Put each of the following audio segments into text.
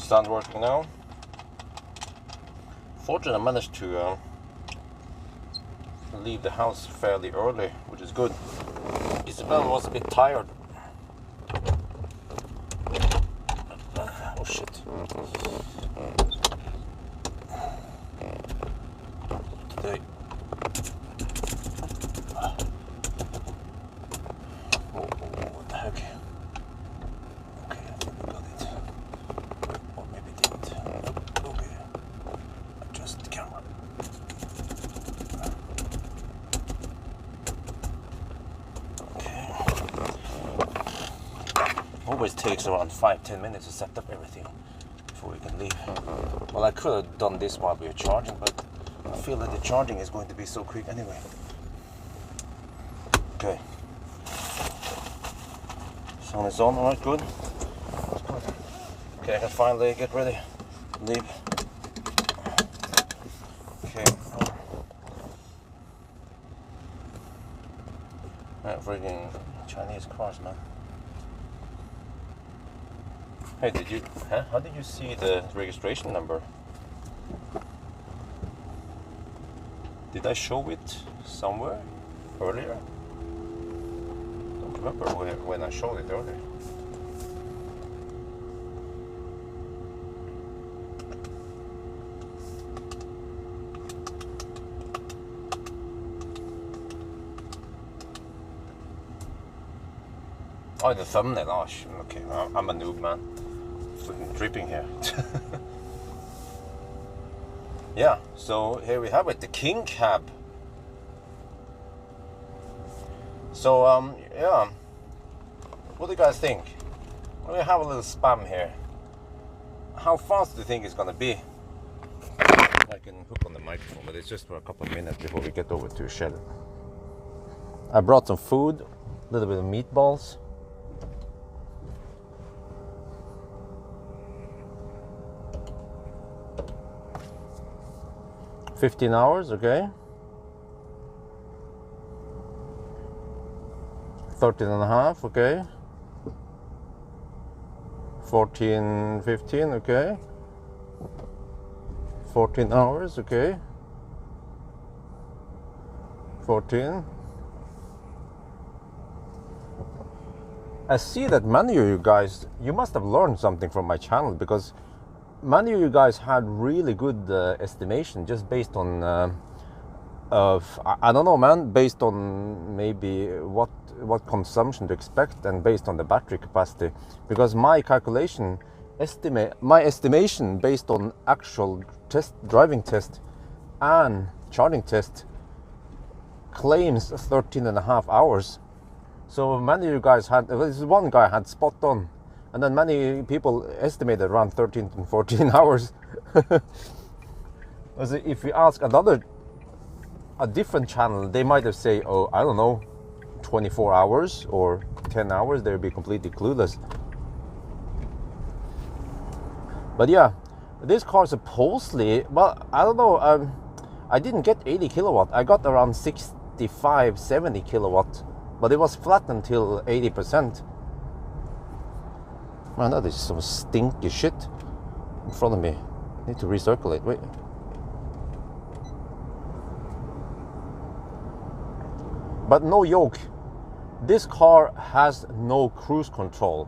Sound working now. Fortunately, I managed to leave the house fairly early, which is good. Isabel was a bit tired. Oh shit. Today. What the heck? Okay, I think we got it. Or maybe didn't. Okay. Adjust the camera. Always takes around 5-10 minutes to set up everything before we can leave. Well, I could have done this while we were charging, but I feel that the charging is going to be so quick anyway. Okay. Sun is on, alright, good. Okay, I can finally get ready. Leave. Okay. Friggin' Chinese cars, man. Hey, how did you see the registration number? Did I show it somewhere earlier? Don't remember when I showed it earlier. Oh, the thumbnail. Oh, okay. I'm a noob, man. Freaking dripping here. Yeah, so here we have it, the King Cab. So yeah, what do you guys think? Well, we have a little spam here. How fast do you think it's gonna be? I can hook on the microphone, but it's just for a couple of minutes before we get over to Shell. I brought some food, a little bit of meatballs. $15 hours, okay. 13 and a half, okay. 14, 15, okay. 14 hours, okay. 14. I see that many of you guys, you must have learned something from my channel, because many of you guys had really good estimation just based on I don't know, man, based on maybe what consumption to expect and based on the battery capacity, because my estimation based on actual driving test and charging test claims 13 and a half hours. So many of you guys had, this one guy had spot on. And then many people estimated around 13 and 14 hours. If you ask a different channel, they might have say, oh, I don't know, 24 hours or 10 hours. They'd be completely clueless. But yeah, this car supposedly, well, I don't know. I didn't get 80 kilowatt. I got around 65, 70 kilowatt, but it was flat until 80%. Man, that is some stinky shit in front of me. I need to recirculate. Wait. But no joke, this car has no cruise control.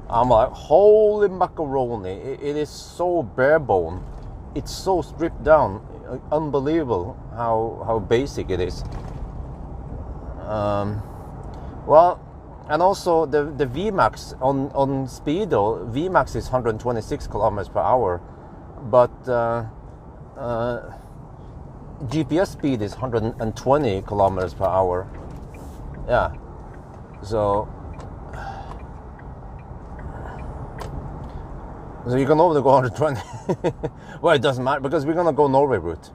I'm like, holy macaroni! It is so bare bone. It's so stripped down. Unbelievable how basic it is. Well. And also the VMAX on Speedo, VMAX is 126 kilometers per hour, but GPS speed is 120 kilometers per hour. Yeah, so you can only go 120. Well, it doesn't matter because we're gonna go Norway route.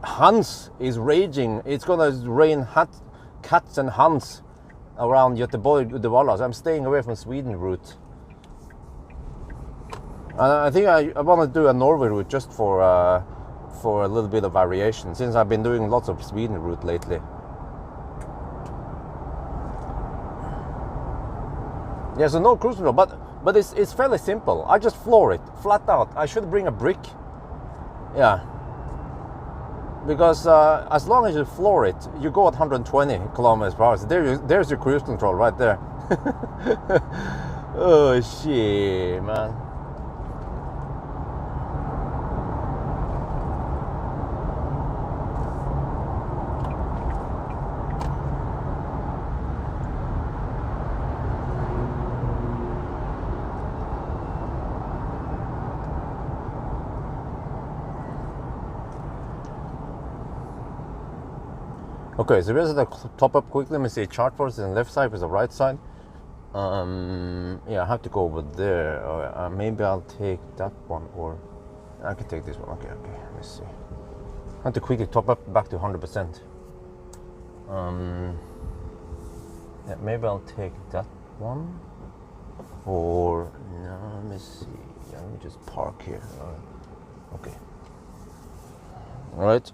Hans is raging. It's gonna rain cats and Hans around Göteborg, Uddevalla. So I'm staying away from Sweden route. And I think I want to do a Norway route just for a little bit of variation, since I've been doing lots of Sweden route lately. Yeah, so no cruise control, but But it's fairly simple. I just floor it flat out. I should bring a brick. Yeah. Because as long as you floor it, you go at 120 kilometers per hour. So there's your cruise control right there. Oh shit, man. Okay, so here's the top up quickly. Let me see. Chart first on the left side versus the right side. Yeah, I have to go over there. Maybe I'll take that one, or I can take this one. Okay, let me see. I have to quickly top up back to 100%. Yeah, maybe I'll take that one, or no, let me see. Yeah, let me just park here. Okay. All right.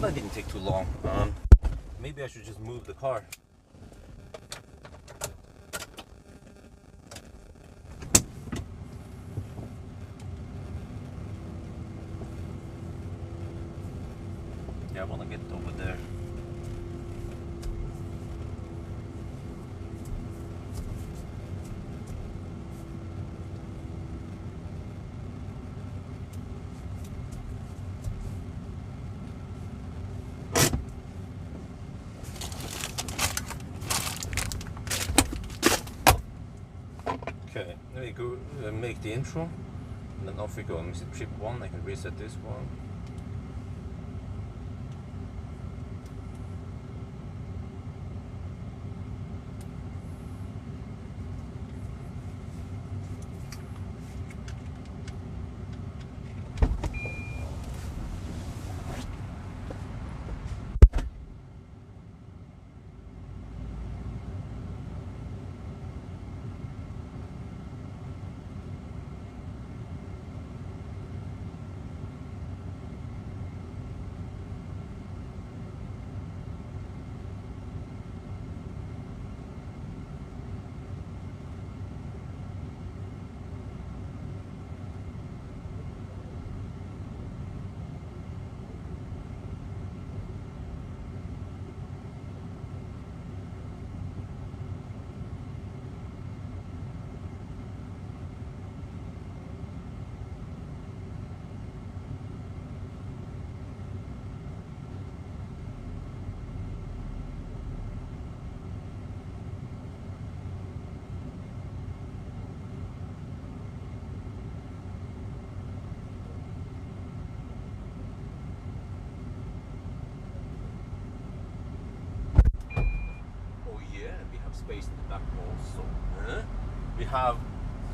Well, that didn't take too long. Maybe I should just move the car. Yeah, I want to get over there. Okay, let me go make the intro, and then off we go. Let me see, trip 1, I can reset this one. Space in the back also. We have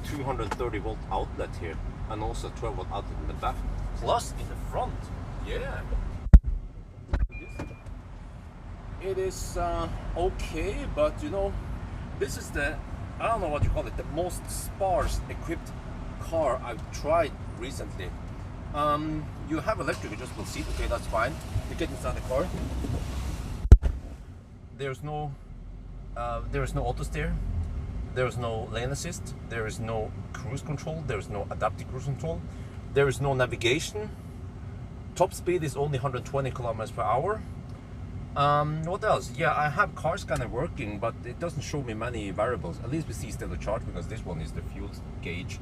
230 volt outlet here, and also 12 volt outlet in the back, plus in the front. Yeah, it is okay, but you know, this is the, I don't know what you call it, the most sparse equipped car I've tried recently. You have electric adjustable seat, okay, that's fine. You get inside the car. There's no auto steer, there is no lane assist, there is no cruise control, there is no adaptive cruise control, there is no navigation. Top speed is only 120 kilometers per hour. What else? Yeah, I have car scanner working, but it doesn't show me many variables. At least we see still the charge, because this one is the fuel gauge.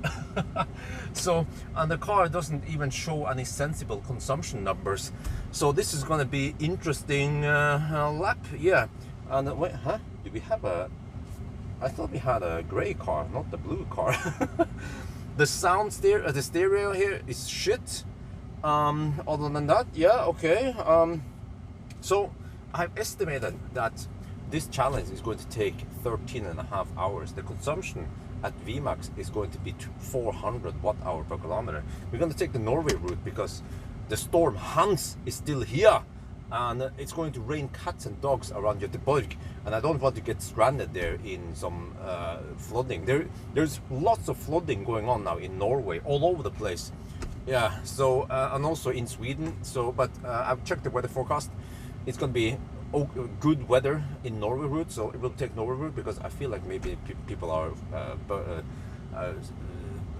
So, and the car doesn't even show any sensible consumption numbers. So this is going to be interesting lap. Yeah. And wait, huh? Do we have a? I thought we had a gray car, not the blue car. The the stereo here is shit. Other than that, yeah, okay. So I've estimated that this challenge is going to take 13.5 hours. The consumption at VMAX is going to be 400 watt-hour per kilometer. We're going to take the Norway route because the storm Hans is still here. And it's going to rain cats and dogs around Göteborg, and I don't want to get stranded there in some flooding. There's lots of flooding going on now in Norway, all over the place. Yeah, so and also in Sweden. So, but I've checked the weather forecast. It's going to be good weather in Norway route, so it will take Norway route because I feel like maybe people are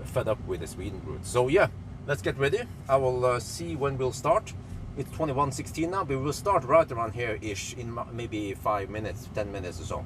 fed up with the Sweden route. So yeah, let's get ready. I will see when we'll start. It's 21:16 now, but we'll start right around here-ish in maybe 5 minutes, 10 minutes or so.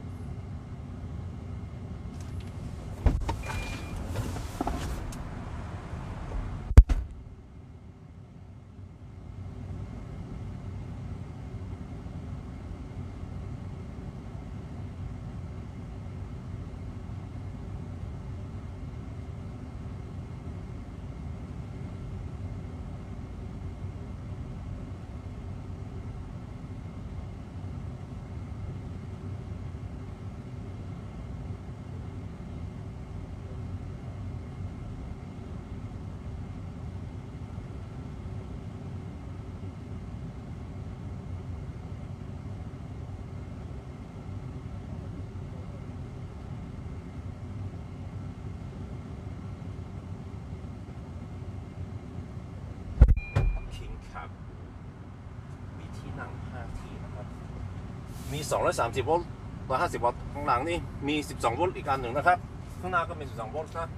มี230โวลต์150วัตต์ข้างหลังนี่มี12โวลต์อีกอันหนึ่งนะครับข้างหน้าก็มี12โวลต์นะ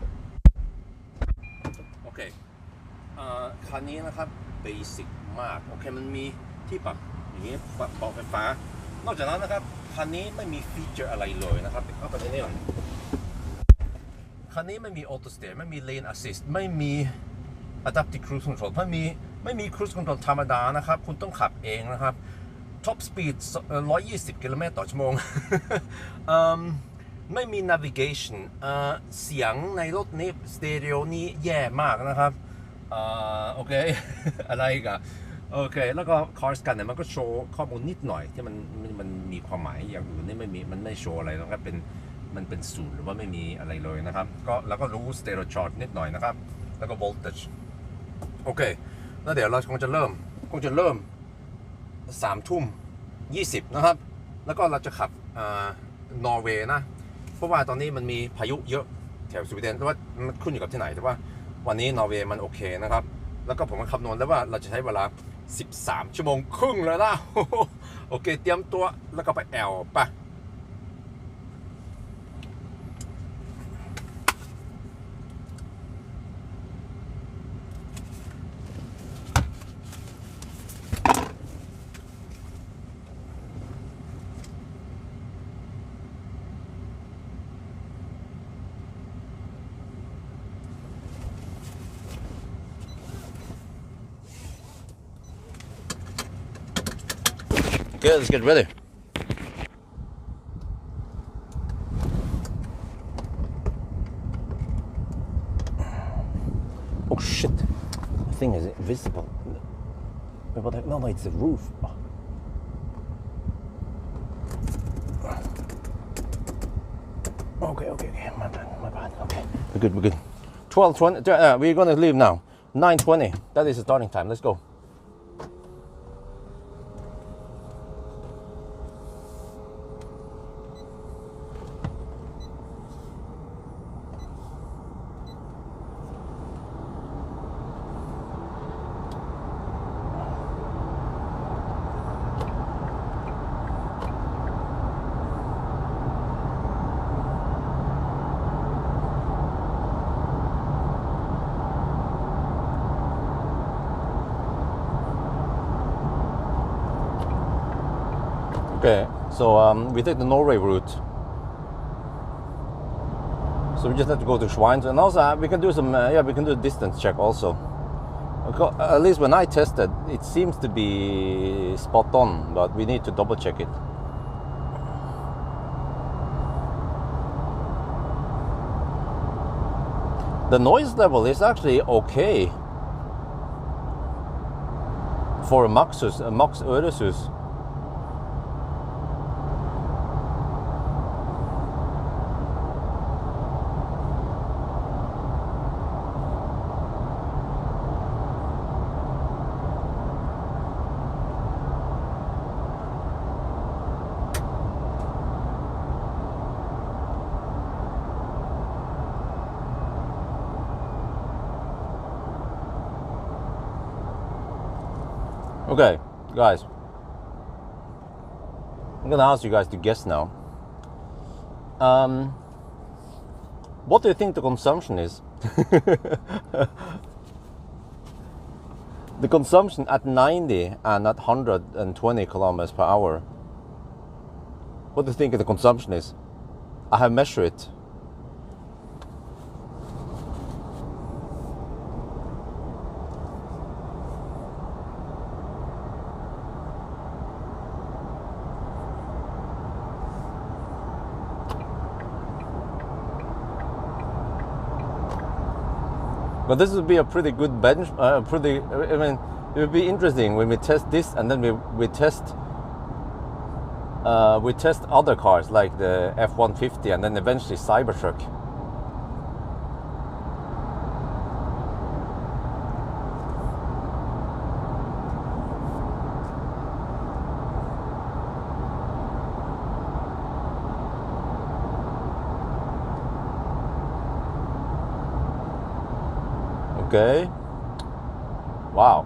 โอเคคันนี้นะครับเบสิกมากโอเคมันมีที่ปรับอย่างนี้ปรับเบาะไฟฟ้านอกจากนั้นนะครับคันนี้ไม่มีฟีเจอร์อะไรเลยนะครับเข้าไปในนี้ก่อนคันนี้ไม่มีออโต้สเตอร์ไม่มีเลนแอสซิสต์ไม่มี adaptive cruise control ไม่มี cruise control ธรรมดานะครับคุณต้องขับเองนะครับ top speed 120 กิโลเมตรต่อชั่วโมง ไม่มี navigation เสียงในรถนี้สเตอริโอนี้แย่มากนะครับโอเค อะไรกันโอเคแล้วก็ car scan เนี่ยมันก็โชว์ข้อมูลนิดหน่อยที่มันมีความหมายอย่างอื่นนี่ไม่มีมันไม่โชว์อะไรนะครับมันเป็นศูนย์หรือว่าไม่มีอะไรเลยนะครับก็แล้วก็รู้ stereo chart นิดหน่อยนะครับแล้วก็ voltage โอเคแล้วเดี๋ยวเราคงจะเริ่ม3:20นะครับแล้วก็เราจะขับนอร์เวย์นะเพราะว่าตอนนี้มันมีพายุเยอะแถวสวีเดนแต่ว่ามันขึ้นอยู่กับที่ไหนแต่ว่าวันนี้นอร์เวย์มันโอเคนะครับแล้วก็ผมก็คำนวณแล้วว่าเราจะใช้เวลา13 ชั่วโมงครึ่งเลยนะ โอเคเตรียมตัวแล้วก็ไปแอลป่ะOkay, let's get ready. Oh shit, the thing is invisible. No, it's the roof. Okay, my bad. Okay, we're good. 12:20, we're gonna leave now. 9:20, that is the starting time, let's go. Okay, so we take the Norway route. So we just have to go to Schweins, and also we can do some, we can do a distance check also. At least when I tested, it seems to be spot on, but we need to double check it. The noise level is actually okay for a Maxus, a Max Öresus. Okay, guys, I'm gonna ask you guys to guess now. What do you think the consumption is? The consumption at 90 and at 120 kilometers per hour. What do you think the consumption is? I have measured it. But this would be a pretty good bench. I mean, it would be interesting when we test this, and then we test other cars like the F-150, and then eventually Cybertruck. Okay. Wow.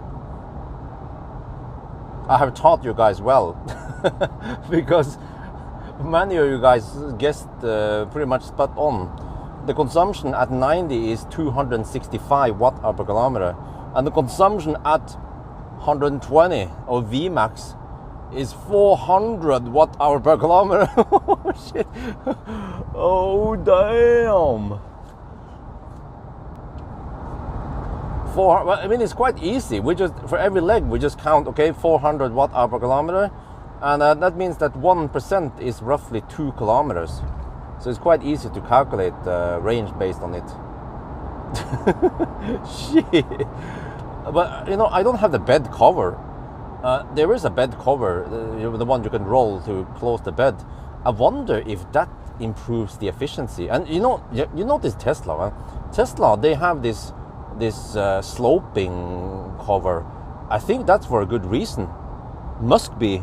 I have taught you guys well. because many of you guys guessed pretty much spot on. The consumption at 90 is 265 watt-hour per kilometer, and the consumption at 120 or Vmax is 400 watt-hour per kilometer. Oh shit! Oh damn! Well, I mean, it's quite easy. We just, for every leg, we just count, okay, 400 watt-hour per kilometer, and that means that 1% is roughly 2 kilometers. So it's quite easy to calculate the range based on it. Shit. But, you know, I don't have the bed cover. There is a bed cover, the one you can roll to close the bed. I wonder if that improves the efficiency. And you know this Tesla, huh? Tesla, they have this sloping cover. I think that's for a good reason. Must be.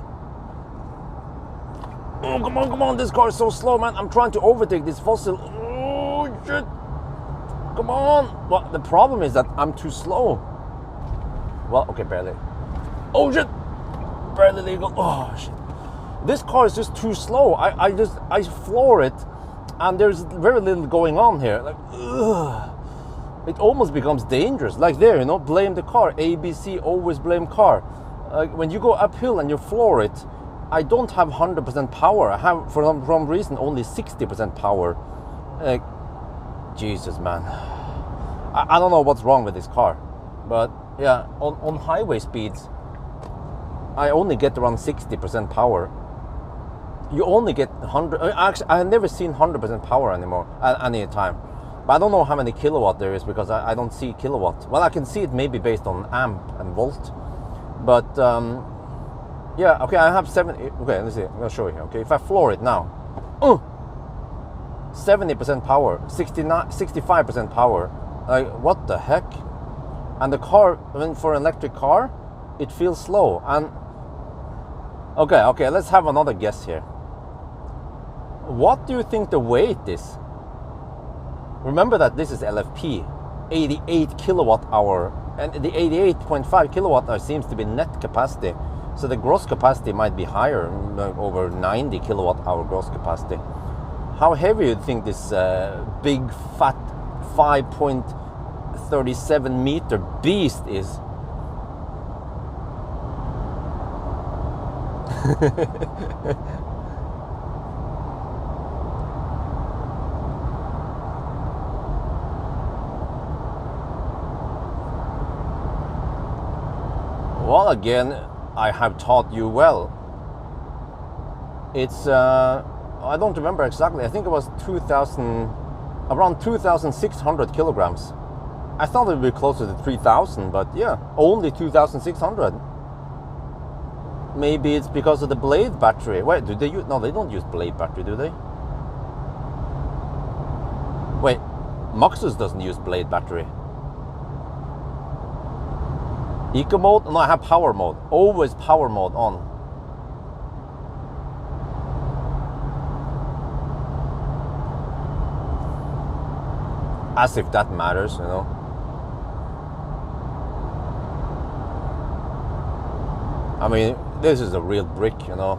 Oh, come on, this car is so slow, man. I'm trying to overtake this fossil. Oh, shit. Come on. Well, the problem is that I'm too slow. Well, okay, barely. Oh, shit. Barely legal. Oh, shit. This car is just too slow. I floor it, and there's very little going on here. Like, ugh. It almost becomes dangerous. Like there, you know, blame the car. ABC, always blame car. When you go uphill and you floor it, I don't have 100% power. I have, for some reason, only 60% power. Jesus, man. I don't know what's wrong with this car. But yeah, on highway speeds, I only get around 60% power. You only get 100. Actually, I've never seen 100% power anymore at any time. But I don't know how many kilowatt there is because I don't see kilowatt. Well, I can see it maybe based on amp and volt. But yeah, okay, I have 70. Okay, let's see. I'm gonna show you here. Okay, if I floor it now, 70% power, 65% power. Like, what the heck? And the car, I mean, for an electric car, it feels slow. And okay, let's have another guess here. What do you think the weight is? Remember that this is LFP, 88 kilowatt hour, and the 88.5 kilowatt hour seems to be net capacity. So the gross capacity might be higher, like over 90 kilowatt hour gross capacity. How heavy do you think this big fat 5.37 meter beast is? Well, again, I have taught you well. It's, I don't remember exactly. I think it was around 2,600 kilograms. I thought it would be closer to 3,000, but yeah, only 2,600. Maybe it's because of the blade battery. Wait, do they use? No, they don't use blade battery, do they? Wait, Maxus doesn't use blade battery. Eco mode? No, I have power mode. Always power mode on. As if that matters, you know. I mean, this is a real brick, you know.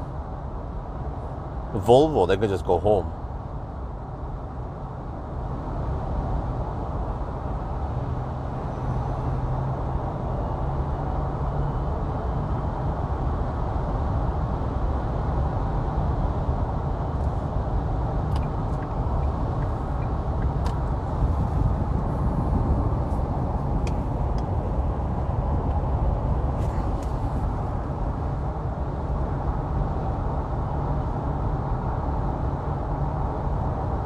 Volvo, they can just go home.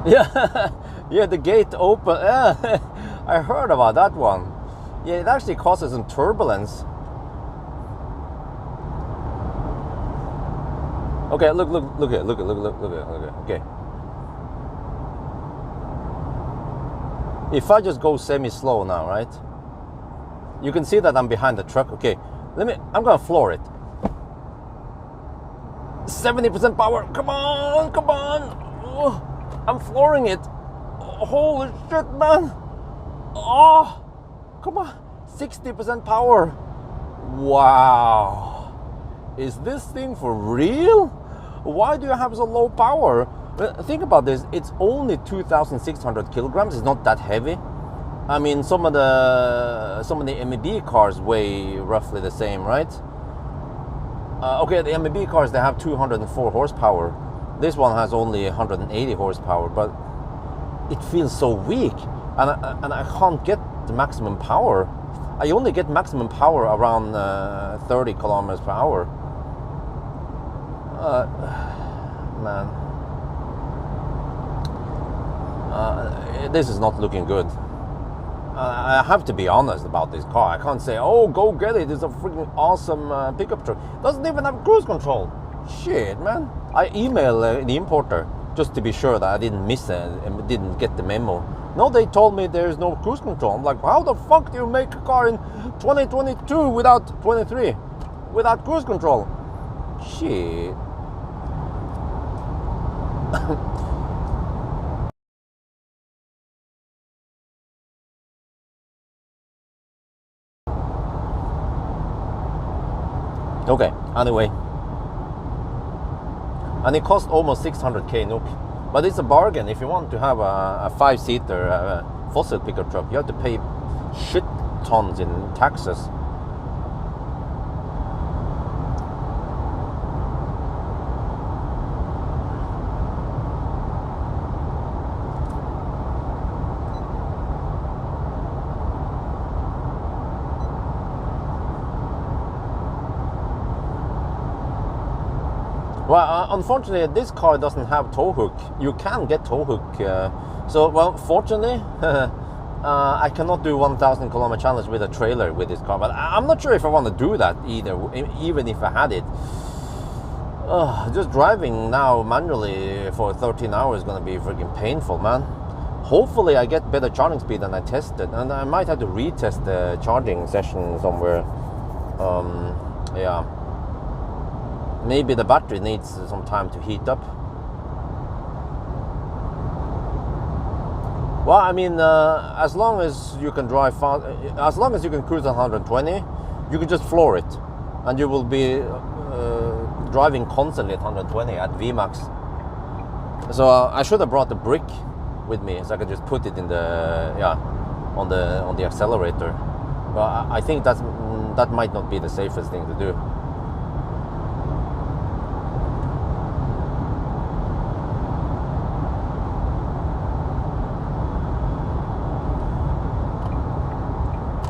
Yeah, yeah, the gate open. Yeah, I heard about that one. Yeah, it actually causes some turbulence. Okay, look here, look here. Okay. If I just go semi-slow now, right? You can see that I'm behind the truck. Okay, I'm gonna floor it. 70% power. Come on. Oh, I'm flooring it. Oh, holy shit, man. Oh, come on. 60% power. Wow. is this thing for real? Why do you have so low power? Think about this, it's only 2,600 kilograms, it's not that heavy. I mean, some of the MEB cars weigh roughly the same, right? Okay, the MEB cars, they have 204 horsepower. This one has only 180 horsepower, but it feels so weak, and I can't get the maximum power. I only get maximum power around 30 kilometers per hour. Man, this is not looking good. I have to be honest about this car. I can't say, oh, go get it, it's a freaking awesome pickup truck. Doesn't even have cruise control. Shit, man. I emailed the importer just to be sure that I didn't miss it and didn't get the memo. No, they told me there's no cruise control. I'm like, how the fuck do you make a car in 2022 without 23 without cruise control? Shit. Okay, anyway. And it cost almost 600k NOK. But it's a bargain. If you want to have a 5-seater fossil pickup truck, you have to pay shit tons in taxes. Well, unfortunately, this car doesn't have tow hook. You can get tow hook. So, well, fortunately, I cannot do 1,000 kilometer challenge with a trailer with this car. But I'm not sure if I want to do that either, even if I had it. Just driving now manually for 13 hours is going to be freaking painful, man. Hopefully, I get better charging speed than I tested. And I might have to retest the charging session somewhere. Yeah. Maybe the battery needs some time to heat up. Well, I mean, as long as you can drive fast, as long as you can cruise at 120, you can just floor it, and you will be driving constantly at 120 at VMAX. So I should have brought the brick with me, so I could just put it in the on the accelerator. But I think that might not be the safest thing to do.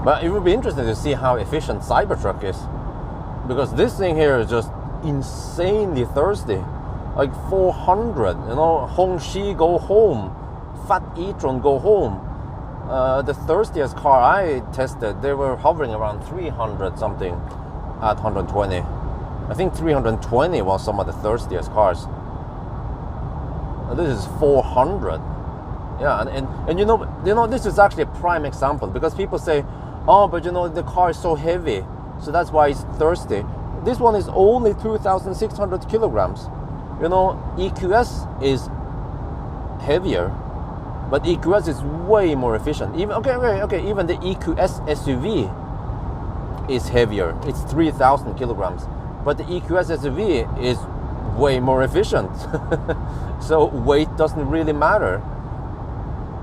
But it would be interesting to see how efficient Cybertruck is, because this thing here is just insanely thirsty, like 400. You know, Hongxi go home, Fat e-tron go home. The thirstiest car I tested, they were hovering around 300 something at 120. I think 320 was some of the thirstiest cars. This is 400. Yeah, and you know this is actually a prime example, because people say, oh, but you know, the car is so heavy, so that's why it's thirsty. This one is only 2,600 kilograms. You know, EQS is heavier, but EQS is way more efficient. Even even the EQS SUV is heavier. It's 3,000 kilograms, but the EQS SUV is way more efficient. So weight doesn't really matter,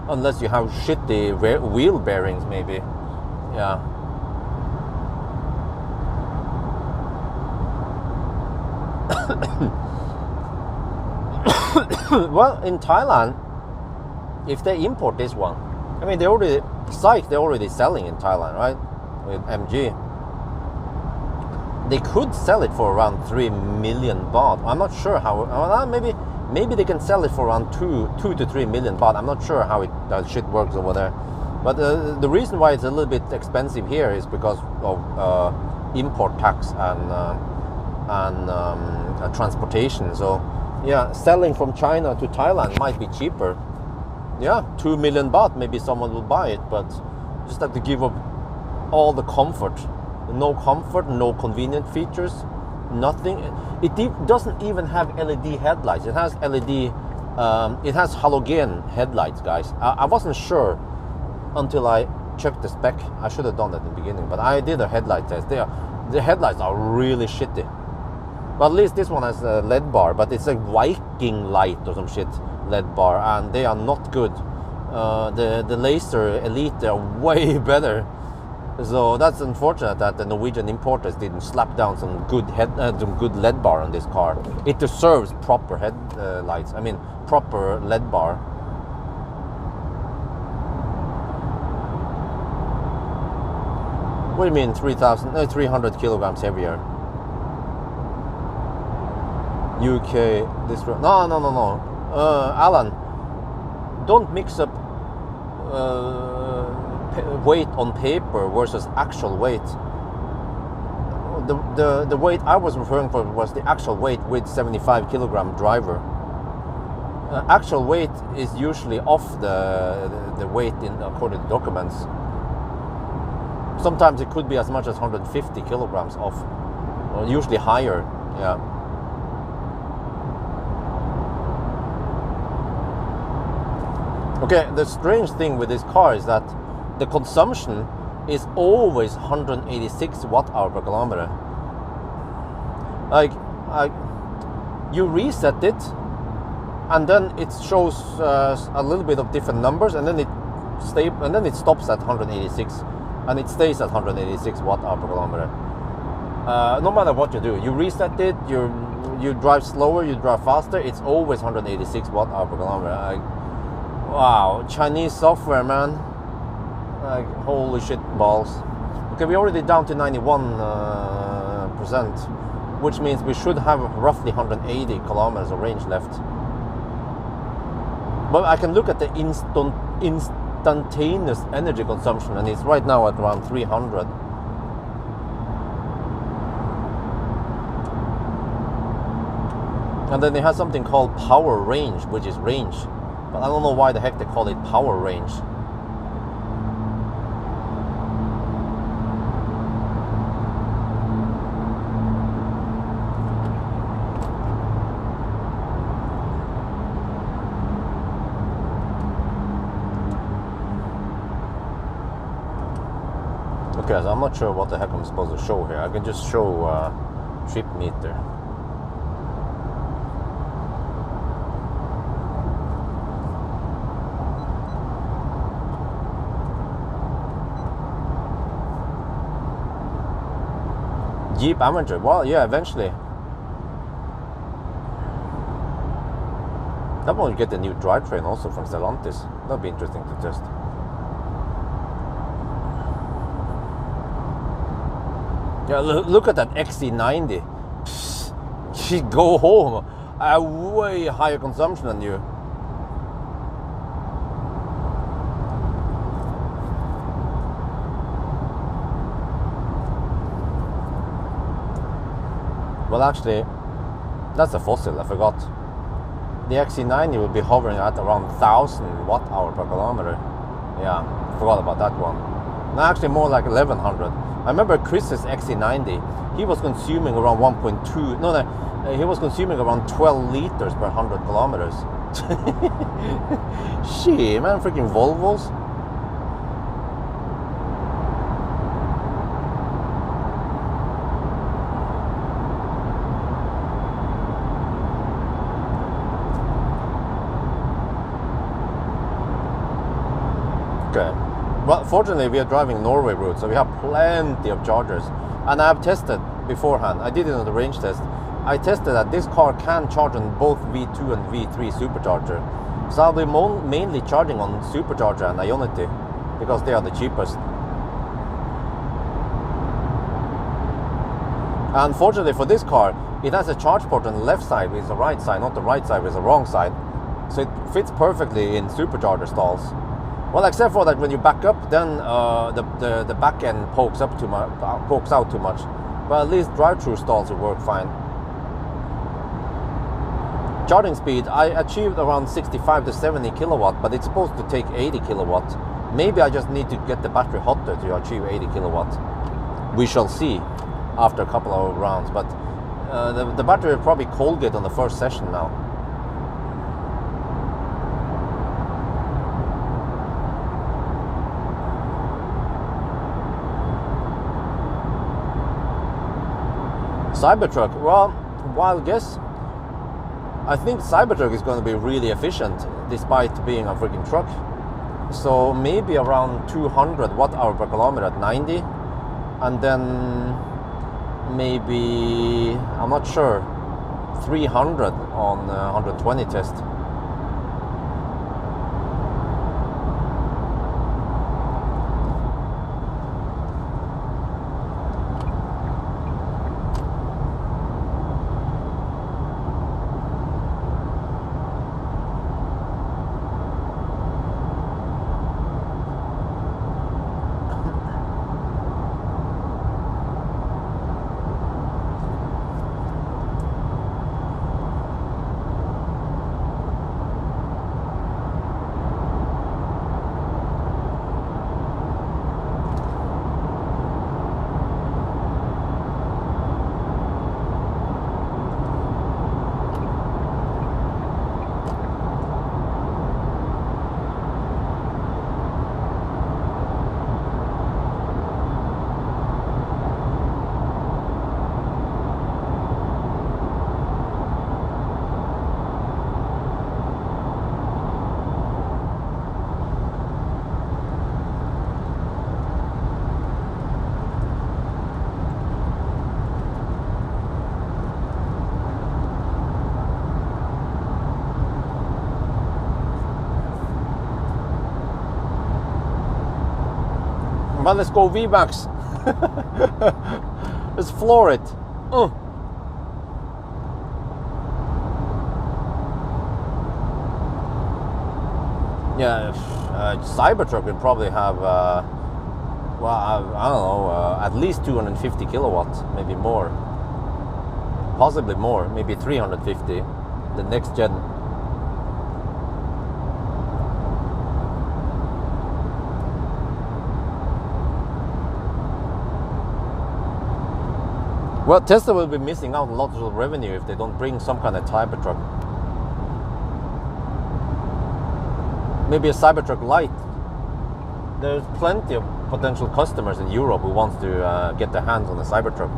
unless you have shitty wheel bearings, maybe. Yeah. Well, in Thailand, if they import this one, I mean, they're already selling in Thailand, right? With MG. They could sell it for around 3 million baht. I'm not sure how. Maybe they can sell it for around 2 to 3 million baht. I'm not sure how that shit works over there. But the reason why it's a little bit expensive here is because of import tax and transportation. So yeah, selling from China to Thailand might be cheaper. Yeah, 2 million baht, maybe someone will buy it, but just have to give up all the comfort. No comfort, no convenient features, nothing. It doesn't even have LED headlights. It has LED, it has halogen headlights, guys. I wasn't sure until I checked the spec. I should have done that in the beginning, but I did a headlight test. The headlights are really shitty. But at least this one has a LED bar, but it's a Viking light or some shit LED bar, and they are not good. The laser Elite, they are way better. So that's unfortunate that the Norwegian importers didn't slap down some good LED bar on this car. It deserves proper headlights. I mean, proper LED bar. What do you mean 300 kilograms heavier? UK, this... No. Alan, don't mix up weight on paper versus actual weight. The weight I was referring to was the actual weight with 75 kilogram driver. Actual weight is usually off the weight according to documents. Sometimes it could be as much as 150 kilograms off, usually higher. Yeah. Okay, the strange thing with this car is that the consumption is always 186 watt-hour per kilometer. Like you reset it, and then it shows a little bit of different numbers, and then it stops at 186, and it stays at 186 watt-hour per kilometer. No matter what you do, you reset it, you drive slower, you drive faster, it's always 186 watt-hour per kilometer. Wow, Chinese software, man. Like, holy shit balls. Okay, we're already down to 91%, which means we should have roughly 180 kilometers of range left. But I can look at the instantaneous energy consumption, and it's right now at around 300. And then they have something called power range, which is range. But I don't know why the heck they call it power range. Okay, so I'm not sure what the heck I'm supposed to show here. I can just show trip meter. Jeep Avenger, well, yeah, eventually. That one will get the new drivetrain also from Stellantis. That'll be interesting to test. Yeah, look at that eT90. She go home. I have way higher consumption than you. Well, actually, that's a fossil, I forgot. The XC90 will be hovering at around 1,000 watt-hour per kilometer. Yeah, forgot about that one. No, actually more like 1,100. I remember Chris's XC90, he was consuming around 1.2, he was consuming around 12 liters per 100 kilometers. Shit, man, freaking Volvos. Okay. Well, fortunately, we are driving Norway route, so we have plenty of chargers. And I have tested beforehand. I did it on the range test. I tested that this car can charge on both V2 and V3 supercharger. So I'll be mainly charging on supercharger and Ionity because they are the cheapest. Unfortunately for this car, it has a charge port on the left side with the right side, not the right side with the wrong side. So it fits perfectly in supercharger stalls. Well, except for that when you back up, then the back end pokes out too much. But at least drive-through stalls will work fine. Charging speed, I achieved around 65 to 70 kilowatt, but it's supposed to take 80 kilowatt. Maybe I just need to get the battery hotter to achieve 80 kilowatt. We shall see after a couple of rounds, but the battery will probably cold get on the first session now. Cybertruck, well, wild guess, I think Cybertruck is going to be really efficient despite being a freaking truck. So maybe around 200 watt-hour per kilometer at 90, and then maybe, I'm not sure, 300 on 120 test. Well, let's go VMAX. Let's floor it. Yeah, Cybertruck would probably have, well, I don't know, at least 250 kilowatts, maybe more. Possibly more, maybe 350, the next gen. Well, Tesla will be missing out on lots of revenue if they don't bring some kind of Cybertruck. Maybe a Cybertruck Lite. There's plenty of potential customers in Europe who want to get their hands on a Cybertruck.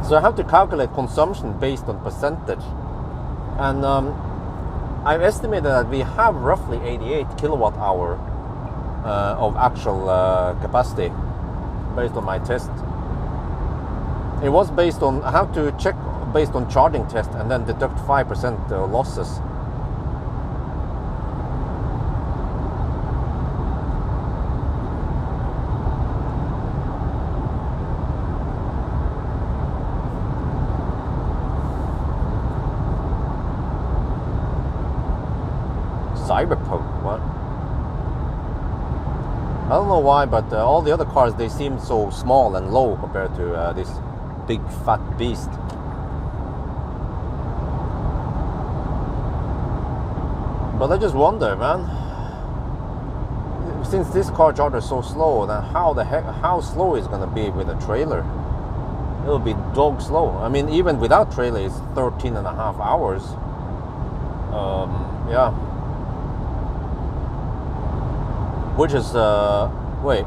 So I have to calculate consumption based on percentage, and I've estimated that we have roughly 88 kilowatt hour of actual capacity based on my test. It was based on, I have to check based on charging test and then deduct 5% losses. Cyberpunk, what? I don't know why, but all the other cars, they seem so small and low compared to this big fat beast. But I just wonder, man, since this car charger is so slow, then how slow is it gonna be with a trailer? It'll be dog slow. I mean, even without trailer, it's 13.5 hours. Yeah. Which is, wait,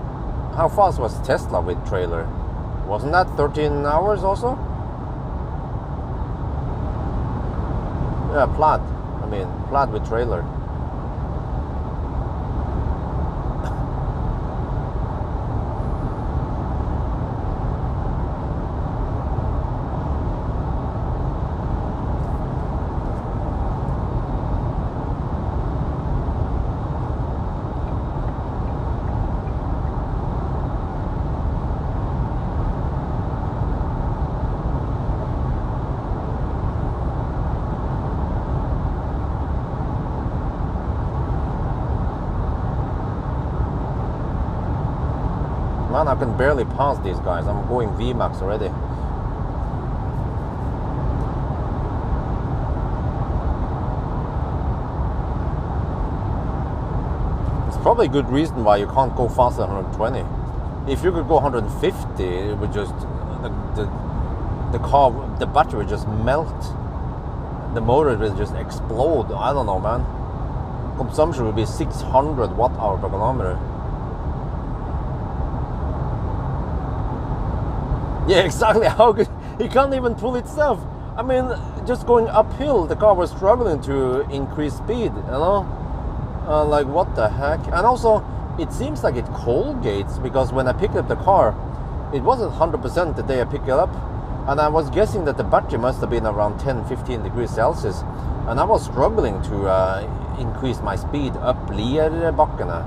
how fast was Tesla with trailer? Wasn't that 13 hours also? Yeah, Plaid. I mean, Plaid with trailer. Man, I can barely pass these guys. I'm going VMAX already. It's probably a good reason why you can't go faster than 120. If you could go 150, it would just the battery would just melt the motor will just explode. I don't know, man. Consumption will be 600 watt-hour per kilometer. Yeah, exactly. How could it can't even pull itself? I mean, just going uphill, the car was struggling to increase speed. You know, like what the heck? And also, it seems like it cold gates, because when I picked up the car, it wasn't 100% the day I picked it up, and I was guessing that the battery must have been around 10-15 degrees Celsius, and I was struggling to increase my speed up Lierbakkene.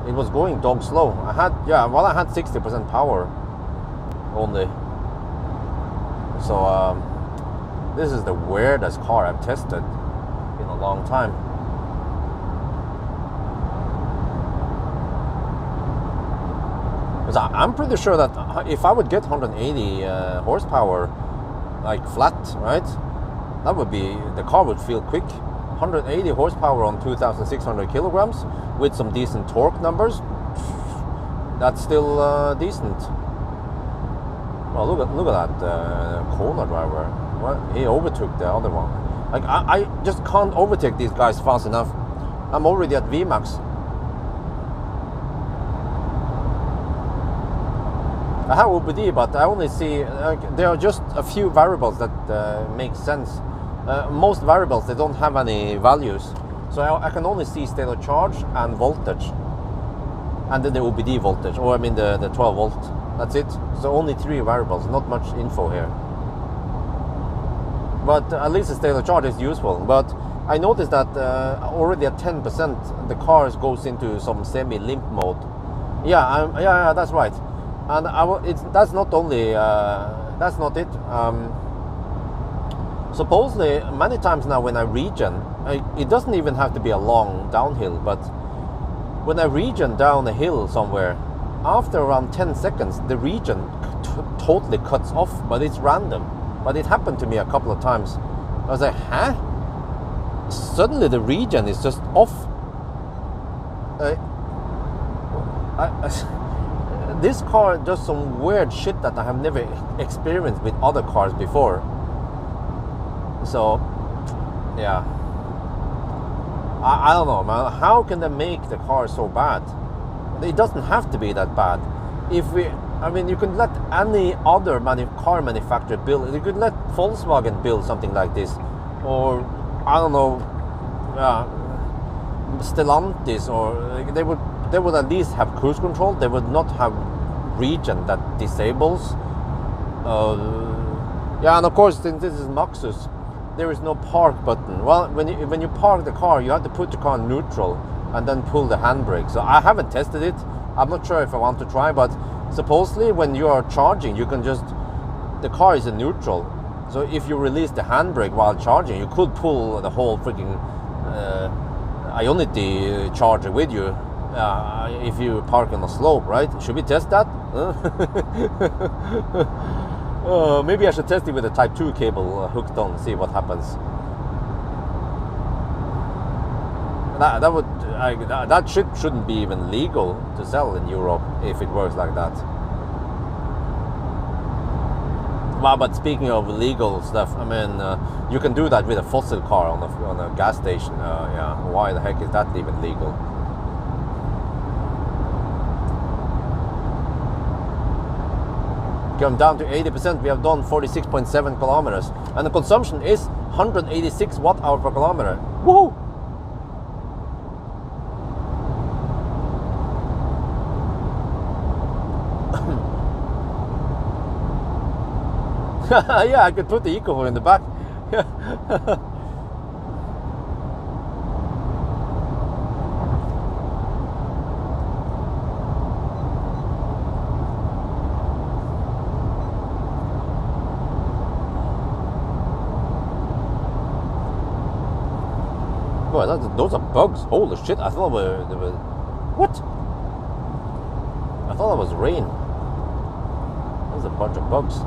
It was going dog slow. I had 60% power only. So this is the weirdest car I've tested in a long time. Because I'm pretty sure that if I would get 180 horsepower, like flat, right, that would be, the car would feel quick. 180 horsepower on 2,600 kilograms with some decent torque numbers, that's still decent. Well, look at that Kona driver. What? He overtook the other one. Like I just can't overtake these guys fast enough. I'm already at VMAX. I have OBD, but I only see there are just a few variables that make sense. Most variables, they don't have any values, so I can only see state of charge and voltage, and then the OBD voltage, or I mean the 12 volt. That's it. So only 3 variables, not much info here. But at least the state of charge is useful. But I noticed that already at 10%, the car goes into some semi-limp mode. Yeah, that's right. And that's not only that's not it. Supposedly, many times now when I regen, it doesn't even have to be a long downhill, but when I regen down a hill somewhere, after around 10 seconds, the regen totally cuts off, but it's random. But it happened to me a couple of times. I was like, huh? Suddenly the regen is just off. This car does some weird shit that I have never experienced with other cars before. So, yeah. I don't know, man. How can they make the car so bad? It doesn't have to be that bad. You could let any other car manufacturer build. You could let Volkswagen build something like this, or I don't know, Stellantis, or they would at least have cruise control. They would not have regen that disables. And of course, since this is Maxus, there is no park button. Well, when you park the car, you have to put the car in neutral and then pull the handbrake. So I haven't tested it. I'm not sure if I want to try, but supposedly when you are charging, you can just, the car is in neutral. So if you release the handbrake while charging, you could pull the whole freaking Ionity charger with you if you park on a slope, right? Should we test that? Maybe I should test it with a Type 2 cable hooked on, see what happens. That shit shouldn't be even legal to sell in Europe if it works like that. Well, but speaking of legal stuff, I mean, you can do that with a fossil car on a gas station. Why the heck is that even legal? Come down to 80%. We have done 46.7 kilometers, and the consumption is 186 watt-hour per kilometer. Woohoo! Yeah, I could put the eco in the back. Boy, those are bugs. Holy shit! I thought they were what? I thought that was rain. There's a bunch of bugs.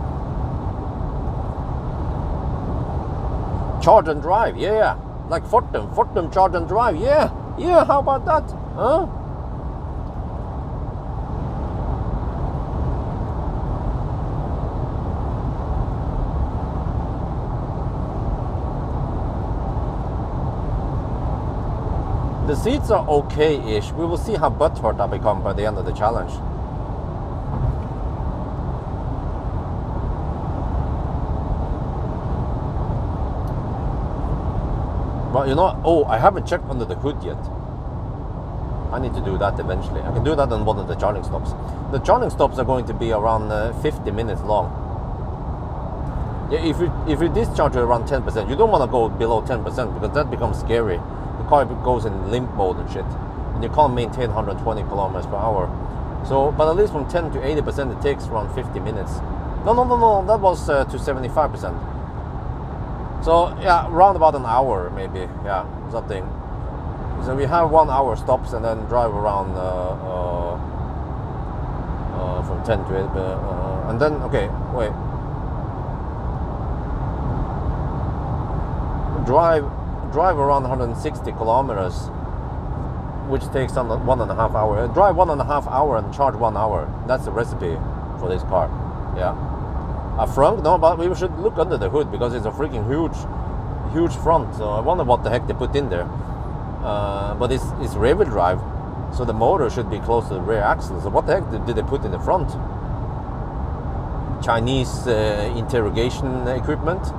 Charge and drive, yeah, like Fortum charge and drive, yeah. How about that, huh? The seats are okay-ish. We will see how butthurt I become by the end of the challenge. Well, you know, oh, I haven't checked under the hood yet. I need to do that eventually. I can do that on one of the charging stops. The charging stops are going to be around 50 minutes long. Yeah, if you discharge around 10%, you don't want to go below 10% because that becomes scary. The car goes in limp mode and shit, and you can't maintain 120 kilometers per hour. So, but at least from 10 to 80%, it takes around 50 minutes. No, that was to 75%. So yeah, around about an hour maybe, yeah, something. So we have 1 hour stops and then drive around from 10 to 8, and then, okay, wait. Drive around 160 kilometers, which takes 1.5 hours. Drive 1.5 hours and charge 1 hour. That's the recipe for this car, yeah. A front? No, but we should look under the hood because it's a freaking huge front. So I wonder what the heck they put in there. But it's rear-wheel drive, so the motor should be close to the rear axle. So what the heck did they put in the front? Chinese interrogation equipment?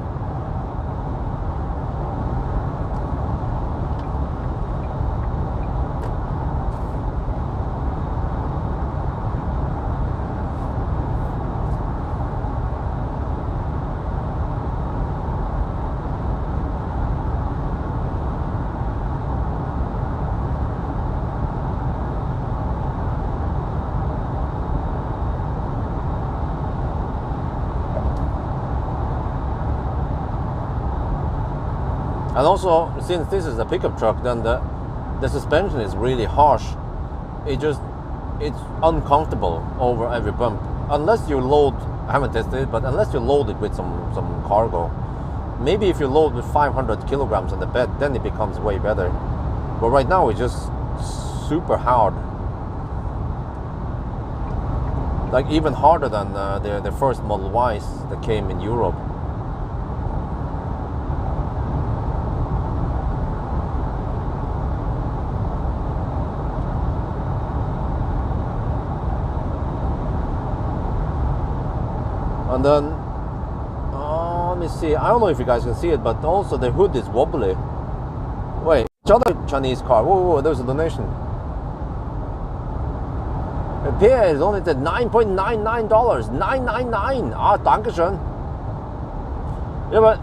And also, since this is a pickup truck, then the suspension is really harsh. It's uncomfortable over every bump. Unless you load, I haven't tested it, but unless you load it with some cargo. Maybe if you load with 500 kilograms on the bed, then it becomes way better. But right now it's just super hard. Like even harder than the first Model Ys that came in Europe. And then, let me see, I don't know if you guys can see it, but also the hood is wobbly. Wait, which other Chinese car? Whoa, there's a donation. Repair is only at $9.99. $9.99. Ah, dankeschön. Yeah, but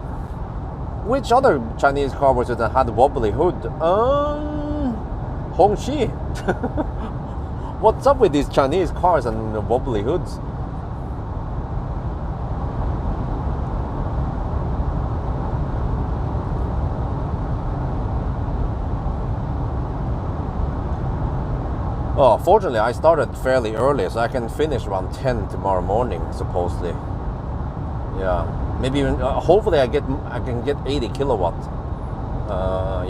which other Chinese car was it that had a wobbly hood? Hongxi. What's up with these Chinese cars and wobbly hoods? Oh, fortunately, I started fairly early, so I can finish around 10 tomorrow morning, supposedly. Yeah, maybe even, hopefully I can get 80 kilowatt.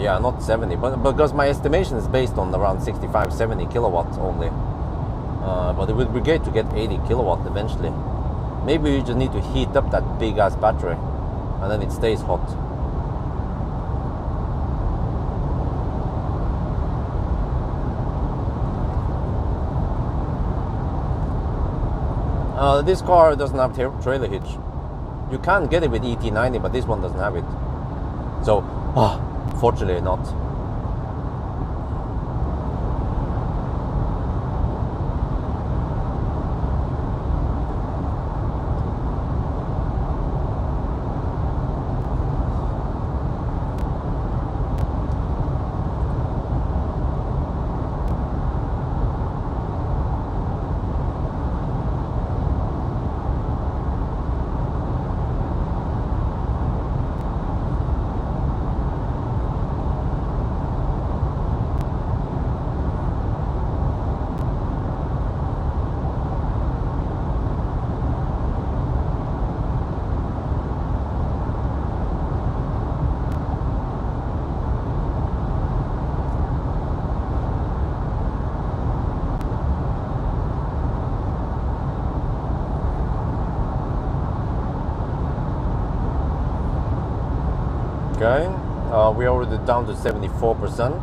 Yeah, not 70, but because my estimation is based on around 65, 70 kilowatts only. But it would be great to get 80 kilowatt eventually. Maybe you just need to heat up that big ass battery, and then it stays hot. This car doesn't have trailer hitch. You can get it with eT90, but this one doesn't have it. So, fortunately not. Okay, we're already down to 74%.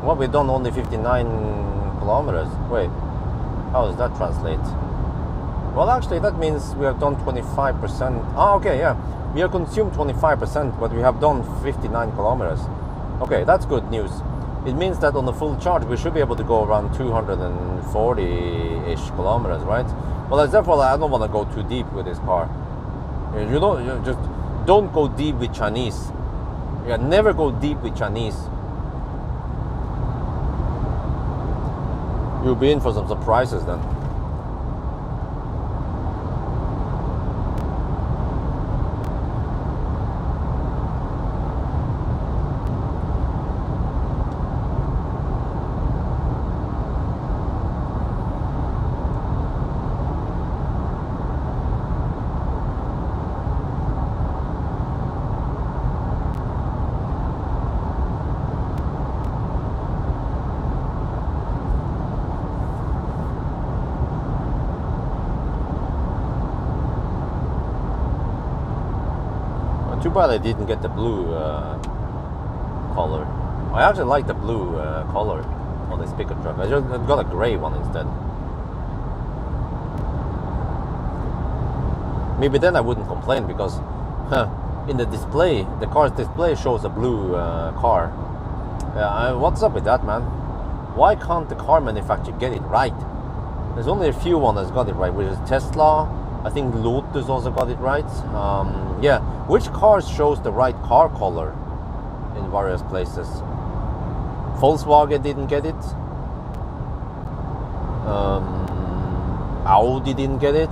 Well, we've done only 59 kilometers. Wait, how does that translate? Well, actually, that means we have done 25%. Ah, okay, yeah. We have consumed 25%, but we have done 59 kilometers. Okay, that's good news. It means that on the full charge, we should be able to go around 240-ish kilometers, right? Well, therefore, I don't want to go too deep with this car. You just don't go deep with Chinese. Yeah, never go deep with Chinese. You'll be in for some surprises then. Too bad I didn't get the blue color. I actually like the blue color on this pickup truck. I just got a gray one instead. Maybe then I wouldn't complain because in the display, the car's display shows a blue car. What's up with that, man? Why can't the car manufacturer get it right? There's only a few ones that's got it right, which is Tesla. I think Lotus also got it right. Yeah, which cars shows the right car color in various places? Volkswagen didn't get it. Audi didn't get it.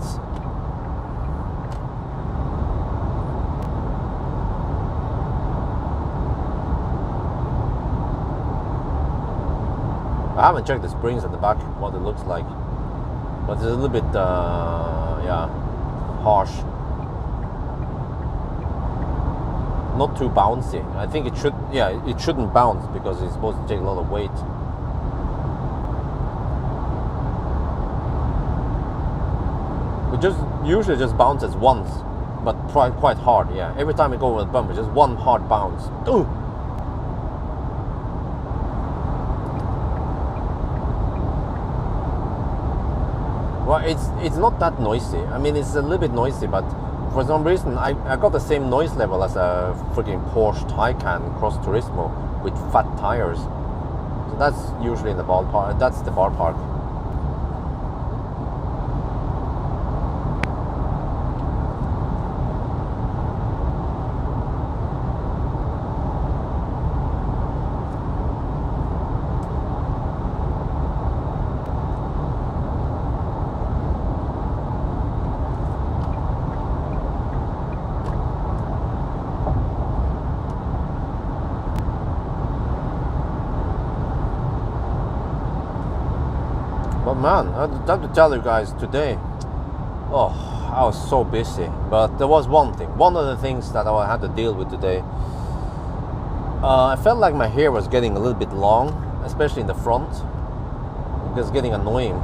I haven't checked the springs at the back, what it looks like, but it's a little bit, yeah, harsh. Not too bouncy. I think it should, yeah, it shouldn't bounce because it's supposed to take a lot of weight. It just usually just bounces once, but quite hard. Yeah, every time we go with a bumper, just one hard bounce. Ooh. Well, it's not that noisy. I mean, it's a little bit noisy, but for some reason, I got the same noise level as a freaking Porsche Taycan Cross Turismo with fat tires. So that's usually in the ballpark. That's the ballpark. But man, I have to tell you guys today, oh, I was so busy. But there was one of the things that I had to deal with today. I felt like my hair was getting a little bit long, especially in the front. It was getting annoying.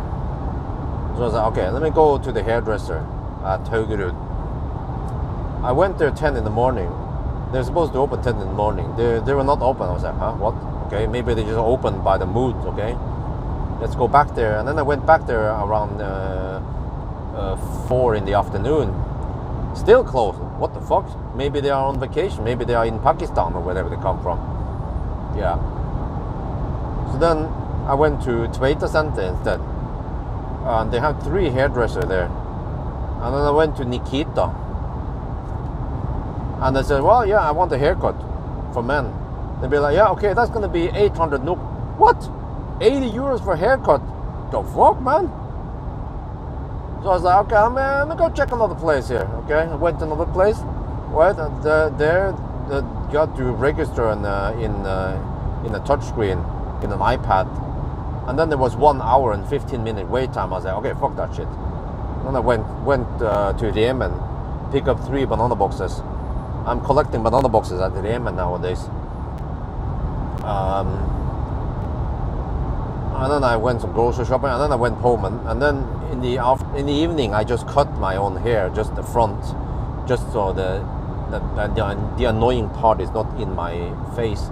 So I was like, okay, let me go to the hairdresser at Haugerud. I went there 10 in the morning. They're supposed to open 10 in the morning. They were not open. I was like, huh, what? Okay, maybe they just opened by the mood, okay? Let's go back there. And then I went back there around 4 in the afternoon. Still closed. What the fuck? Maybe they are on vacation. Maybe they are in Pakistan or wherever they come from. Yeah. So then I went to Toyota Center instead. And they have 3 hairdressers there. And then I went to Nikita. And I said, well, yeah, I want a haircut for men. They'd be like, yeah, okay, that's going to be 800 NOK. What? 80 euros for a haircut? The fuck, man? So I was like, okay, I'm gonna go check another place here. Okay, I went to another place. Right, and there you got to register in a touchscreen in an iPad, and then there was 1 hour and 15-minute wait time. I was like, okay, fuck that shit. Then I went to Riemen, pick up 3 banana boxes. I'm collecting banana boxes at Riemen nowadays. And then I went some grocery shopping, and then I went home, and then in the evening I just cut my own hair, just the front, just so the annoying part is not in my face.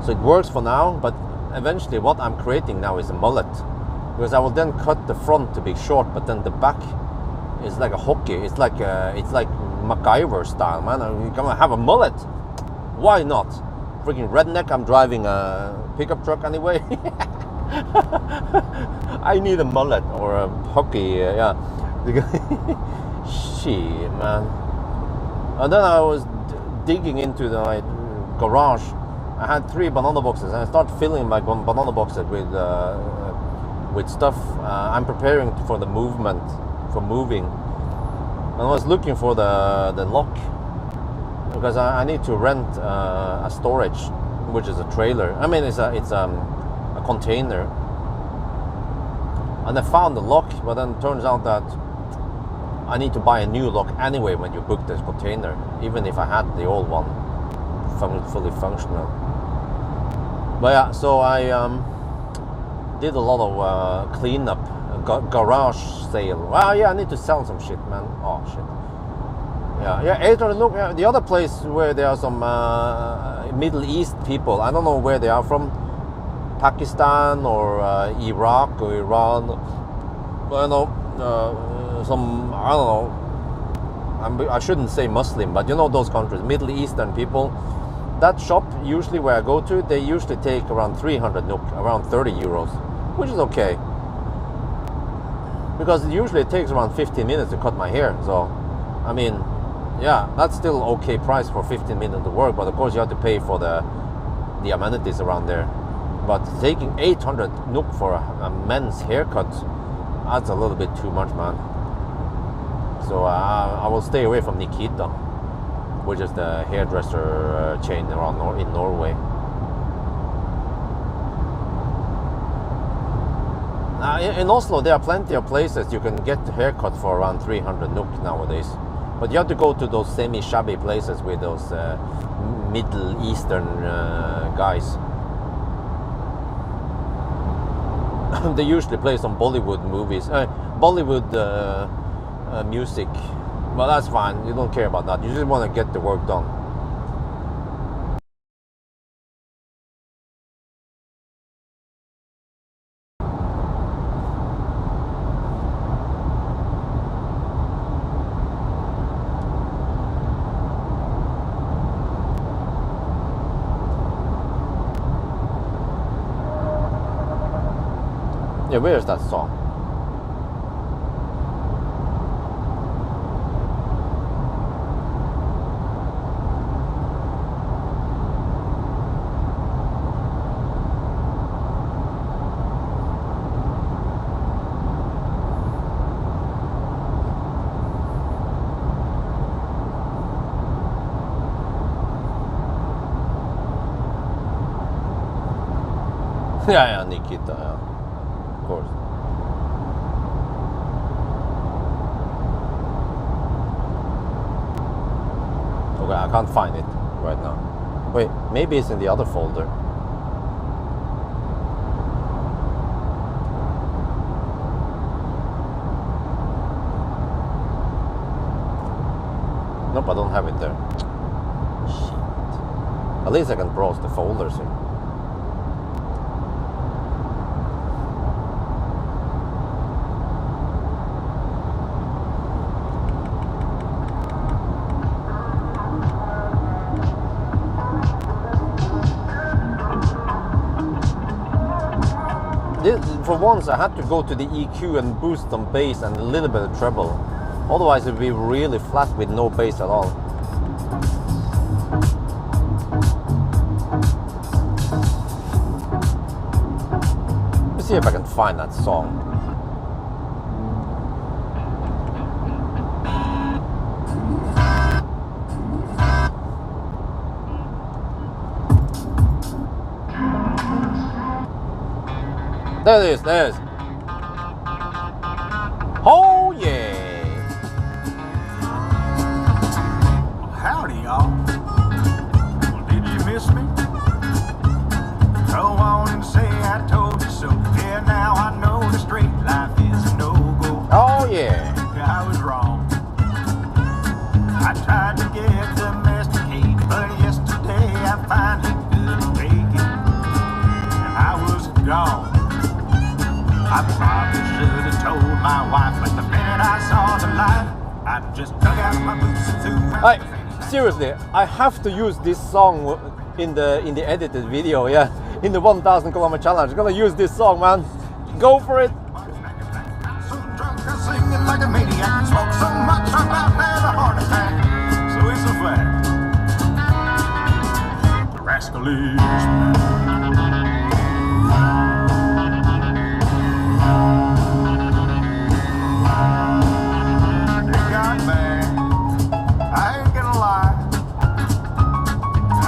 So it works for now, but eventually what I'm creating now is a mullet, because I will then cut the front to be short, but then the back is like a hockey. It's like MacGyver style, man. You're gonna have a mullet. Why not? Freaking redneck. I'm driving a pickup truck anyway. I need a mullet or a hockey. Yeah. Shit, man. And then I was digging into my garage. I had 3 banana boxes, and I started filling my banana boxes with stuff. I'm preparing for the movement, for moving. And I was looking for the lock, because I need to rent a storage, which is a trailer. I mean, it's a container. And I found the lock, but then it turns out that I need to buy a new lock anyway when you book this container, even if I had the old one fully functional. But yeah, so I did a lot of cleanup, garage sale. Well, yeah, I need to sell some shit, man. Oh shit. Yeah. 800. Look, yeah, the other place where there are some Middle East people. I don't know where they are from. Pakistan or Iraq or Iran. I know some. I don't know. I shouldn't say Muslim, but you know those countries, Middle Eastern people. That shop, usually where I go to, they usually take around 300 NOK, around 30 euros, which is okay. Because usually it takes around 15 minutes to cut my hair. So, I mean, yeah, that's still okay price for 15 minutes to work. But of course you have to pay for the amenities around there. But taking 800 NOK for a men's haircut, that's a little bit too much, man. So I will stay away from Nikita, which is the hairdresser chain around in Norway. In Oslo, there are plenty of places you can get the haircut for around 300 NOK nowadays. But you have to go to those semi-shabby places with those Middle Eastern guys. They usually play some Bollywood movies, Bollywood music. But that's fine, you don't care about that. You just want to get the work done. Yeah, where is that song? Yeah, Nikita, yeah. Of course. Okay, I can't find it right now. Wait, maybe it's in the other folder. Nope, I don't have it there. Shit. At least I can browse the folders here. For once, I had to go to the EQ and boost some bass and a little bit of treble. Otherwise, it would be really flat with no bass at all. Let's see if I can find that song. There it is, there it is. Oh yeah! Howdy, y'all. Well, did you miss me? Go on and say I told you so. Yeah, now I know the straight life is a no-go. Oh yeah! I was wrong. I tried to get domesticated, but yesterday I finally couldn't make it. And I would my wife like the minute I saw the light. I just dug out my boots and threw out the fanny. Seriously, I have to use this song in the edited video, yeah. In the 1,000 kilometer challenge. I'm gonna use this song, man. Go for it. So drunk I singing like a maniac. Smoke so much I'm about to have a heart attack. So it's a fact. The rascal is It got bad. I ain't gonna lie.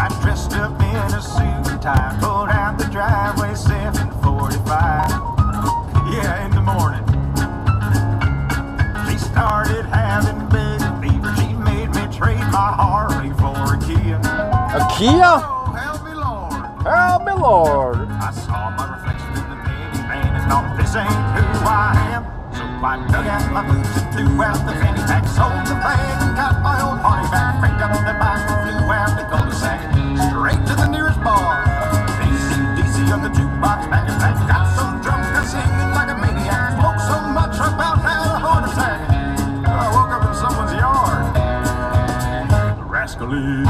I dressed up in a suit and tie, pulled out the driveway 7:45. Yeah, in the morning. She started having big fever. She made me trade my Harley for a Kia. A Kia? Oh, help me, Lord. Help me, Lord. I saw my reflection in the minivan and thought this ain't who I am. So I dug out my boots and threw out the fanny pack, sold the bag and got my old Harley back. Picked up the bike and flew out the cul-de-sac, straight to the nearest bar. DC on the jukebox, back and back. Got so drunk I singing like a maniac. Smoked so much I about had a heart attack. I woke up in someone's yard. The rascal is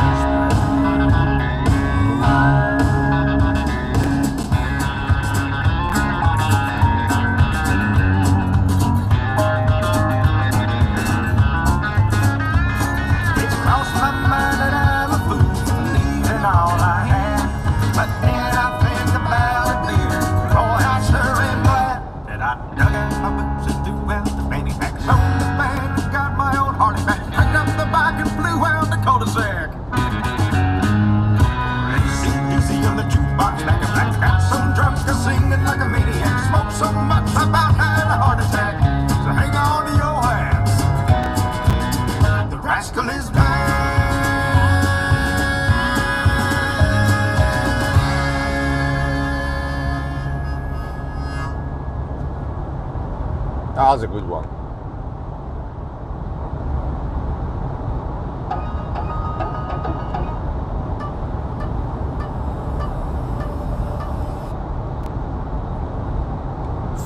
It's crossed my mind that I'm a fool for leaving all I had. But then I think about it, dear. Boy, I sure am glad that I dug out my boots and threw out the fanny pack. Sold the bag and got my old Harley back. Picked up the bike and flew out the cul-de-sac. Easy on the jukebox, back and back. Got some drunk to singing like a maniac. Smoked so much I about had a heart attack. So hang on to your hats. The rascal is back. That was a good one.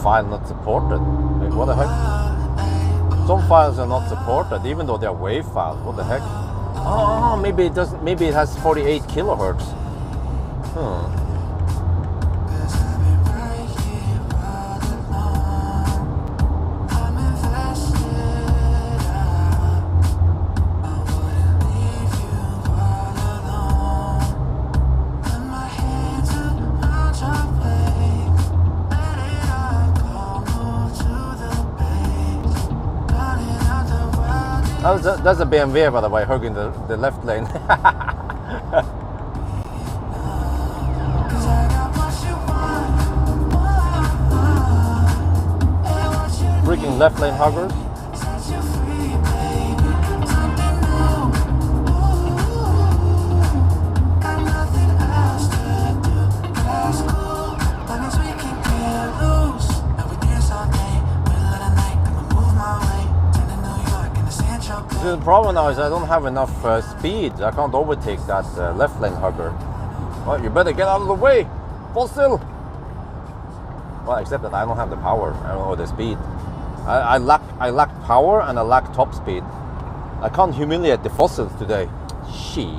File not supported. Wait, what the heck? Some files are not supported, even though they're WAV files. What the heck? Oh, maybe it doesn't. Maybe it has 48 kilohertz. That's a BMW, by the way, hugging the left lane. Freaking left lane huggers. The problem now is I don't have enough speed. I can't overtake that left lane hugger. Well, you better get out of the way, fossil. Well, except that I don't have the power or the speed. I lack power and I lack top speed. I can't humiliate the fossils today. Shit.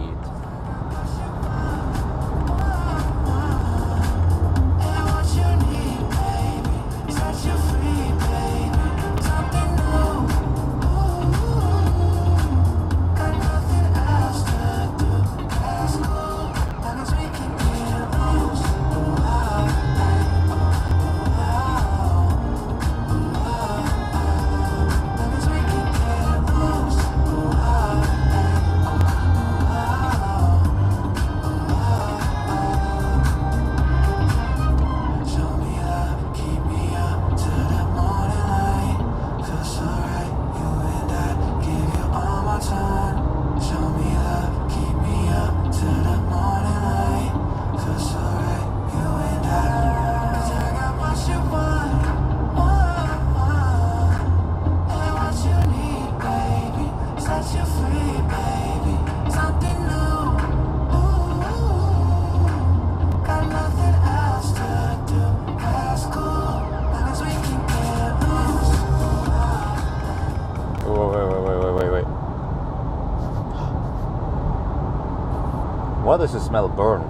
Why does it smell burn?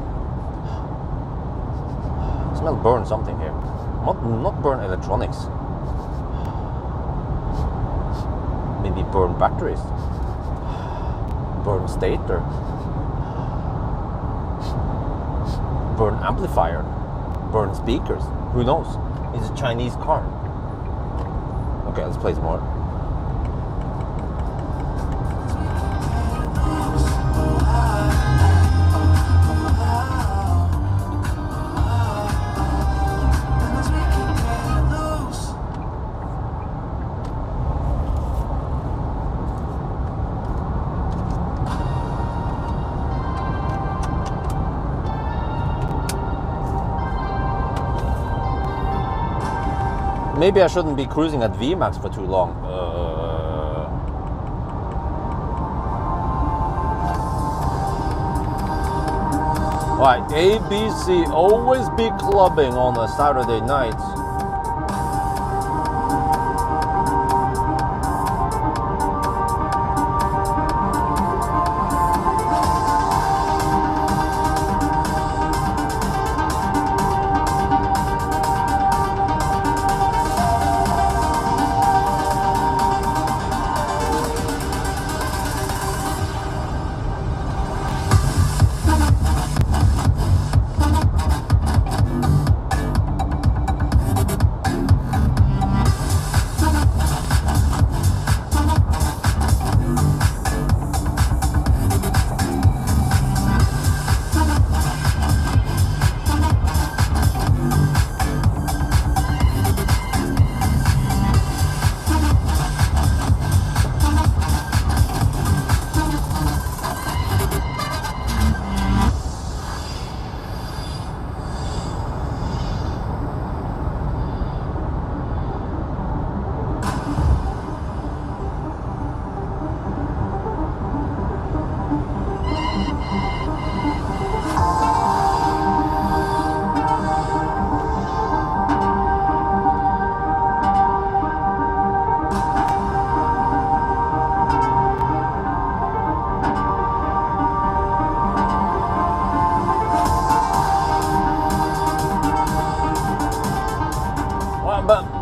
Smell burn something here. Not burn electronics. Maybe burn batteries. Burn stator. Burn amplifier. Burn speakers. Who knows? It's a Chinese car. Okay, let's play some more. Maybe I shouldn't be cruising at VMAX for too long. Right, ABC, always be clubbing on a Saturday night.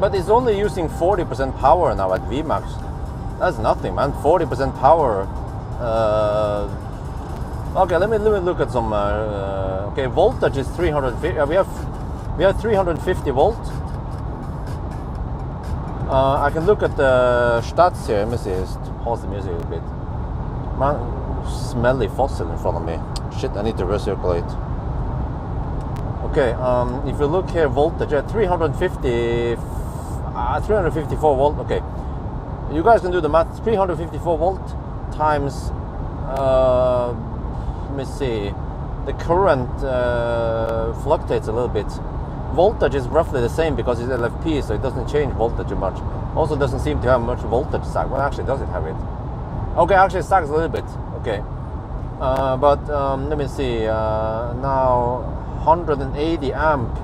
But it's only using 40% power now at VMAX. That's nothing, man. 40% power. Okay, let me look at some. Okay, voltage is 350. We have 350 volt. I can look at the stats here. Let me see. Just pause the music a bit. Man, smelly fossil in front of me. Shit, I need to recirculate. Okay, if you look here, voltage at 354 volt. Okay, you guys can do the math. 354 volt times. Let me see. The current fluctuates a little bit. Voltage is roughly the same because it's LFP, so it doesn't change voltage much. Also, doesn't seem to have much voltage sag. Well, actually, does it have it? Okay, actually, it sags a little bit. Okay, but let me see. Now 180 amp,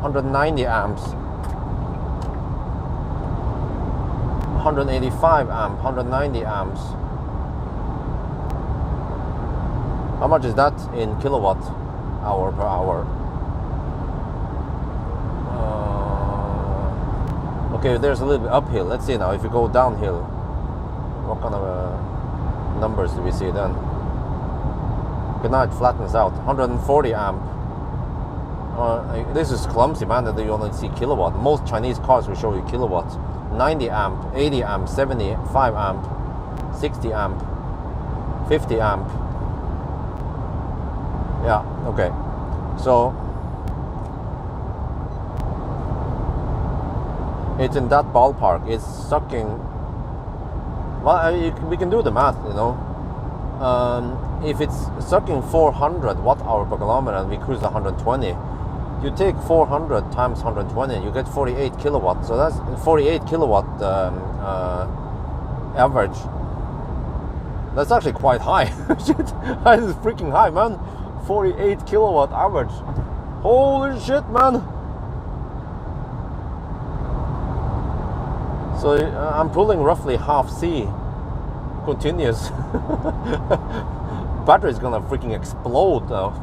190 amps. 185 amp, 190 amps. How much is that in kilowatt hour per hour? Okay, there's a little bit uphill. Let's see now. If you go downhill, what kind of numbers do we see then? Okay, now it flattens out. 140 amp. This is clumsy, man, that you only see kilowatt. Most Chinese cars will show you kilowatts. 90 amp, 80 amp, 75 amp, 60 amp, 50 amp. Yeah, okay. So it's in that ballpark. It's sucking. Well, we can do the math, you know. If it's sucking 400 watt-hour per kilometer and we cruise 120, you take 400 times 120, you get 48 kilowatts. So that's 48 kilowatt average. That's actually quite high. Shit, that is freaking high, man. 48 kilowatt average. Holy shit, man. So I'm pulling roughly half C continuous. battery is gonna freaking explode now.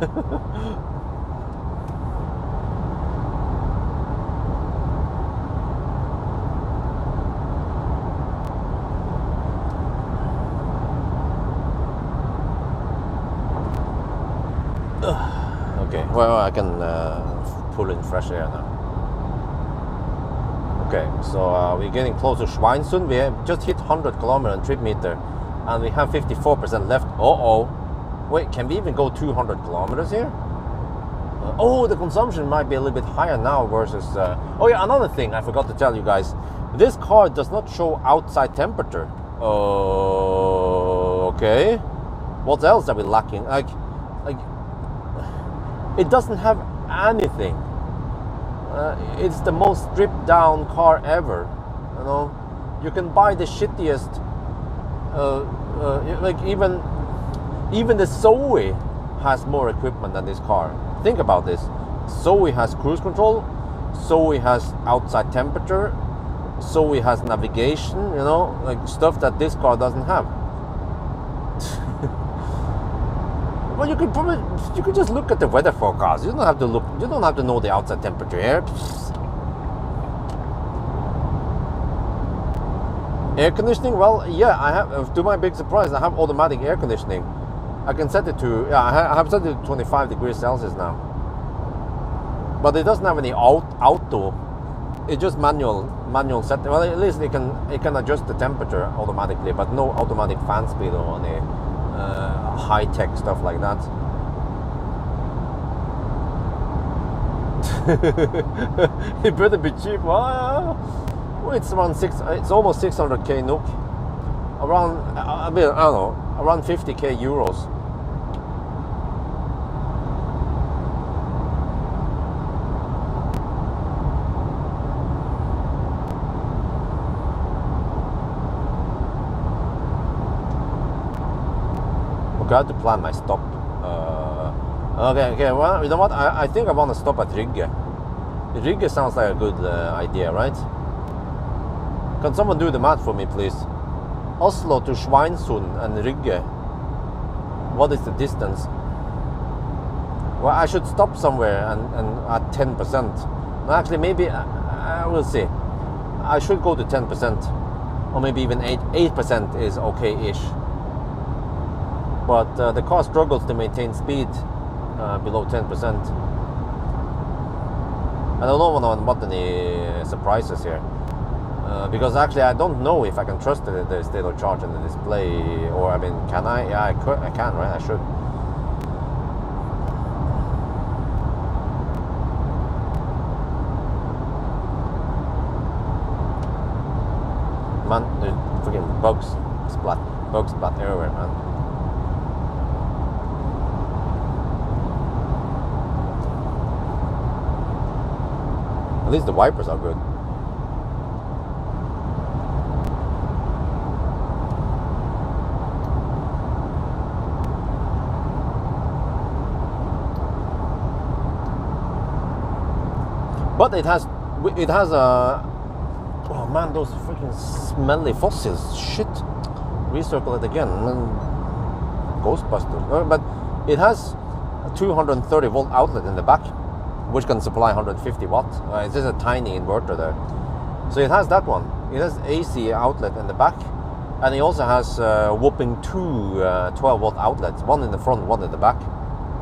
Okay, well, I can pull in fresh air now. Okay, so we're getting close to Schweinsund. We have just hit 100 kilometer on trip meter, and we have 54% left. Wait, can we even go 200 kilometers here? The consumption might be a little bit higher now versus... oh yeah, another thing I forgot to tell you guys. This car does not show outside temperature. Okay. What else are we lacking? Like, it doesn't have anything. It's the most stripped down car ever. You know, you can buy the shittiest. Like even the Zoe has more equipment than this car. Think about this. Zoe has cruise control. Zoe has outside temperature. Zoe has navigation. You know, like stuff that this car doesn't have. Well, you could just look at the weather forecast. You don't have to look. You don't have to know the outside temperature here. Air conditioning. Well, yeah, I have. To my big surprise, I have automatic air conditioning. I can set it to. Yeah, I have set it to 25 degrees Celsius now. But it doesn't have any auto. It's just manual set. Well, at least it can adjust the temperature automatically, but no automatic fan speed or any high-tech stuff like that. It better be cheap. Well, it's around it's almost 600k NOK. Around I don't know, around 50k euros. I have to plan my stop. Okay. Well, you know what? I think I want to stop at Rygge. Rygge sounds like a good idea, right? Can someone do the math for me, please? Oslo to Schweinsund and Rygge. What is the distance? Well, I should stop somewhere and at 10%. No, actually, maybe I will see. I should go to 10%, or maybe even 8% is okay-ish. But the car struggles to maintain speed below 10%. I don't want any surprises here. Because actually I don't know if I can trust the state of charge in the display. Or, I mean, can I? Yeah, I can, right? I should. Man, there's freaking bugs splat everywhere, man. At least the wipers are good. But it has a... Oh man, those freaking smelly fossils. Shit. Recircle it again. Ghostbusters. But it has a 230 volt outlet in the back, which can supply 150 watts. It's just a tiny inverter there. So it has that one. It has AC outlet in the back, and it also has whopping two 12 volt outlets, one in the front, one in the back.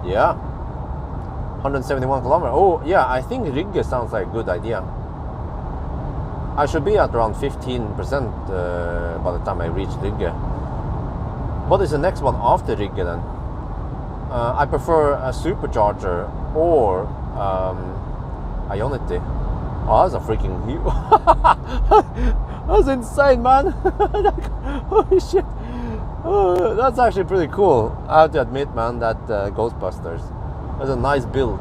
Yeah, 171 kilometers. Oh yeah, I think Rygge sounds like a good idea. I should be at around 15% by the time I reach Rygge. What is the next one after Rygge then? I prefer a supercharger or Ionity. Oh, that's a freaking huge... That's insane, man. Holy shit. Oh, that's actually pretty cool. I have to admit, man, that Ghostbusters. That's a nice build.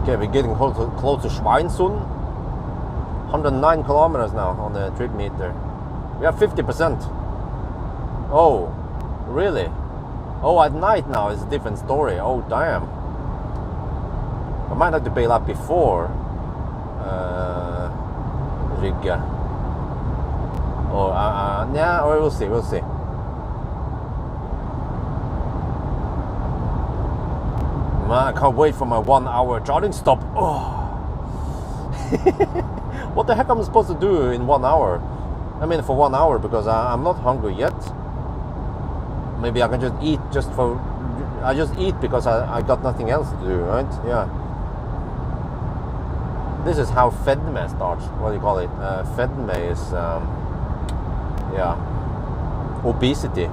Okay, we're getting close to Schweinsund. 109 kilometers now on the trip meter. We have 50%. Oh, really? Oh, at night now it's a different story. Oh, damn. I might have to bail out before. Riga. Or yeah, or we'll see. We'll see. Man, I can't wait for my 1 hour charging stop. Oh. What the heck am I supposed to do in 1 hour? I mean, for 1 hour, because I'm not hungry yet. Maybe I can just eat I just eat because I got nothing else to do, right? Yeah. This is how fedme starts. What do you call it? Fedme is, yeah, obesity.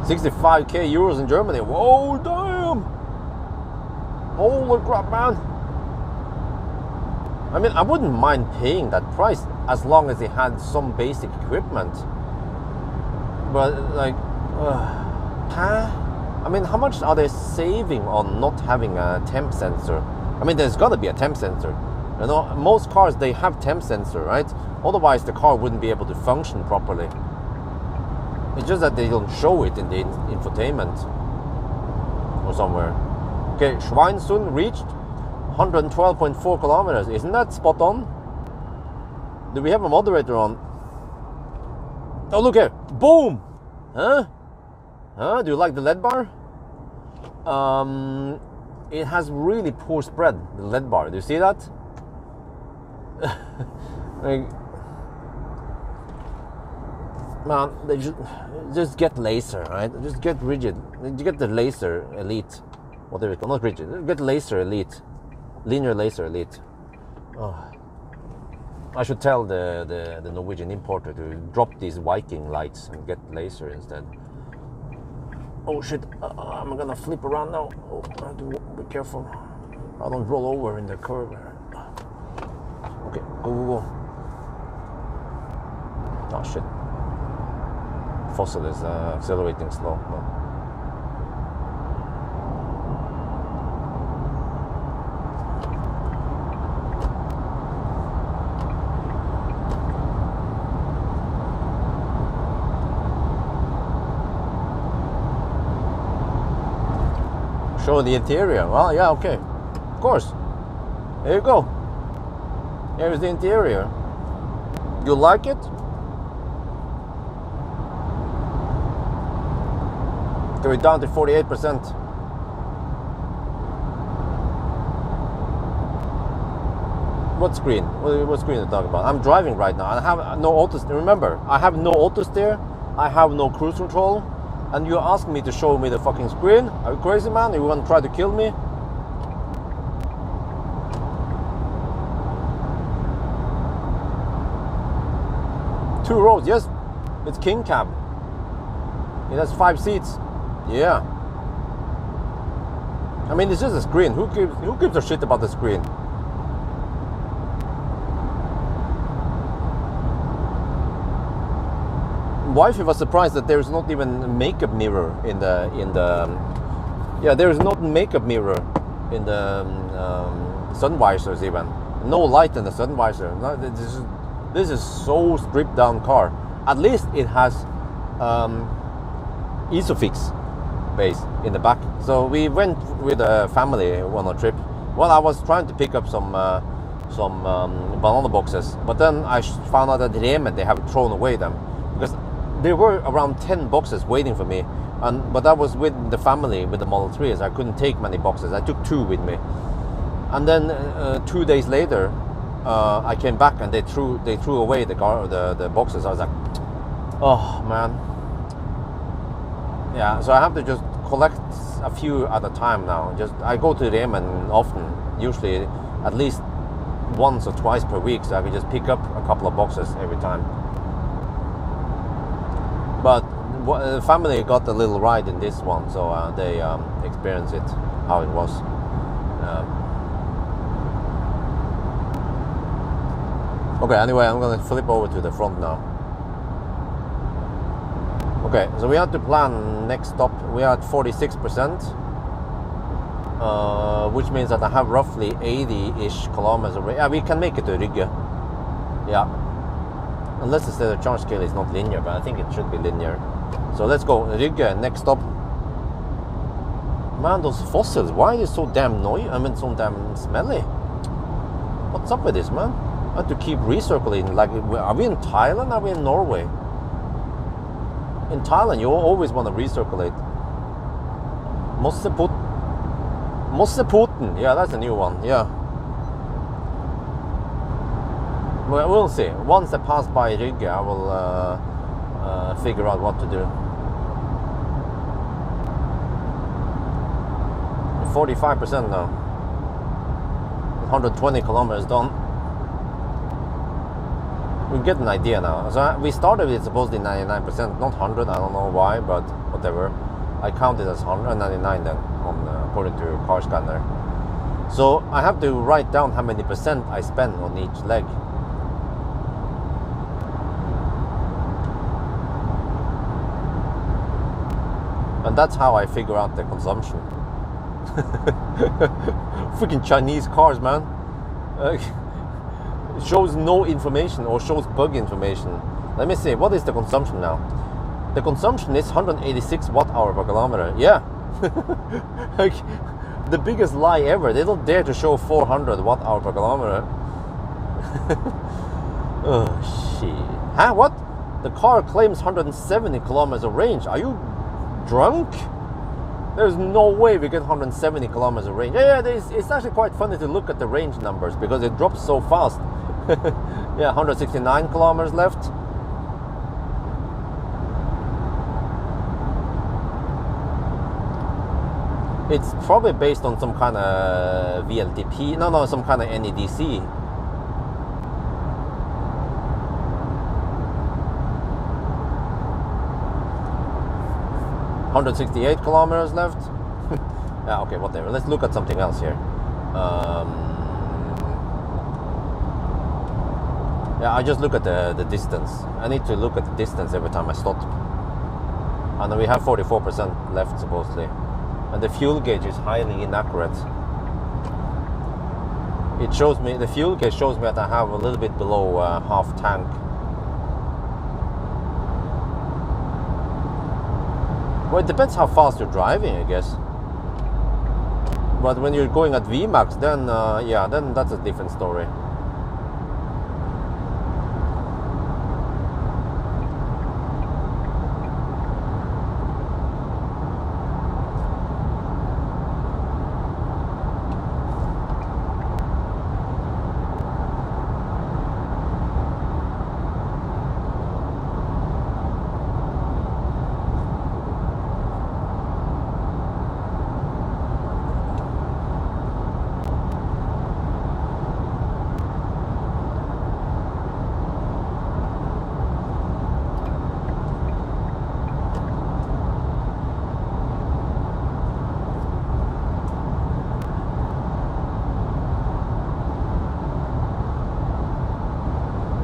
€65,000 in Germany. Whoa, damn! Holy crap, man! I mean, I wouldn't mind paying that price as long as they had some basic equipment. But like, huh? I mean, how much are they saving on not having a temp sensor? I mean, there's got to be a temp sensor. You know, most cars, they have temp sensor, right? Otherwise, the car wouldn't be able to function properly. It's just that they don't show it in the infotainment or somewhere. Okay, Schweinsund reached 112.4 kilometers. Isn't that spot on? Do we have a moderator on? Oh, look here. Boom! Huh? Huh? Do you like the LED bar? It has really poor spread, the LED bar. Do you see that? Like, man, they just get laser, right? Just get rigid. You get the laser elite, whatever it's called. Not rigid. Get laser elite, linear laser elite. Oh. I should tell the Norwegian importer to drop these Viking lights and get laser instead. Oh shit! I'm gonna flip around now. Oh, I have to be careful. I don't roll over in the curve. Okay, go. Oh shit. Fossil is accelerating slow. No. Show the interior. Well, yeah, okay. Of course. There you go. Here's the interior. You like it? We're down to 48%. What screen? What screen are you talking about? I'm driving right now. I have no auto. Remember, I have no auto steer. I have no cruise control. And you're asking me to show me the fucking screen? Are you crazy, man? You want to try to kill me? Two rows, yes. It's king cab. It has 5 seats. Yeah. I mean, it's just a screen. Who gives a shit about the screen? Wifey was surprised that there is not even a makeup mirror in the yeah, there is not makeup mirror in the sun visors even. No light in the sun visor. No, this is so stripped down car. At least it has Isofix base in the back. So we went with a family on a trip. Well, I was trying to pick up some banana boxes, but then I found out that Remen, they have thrown away them because there were around 10 boxes waiting for me, but I was with the family with the Model 3s. I couldn't take many boxes. I took 2 with me, and then 2 days later, I came back and they threw away the boxes. I was like, oh man. Yeah, so I have to just collect a few at a time now. I go to Remen often, usually at least once or twice per week, so I can just pick up a couple of boxes every time. But the family got a little ride in this one, so they experienced it, how it was. Okay, anyway, I'm gonna flip over to the front now. Okay, so we have to plan next stop. We are at 46%, which means that I have roughly 80-ish kilometers away. Yeah, we can make it to Rygge. Yeah. Unless the charge scale is not linear, but I think it should be linear. So let's go. Rygge, next stop. Man, those fossils, why are they so damn noisy? I mean, so damn smelly. What's up with this, man? I have to keep recirculating. Like, are we in Thailand? Are we in Norway? In Thailand, you always want to recirculate. Mosseputten. Yeah, that's a new one. Yeah. Well, we'll see. Once I pass by Rygge, I will figure out what to do. 45% now. 120 kilometers done. We get an idea now. So we started with supposedly 99%, not 100. I don't know why, but whatever. I counted as 199 then, according to car scanner. So I have to write down how many percent I spend on each leg. And that's how I figure out the consumption. Freaking Chinese cars, man. It shows no information or shows bug information. Let me see, what is the consumption now? The consumption is 186 watt-hour per kilometer. Yeah. Like, the biggest lie ever. They don't dare to show 400 watt-hour per kilometer. Oh, shit. Huh? What? The car claims 170 kilometers of range. Are you drunk? There's no way we get 170 kilometers of range. Yeah, it's actually quite funny to look at the range numbers because it drops so fast. Yeah, 169 kilometers left. It's probably based on some kind of VLTP. No, some kind of NEDC. $168 kilometers left. Yeah, okay, whatever. Let's look at something else here. Yeah, I just look at the distance. I need to look at the distance every time I stop. And we have 44% left, supposedly. And the fuel gauge is highly inaccurate. It shows me, the fuel gauge shows me that I have a little bit below half tank. Well, it depends how fast you're driving, I guess. But when you're going at VMAX, then yeah, then that's a different story.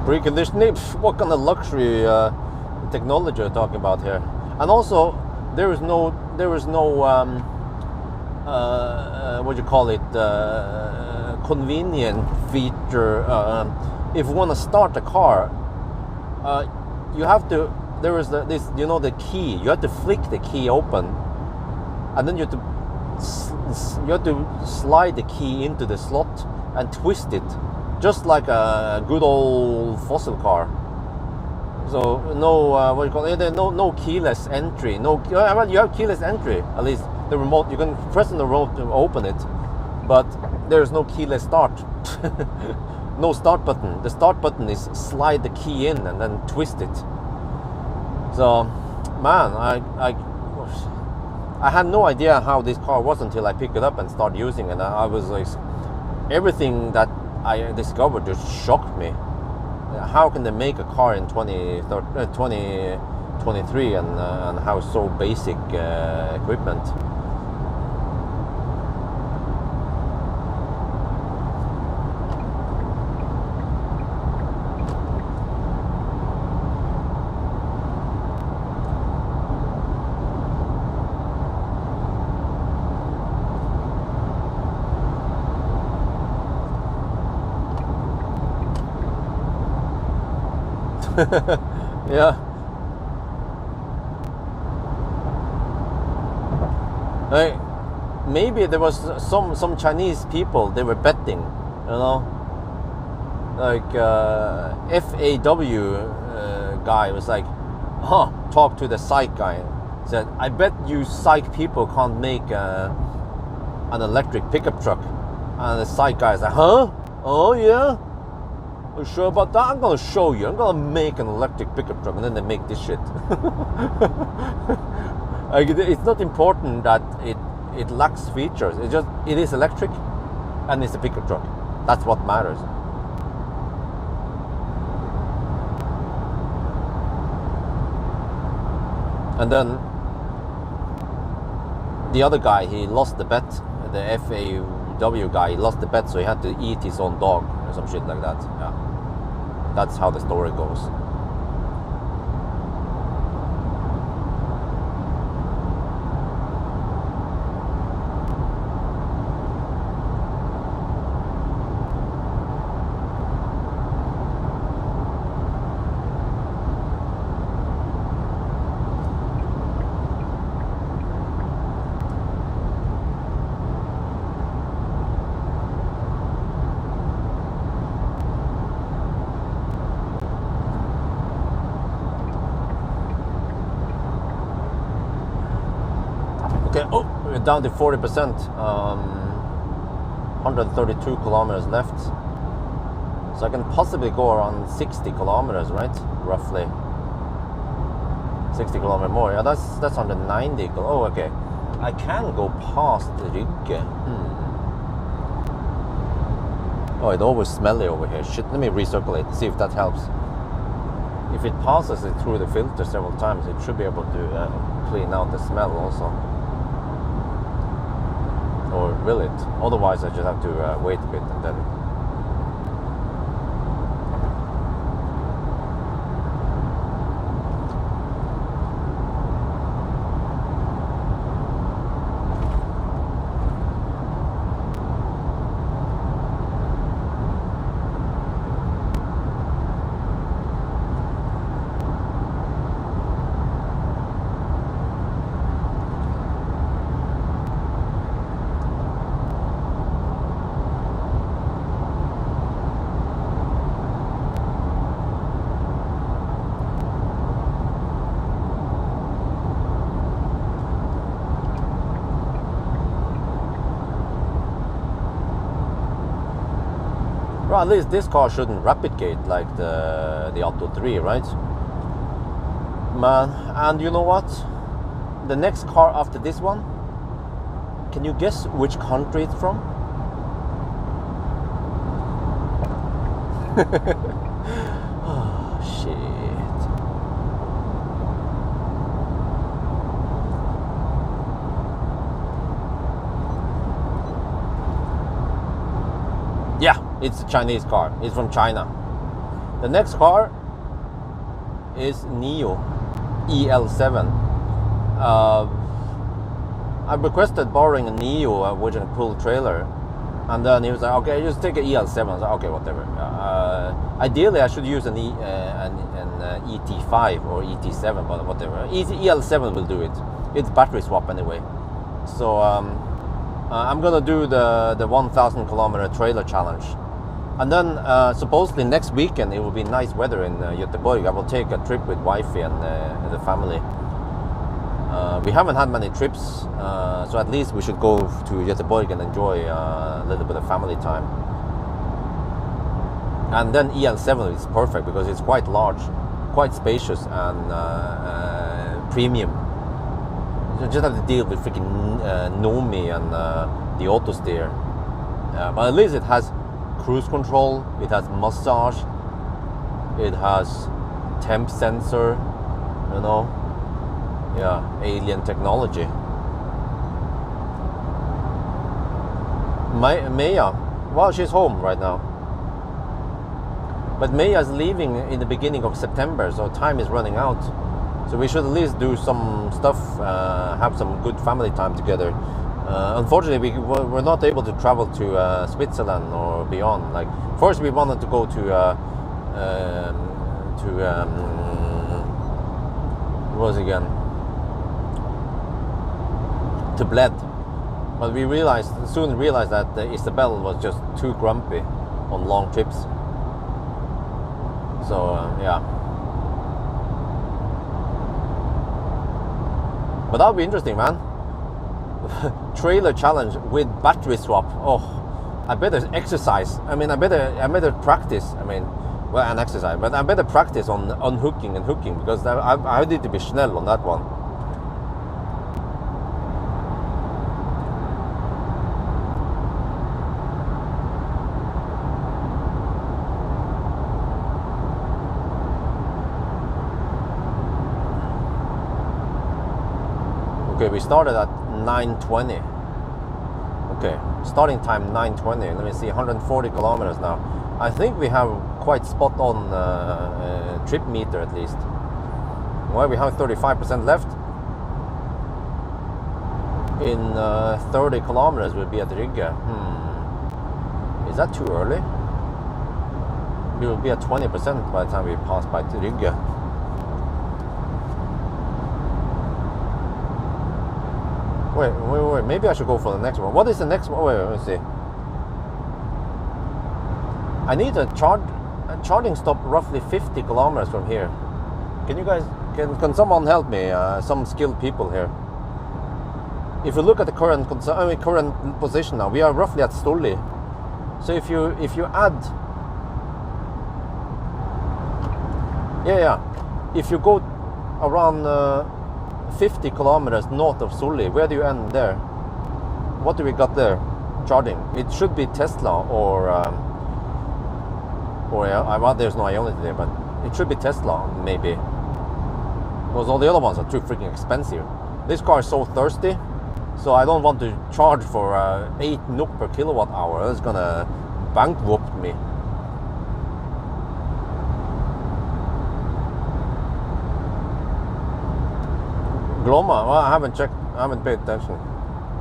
Preconditioning, what kind of luxury technology are you talking about here? And also, there is no what do you call it, convenient feature. If you want to start a car, you have to. There is this, you know, the key. You have to flick the key open, and then you have to slide the key into the slot and twist it. Just like a good old fossil car. So no, what do you call it? No keyless entry. No, well, you have keyless entry. At least the remote, you can press on the remote to open it, but there is no keyless start. No start button. The start button is slide the key in and then twist it. So, man, I had no idea how this car was until I picked it up and started using it. And I was like, everything that I discovered just shocked me. How can they make a car in 2023 and have so basic equipment? Yeah. Like, maybe there was some Chinese people, they were betting, you know, like FAW guy was like, talk to the psych guy, said, I bet you psych people can't make an electric pickup truck. And the psych guy is like, huh? Oh yeah? You sure about that? I'm gonna show you. I'm gonna make an electric pickup truck. And then they make this shit. Like, it's not important that it lacks features. It is electric and it's a pickup truck. That's what matters. And then the other guy, he lost the bet. The FAW guy, he lost the bet, so he had to eat his own dog or some shit like that. Yeah, that's how the story goes. Okay, oh, we're down to 40%. 132 kilometers left. So I can possibly go around 60 kilometers, right? Roughly. 60 kilometers more. Yeah, that's 190. Oh, okay. I can go past Rygge. Oh, it's always smelly over here. Shit, let me recirculate, see if that helps. If it passes it through the filter several times, it should be able to clean out the smell also. Or will it? Otherwise I just have to wait a bit and then. Well, at least this car shouldn't rapid gate like the Atto 3, right? Man, and you know what? The next car after this one, can you guess which country it's from? Oh, shit. Yeah, it's a Chinese car. It's from China. The next car is Neo EL7. I requested borrowing a Neo which can pull trailer, and then he was like, "Okay, just take an EL7." I was like, "Okay, whatever." Ideally, I should use an eT5 or eT7, but whatever. EL7 will do it. It's battery swap anyway. So I'm gonna do the 1,000 kilometer trailer challenge, and then supposedly next weekend it will be nice weather in Göteborg. I will take a trip with wifey and the family. We haven't had many trips, so at least we should go to Göteborg and enjoy a little bit of family time. And then EL7 is perfect because it's quite large, quite spacious, and premium. You just have to deal with freaking Nomi and the auto steer. But at least it has cruise control, it has massage, it has temp sensor, you know. Yeah, alien technology. Maya, well, she's home right now. But Maya's leaving in the beginning of September, so time is running out. So we should at least do some stuff, have some good family time together. Unfortunately, we're not able to travel to Switzerland or beyond. Like, first we wanted to go to what was it again? To Bled. But we soon realized that Isabel was just too grumpy on long trips. So yeah. But that'll be interesting, man. Trailer challenge with battery swap. Oh, I better exercise. I mean, I better practice. I mean, well, and exercise, but I better practice on unhooking and hooking, because I need to be schnell on that one. Okay, we started at 9:20. Okay, starting time 9:20. Let me see, 140 kilometers now. I think we have quite spot on trip meter at least. Well, we have 35% left. In 30 kilometers we'll be at Rygge. Is that too early? We will be at 20% by the time we pass by Rygge. Wait, maybe I should go for the next one. What is the next one? Wait, let me see. I need a charging stop roughly 50 kilometers from here. Can you guys, can someone help me? Some skilled people here. If you look at the current position now, we are roughly at Stolli. So if you add, if you go around 50 kilometers north of Stolli, where do you end there? What do we got there? Charging. It should be Tesla or well, there's no Ionity there, but it should be Tesla maybe. Because all the other ones are too freaking expensive. This car is so thirsty, so I don't want to charge for 8 NOK per kilowatt hour. It's gonna bankrupt me. Glomma, well, I haven't checked, I haven't paid attention.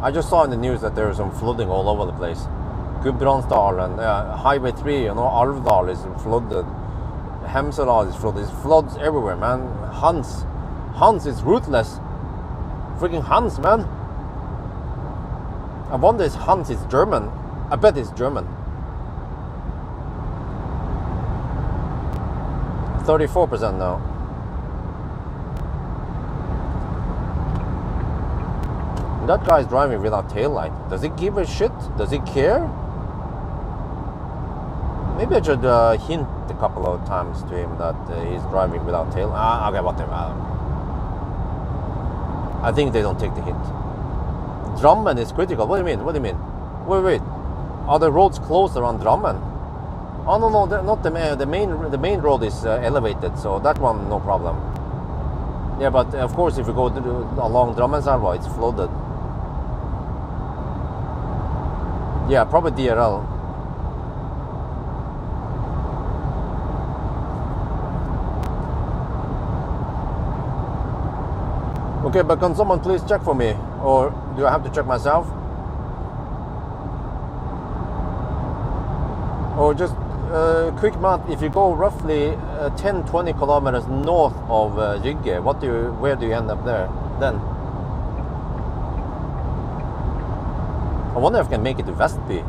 I just saw in the news that there is some flooding all over the place. Gudbrandsdal and Highway 3, you know, Alvdal is flooded. Hemsedal is flooded. There's floods everywhere, man. Hans is ruthless. Freaking Hans, man. I wonder if Hans is German. I bet it's German. 34% now. That guy's driving without taillight. Does he give a shit? Does he care? Maybe I should hint a couple of times to him that he's driving without tail. Okay, whatever. I think they don't take the hint. Drammen is critical. What do you mean? What do you mean? Wait. Are the roads closed around Drammen? Oh no, not the main road is elevated, so that one no problem. Yeah, but of course if you go along Drammenselva, it's flooded. Yeah, probably DRL. Okay, but can someone please check for me? Or do I have to check myself? Or just quick math, if you go roughly 10-20 kilometers north of Rygge, where do you end up there then? I wonder if I can make it to Vestby.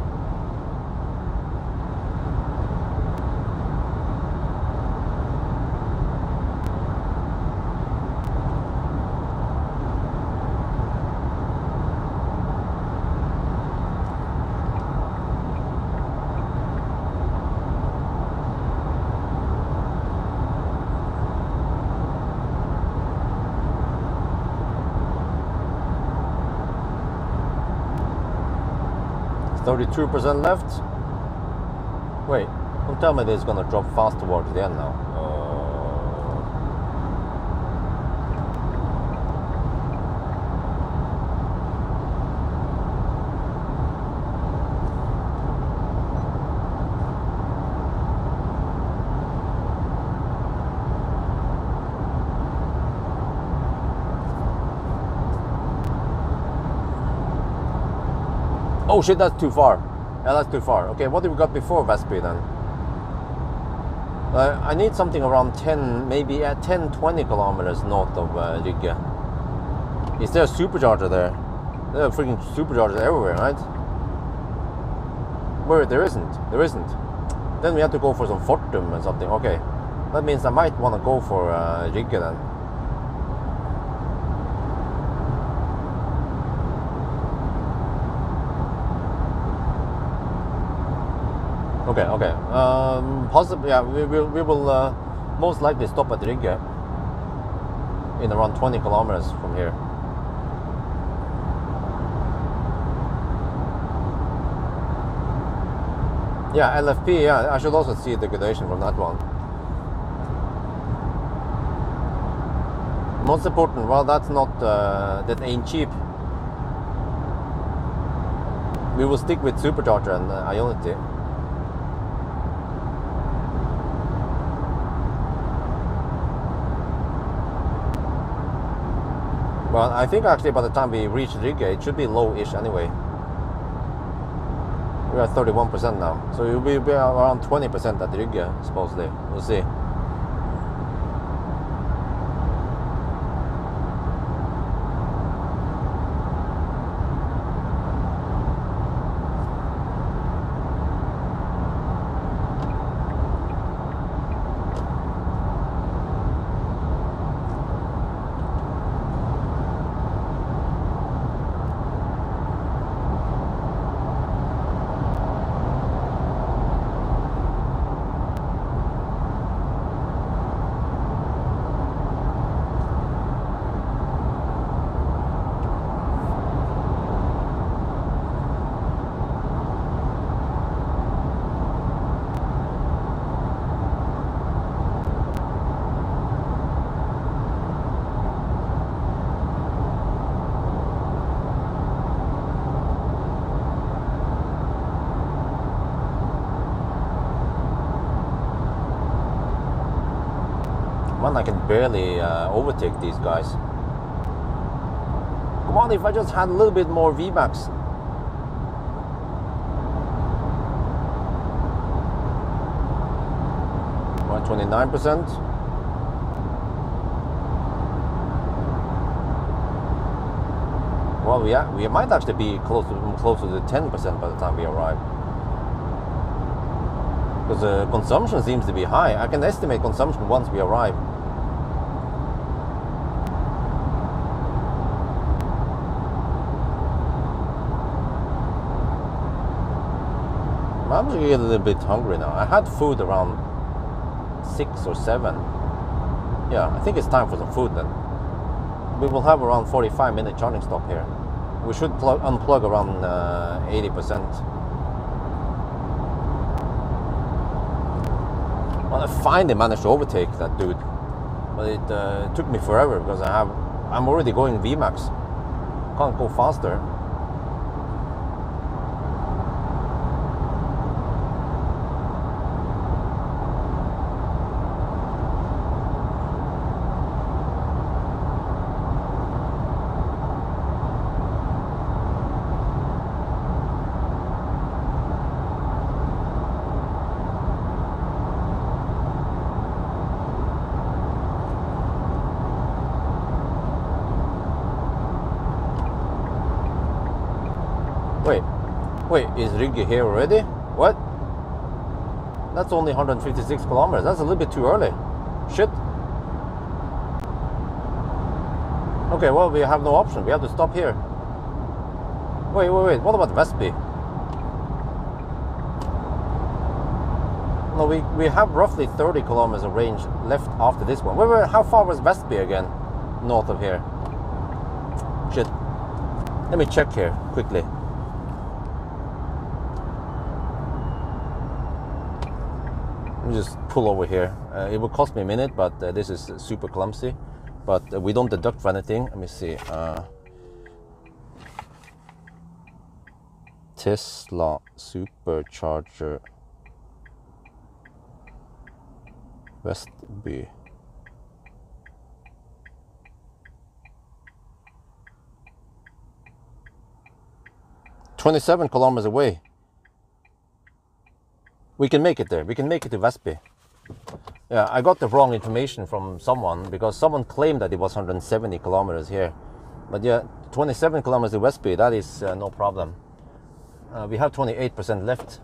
It's 32% left. Wait, don't tell me that it's gonna drop fast towards the end now. Oh shit, that's too far. Yeah, that's too far. Okay, what did we got before Vestby then? I need something around 10, maybe at 10, 20 kilometers north of Riga. Is there a supercharger there? There are freaking superchargers everywhere, right? Where there isn't. There isn't. Then we have to go for some Fortum and something. Okay. That means I might want to go for Riga then. Okay. Possibly, yeah. We will most likely stop at Riga in around 20 kilometers from here. Yeah, LFP. Yeah, I should also see the degradation from that one. Most important. Well, that's not. That ain't cheap. We will stick with supercharger and Ionity. Well, I think actually by the time we reach Riga, it should be low-ish anyway. We're at 31% now, so it will be around 20% at Riga, supposedly. We'll see. Man, I can barely overtake these guys. Come on, if I just had a little bit more VMAX. What, 29%? Well, we might actually be closer to 10% by the time we arrive. Because consumption seems to be high. I can estimate consumption once we arrive. I'm getting a little bit hungry now. I had food around 6 or 7. Yeah, I think it's time for some food then. We will have around 45-minute charging stop here. We should unplug around 80%. Well, I finally managed to overtake that dude, but it took me forever because I'm already going VMAX. Can't go faster. Wait, is Riga here already? What? That's only 156 kilometers. That's a little bit too early. Shit. Okay, well, we have no option. We have to stop here. Wait. What about Vestby? No, we have roughly 30 kilometers of range left after this one. Wait, how far was Vestby again? North of here. Shit. Let me check here quickly. Let me just pull over here. It will cost me a minute, but this is super clumsy. But we don't deduct for anything. Let me see. Tesla supercharger Vestby. 27 kilometers away. We can make it there. We can make it to Vestby. Yeah, I got the wrong information from someone because someone claimed that it was 170 kilometers here. But yeah, 27 kilometers to Westby, that is no problem. We have 28% left.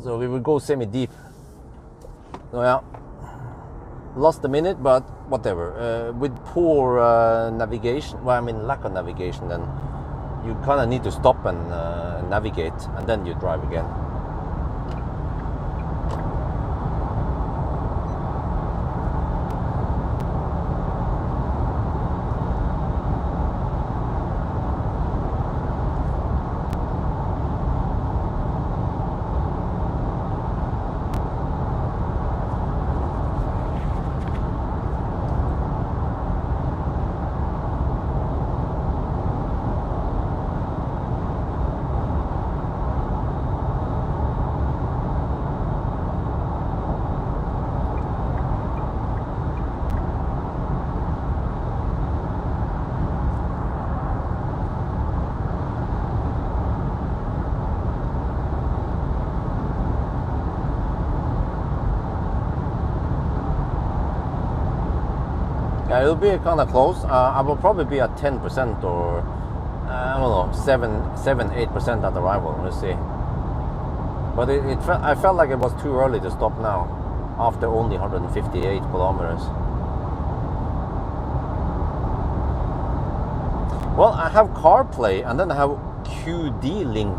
So we will go semi-deep. So yeah, lost a minute, but whatever. With poor navigation, well, I mean lack of navigation, then you kind of need to stop and navigate, and then you drive again. Yeah, it'll be kind of close. I will probably be at 10% or I don't know, 8% at arrival. We'll see. But I felt like it was too early to stop now, after only 158 kilometers. Well, I have CarPlay and then I have QD Link.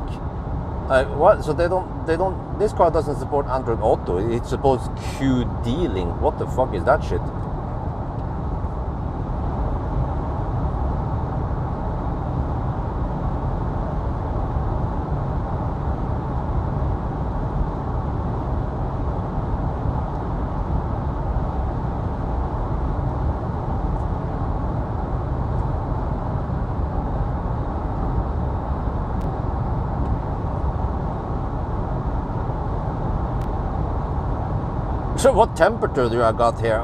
What? So they don't. This car doesn't support Android Auto. It supports QD Link. What the fuck is that shit? So what temperature do I got here?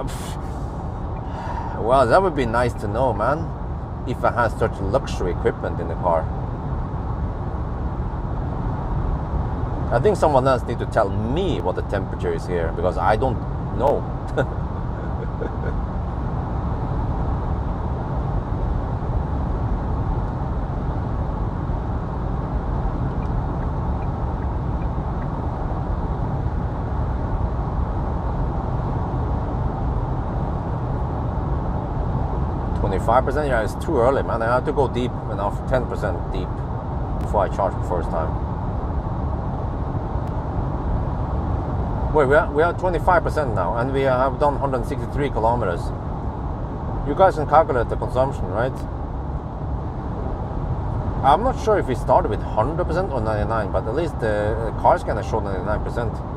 Well, that would be nice to know, man. If I had such luxury equipment in the car. I think someone else needs to tell me what the temperature is here, because I don't know. 25%? Yeah, it's too early, man. I have to go deep enough, 10% deep, before I charge the first time. Wait, we are 25% now, and we have done 163 kilometers. You guys can calculate the consumption, right? I'm not sure if we started with 100% or 99%, but at least the car scanner showed 99%.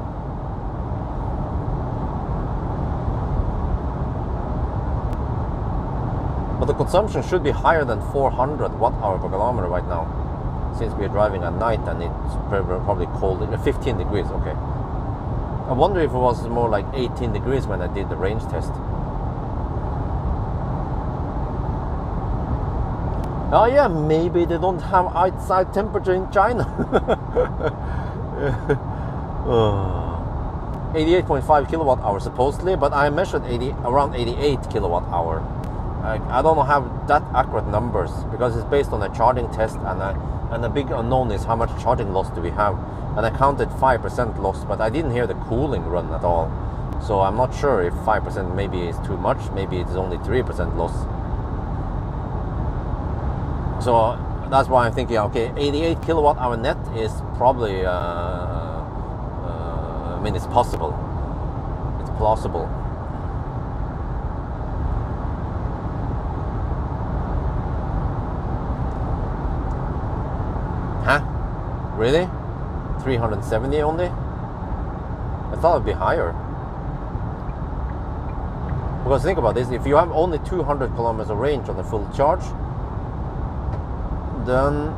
But the consumption should be higher than 400 watt-hour per kilometer right now, since we are driving at night and it's probably cold, 15 degrees, okay. I wonder if it was more like 18 degrees when I did the range test. Oh yeah, maybe they don't have outside temperature in China. 88.5 kilowatt hour supposedly, but I measured around 88 kilowatt hour. I don't have that accurate numbers because it's based on a charging test, and the big unknown is how much charging loss do we have. And I counted 5% loss, but I didn't hear the cooling run at all. So I'm not sure if 5% maybe is too much, maybe it's only 3% loss. So that's why I'm thinking, okay, 88 kilowatt hour net is probably, I mean, it's possible. It's plausible. Huh? Really? 370 only? I thought it'd be higher. Because think about this, if you have only 200 kilometers of range on the full charge, then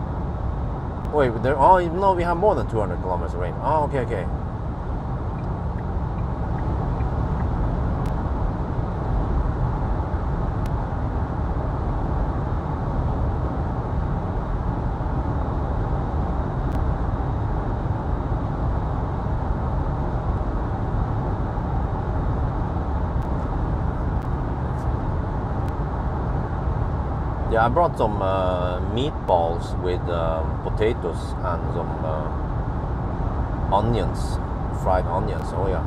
wait, oh no, we have more than 200 kilometers of range. Oh, okay. Yeah, I brought some meatballs with potatoes and some onions, fried onions. Oh yeah,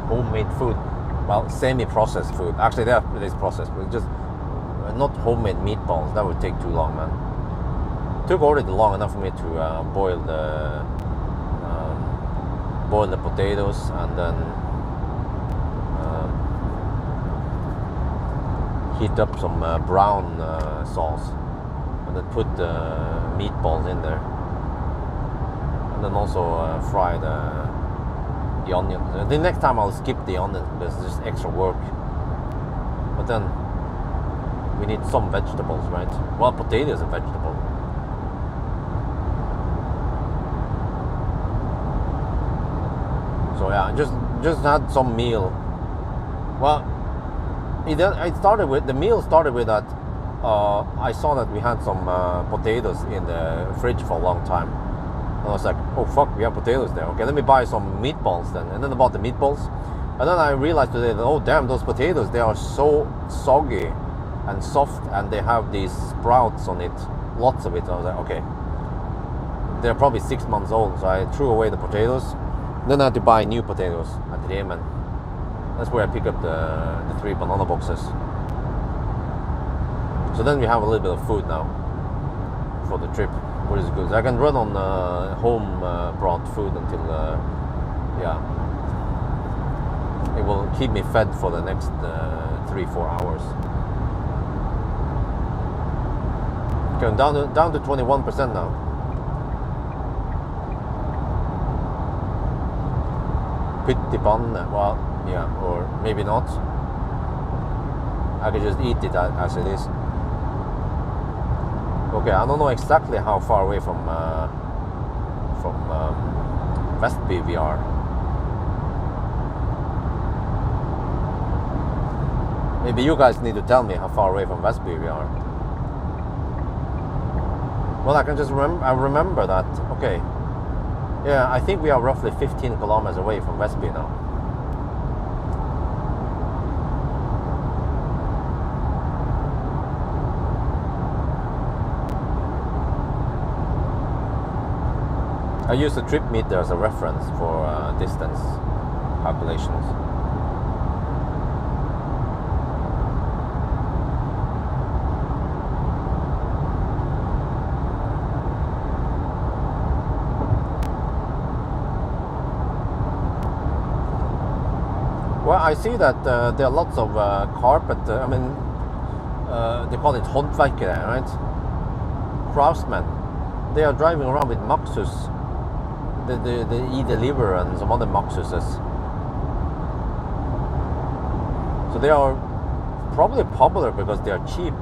homemade food. Well, semi-processed food. Actually, it is processed, but just not homemade meatballs. That would take too long, man. It took already long enough for me to boil the potatoes and then heat up some brown sauce and then put the meatballs in there, and then also fry the onions. The next time I'll skip the onions because it's just extra work, but then we need some vegetables, right? Well, potato is a vegetable. So yeah, just had some meal. Well, the meal started with that. I saw that we had some potatoes in the fridge for a long time. And I was like, oh fuck, we have potatoes there. Okay, let me buy some meatballs then. And then I bought the meatballs. And then I realized today that, oh damn, those potatoes, they are so soggy and soft, and they have these sprouts on it, lots of it. I was like, okay, they're probably 6 months old. So I threw away the potatoes. Then I had to buy new potatoes at Remen. That's where I pick up the 3 banana boxes. So then we have a little bit of food now for the trip, which is good. I can run on home brought food until, yeah, it will keep me fed for the next 3-4 hours. Okay, down to 21% now. Pyttipanne, well, yeah, or maybe not. I could just eat it as it is. Okay, I don't know exactly how far away from Vestby we are. Maybe you guys need to tell me how far away from Vestby we are. Well, I can just remember that. Okay. Yeah, I think we are roughly 15 kilometers away from Vestby now. I use the trip meter as a reference for distance calculations. Well, I see that there are lots of carpet, they call it håndverkere, right? Craftsmen. They are driving around with Maxus, the e-deliver and some other Maxuses. So they are probably popular because they are cheap.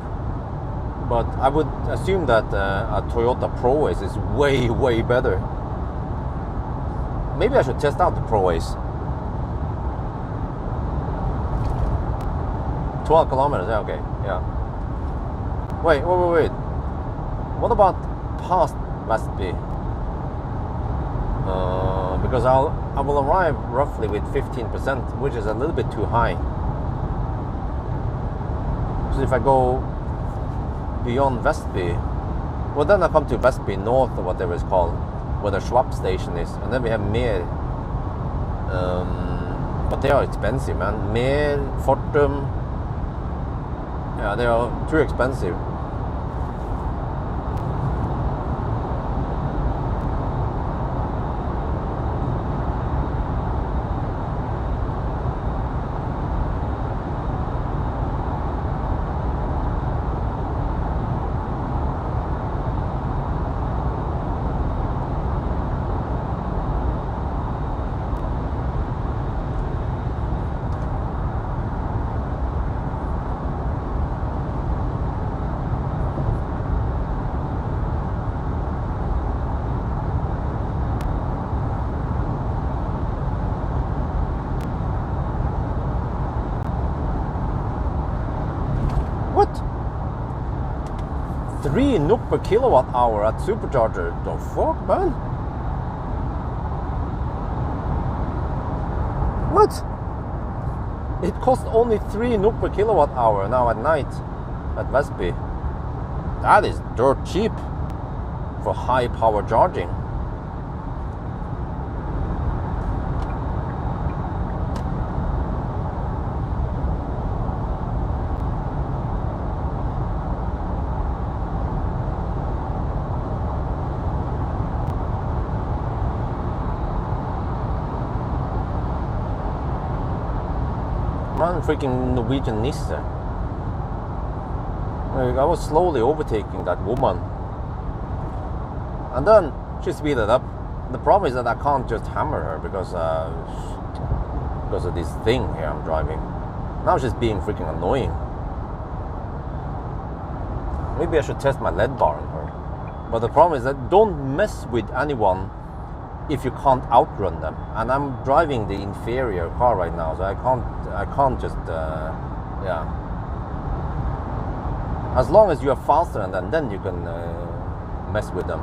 But I would assume that a Toyota ProAce is way, way better. Maybe I should test out the ProAce. 12 kilometers, yeah, okay, yeah. Wait. What about past Vestby? Because I will arrive roughly with 15%, which is a little bit too high. So if I go beyond Vestby, well then I come to Vestby North or whatever it's called, where the Schwab station is, and then we have Mer. But they are expensive, man. Mer, Fortum. Yeah, they are too expensive. What? 3 NOK per kilowatt hour at supercharger. The fuck, man? What? It costs only 3 NOK per kilowatt hour now at night at Vestby. That is dirt cheap for high power charging. Man, freaking Norwegian Nisse. I was slowly overtaking that woman, and then she speeded up. The problem is that I can't just hammer her because of this thing here I'm driving. Now she's being freaking annoying. Maybe I should test my lead bar on her. But the problem is that don't mess with anyone if you can't outrun them. And I'm driving the inferior car right now, so I can't just yeah. As long as you are faster than them, then you can mess with them.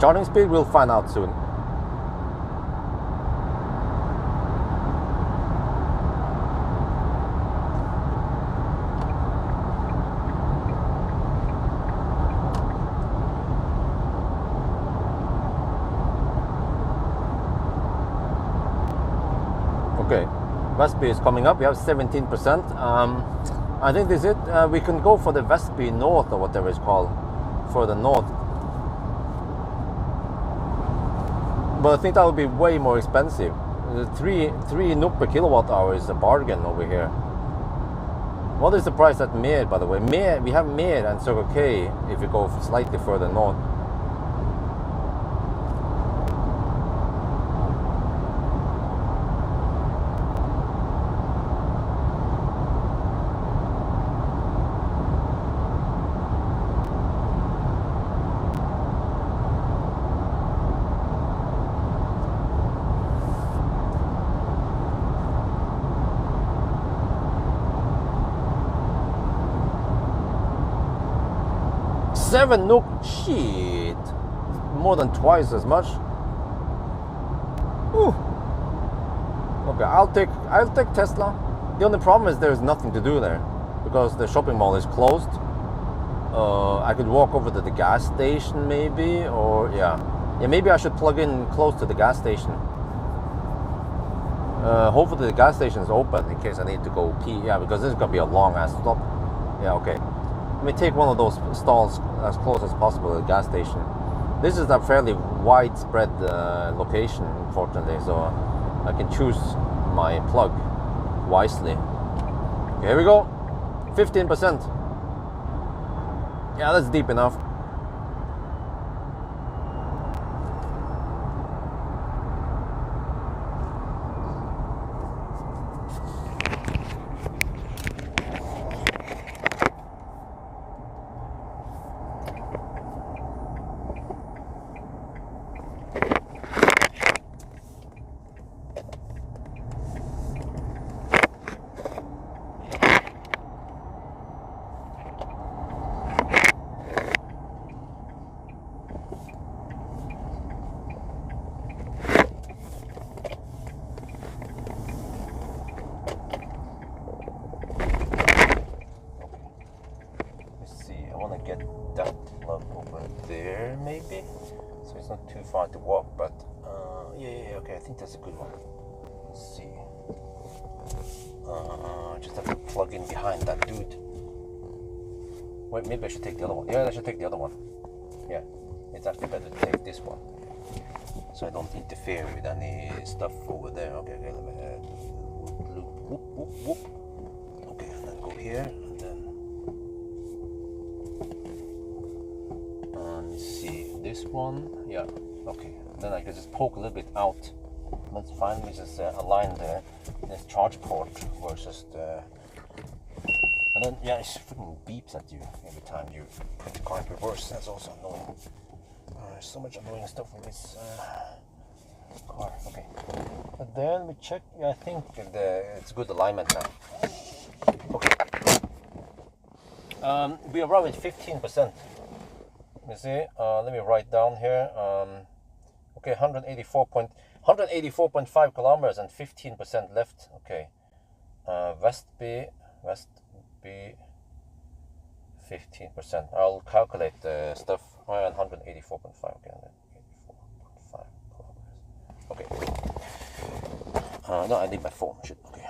Charging speed, we'll find out soon. Okay, Vestby is coming up. We have 17%. I think this is it. We can go for the Vestby North or whatever it's called, for the north. But I think that would be way more expensive. The 3 NOK per kilowatt hour is a bargain over here. What is the price at Mer, by the way? Mer, we have Mer and Circle K if you go slightly further north. Seven NOK, shit, more than twice as much. Ooh. Okay, I'll take Tesla. The only problem is there's nothing to do there because the shopping mall is closed. I could walk over to the gas station maybe, or yeah, maybe I should plug in close to the gas station. Hopefully the gas station is open in case I need to go pee. Yeah, because this is gonna be a long ass stop. Yeah, okay. Let me take one of those stalls as close as possible to the gas station. This is a fairly widespread location, unfortunately, so I can choose my plug wisely. Okay, here we go. 15%. Yeah, that's deep enough. Too far to walk, but yeah, okay, I think that's a good one. Let's see. Just have to plug in behind that dude. Wait, maybe I should take the other one. Yeah, I should take the other one. Yeah, it's actually better to take this one, so I don't interfere with any stuff over there. Okay, let me whoop. Okay, and then go here, and then let's see this one. Yeah, okay. Then I can just poke a little bit out. Let's finally just align this charge port versus the. And then yeah, it freaking beeps at you every time you put the car in reverse. That's also annoying. There's so much annoying stuff with this car. Okay, but then we check. Yeah, I think it's good alignment now. Okay. We are around 15%. You see, let me write down here. Okay, 184.5 kilometers and 15% left. Okay. West B 15%. I'll calculate the stuff. 184.5. Okay, 184.5 kilometers. Okay. No, I need my phone. Shit. Okay.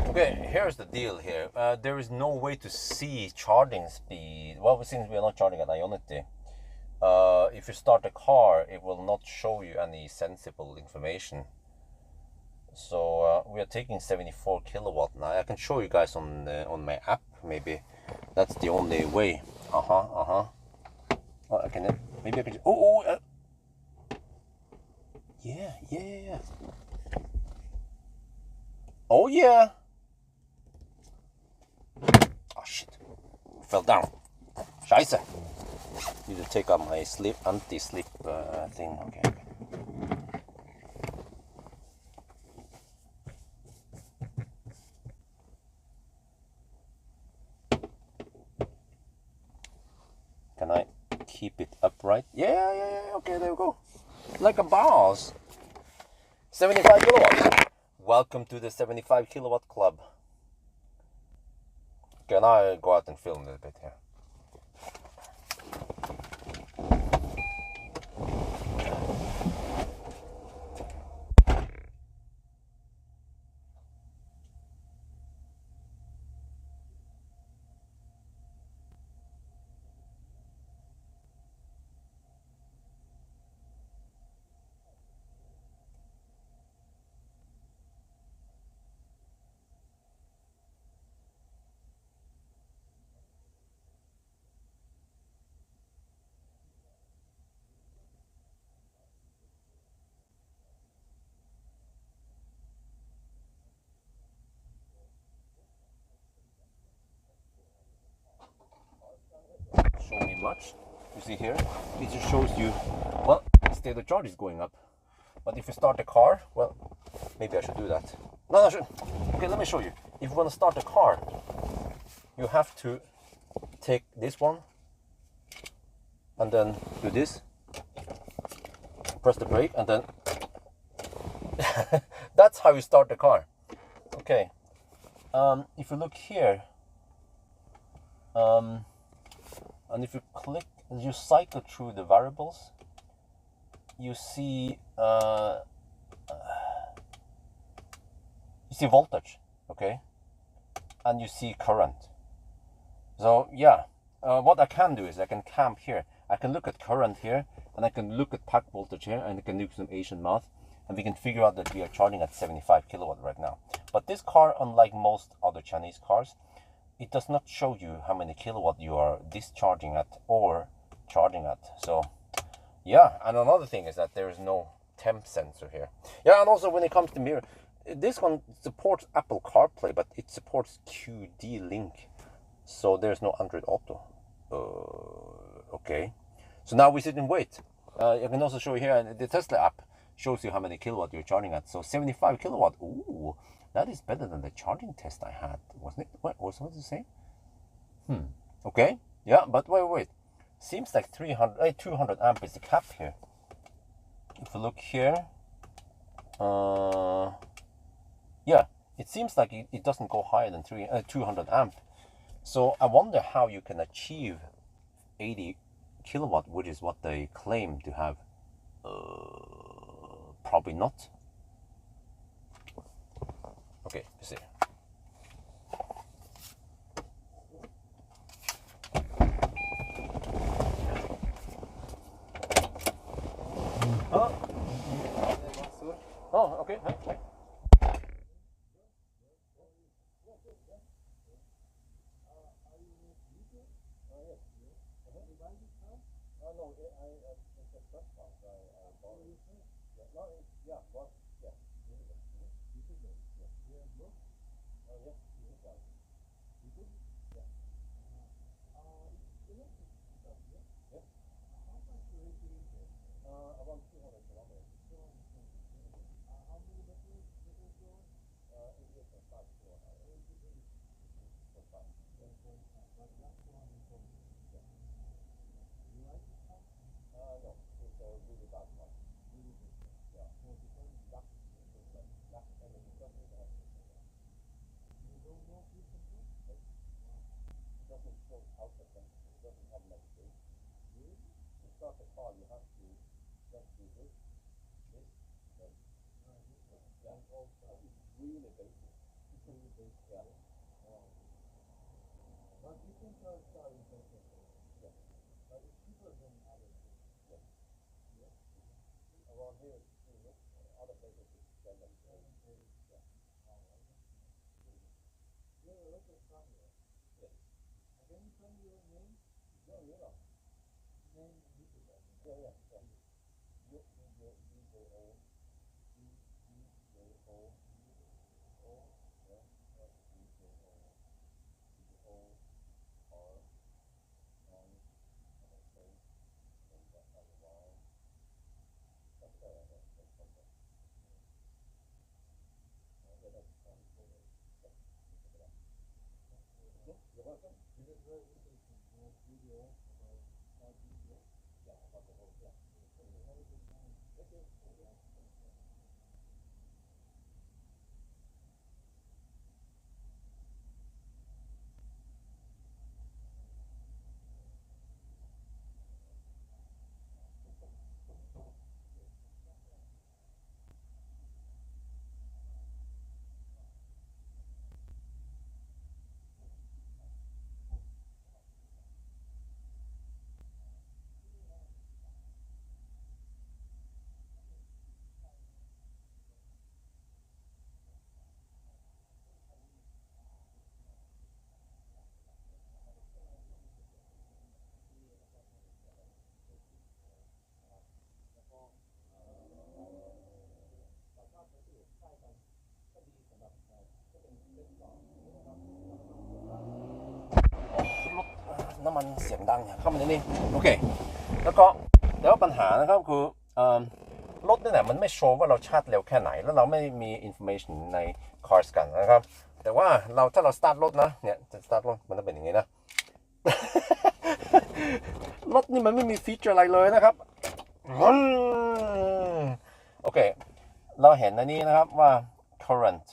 Okay, here's the deal here. There is no way to see charging speed. Well, since we are not charging at Ionity, if you start a car, it will not show you any sensible information. So we are taking 74 kilowatt now. I can show you guys on my app. Maybe that's the only way. Oh, I can. Maybe I can. Yeah. Oh yeah. Oh shit! Fell down. Scheiße. Need to take out my anti-slip thing. Okay. Can I keep it upright? Yeah. Okay, there we go. Like a boss. 75 kilowatts. Welcome to the 75 kilowatt club. Okay, now I go out and film a little bit here. Show me much. You see here, it just shows you, well, state the charge is going up. But if you start the car, well, maybe I should do that. No, I shouldn't. Okay, let me show you. If you want to start the car, you have to take this one and then do this. Press the brake and then that's how you start the car. Okay. If you look here, and if you click, you cycle through the variables, you see voltage, okay, and you see current. So yeah, what I can do is I can camp here. I can look at current here, and I can look at pack voltage here, and I can do some Asian math, and we can figure out that we are charging at 75 kilowatt right now. But this car, unlike most other Chinese cars, it does not show you how many kilowatt you are discharging at or charging at. So yeah, and another thing is that there is no temp sensor here. Yeah, and also when it comes to mirror, this one supports Apple CarPlay, but it supports QD Link, so there's no Android Auto. Okay, so now we sit and wait. I can also show you here, the Tesla app shows you how many kilowatt you're charging at. So 75 kilowatt. Ooh, that is better than the charging test I had, wasn't it? What was it say? Okay, yeah, but wait. Seems like 200 amp is the cap here. if you look here, yeah, it seems like it doesn't go higher than 200 amp. So I wonder how you can achieve 80 kilowatt, which is what they claim to have. Probably not. Okay, let's see. Oh, okay. Hey.น้ำมันเสียงดังเข้ามาในนี้โอเคแล้วก็แต่ว่าปัญหานะครับคือรถนี่แหละมันไม่โชว์ว่าเราชาร์จเร็วแค่ไหนแล้วเราไม่มี information ใน car scan นะครับแต่ว่าถ้าเรา start รถนะเนี่ยจะ start รถมันจะเป็นอย่างนี้นะ รถนี่มันไม่มีฟีเจอร์อะไรเลยนะครับโอเคเราเห็นในนี้นะครับว่า current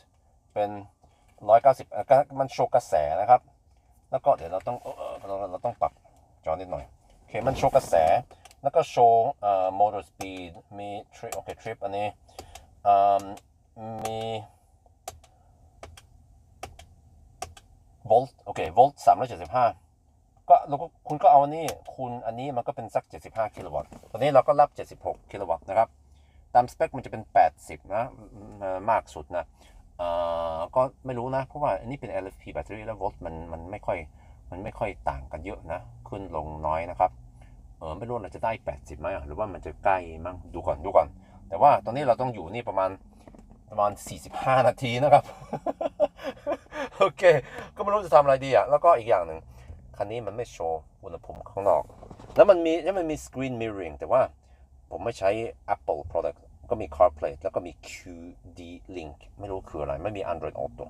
เป็น190มันโชว์กระแสนะครับแล้วก็เดี๋ยวเราต้องปรับจอนิดหน่อยโอเคมันโชว์กระแสแล้วก็โชว์motor speed มีtrip โอเค trip อันนี้มีvolt โอเค volt 375ก็คุณก็เอาอันนี้คูณอันนี้มันก็เป็นสัก75กิโลวัตต์ตอนนี้เราก็รับ76กิโลวัตต์นะครับตามสเปคมันจะเป็น80นะมากสุดนะก็ไม่รู้นะเพราะว่าอันนี้เป็น LFP แบตเตอรี่แล้วโวลต์มันไม่ค่อยต่างกันเยอะนะขึ้นลงน้อยนะครับไม่รู้เราจะได้80ไหมหรือว่ามันจะใกล้มั้งดูก่อนแต่ว่าตอนนี้เราต้องอยู่นี่ประมาณ45นาทีนะครับ โอเคก็ไม่รู้จะทำอะไรดีแล้วก็อีกอย่างหนึ่งคันนี้มันไม่โชว์อุณหภูมิข้างนอกแล้วมันมี screen mirroring แต่ว่าผมไม่ใช้ Apple product ก็มี CarPlay แล้วก็มี QD Link ไม่รู้คืออะไรไม่มี Android Auto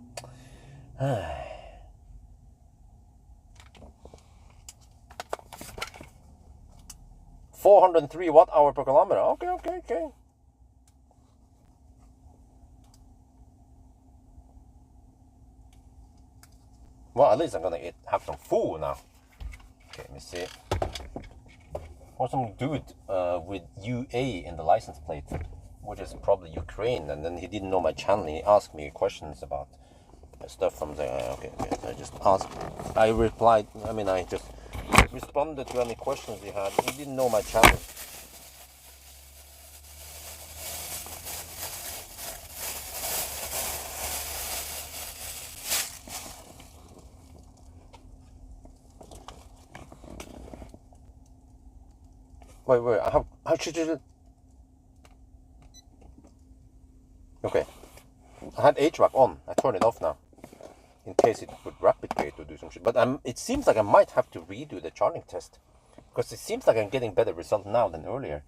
403 watt hour per kilometer. Okay. Well, at least I'm gonna have some food now. Okay, let me see. Or some dude with UA in the license plate, which is probably Ukraine, and then he didn't know my channel. He asked me questions about stuff from the. Okay, I just asked. I replied. I mean, I just responded to any questions he had. He didn't know my channel. Wait, how should you... Okay, I had HVAC on. I turn it off now, in case it would replicate or do some shit. But it seems like I might have to redo the charging test, because it seems like I'm getting better result now than earlier.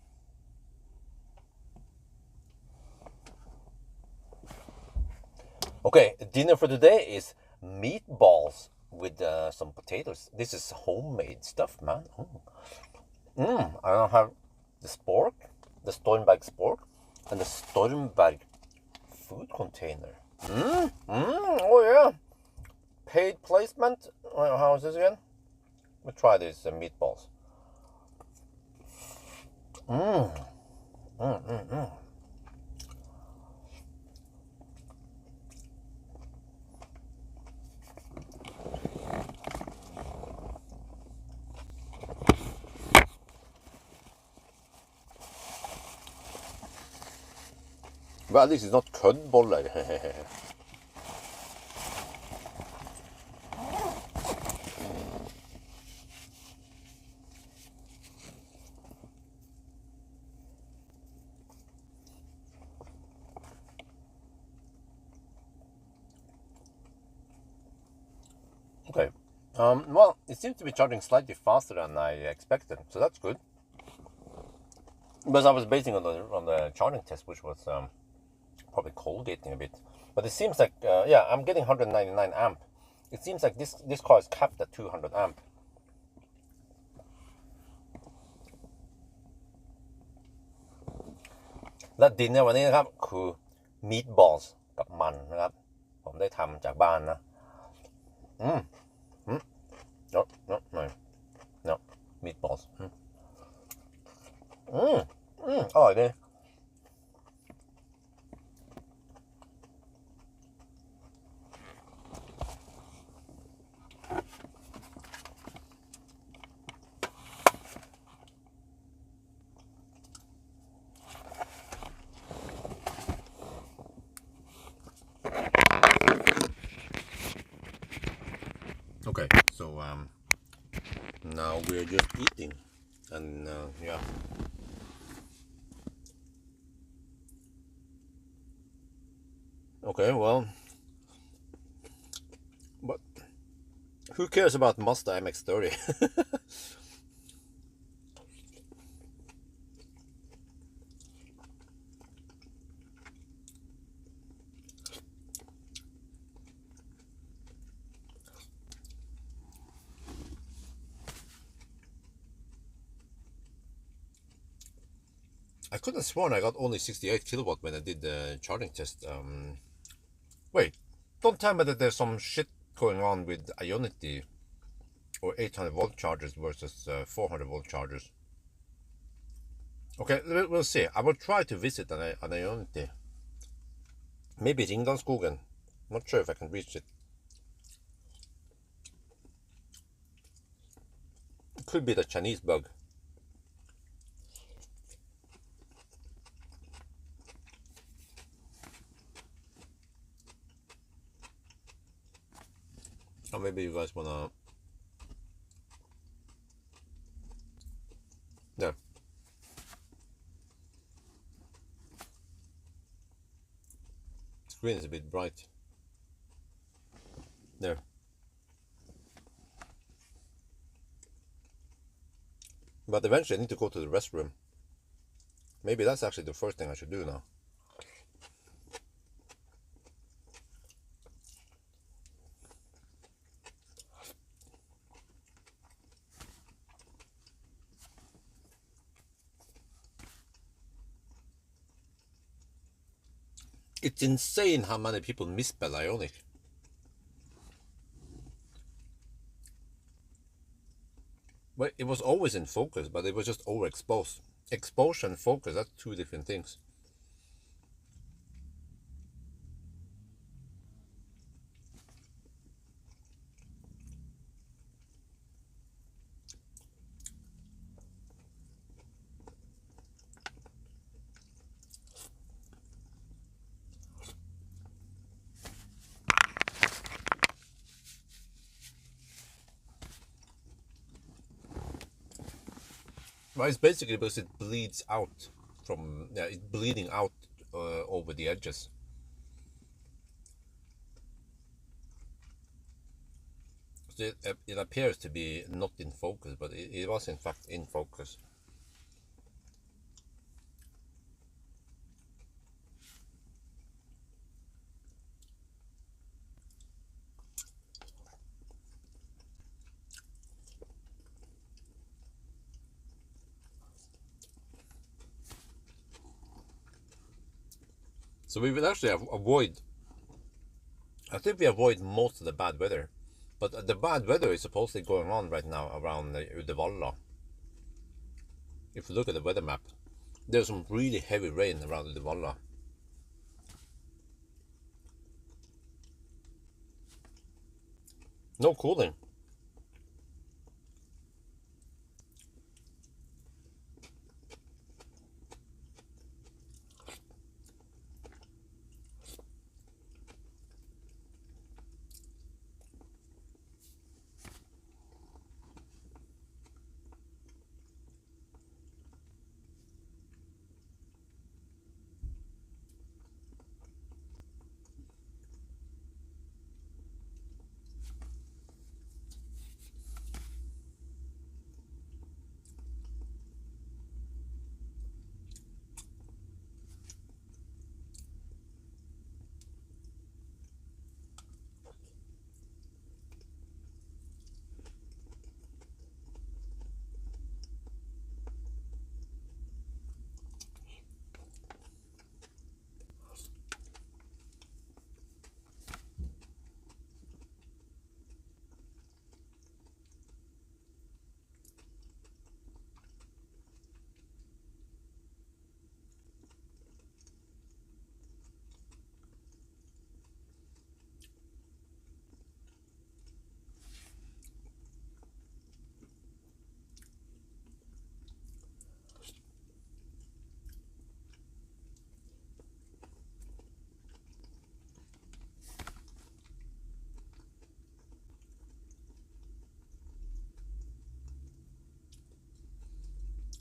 Okay, dinner for today is meatballs with some potatoes. This is homemade stuff, man. I don't have the spork, the Stormberg spork, and the Stormberg food container. Oh yeah. Paid placement. How is this again? Let me try these meatballs. But at least it's not køddboller. Okay. Well, it seems to be charging slightly faster than I expected, so that's good. Because I was basing on the charging test, which was probably colgating a bit. But it seems like, yeah, I'm getting 199 amp. It seems like this car is capped at 200 amp. และดินในวันนี้นะครับคือ meatballs กับมันนะครับผมได้ทำจากบ้านนะno meatballs อร่อยดี Okay, so now we're just eating, and yeah. Okay, well, but who cares about Mazda MX-30? I could have sworn I got only 68 kilowatt when I did the charging test. Wait, don't tell me that there's some shit going on with Ionity or 800 volt chargers versus 400 volt chargers. Okay, we'll see. I will try to visit an Ionity. Maybe Ringdalsskogen. Not sure if I can reach it. It could be the Chinese bug. Or maybe you guys wanna... There. Screen is a bit bright. There. But eventually I need to go to the restroom. Maybe that's actually the first thing I should do now. It's insane how many people misspell Ionic. But it was always in focus, but it was just overexposed. Exposure and focus, that's two different things. Well, it's basically because it bleeds out from, yeah, it's bleeding out over the edges. So it appears to be not in focus, but it was in fact in focus. So we will actually avoid, I think we avoid most of the bad weather. But the bad weather is supposedly going on right now around Uddevalla. If you look at the weather map, there's some really heavy rain around Uddevalla. No cooling.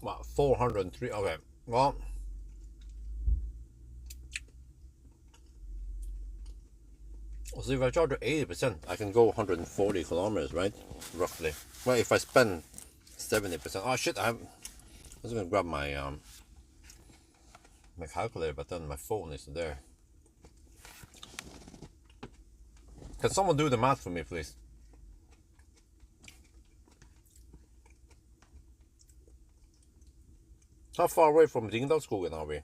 Wow, 403. Okay, well, so if I charge to 80%, I can go 140 kilometers, right? Roughly. Well, if I spend 70%, oh shit, I was gonna grab my calculator, but then my phone isn't there. Can someone do the math for me, please? How far away from Ringdalsskogen are we?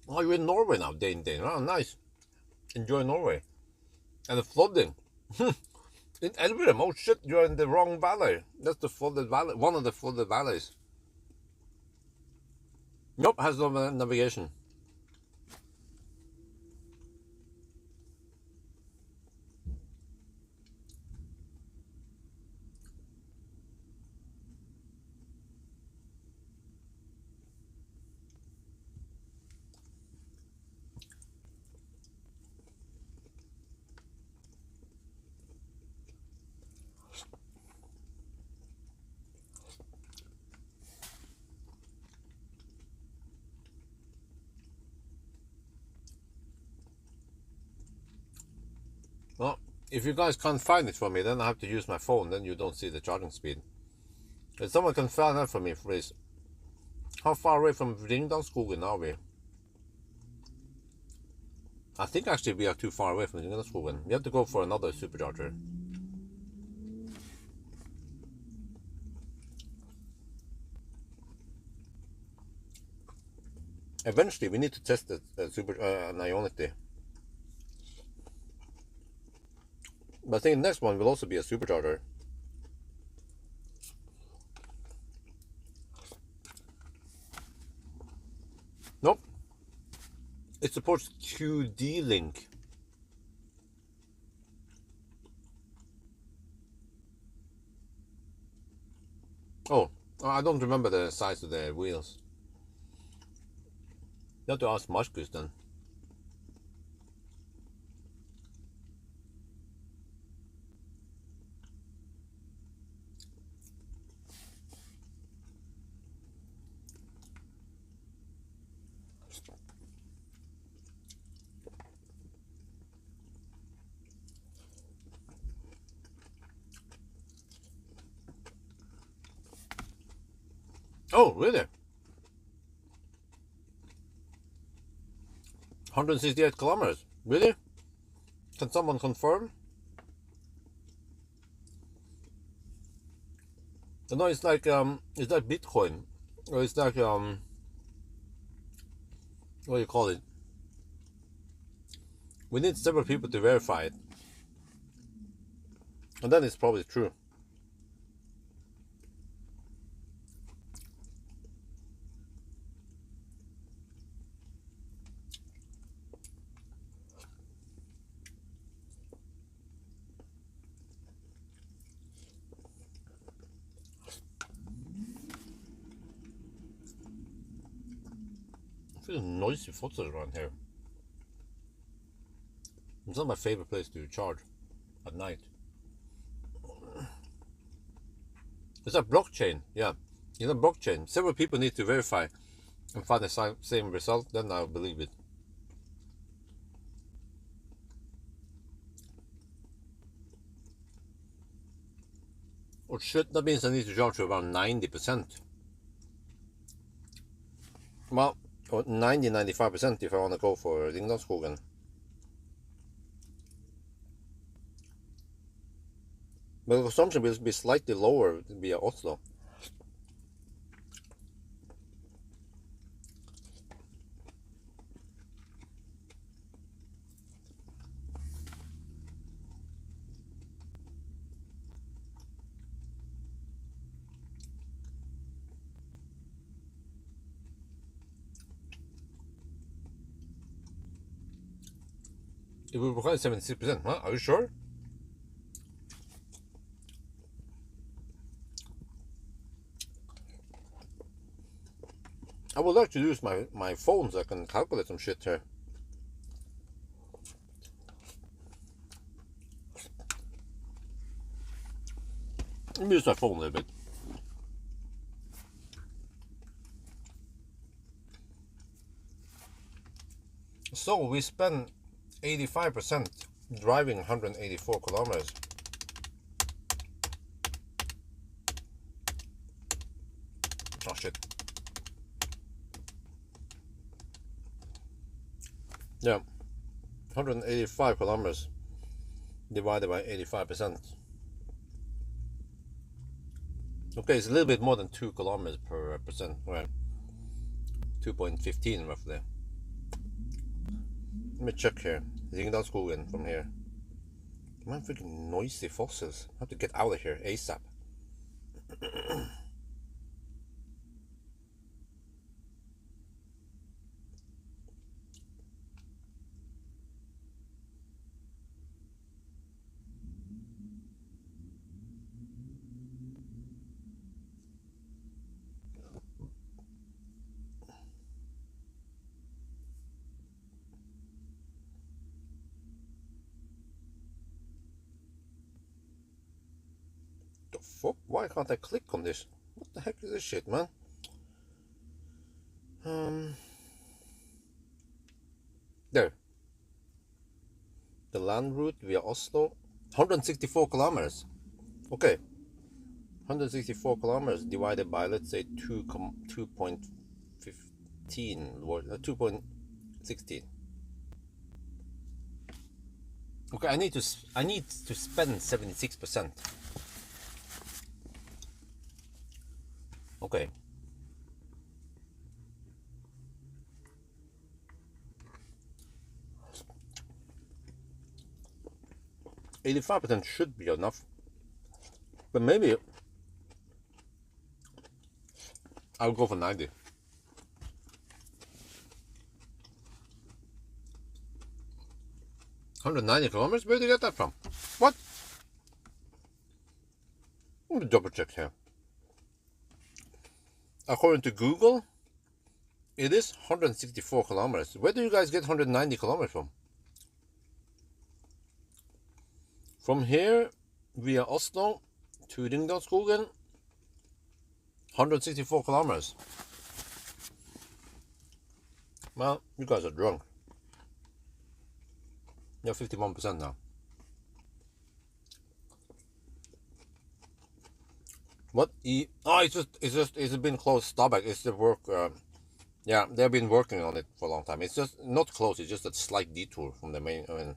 Oh, you're in Norway now, Dane. Oh, nice. Enjoy Norway. And the flooding. In Elverum, oh shit, you're in the wrong valley. That's the flooded valley, one of the flooded valleys. Nope, has no navigation. Well, if you guys can't find it for me, then I have to use my phone, then you don't see the charging speed. If someone can find that for me, please. How far away from Ringdalsskogen are we? I think actually we are too far away from Ringdalsskogen. We have to go for another supercharger. Eventually, we need to test an Ionity. But I think the next one will also be a supercharger. Nope. It supports QD link. Oh, I don't remember the size of the wheels. You have to ask Maxus then. Oh, really? 168 kilometers? Really? Can someone confirm? No, it's like Bitcoin, or it's like what do you call it? We need several people to verify it, and then it's probably true. I feel noisy footsteps around here. It's not my favorite place to charge at night. It's a blockchain, yeah. In a blockchain, several people need to verify and find the same result, then I'll believe it. Or shit, that means I need to charge to around 90%. Well, or 90-95% if I want to go for Ringdalsskogen. But the consumption will be slightly lower via Oslo. It will require 76%, huh? Are you sure? I would like to use my phone so I can calculate some shit here. Let me use my phone a little bit. So we spend 85% driving 184 kilometers. Oh shit. Yeah, 185 kilometers divided by 85%. Okay, it's a little bit more than 2 kilometers per percent, right? 2.15 roughly. Let me check here. Ringdalsskogen from here. Man, freaking noisy fossils. I have to get out of here ASAP. The fuck? Why can't I click on this? What the heck is this shit, man? There. The land route via Oslo. 164 kilometers. Okay. 164 kilometers divided by, let's say, 2.15 or 2.16. Okay, I need to spend 76%. Okay. 85% should be enough, but maybe I'll go for 90. 190 kilometers? Where did you get that from? What? Let me double check here. According to Google, it is 164 kilometers. Where do you guys get 190 kilometers from? From here, via Oslo to Ringdalsskogen, 164 kilometers. Well, you guys are drunk. You're 51% now. What? Oh, it's been closed. Stabæk. It's the work. Yeah, they've been working on it for a long time. It's just not closed. It's just a slight detour from the main. I mean,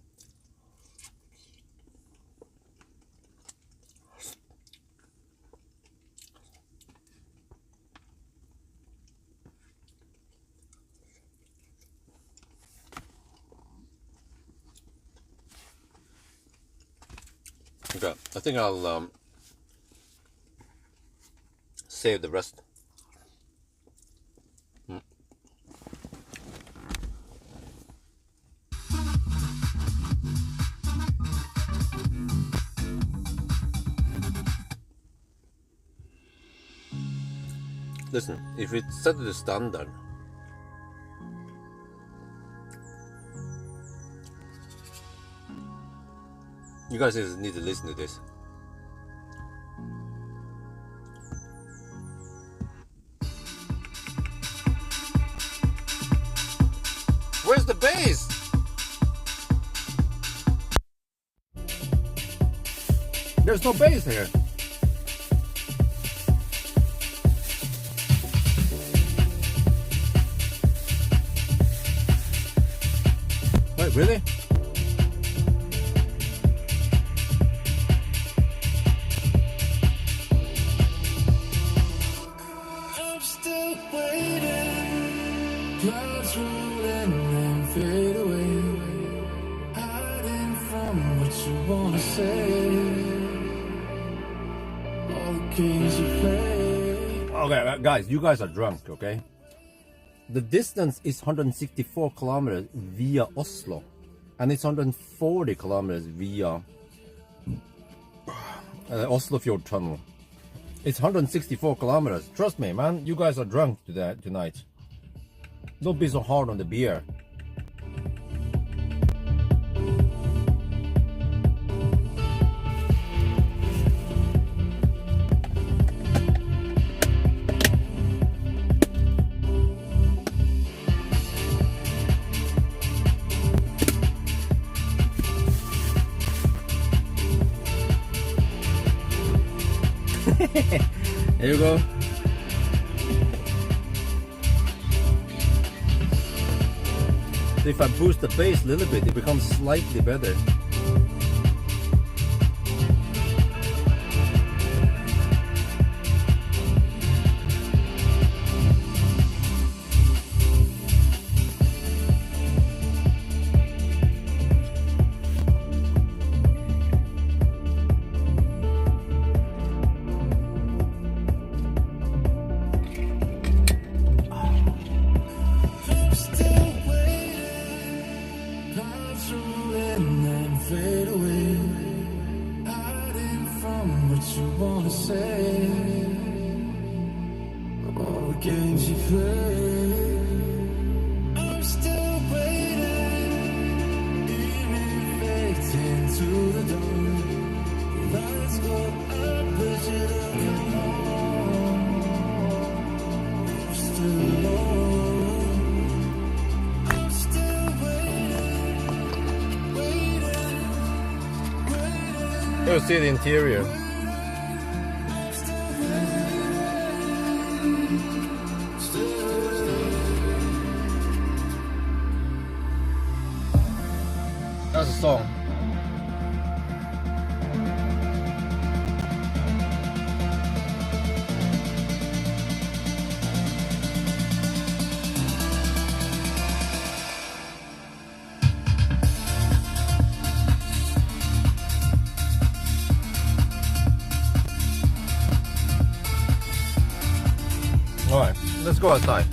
okay, I think I'll save the rest. Listen, if it's set to the standard, you guys need to listen to this. Where's the bass? There's no bass here. Wait, really? I'm still waiting. Clouds rolling and fade away. Hiding from what you wanna say. All the games you play. Okay, guys, you guys are drunk, okay? The distance is 164 kilometers via Oslo, and it's 140 kilometers via Oslofjord Tunnel. It's 164 kilometers. Trust me, man, you guys are drunk tonight. Don't be so hard on the beer. There you go. If I boost the bass a little bit, it becomes slightly better. You'll see the interior. That's a song. let's go outside.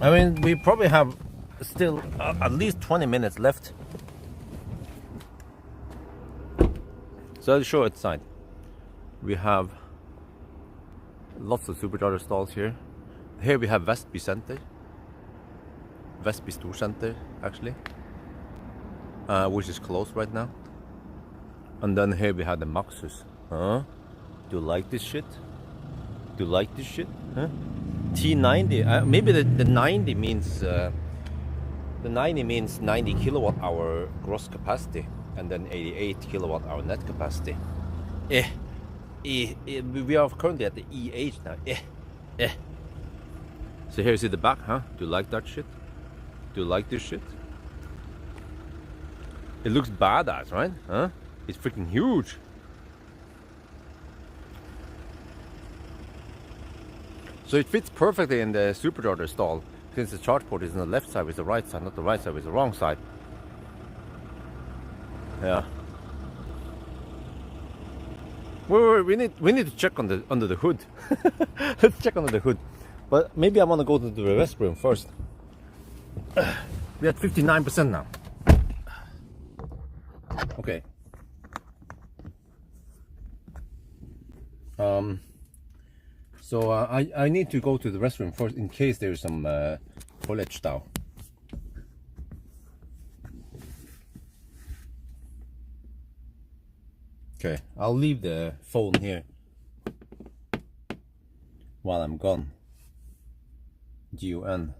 I mean, we probably have still at least 20 minutes left. So I'll show outside. We have lots of supercharger stalls here. Here we have Vestby Center. Vestby Storcenter, actually. Which is closed right now. And then here we have the Maxus. Huh? Do you like this shit? Do you like this shit? Huh? T90. Maybe the 90 means the 90 means 90 kilowatt hour gross capacity, and then 88 kilowatt hour net capacity. We are currently at the EH now. So here's in the back, huh? Do you like that shit? Do you like this shit? It looks badass, right? Huh? It's freaking huge. So it fits perfectly in the supercharger stall, since the charge port is on the left side with the right side, not the right side with the wrong side. Yeah. Wait, we need to check on the under the hood. Let's check under the hood. But maybe I want to go to the restroom first. We're at 59% now. Okay. So I need to go to the restroom first in case there is some foliage down. Okay, I'll leave the phone here while I'm gone. GUN.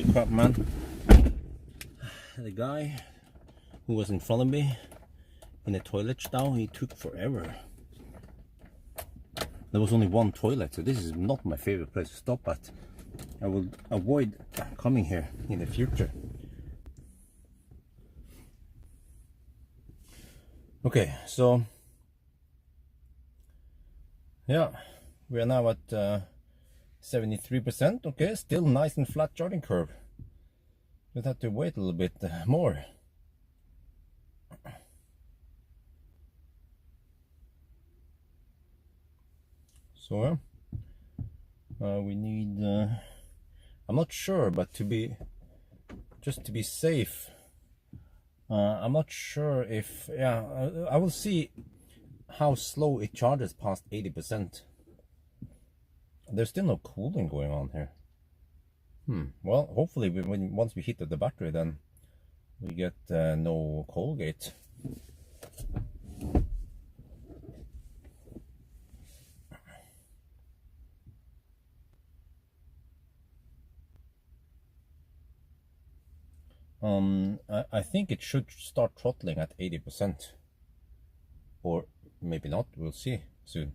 Holy crap, man. The guy who was in front of me in the toilet stall, he took forever. There was only one toilet, so this is not my favorite place to stop at. I will avoid coming here in the future. Okay, so yeah, we are now at 73%. Okay, still nice and flat charging curve. We'll have to wait a little bit more. So we need, I'm not sure, but just to be safe, I'm not sure if, yeah, I will see how slow it charges past 80%. There's still no cooling going on here. Well, hopefully once we hit the battery, then we get no Colgate. I think it should start throttling at 80%, or maybe not. We'll see soon.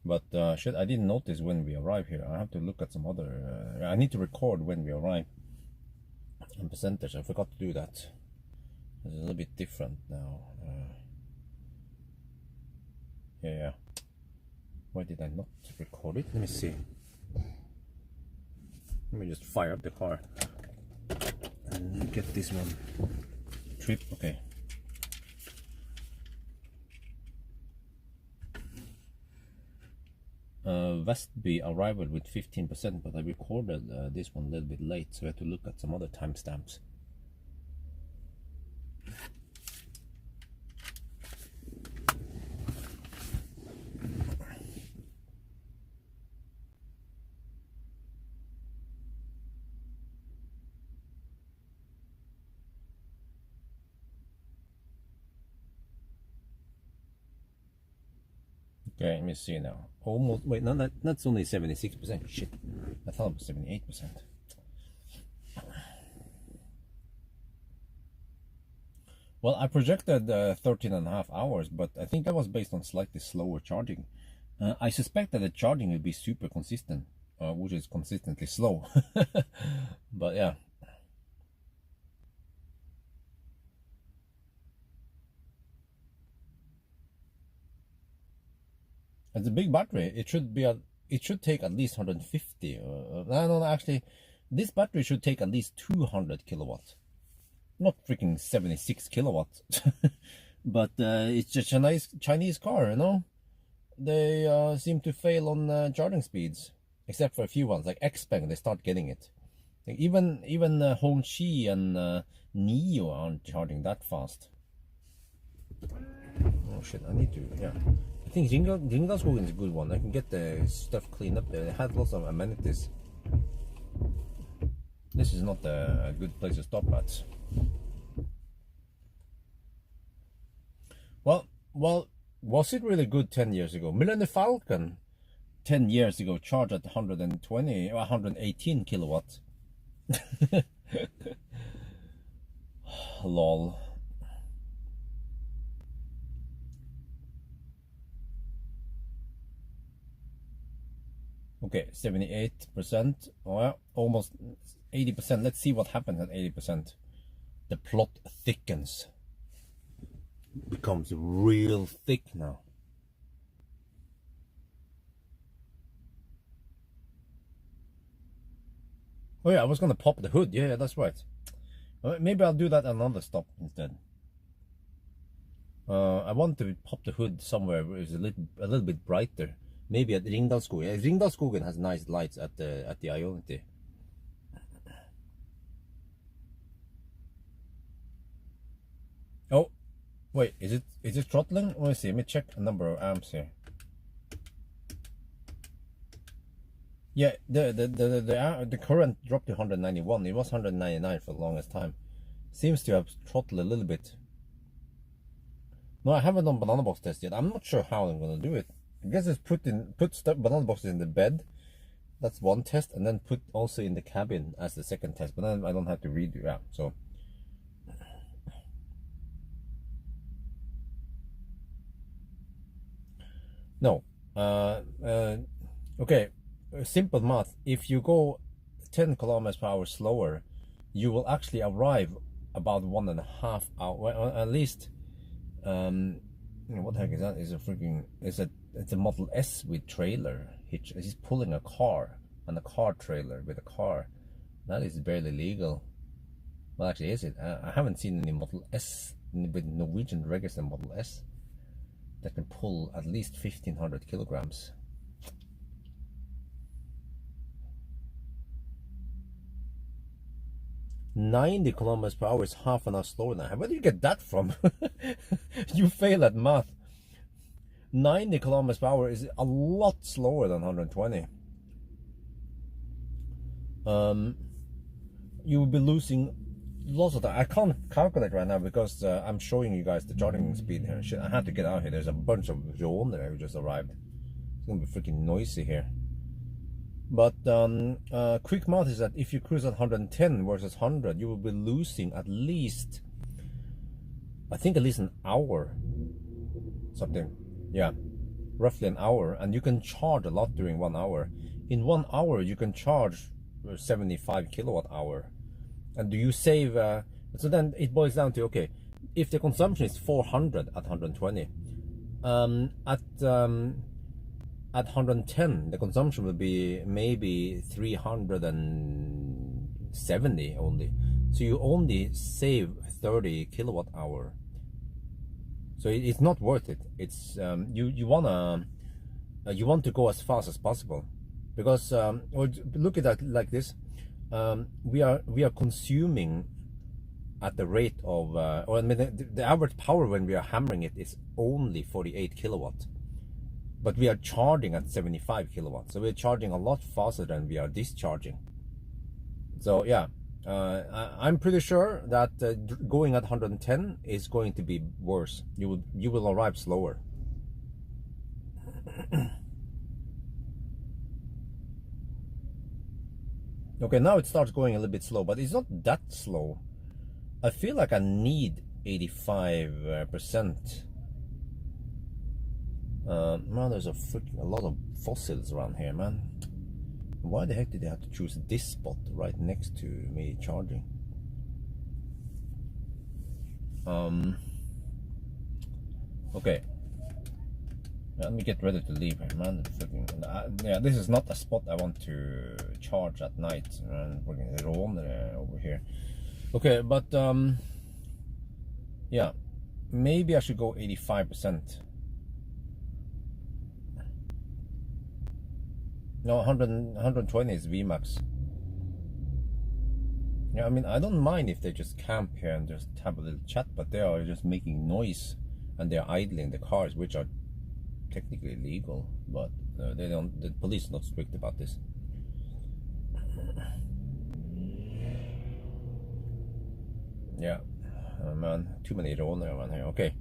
But I didn't notice when we arrive here. I have to look at some other. I need to record when we arrive and percentage. I forgot to do that. It's a little bit different now. Yeah. Why did I not record it? Let me see. Let me just fire up the car and get this one. Trip. Okay. Westby arrival with 15%, but I recorded this one a little bit late, so I had to look at some other timestamps. Okay, let me see now. Almost, wait, no, that's only 76%. Shit, I thought it was 78%. Well, I projected 13.5 hours, but I think that was based on slightly slower charging. I suspect that the charging will be super consistent, which is consistently slow. But yeah. It's a big battery. It should take at least 150. No, actually, this battery should take at least 200 kilowatts. Not freaking 76 kilowatts. But it's just a Chinese car, you know. They seem to fail on charging speeds, except for a few ones like Xpeng. They start getting it. Like even Hongqi and Neo aren't charging that fast. Oh shit! I need to, yeah. I think Ringdalsskogen is a good one. I can get the stuff cleaned up there. It had lots of amenities. This is not a good place to stop at. Well, was it really good 10 years ago? Millennium Falcon 10 years ago charged at 120 or 118 kilowatts. Lol. Okay, 78%, well, almost 80%. Let's see what happens at 80%. The plot thickens. Becomes real thick now. Oh yeah, I was gonna pop the hood. Yeah, that's right. Maybe I'll do that at another stop instead. I want to pop the hood somewhere where it's a little bit brighter. Maybe at Ringdalsskogen. Ringdalsskogen has nice lights at the Ionity. Oh, wait, is it throttling? Let me see. Let me check the number of amps here. Yeah, the current dropped to 191. It was 199 for the longest time. Seems to have throttled a little bit. No, I haven't done banana box test yet. I'm not sure how I'm gonna do it. I guess it's put banana boxes in the bed That's one test, and then put also in the cabin as the second test, but then I don't have to redo that. So no, okay, simple math. If you go 10 kilometers per hour slower, you will actually arrive about 1.5 hours. Well, at least, what the heck is that? Is a freaking, it's a Model S with trailer hitch. He's pulling a car, and a car trailer with a car. That is barely legal. Well, actually, is it? I haven't seen any Model S with Norwegian registered Model S that can pull at least 1,500 kilograms. "90 kilometers per hour is half an hour slower than that." Where do you get that from? You fail at math. 90 kilometers per hour is a lot slower than 120. You will be losing lots of time. I can't calculate right now because I'm showing you guys the charging speed here. Shit, I had to get out here. There's a bunch of Rån there who just arrived. It's gonna be freaking noisy here. But quick math is that if you cruise at 110 versus 100, you will be losing at least, I think, at least an hour. Something. Yeah, roughly an hour. And you can charge a lot during 1 hour. In 1 hour, you can charge 75 kilowatt hour. And do you save, so then it boils down to, okay, if the consumption is 400 at 120, at 110, the consumption will be maybe 370 only. So you only save 30 kilowatt hour. So it's not worth it. It's you want to go as fast as possible, because or look at that like this. We are consuming at the rate of, or I mean, the average power when we are hammering it is only 48 kilowatt, but we are charging at 75 kilowatts. So we're charging a lot faster than we are discharging. So yeah, I'm pretty sure that going at 110 is going to be worse. You will arrive slower. Okay, now it starts going a little bit slow, but it's not that slow. I feel like I need 85%. Man, there's a lot of fossils around here, man. Why the heck did they have to choose this spot right next to me charging? Okay. Let me get ready to leave here, man. Yeah, this is not a spot I want to charge at night. Man, we're gonna roam over here. Okay, but yeah, maybe I should go 85%. No, 120 is VMAX. Yeah, I mean, I don't mind if they just camp here and just have a little chat, but they are just making noise and they're idling the cars, which are technically legal, but they don't. The police are not strict about this. Yeah, man, too many rånare around here. Okay,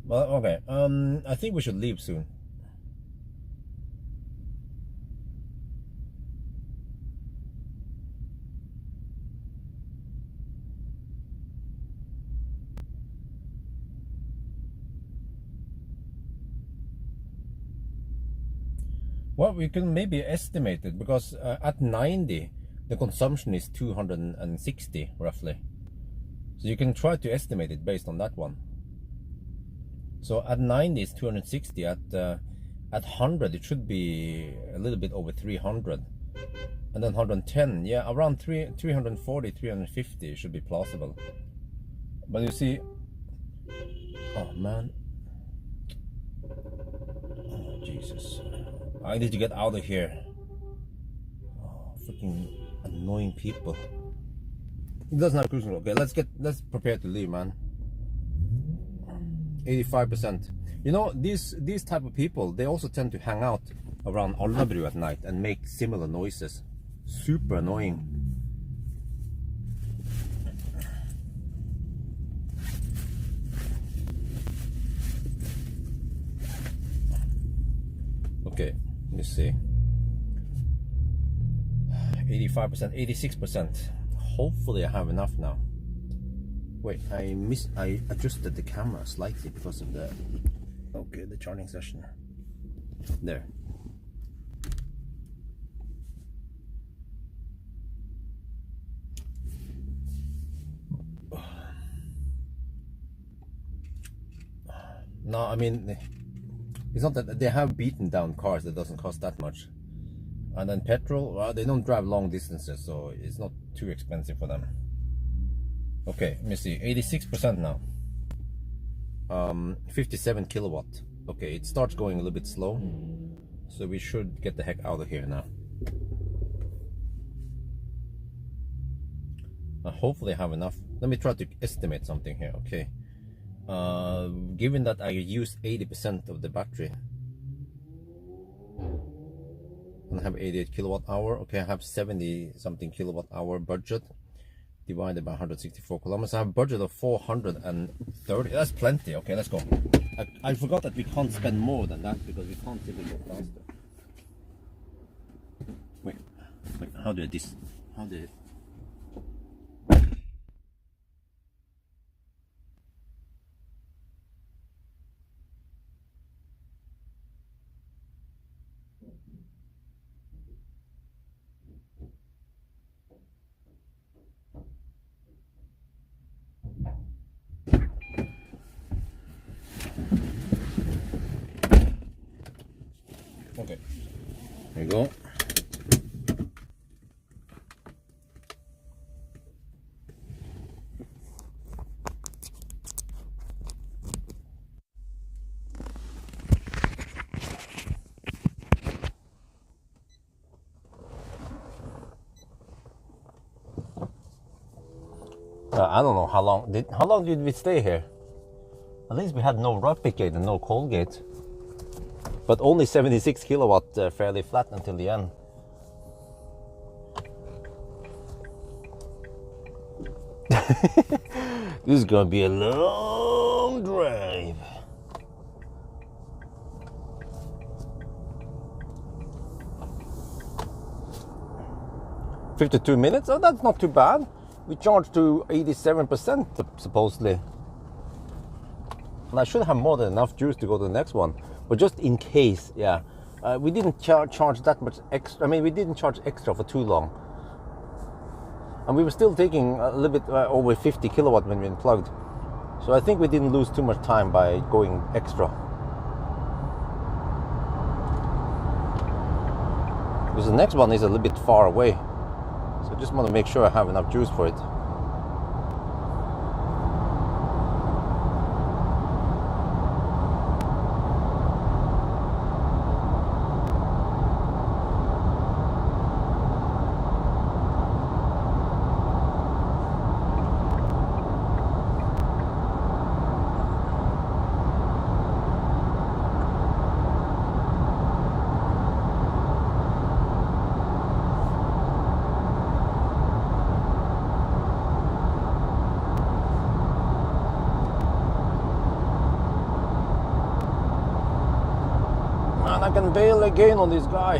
well, okay. I think we should leave soon. Well, we can maybe estimate it, because at 90, the consumption is 260 roughly. So you can try to estimate it based on that one. So at 90 is 260. At 100 it should be a little bit over 300, and then 110, yeah, around 340, 350 should be plausible. But you see, oh man, oh Jesus. I need to get out of here. Oh, freaking annoying people. It doesn't have cruise control. Okay, let's prepare to leave, man. 85%. You know, these type of people, they also tend to hang out around Alnabru at night and make similar noises. Super annoying. Okay. Let me see. 85%, 86%. Hopefully I have enough now. Wait, I adjusted the camera slightly because of the the charging session. There. No, I mean, it's not that they have beaten down cars that doesn't cost that much. And then petrol, well, they don't drive long distances, so it's not too expensive for them. Okay, let me see, 86% now. 57 kilowatt. Okay, it starts going a little bit slow, so we should get the heck out of here now. Hopefully I have enough. Let me try to estimate something here. Okay, given that I use 80% of the battery and I have 88 kilowatt hour, okay, I have 70 something kilowatt hour budget divided by 164 kilometers. I have a budget of 430. That's plenty. Okay, let's go. I forgot that we can't spend more than that because we can't simply go faster. Wait, how do I Okay, there you go. I don't know how long did we stay here? At least we had no rapid gate and no cold gate. But only 76 kilowatt, fairly flat until the end. This is gonna be a long drive. $52 minutes? Oh, that's not too bad. We charged to 87% supposedly. And I should have more than enough juice to go to the next one. But just in case, yeah. We didn't charge that much extra. I mean, we didn't charge extra for too long. And we were still taking a little bit over 50 kilowatt when we unplugged. So I think we didn't lose too much time by going extra. Because the next one is a little bit far away. So I just want to make sure I have enough juice for it. I can bail again on this guy.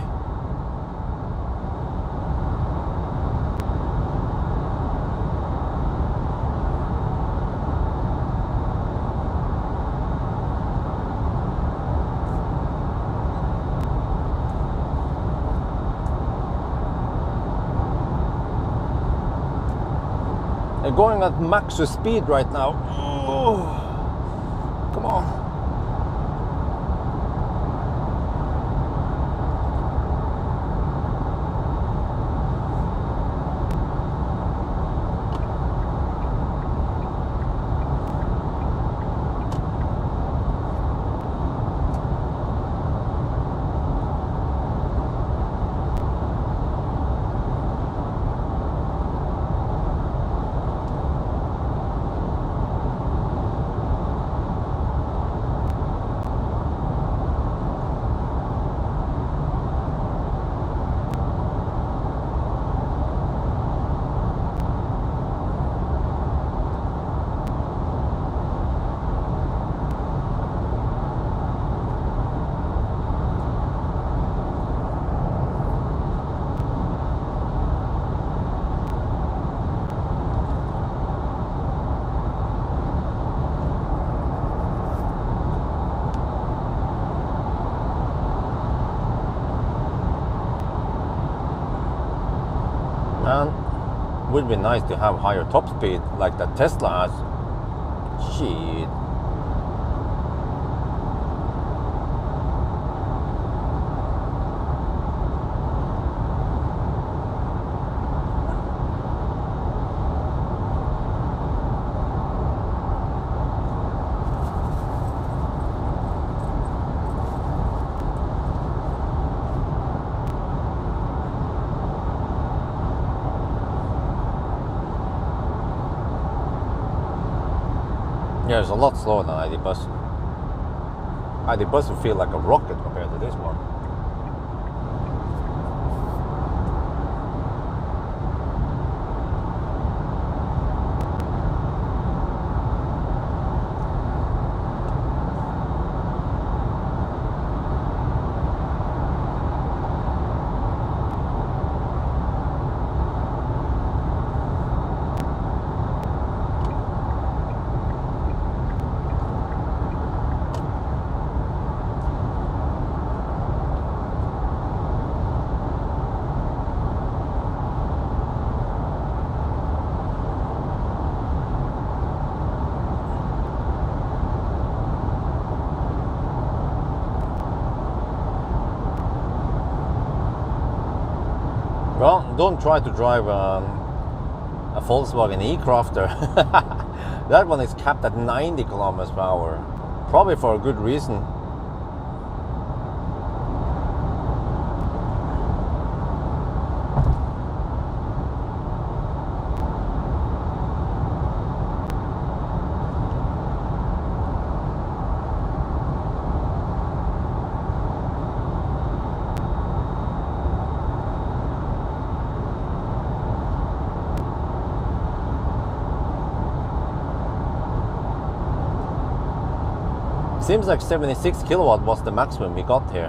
They're going at Maxus speed right now. Oh, come on. would be nice to have higher top speed like that Tesla has. Shit. Yeah, it's a lot slower than ID Bus. ID Bus would feel like a rocket compared to this one. Well, don't try to drive a Volkswagen e-Crafter. That one is capped at 90 kilometers per hour. Probably for a good reason. Seems like 76 kilowatt was the maximum we got here.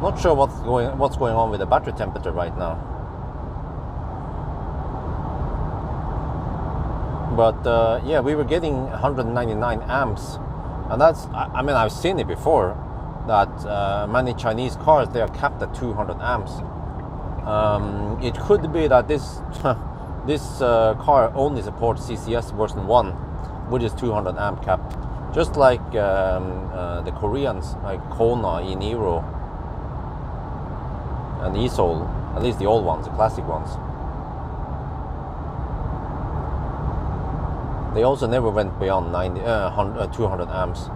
Not sure what's going on with the battery temperature right now. But yeah, we were getting 199 amps, and that's, I mean, I've seen it before that many Chinese cars, they are capped at 200 amps. It could be that this this car only supports CCS version 1, which is 200 amp capped. Just like the Koreans, like Kona, eNiro, and eSoul, at least the old ones, the classic ones. They also never went beyond 200 amps.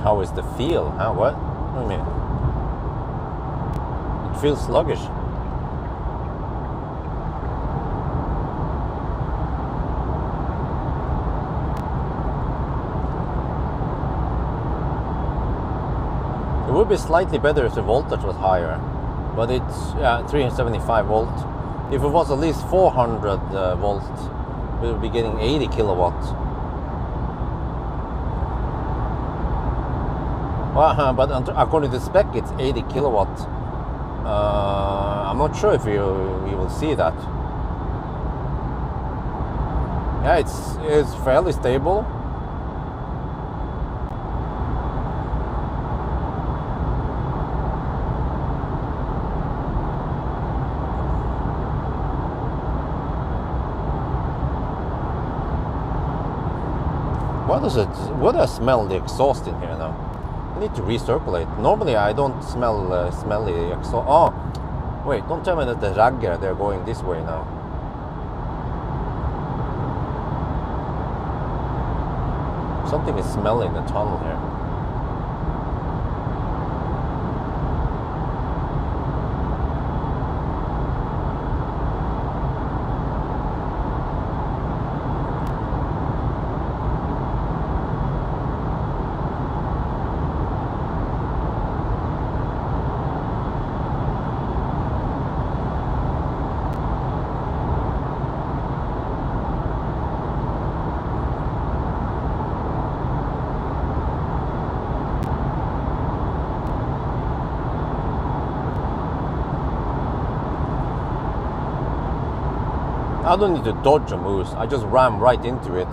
How is the feel? Huh? What? What do you mean? It feels sluggish. It would be slightly better if the voltage was higher, but it's 375 volt. If it was at least 400 volt, we would be getting 80 kilowatts. Well, but according to spec, it's 80 kilowatt. I'm not sure if we will see that. Yeah, it's fairly stable. What does smell the exhaust in here now? I need to recirculate. Normally I don't smell smelly exhaust. Oh, wait, don't tell me that the Ragger, they're going this way now. Something is smelling in the tunnel here. I don't need to dodge a moose, I just ram right into it.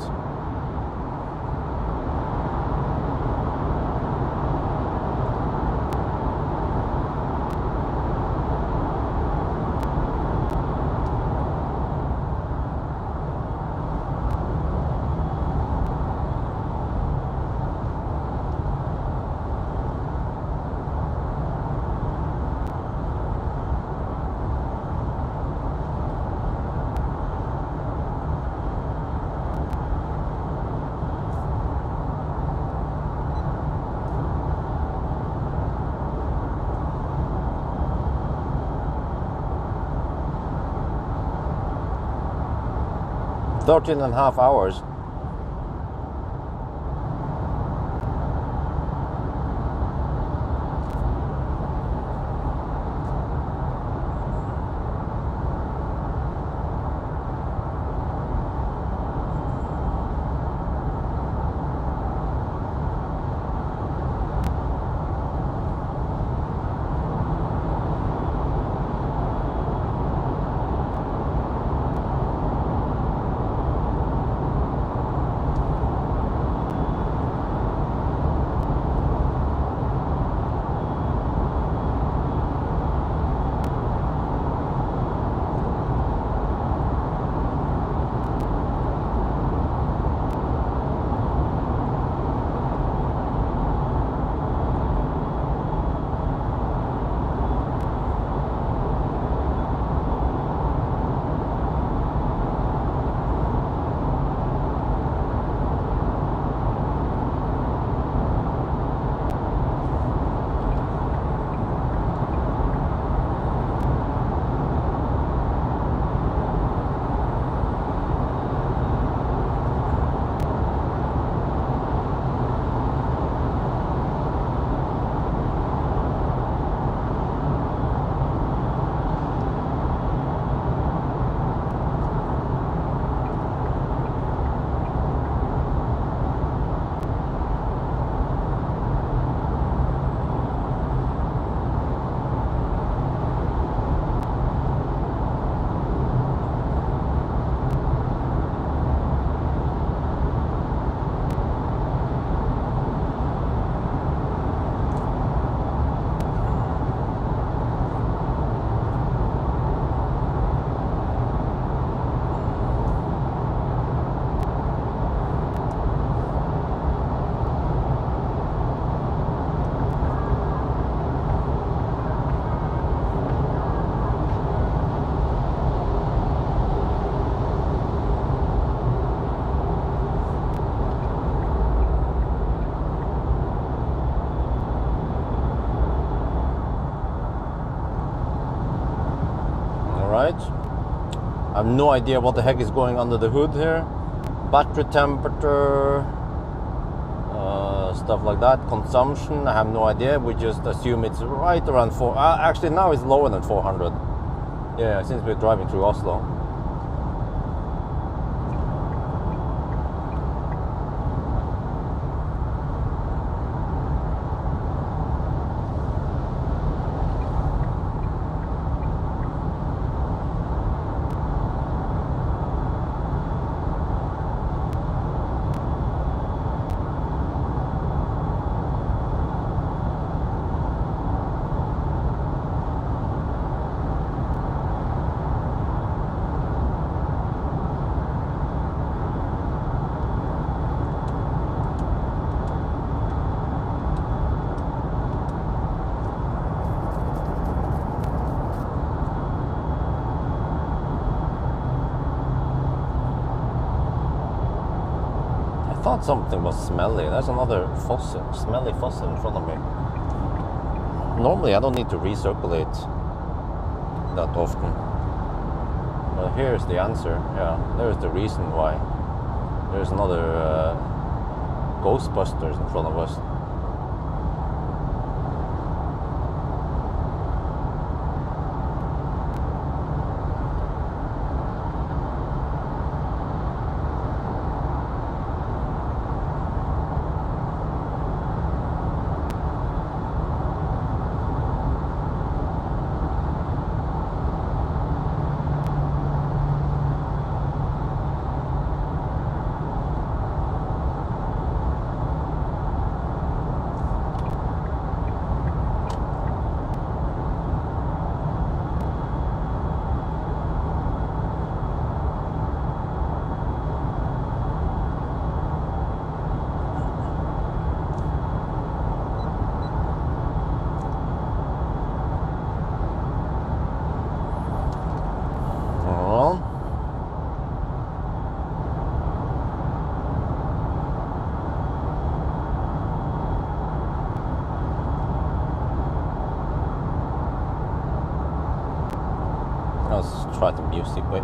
$13.5 hours. I have no idea what the heck is going under the hood here. Battery temperature, stuff like that. Consumption, I have no idea. We just assume it's right around 4. Actually, now it's lower than 400. Yeah, since we're driving through Oslo. thought something was smelly. There's another faucet, smelly faucet in front of me. Normally I don't need to recirculate that often. But here's the answer. Yeah, there's the reason why. There's another Ghostbusters in front of us. Let's try the music. Wait.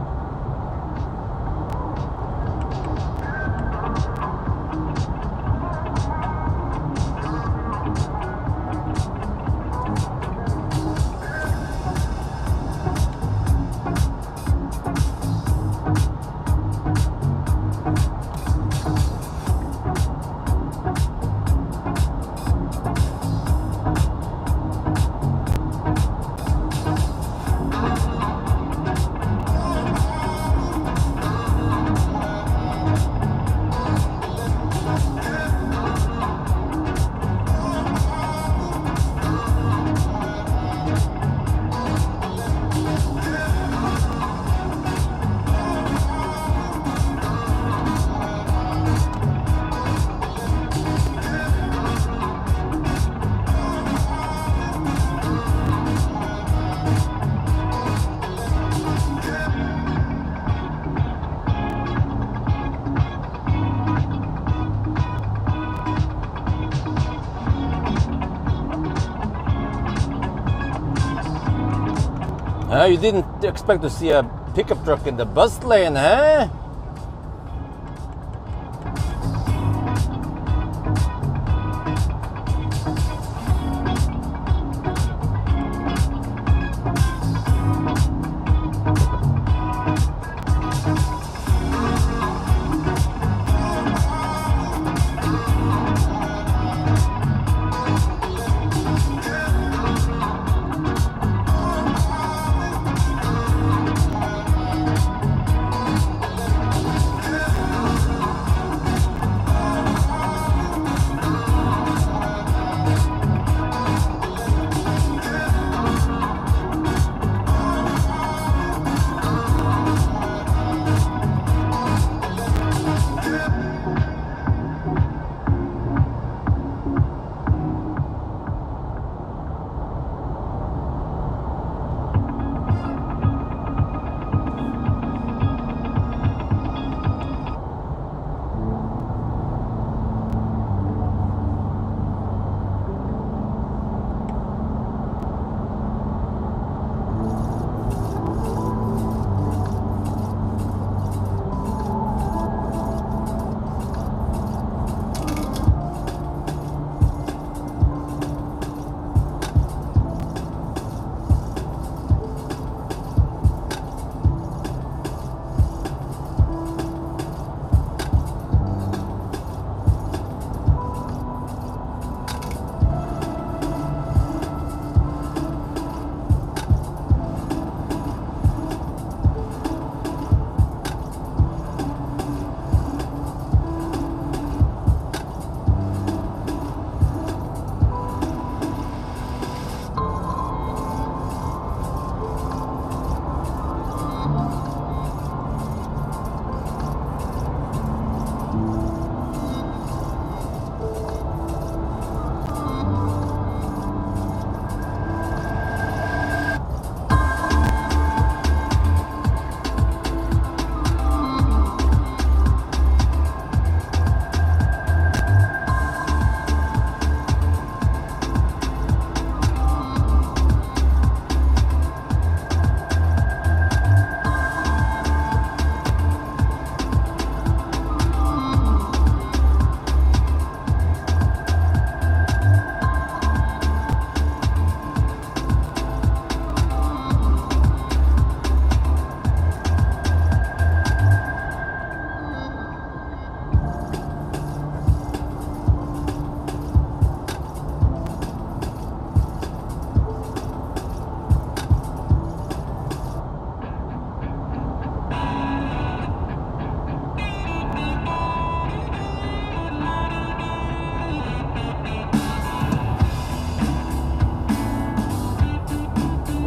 You didn't expect to see a pickup truck in the bus lane, huh?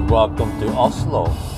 Welcome to Oslo.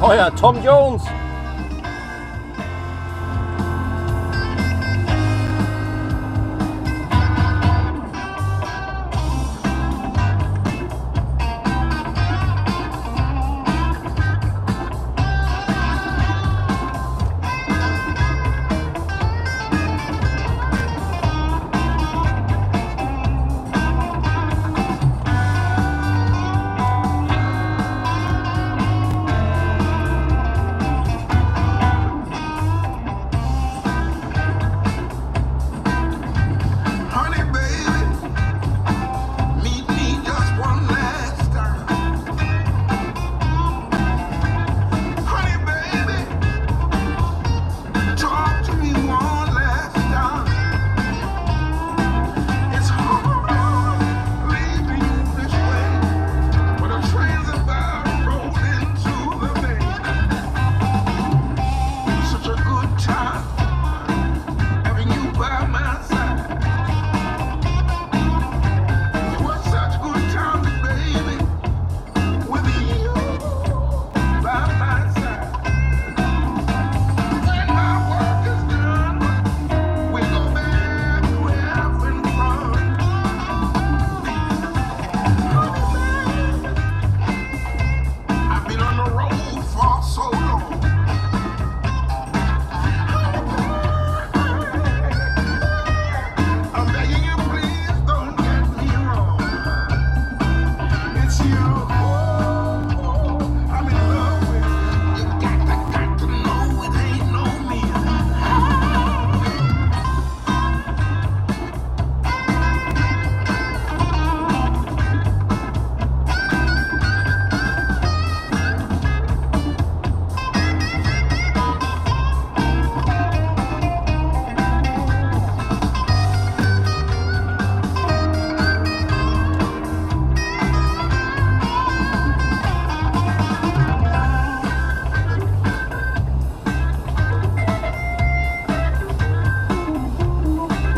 Oh yeah, Tom Jones.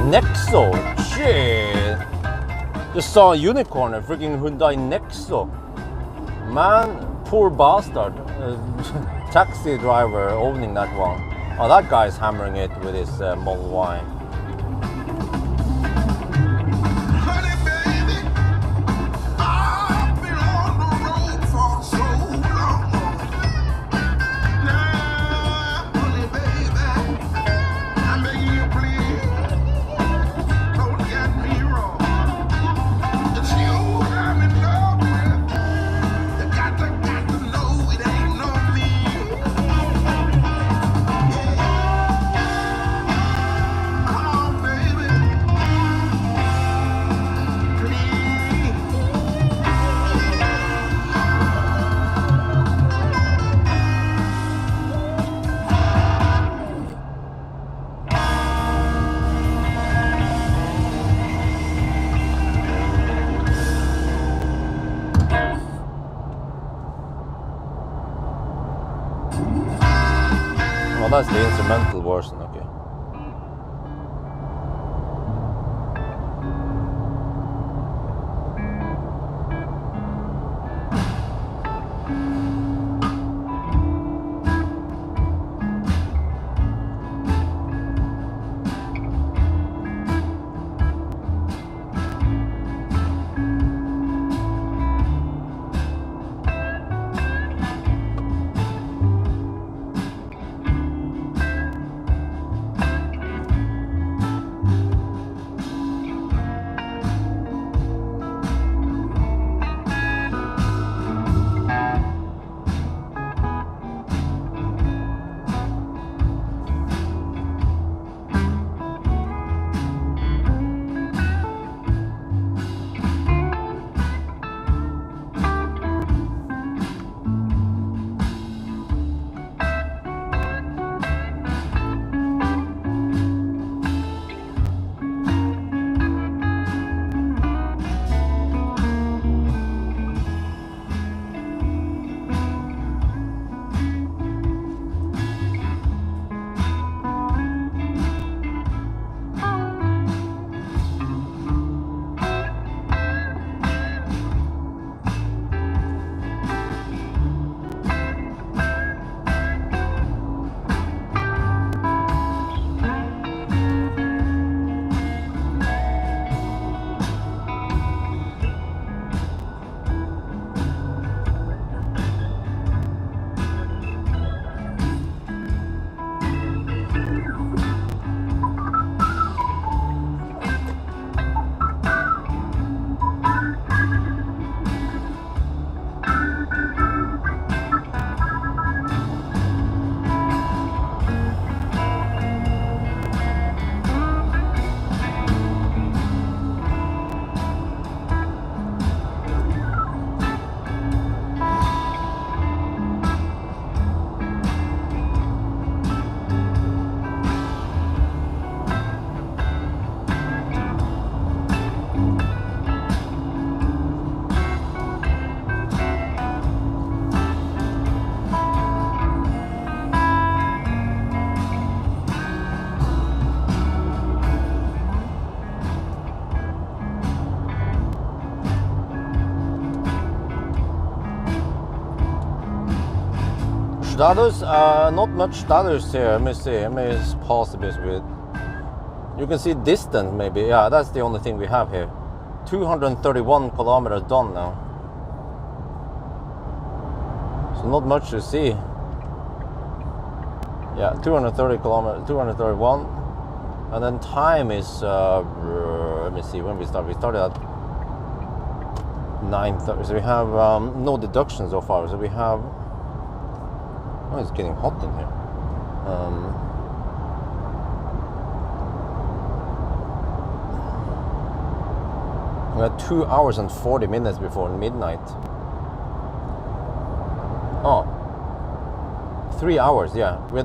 Nexo, shit. Just saw a unicorn, a freaking Hyundai Nexo. Man, poor bastard. Taxi driver owning that one. Oh, that guy's hammering it with his Model Y. Honey, baby, I've been on the road for so long. Now, honey, baby, I'm begging you, please, don't get me wrong. It's you I'm in love with. You got to know it ain't no me. Come on, baby, please. Well, that's the instrumental version, okay. Status, not much status here. Let me see. Let me just pause a bit. You can see distance maybe. Yeah, that's the only thing we have here. 231 kilometers done now. So not much to see. Yeah, 230 kilometers, 231. And then time is, let me see when we started. We started at 9:30. So we have no deductions so far. So we have, oh, it's getting hot in here. We had 2 hours and 40 minutes before midnight. Oh, 3 hours, yeah. We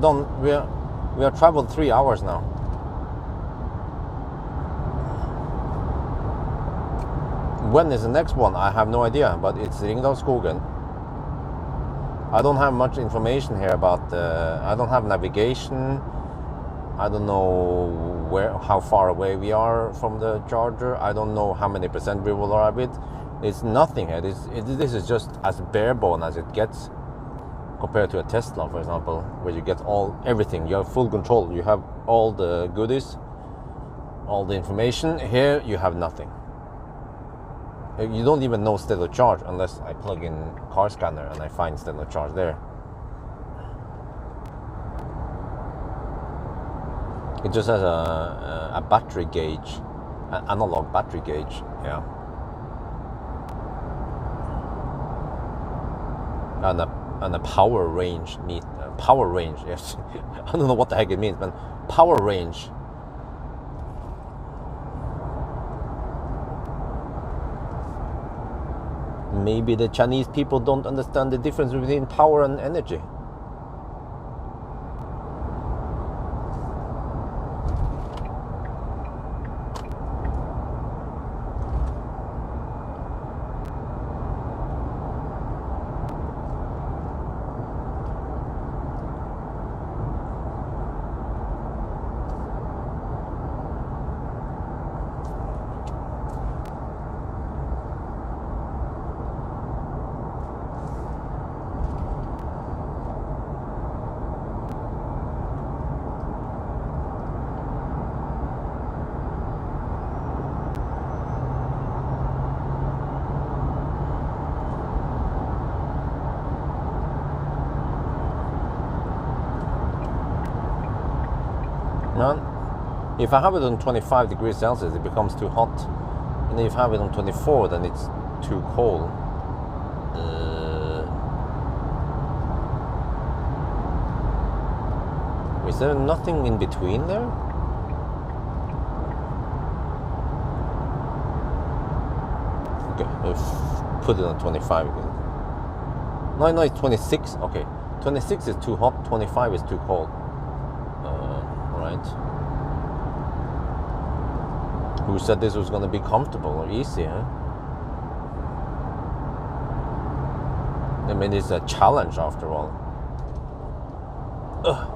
have traveled 3 hours now. When is the next one? I have no idea, but it's Ringdalsskogen. I don't have much information here about I don't have navigation. I don't know how far away we are from the charger. I don't know how many percent we will arrive with. It's nothing. This is just as bare bone as it gets compared to a Tesla, for example, where you get everything. You have full control. You have all the goodies, all the information. Here you have nothing. You don't even know state of charge unless I plug in car scanner and I find state of charge there. It just has a battery gauge, an analog battery gauge, yeah. And a power range, power range, yes. I don't know what the heck it means, but power range. Maybe the Chinese people don't understand the difference between power and energy. If I have it on 25 degrees Celsius, it becomes too hot. And if I have it on 24, then it's too cold. Is there nothing in between there? Okay, let's put it on 25 again. No, it's 26. Okay, 26 is too hot, 25 is too cold. Right. Who said this was going to be comfortable or easy, huh? I mean, it's a challenge after all. Ugh.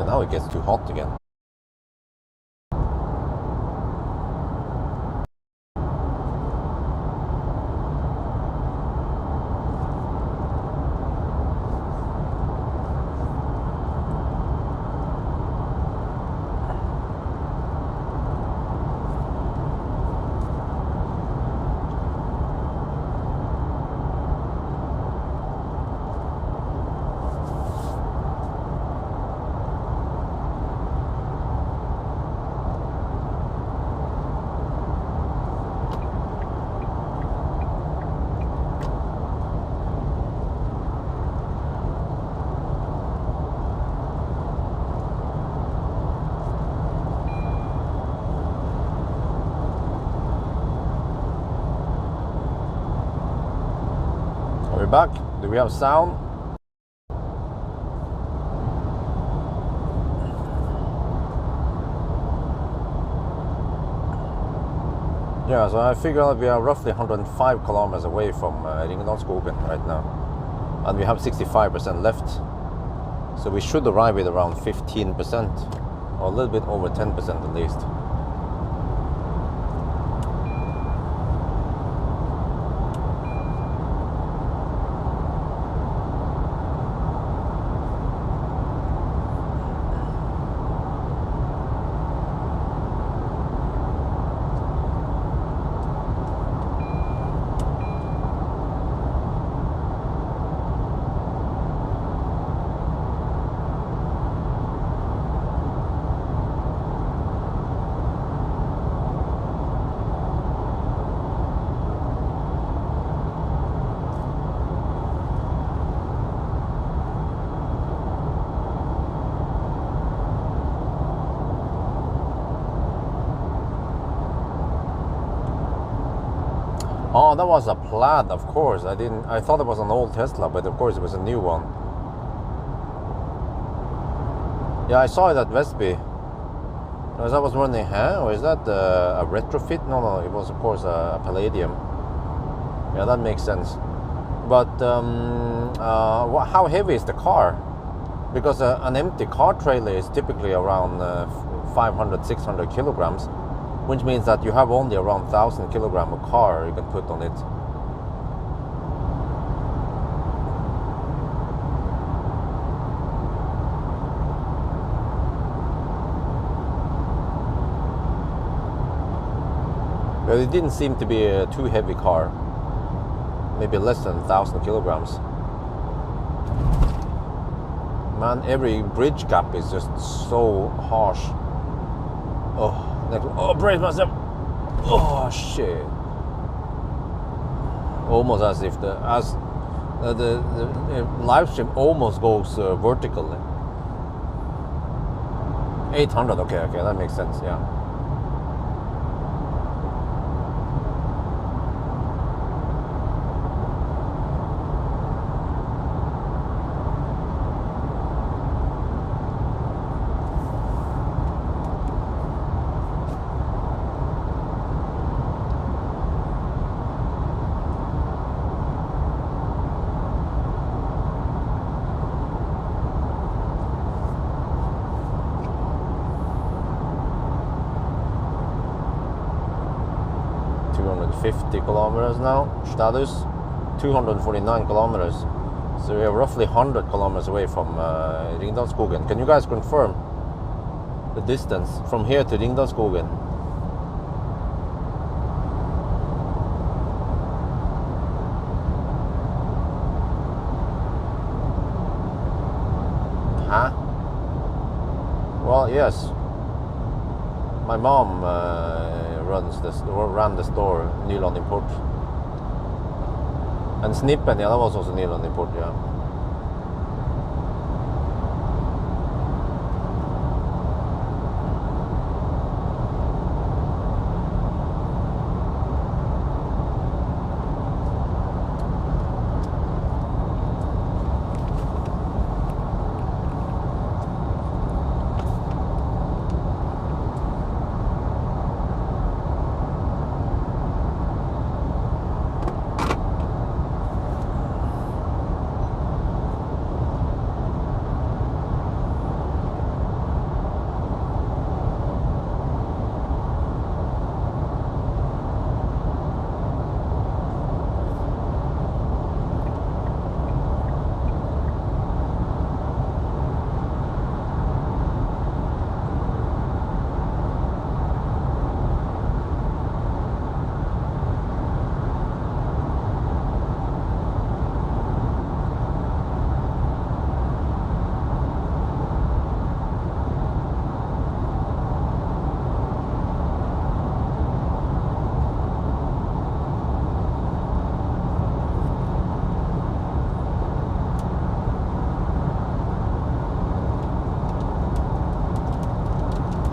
Now it gets too hot again. Back. Do we have sound? Yeah, so I figure out we are roughly 105 kilometers away from Ringdalsskogen right now, and we have 65% left, so we should arrive with around 15%, or a little bit over 10% at least. that was a Plaid, of course. I thought it was an old Tesla, but of course it was a new one. Yeah, I saw it at Vestby. As I was wondering, or is that a retrofit? No, it was of course a Palladium. Yeah, that makes sense. But how heavy is the car? Because an empty car trailer is typically around 500, 600 kilograms, which means that you have only around 1,000 kilogram of car you can put on it. But it didn't seem to be a too heavy car. Maybe less than 1,000 kilograms. Man, every bridge gap is just so harsh. Oh, brace myself. Oh shit! Almost as if the live stream almost goes vertically. 800. Okay, that makes sense. Yeah. Kilometers now, status 249 kilometers, so we are roughly 100 kilometers away from Ringdalsskogen. Can you guys confirm the distance from here to Ringdalsskogen? Huh? Well, yes, my mom ran the store, Nyland Import. And Snippen, yeah, that was also Nyland Import, yeah.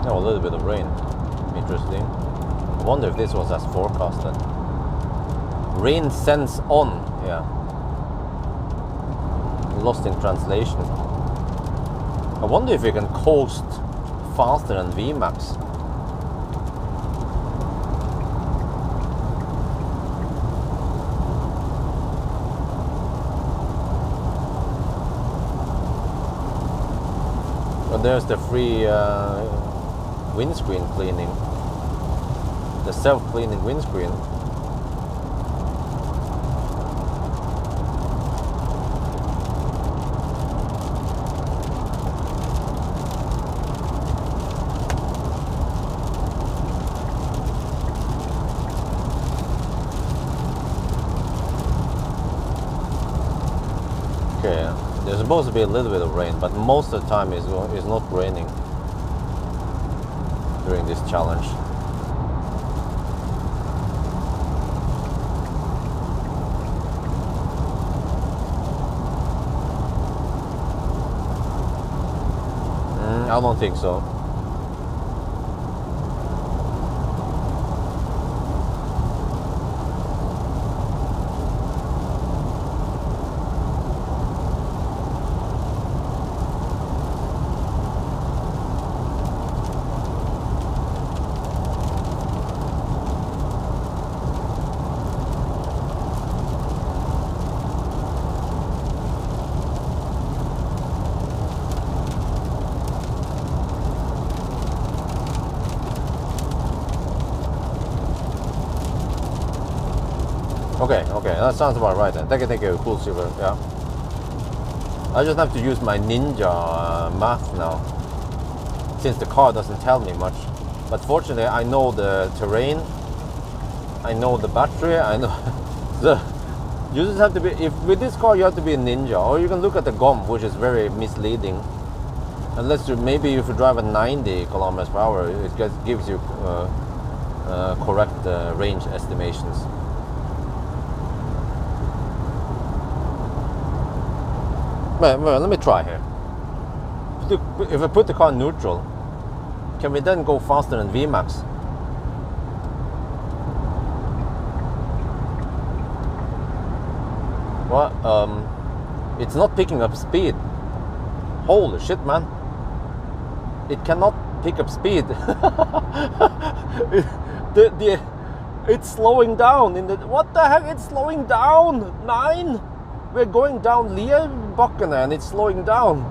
Oh, a little bit of rain. Interesting. I wonder if this was as forecasted. Rain sense on. Yeah. Lost in translation. I wonder if you can coast faster than VMAX. But there's the free windscreen cleaning, the self-cleaning windscreen. Okay, there's supposed to be a little bit of rain, but most of the time is not raining during this challenge. I don't think so. Okay, that sounds about right then. Thank you, cool silver. Yeah. I just have to use my ninja math now, since the car doesn't tell me much. But fortunately, I know the terrain, I know the battery, I know the. You just have to be. If with this car, you have to be a ninja, or you can look at the GOM, which is very misleading. Unless maybe if you drive at 90 kilometers per hour, it gives you correct range estimations. Well, let me try here. If I put the car in neutral, can we then go faster than VMAX? Well, it's not picking up speed. Holy shit, man. It cannot pick up speed. It's slowing down. What the heck? It's slowing down. 9. We're going down Liebakken and it's slowing down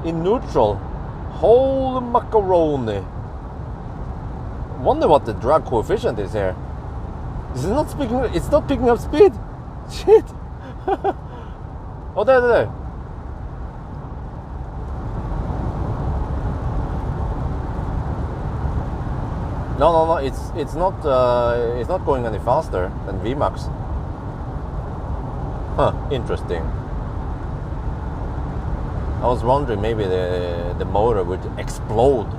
in neutral. Holy macaroni. Wonder what the drag coefficient is here. Is it not speaking? It's not picking up speed. Shit. Oh, there. No. It's not going any faster than VMAX. Huh, interesting. I was wondering maybe the motor would explode.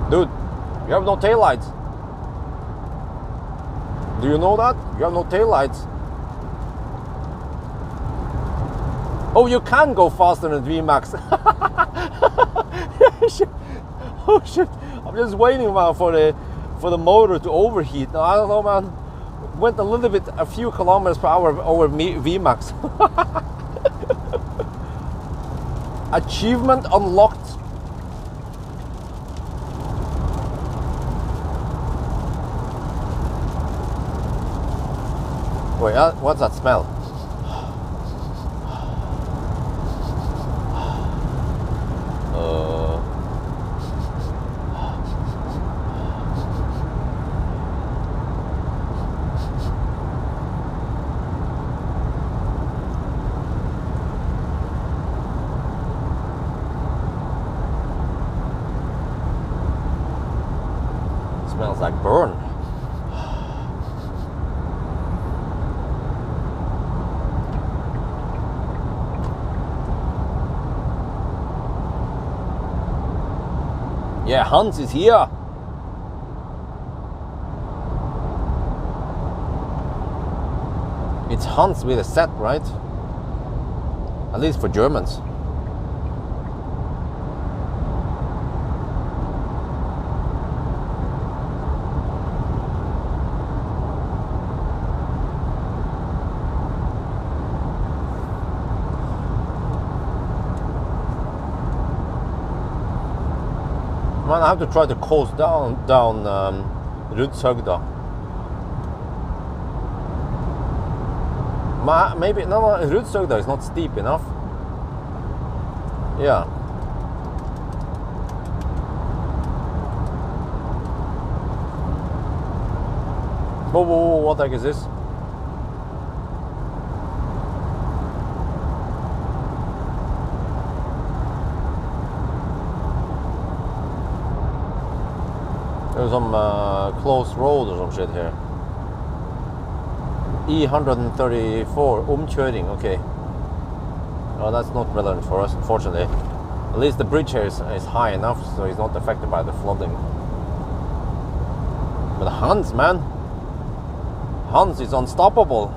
Dude, you have no taillights. Do you know that? You have no taillights. Oh, you can go faster than VMAX. Oh shit! I'm just waiting for the motor to overheat. No, I don't know, man. Went a few kilometers per hour over VMAX. Achievement unlocked. Wait, what's that smell? Smells like burn. Yeah, Hans is here. It's Hans with a Z, right? At least for Germans. Man, I have to try to coast down Rudshögda. Maybe no, Rudshögda is not steep enough. Yeah. Whoa, what the heck is this? There's some close road or some shit here. E134, omkjøring, okay. Oh, that's not relevant for us, unfortunately. At least the bridge here is high enough, so it's not affected by the flooding. But Hans, man. Hans is unstoppable.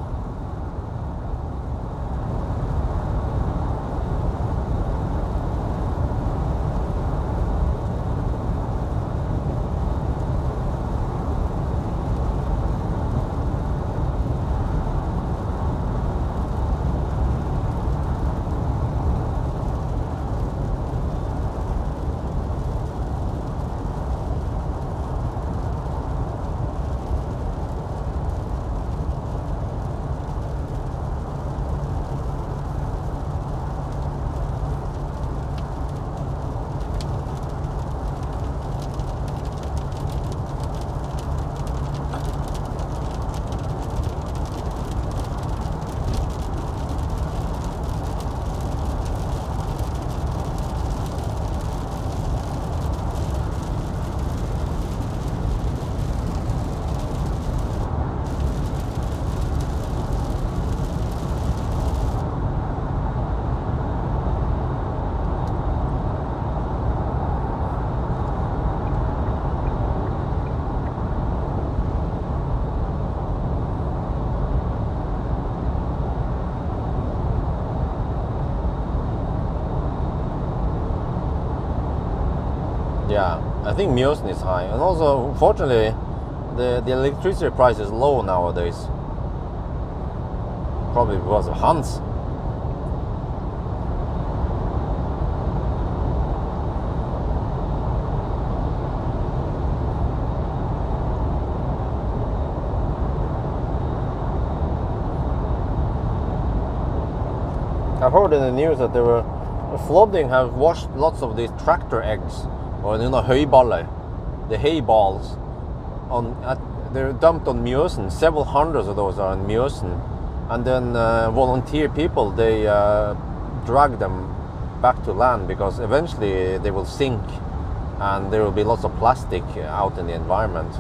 Yeah, I think Mjøsen is high, and also, fortunately, the electricity price is low nowadays. Probably because of Hans. I've heard in the news that the flooding have washed lots of these tractor eggs, or høyballer, the hay balls, they're dumped on Mjøsen. Several hundreds of those are on Mjøsen, and then volunteer people, they drag them back to land, because eventually they will sink and there will be lots of plastic out in the environment.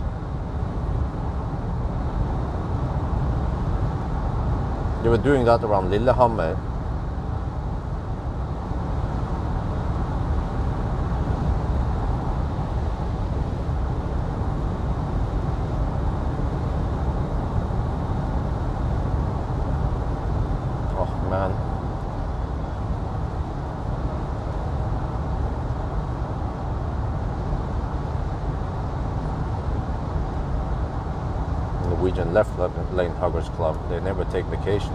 They were doing that around Lillehammer. Norwegian left lane huggers club. They never take vacation.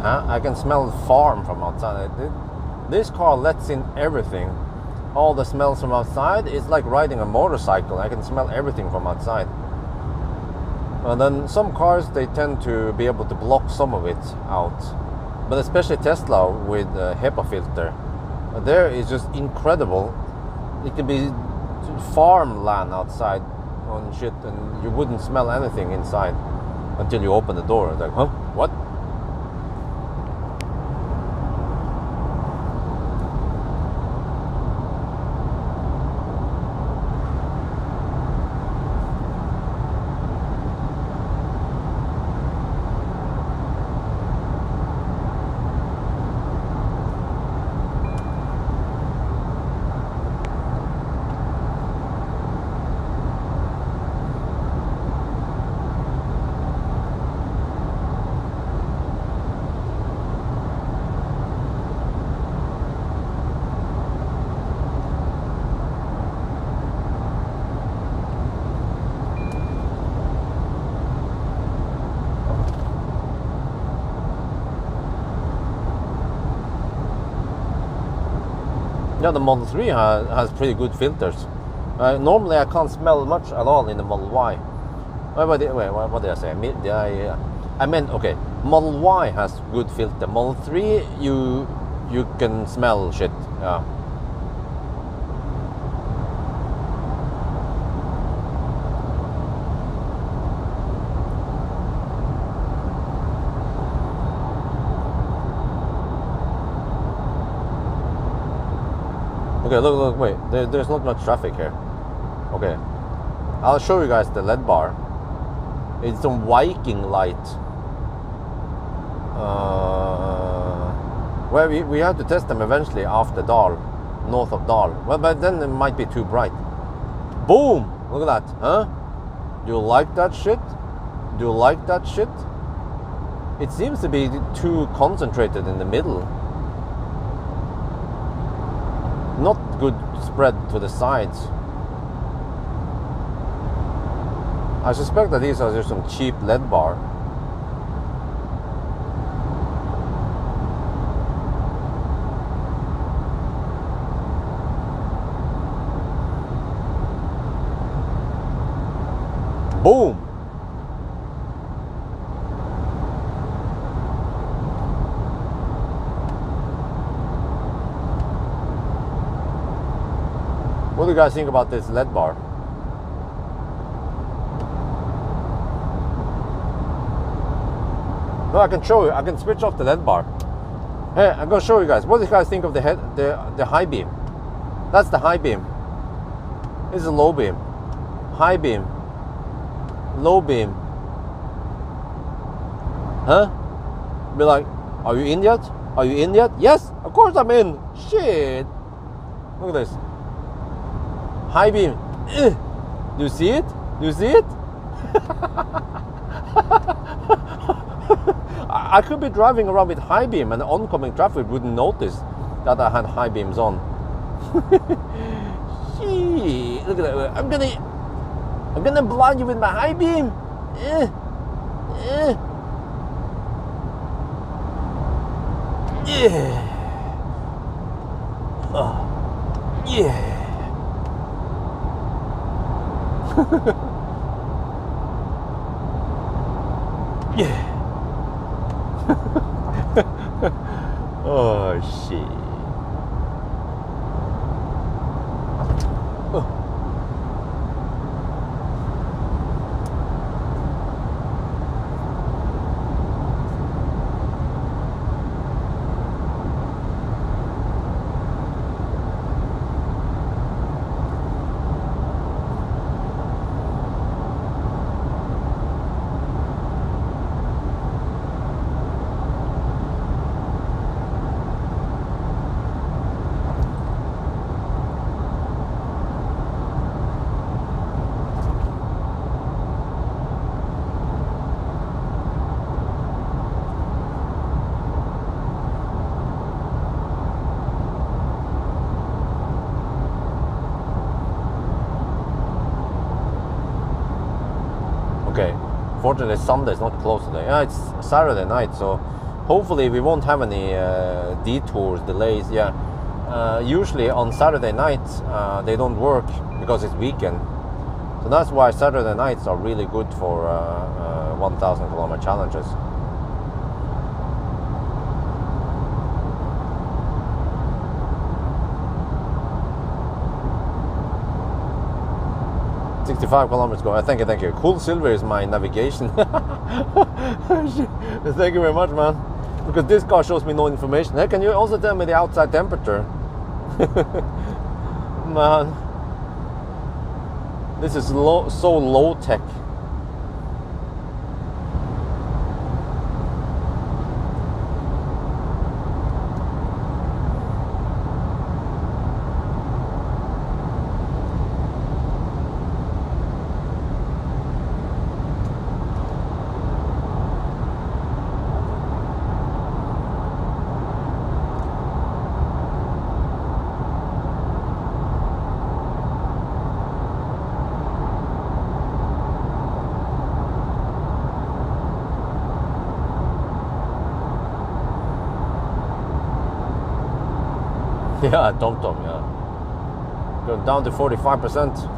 I can smell the farm from outside. This car lets in everything. All the smells from outside. It's like riding a motorcycle. I can smell everything from outside. And then some cars, they tend to be able to block some of it out. But especially Tesla with a HEPA filter. There is just incredible. It can be farmland outside on shit, and you wouldn't smell anything inside until you open the door. Like, huh? What? Yeah, the Model 3 has pretty good filters. Normally I can't smell much at all in the Model Y. What did I say? I meant, okay, Model Y has good filter. Model 3, you can smell shit. Yeah. Okay, look, wait. There's not much traffic here. Okay, I'll show you guys the LED bar. It's on Viking light. Well, we have to test them eventually after Dal, north of Dal. Well, but then it might be too bright. Boom! Look at that, huh? Do you like that shit? Do you like that shit? It seems to be too concentrated in the middle. Not good spread to the sides. I suspect that these are just some cheap LED bar. Boom! What do you guys think about this LED bar? No, I can show you. I can switch off the LED bar. Hey, I'm gonna show you guys. What do you guys think of the high beam? That's the high beam. This is a low beam. High beam. Low beam. Huh? Be like, are you in yet? Are you in yet? Yes, of course I'm in. Shit. Look at this. High beam. Do you see it? Do you see it? I could be driving around with high beam and the oncoming traffic wouldn't notice that I had high beams on. Shit. Look at that. I'm gonna blind you with my high beam. Yeah. Yeah. Yeah. Oh shit. Okay, fortunately Sunday is not closed today. Yeah, it's Saturday night, so hopefully we won't have any detours, delays. Yeah, usually on Saturday nights they don't work because it's weekend. So that's why Saturday nights are really good for 1,000 kilometer challenges. $65 kilometers go. Thank you. Cool Silver is my navigation. Thank you very much, man. Because this car shows me no information. Hey, can you also tell me the outside temperature? Man, this is so low tech. Yeah, TomTom, yeah. Going down to 45%.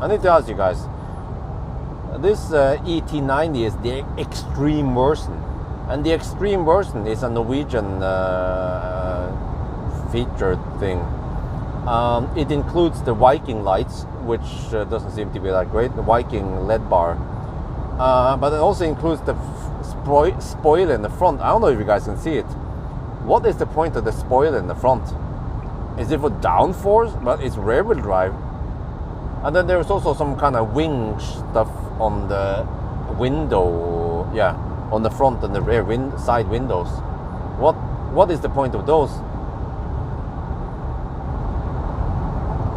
need to ask you guys. This eT90 is the extreme version, and the extreme version is a Norwegian featured thing. It includes the Viking lights, which doesn't seem to be that great. The Viking LED bar, but it also includes the spoiler in the front. I don't know if you guys can see it. What is the point of the spoiler in the front? Is it for downforce? But it's rear-wheel drive. And then there's also some kind of wing stuff on the window, yeah, on the front and the rear side windows. What is the point of those?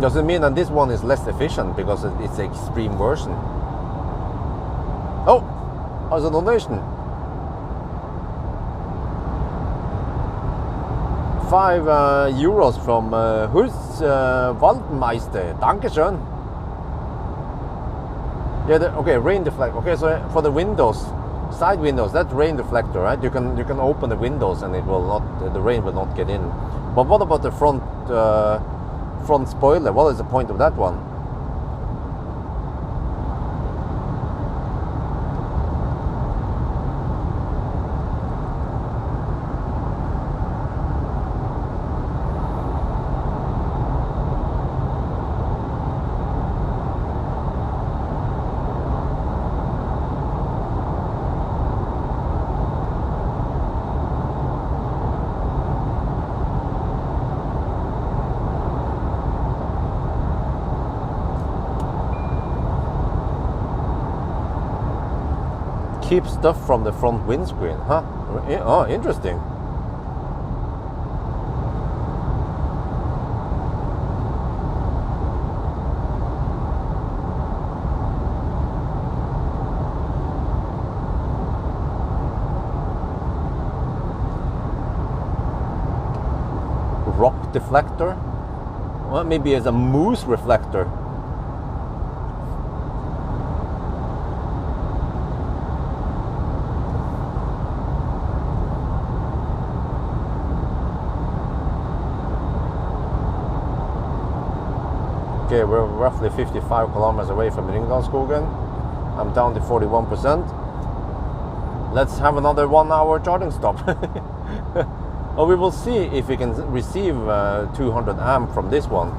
Does it mean that this one is less efficient because it's an extreme version? Oh, as a donation. 5 euros from Waldmeister. Dankeschön. Yeah, okay, rain deflector. Okay, so for the windows, side windows, that's rain deflector, right? You can open the windows and it will not, the rain will not get in. But what about the front spoiler? What is the point of that one? Keep stuff from the front windscreen, huh? Oh, interesting. Rock deflector? Well, maybe as a moose reflector. Okay, we're roughly 55 kilometers away from Ringdalsskogen. I'm down to 41%. Let's have another 1 hour charging stop. Well, we will see if we can receive 200 amp from this one.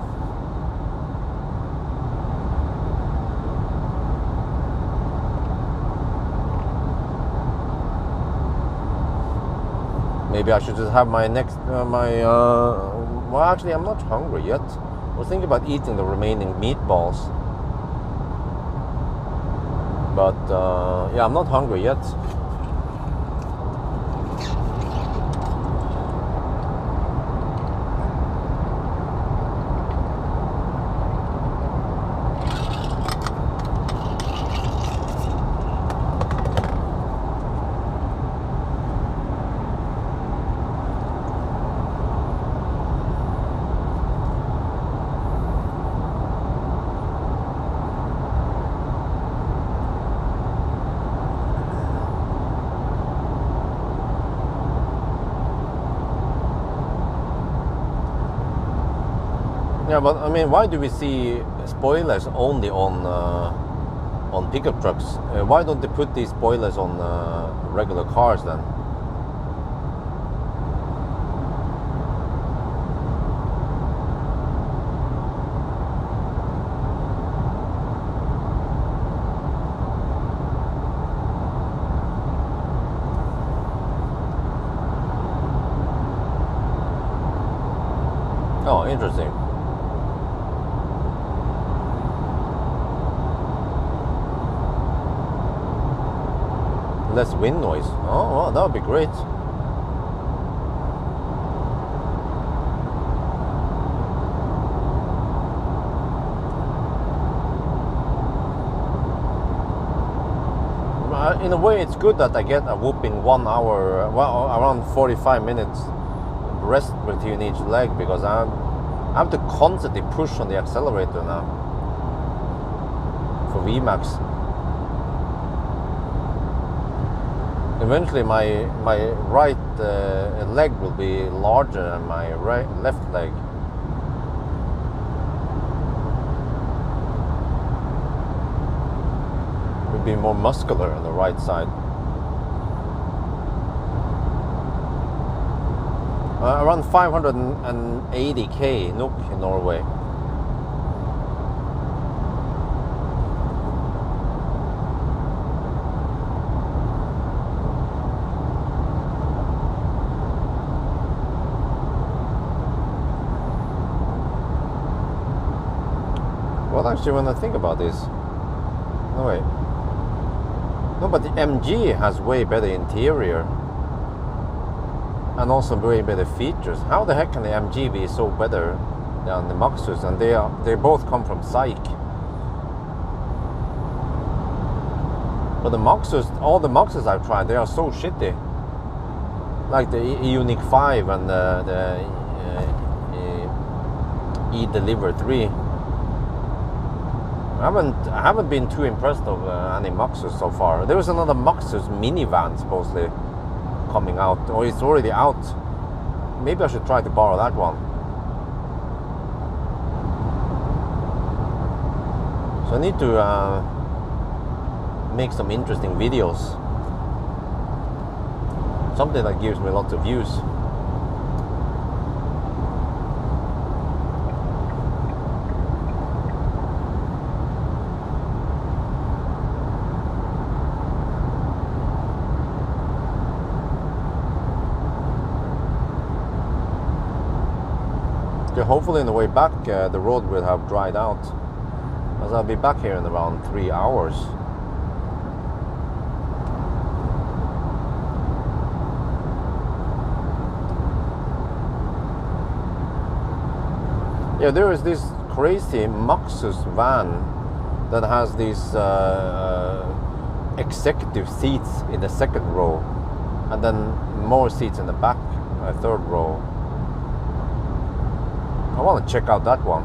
Maybe I should just have my next, well, actually, I'm not hungry yet. I was thinking about eating the remaining meatballs. But, yeah, I'm not hungry yet. Yeah, but I mean, why do we see spoilers only on pickup trucks? Why don't they put these spoilers on regular cars then? Oh, interesting. Less wind noise. Oh, well, that would be great. In a way, it's good that I get a whooping 1 hour, well, around 45 minutes rest between each leg, because I have to constantly push on the accelerator now for VMAX. Eventually my right leg will be larger than my left leg. should be more muscular on the right side. Around 580k NOK in Norway. Well, actually, when I think about this, no way. No, but the MG has way better interior and also way better features. How the heck can the MG be so better than the Maxus? And they both come from Psych. But the Maxus, all the Maxus I've tried, they are so shitty. Like the Unique 5 and the E-Deliver 3. I haven't been too impressed of any Maxus so far. There was another Maxus minivan supposedly coming out, or it's already out. Maybe I should try to borrow that one. So I need to make some interesting videos. Something that gives me lots of views. Hopefully on the way back the road will have dried out, as I'll be back here in around 3 hours. Yeah, there is this crazy Maxus van that has these executive seats in the second row and then more seats in the back, third row. I want to check out that one.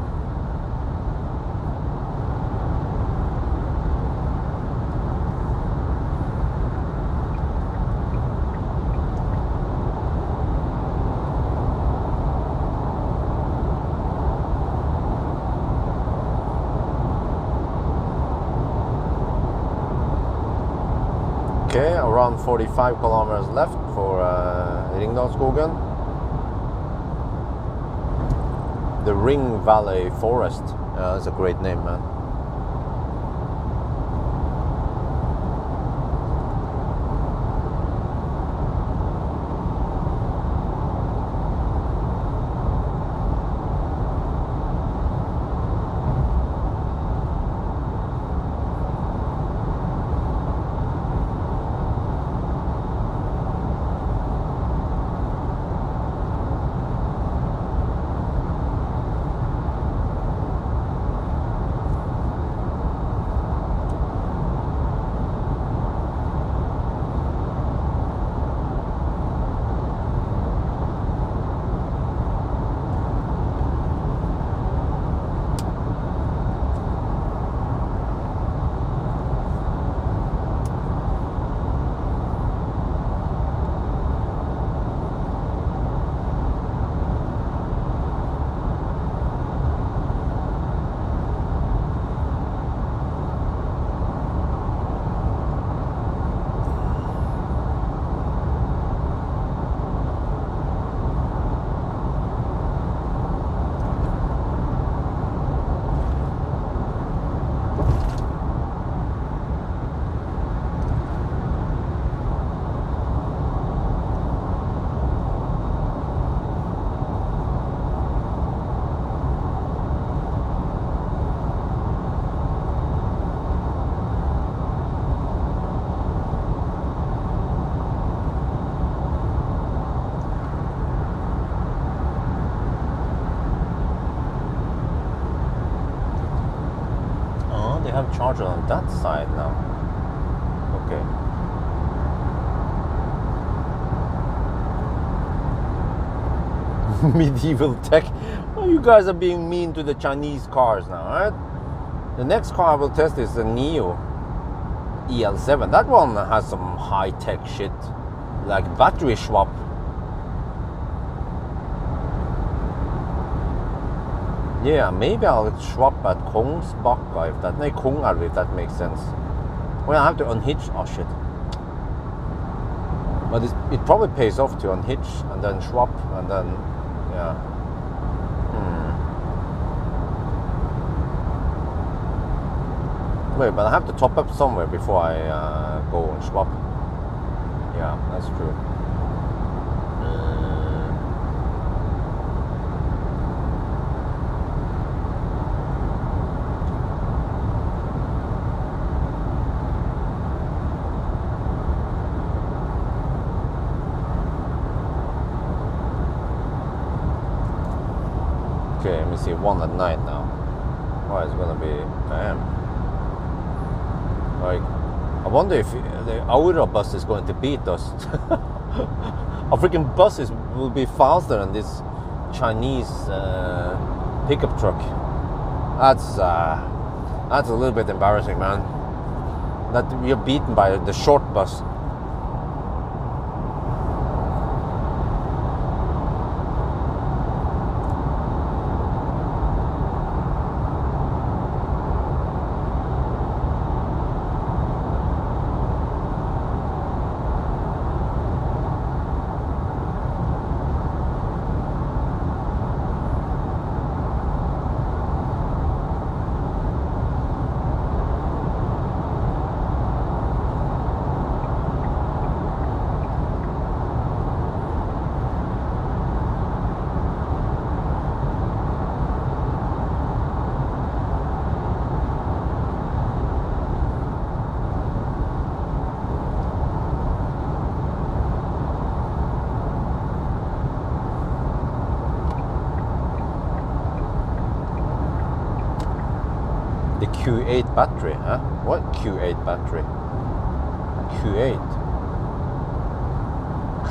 Okay, around 45 kilometers left for Ringdalsskogen. The Ring Valley Forest. That's a great name, man. Charger on that side now. Okay. Medieval tech. Oh, you guys are being mean to the Chinese cars now, right? The next car I will test is the Neo EL7. That one has some high-tech shit, like battery swap. Yeah, maybe I'll swap at Kongsbakka if that makes sense. Well, I have to unhitch. Oh shit. But it probably pays off to unhitch and then swap and then, yeah. Wait, but I have to top up somewhere before I go and swap. Yeah, that's true. Okay, let me see, 1 at night now. Oh, it's gonna be, damn. Like, I wonder if the Aura bus is going to beat us. Our freaking buses will be faster than this Chinese pickup truck. That's a little bit embarrassing, man. That we are beaten by the short bus. The Q8 battery, huh? What Q8 battery? Q8?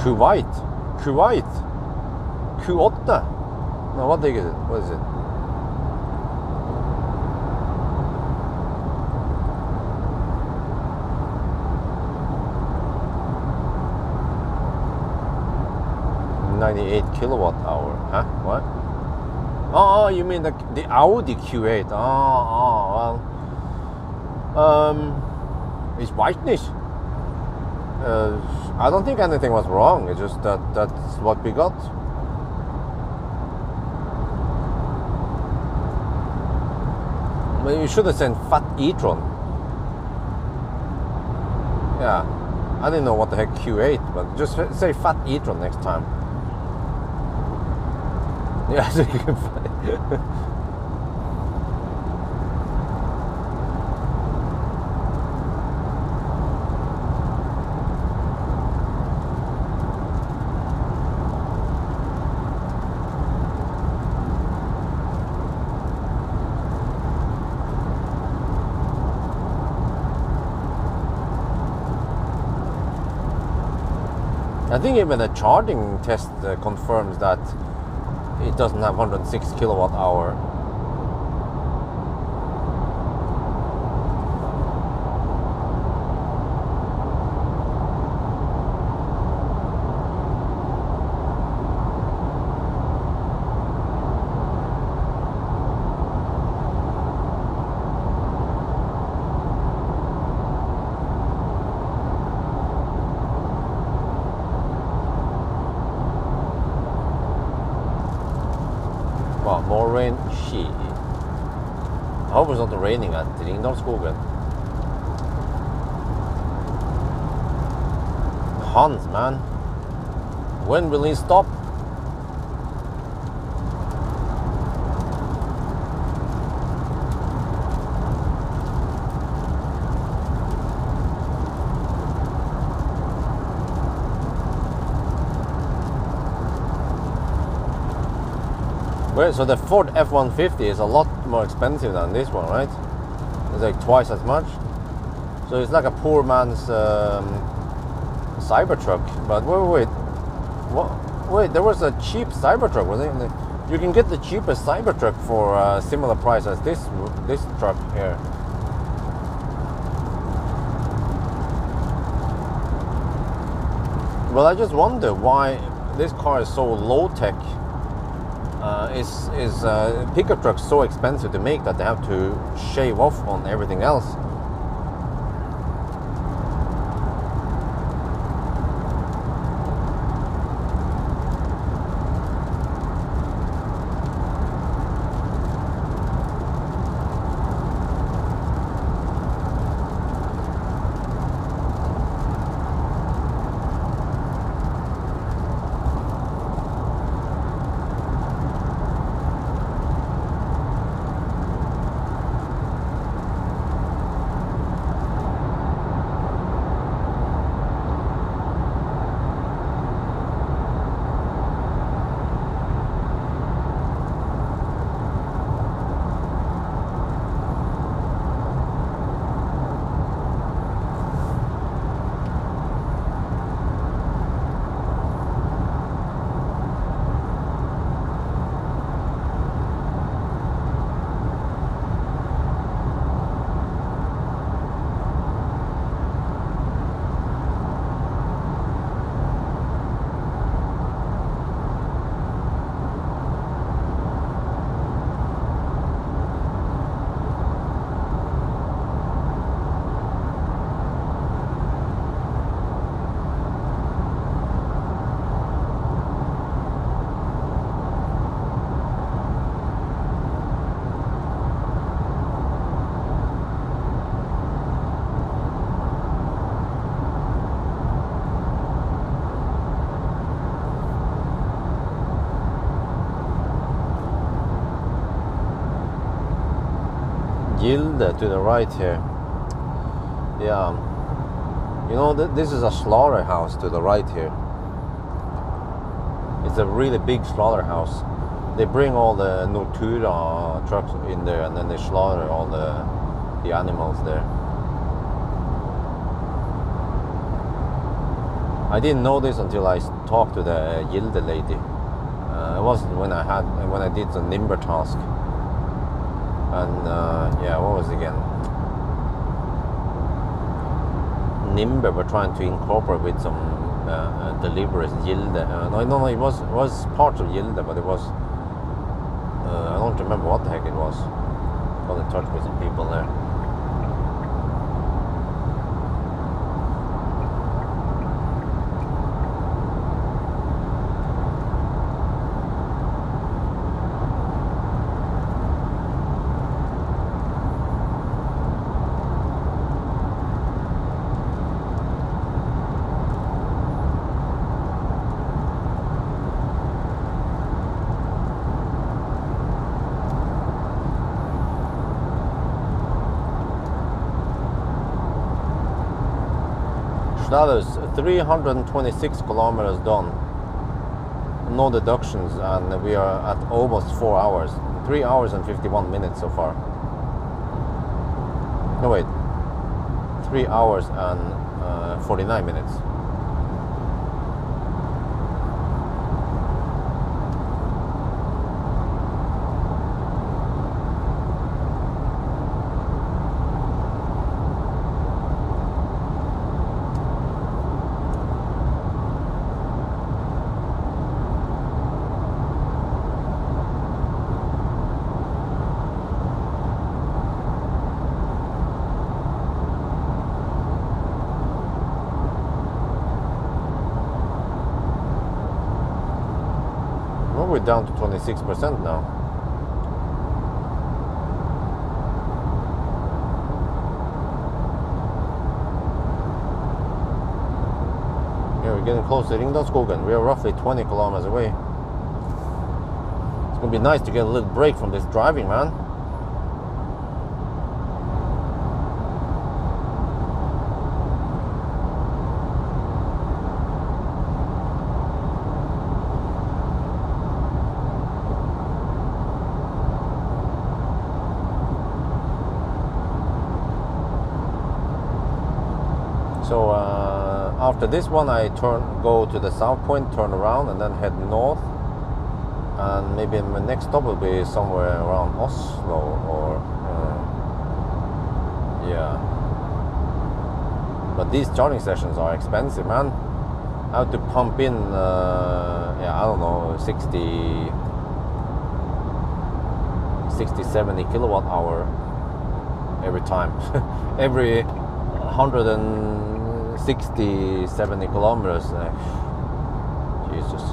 Kuwait? Q8? No, what is it? What is it? $98 kilowatt hour, huh? What? Oh, you mean the Audi Q8? Oh, well, it's whitish. I don't think anything was wrong. It's just that's what we got. Well, you should have sent Fat e-tron. Yeah, I didn't know what the heck Q8, but just say Fat e-tron next time. Yeah, so you can find. I think even the charging test confirms that it doesn't have 106 kilowatt hour. Wow, more rain. Shit. I hope it's not raining at Ringdalsskogen. Hans, man. When will he stop? Wait, so the Ford F-150 is a lot more expensive than this one, right? It's like twice as much. So it's like a poor man's Cybertruck. But wait, what? Wait, there was a cheap Cybertruck, wasn't it? You can get the cheapest Cybertruck for a similar price as this truck here. Well, I just wonder why this car is so low tech. Is pickup trucks so expensive to make that they have to shave off on everything else? Gilde to the right here. Yeah, you know, this is a slaughterhouse to the right here. It's a really big slaughterhouse. They bring all the Nortura trucks in there, and then they slaughter all the animals there. I didn't know this until I talked to the Gilde lady. It was when I did the Nimber task. And yeah, what was it again? Nimber were trying to incorporate with some deliveries. Gilde. No, it was part of Gilde, but it was. I don't remember what the heck it was. Got in touch with some people there. That is 326 kilometers done. No deductions, and we are at almost 4 hours. 3 hours and 51 minutes so far. No wait, 3 hours and 49 minutes. We're down to 26% now. Yeah, we're getting close to Ringdalsskogen. We are roughly 20 kilometers away. It's gonna be nice to get a little break from this driving, man. So after this one, I go to the south point, turn around, and then head north. And maybe my next stop will be somewhere around Oslo, or yeah. But these charging sessions are expensive, man. I have to pump in, yeah, I don't know, 60, 70 kilowatt hour every time. Every 160, 70 kilometers. Jesus.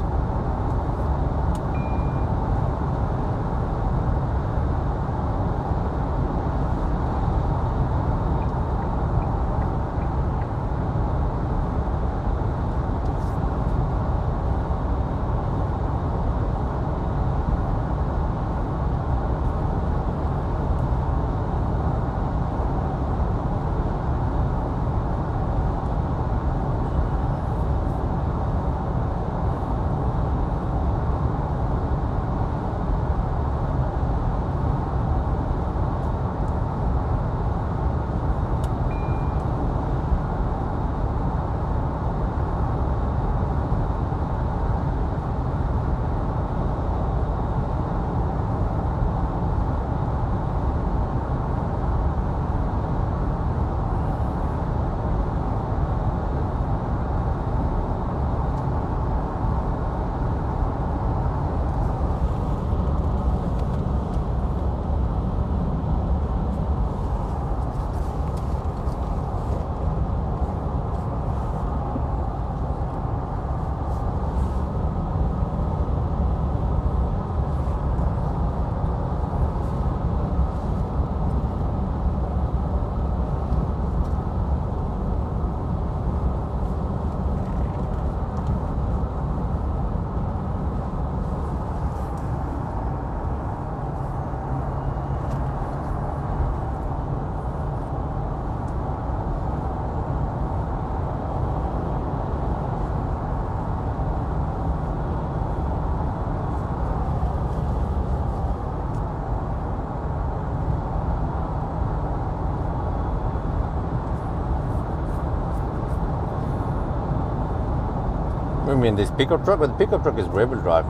I mean, this pickup truck, but the pickup truck is rear-wheel drive.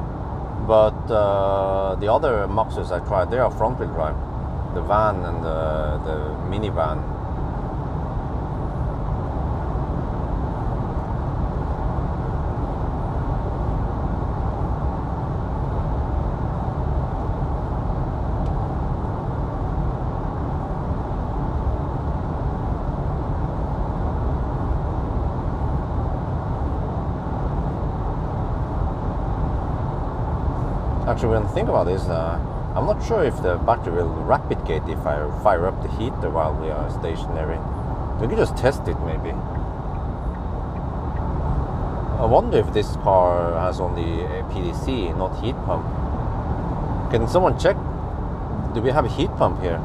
But the other Maxus I tried, they are front-wheel drive. The van and the minivan. Actually, when I think about this, I'm not sure if the battery will rapid gate if I fire up the heater while we are stationary. We could just test it maybe. I wonder if this car has only a PDC, not heat pump. Can someone check? Do we have a heat pump here?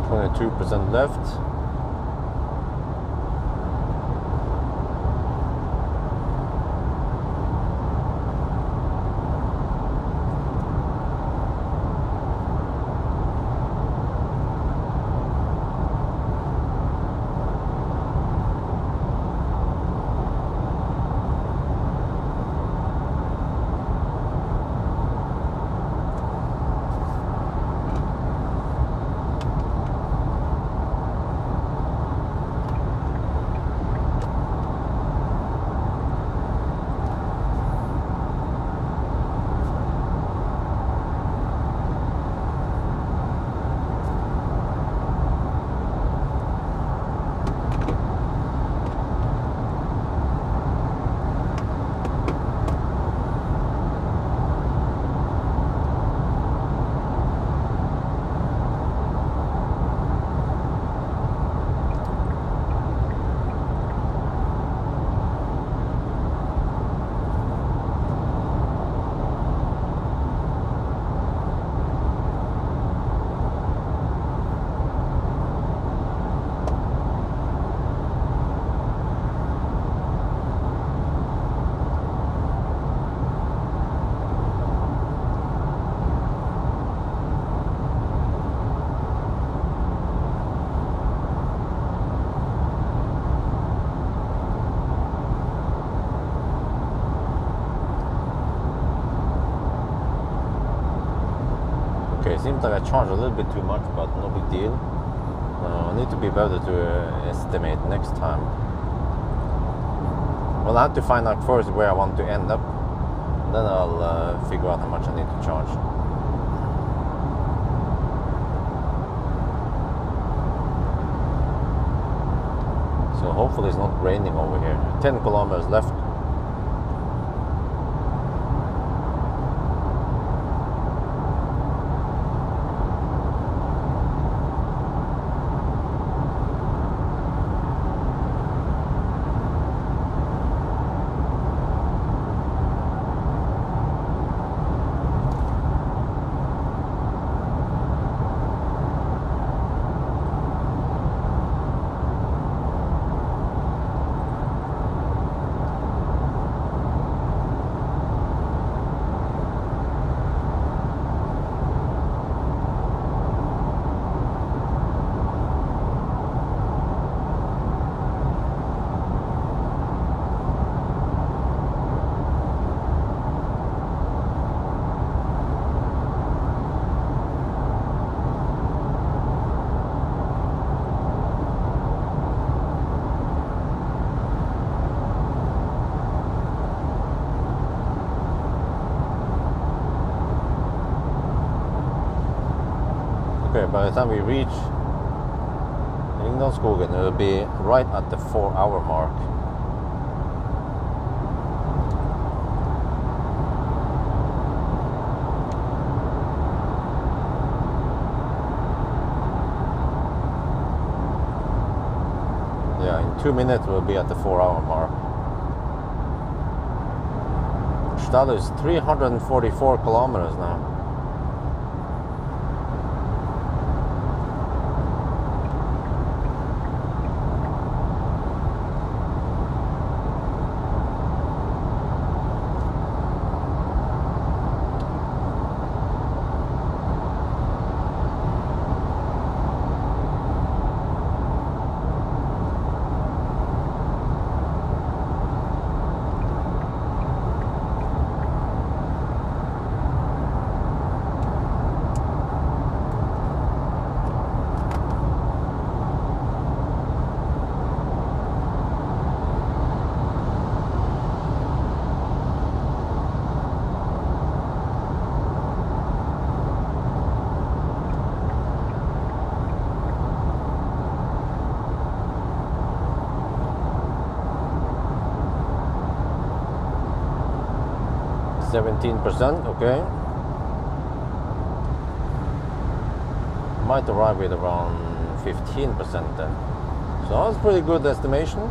Only 2% left. Okay, seems like I charged a little bit too much, but no big deal. I need to be better to estimate next time. Well, I have to find out first where I want to end up. Then I'll figure out how much I need to charge. So hopefully it's not raining over here. 10 kilometers left. Okay, by the time we reach Ringdalsskogen, it will be right at the 4-hour mark. Yeah, in 2 minutes we'll be at the 4-hour mark. Stad is 344 kilometers now. 17%, okay. Might arrive with around 15% then. So that's pretty good estimation.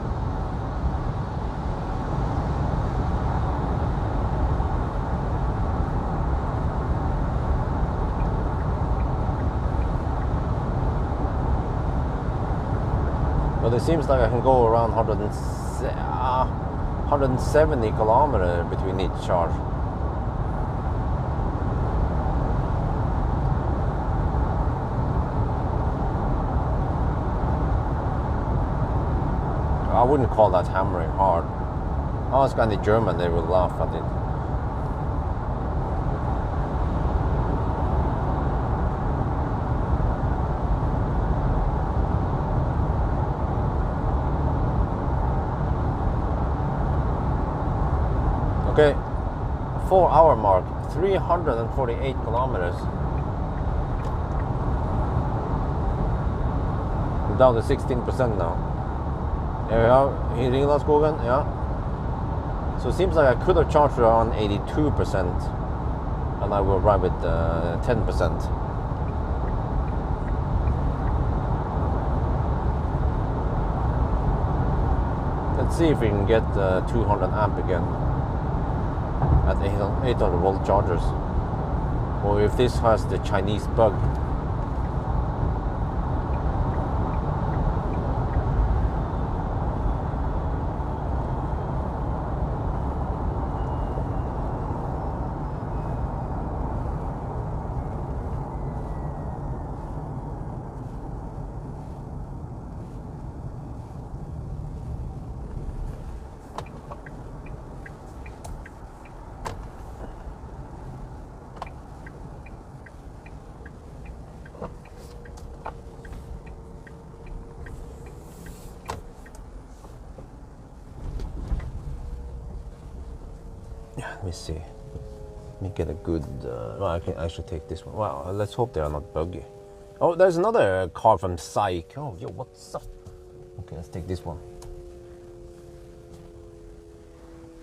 But it seems like I can go around 170 kilometers between each charge. I wouldn't call that hammering hard. Ask any German, they will laugh at it. Okay, 4-hour mark, 348 kilometers. I'm down to 16% now. There we are, in Ringlandsskogen, yeah. So it seems like I could have charged around 82% and I will arrive at 10%. Let's see if we can get 200 amp again at 800 volt chargers, or if this has the Chinese bug. Let me see. Let me get a good. Well, I can actually take this one. Wow, let's hope they are not buggy. Oh, there's another car from Psych. Oh, yo, what's up? Okay, let's take this one.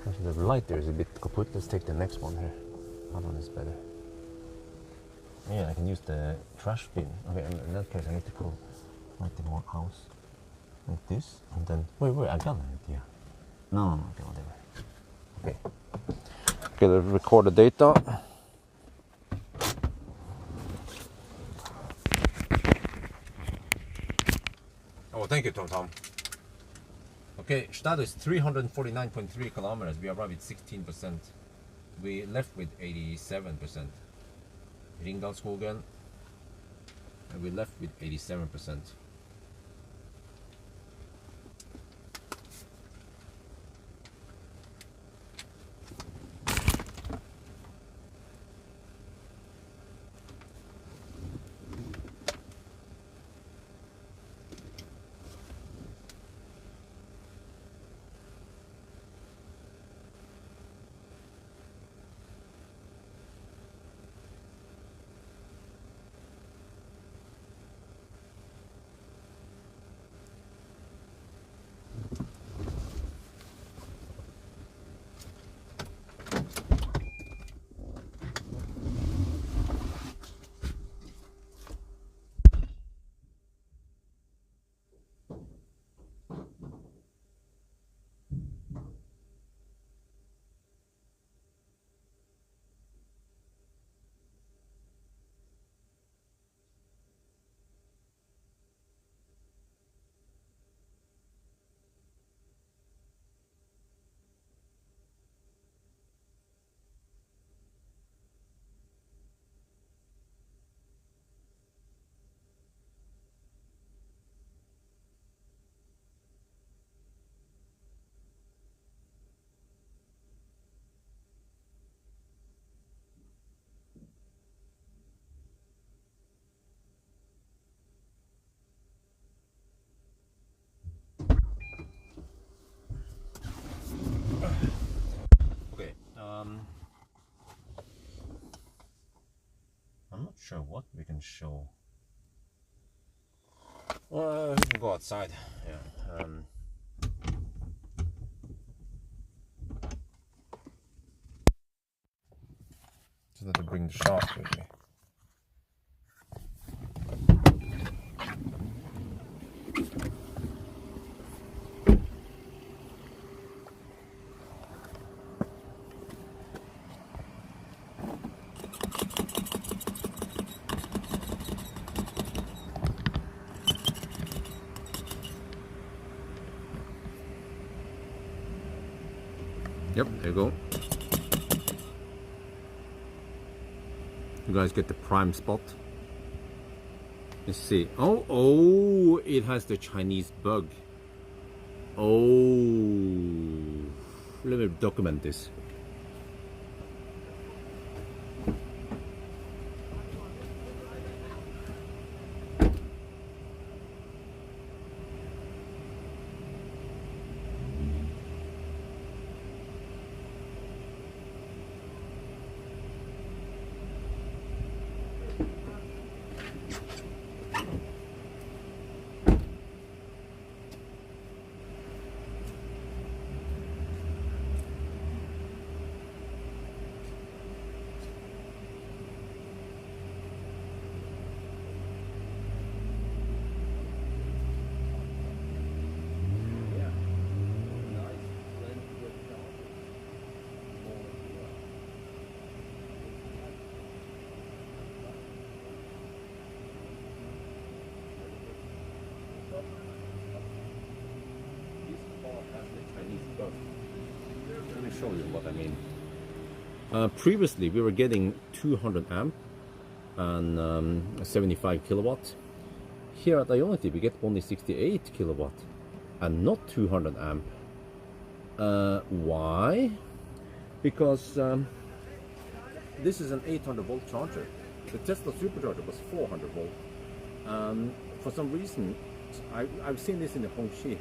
Actually, the light there is a bit kaput. Let's take the next one here. That one is better. Yeah, I can use the trash bin. Okay, in that case, I need to pull slightly more out. Like this, and then. Wait, I got an idea. No, okay, whatever. Okay. Okay, let's record the data. Oh, thank you, Tom. Okay, status 349.3 kilometers. We arrived at 16%. We left with 87%. Ringlandsskogen, and we left with 87%. I'm not sure what we can show. We can go outside. Yeah. Just have to bring the shaft with me. Yep, there you go. You guys get the prime spot. Let's see. Oh, it has the Chinese bug. Oh, let me document this. Let me show you what I mean. Previously, we were getting 200 amp and 75 kilowatt. Here at Ionity, we get only 68 kilowatt and not 200 amp. Why? Because this is an 800 volt charger. The Tesla supercharger was 400 volt. For some reason, I've seen this in the Hongqi.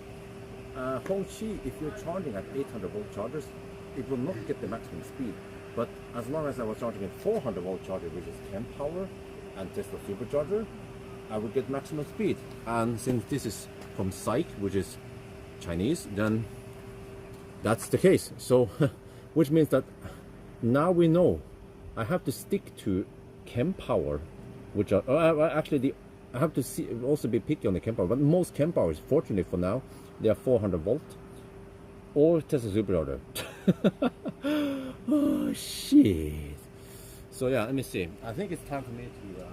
Hongqi, if you're charging at 800 volt chargers, it will not get the maximum speed. But as long as I was charging a 400 volt charger, which is Pawel and Tesla supercharger, I would get maximum speed. And since this is from SAIC, which is Chinese, then that's the case. So, which means that now we know I have to stick to Pawel, which are actually I have to also be picky on the Pawel, but most Pawels, fortunately for now, they are 400 volt or Tesla supercharger. Oh shit! So yeah, let me see. I think it's time for me to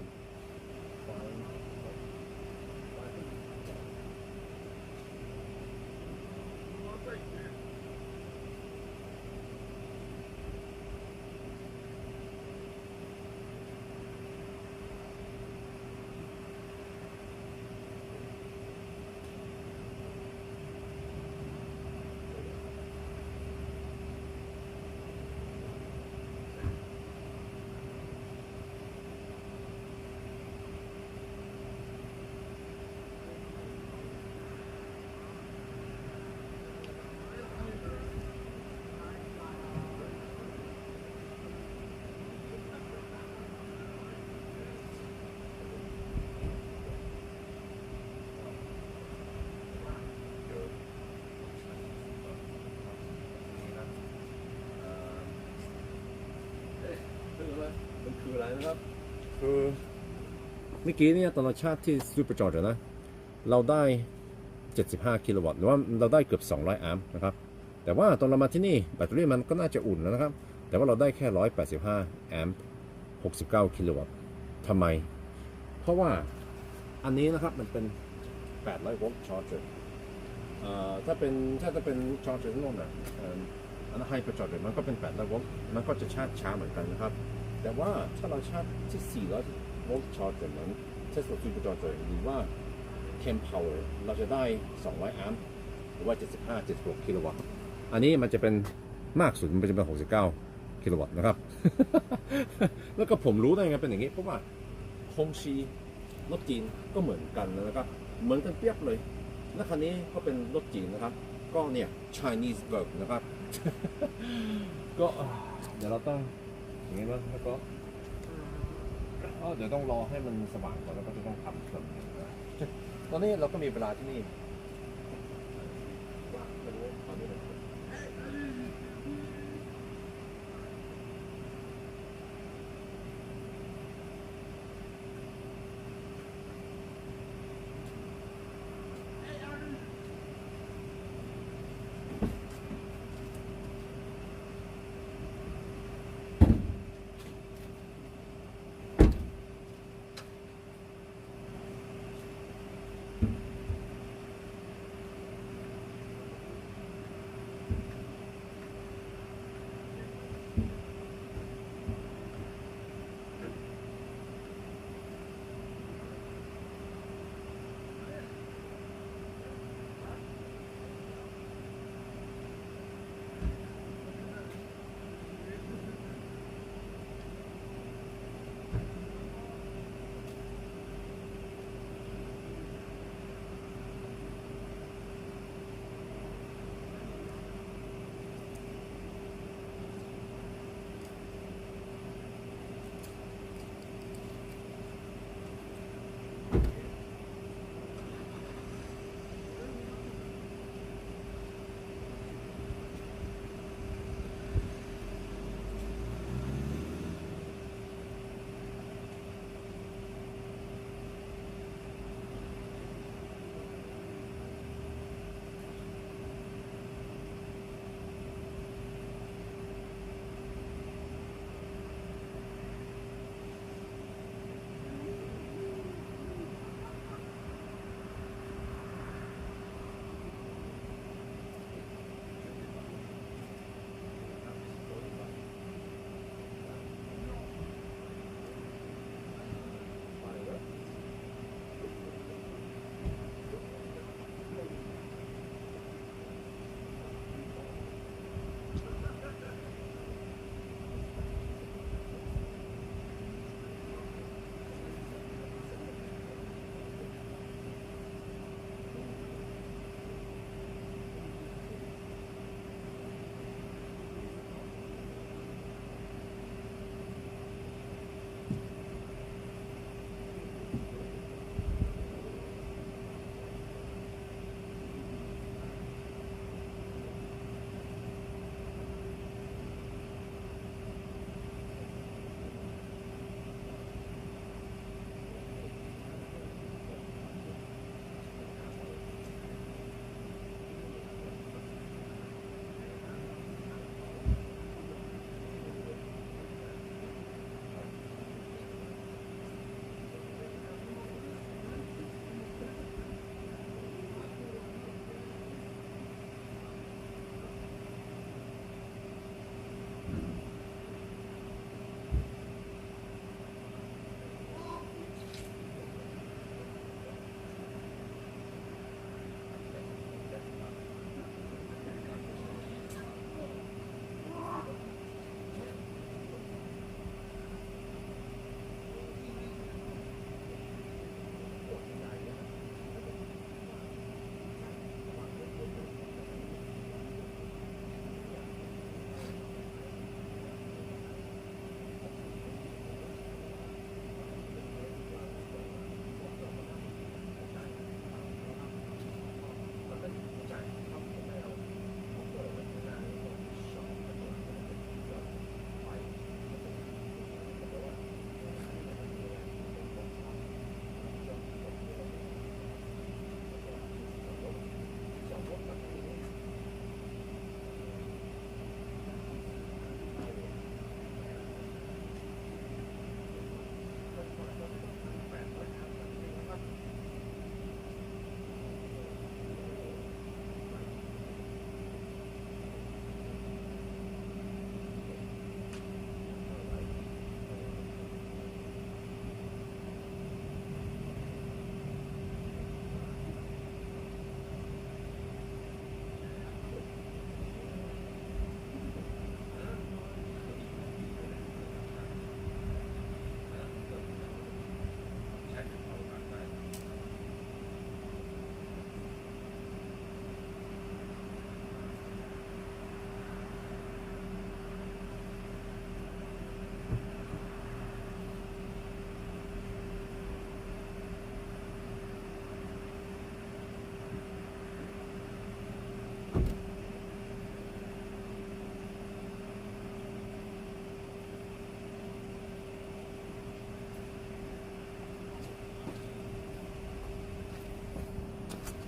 คืออะไรนะครับคือเมื่อกี้เนี่ยตอนเราชาร์จที่ซูเปอร์จอร์จนะเราได้75กิโลวัตต์หรือว่าเราได้เกือบ200แอมป์นะครับแต่ว่าตอนเรามาที่นี่แบตเตอรี่มันก็น่าจะอุ่นแล้วนะครับแต่ว่าเราได้แค่185แอมป์69กิโลวัตต์ทำไมเพราะว่าอันนี้นะครับมันเป็น800โวลต์ชาร์จถ้าจะเป็นชาร์จโน่นน่ะอันนั้นไฮเปอร์ชาร์จมันก็เป็น800โวลต์มันก็จะชาร์จช้าเหมือนกันนะครับแต่ว่าถ้าเราชาร์จที่400โวลต์ชาร์จเหมือนเทสลาซูเปอร์ชาร์จหรือว่าPawel เราจะได้200แอมป์หรือว่า76กิโลวัตต์อันนี้มันจะเป็นมากสุดมันจะเป็น69กิโลวัตต์นะครับ แล้วก็ผมรู้ได้ไงเป็นอย่างนี้เพราะว่าฮงชีรถจีนก็เหมือนกันนะครับเหมือนกันเปียกเลยและคันนี้ก็เป็นรถจีนนะครับก็เนี่ย Chinese Berg นะครับ ก็เดี๋ยวเราต้องอย่างนี้มั้งแล้วก็เดี๋ยวต้องรอให้มันสว่างก่อนแล้วก็จะต้องทำเครื่องตอนนี้เราก็มีเวลาที่นี่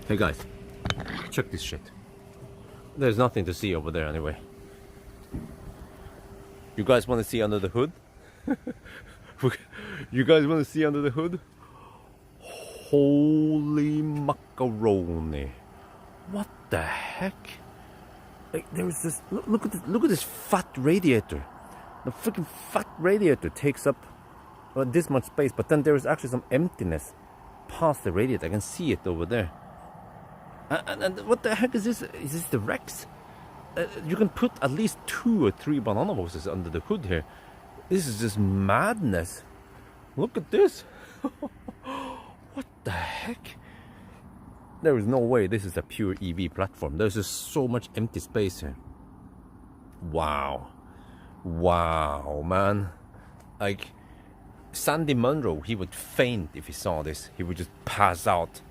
Hey guys, check this shit. There's nothing to see over there anyway. You guys want to see under the hood? You guys want to see under the hood? Holy macaroni! What the heck? Like, there's this. Look at this. Look at this fat radiator. The freaking fat radiator takes up this much space, but then there is actually some emptiness past the radiator. I can see it over there. And what the heck is this? Is this the Rex? You can put at least 2 or 3 banana boxes under the hood here. This is just madness. Look at this. What the heck? There is no way this is a pure EV platform. There's just so much empty space here. Wow. Wow, man. Like, Sandy Munro, he would faint if he saw this. He would just pass out.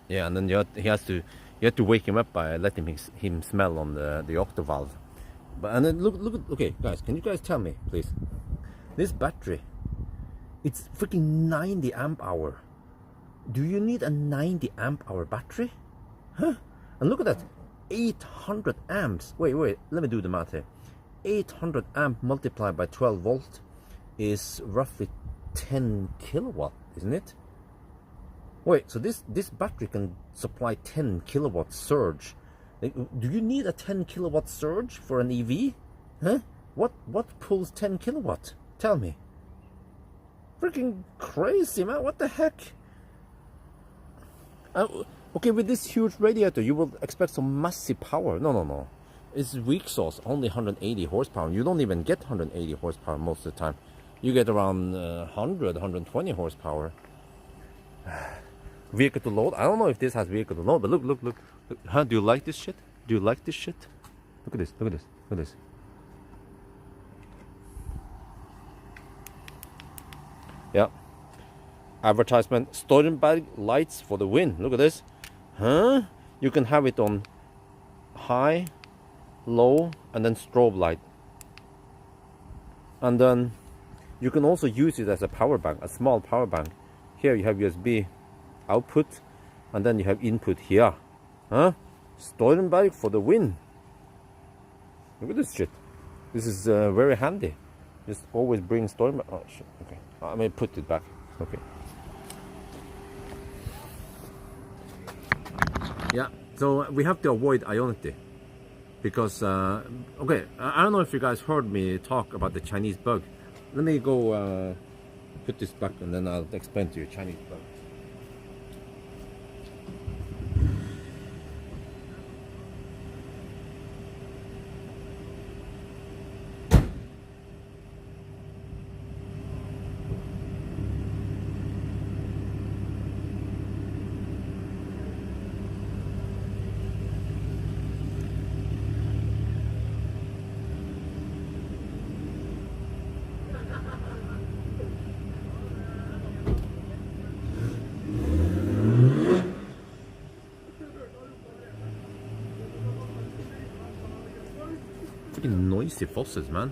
Yeah, and then you have to wake him up by letting him smell on the octovalve. But and then look at, okay guys, can you guys tell me please? This battery, it's freaking 90 amp hour. Do you need a 90 amp hour battery? Huh? And look at that, 800 amps. Wait, let me do the math here. 800 amp multiplied by 12 volt is roughly 10 kilowatt, isn't it? Wait, so this battery can supply 10 kilowatt surge. Do you need a 10 kilowatt surge for an EV? Huh? What pulls 10 kilowatt? Tell me. Freaking crazy, man. What the heck? Okay, with this huge radiator, you will expect some massive power. No. It's weak exhaust, only 180 horsepower. You don't even get 180 horsepower most of the time. You get around 100, 120 horsepower. Vehicle to load. I don't know if this has vehicle to load, but look. Huh? Do you like this shit? Do you like this shit? Look at this. Yeah. Advertisement. Stoltenberg lights for the win. Look at this. Huh? You can have it on high, low, and then strobe light. And then you can also use it as a power bank, a small power bank. Here you have USB output, and then you have input here. Huh? Stoltenberg for the win. Look at this shit. This is very handy. Just always bring Stoltenberg. Oh shit. Okay. I may put it back. Okay. Yeah. So we have to avoid Ionity because okay. I don't know if you guys heard me talk about the Chinese bug. Let me go put this back, and then I'll explain to you Chinese bug. Freaking noisy faucets, man.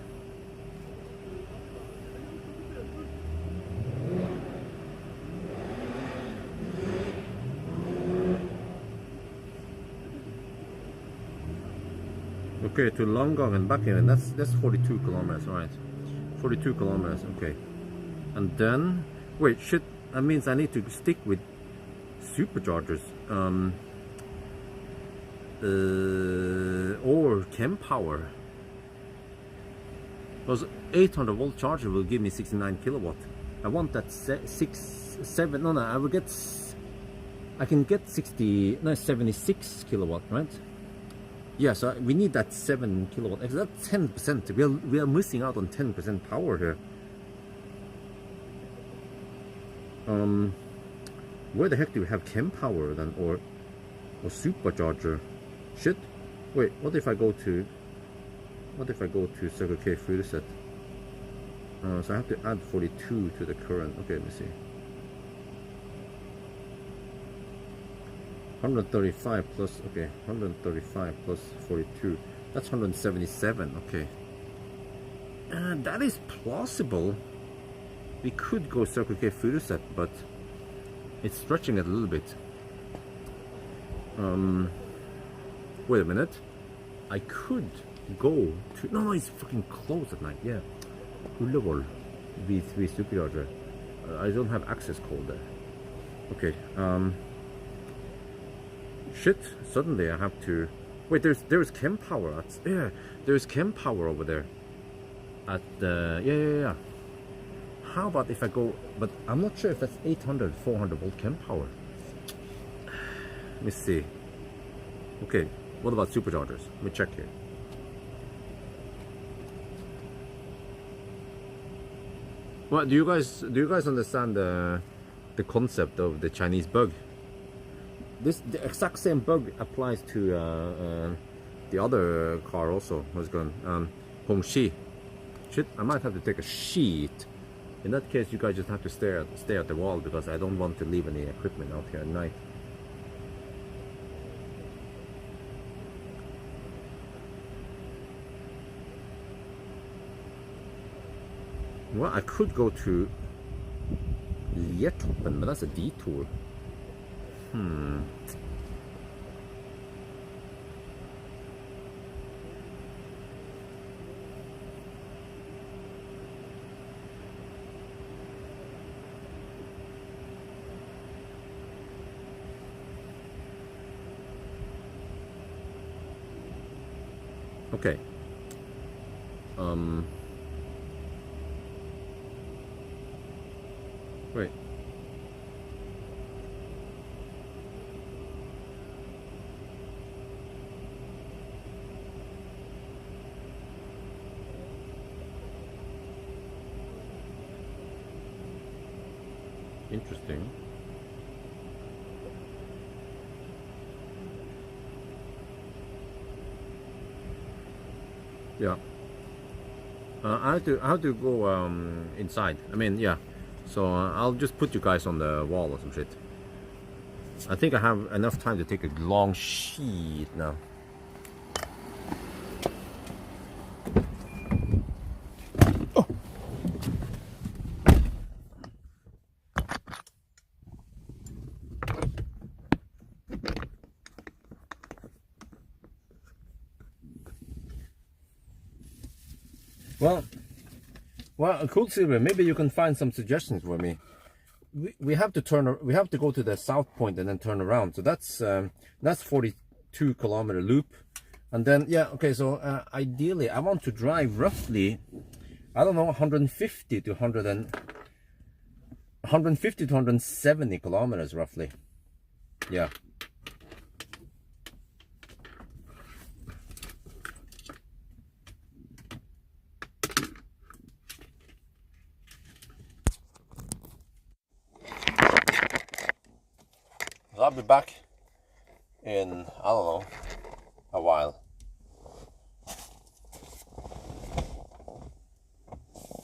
Okay, to Longgang and back in, that's 42 kilometers, right? 42 kilometers, okay. And then, wait, shit, that means I need to stick with superchargers. Or chem power. Because 800 volt charger will give me 69 kilowatt. I want that 7. No, I will get. I can get 76 kilowatt, right? Yeah, so we need that 7 kilowatt. That's 10%. We are missing out on 10% power here. Where the heck do we have chem power then, or supercharger? Shit. Wait, what if I go to Circle K fuel set? So I have to add 42 to the current. Okay, let me see. 135 plus, okay, 135 plus 42. That's 177, okay. That is plausible. We could go Circle K fuel set, but it's stretching it a little bit. Wait a minute. I could go to... No, it's fucking closed at night. Yeah. Ullevål V3 supercharger. I don't have access code there. Okay. Shit. Suddenly I have to... Wait, there's chem power. Yeah, there's chem power over there. At the... Yeah. How about if I go... But I'm not sure if that's 800, 400 volt chem power. Let me see. Okay, what about superchargers? Let me check here. Well, do you guys understand the concept of the Chinese bug? The exact same bug applies to the other car also. What's going Hongxi. Shit, I might have to take a sheet. In that case, you guys just have to stay at the wall, because I don't want to leave any equipment out here at night. Well, I could go to Liertoppen, but that's a detour. Okay. Wait. Interesting. Yeah. I have to go inside. I mean, yeah. So I'll just put you guys on the wall or some shit. I think I have enough time to take a long sheet now. Oh. Well, cool, Silver. Maybe you can find some suggestions for me. We have to we have to go to the south point and then turn around. So that's 42-kilometer loop, and then yeah, okay. So ideally, I want to drive roughly, I don't know, 150 to 170 kilometers roughly. Yeah. I'll be back in, I don't know, a while.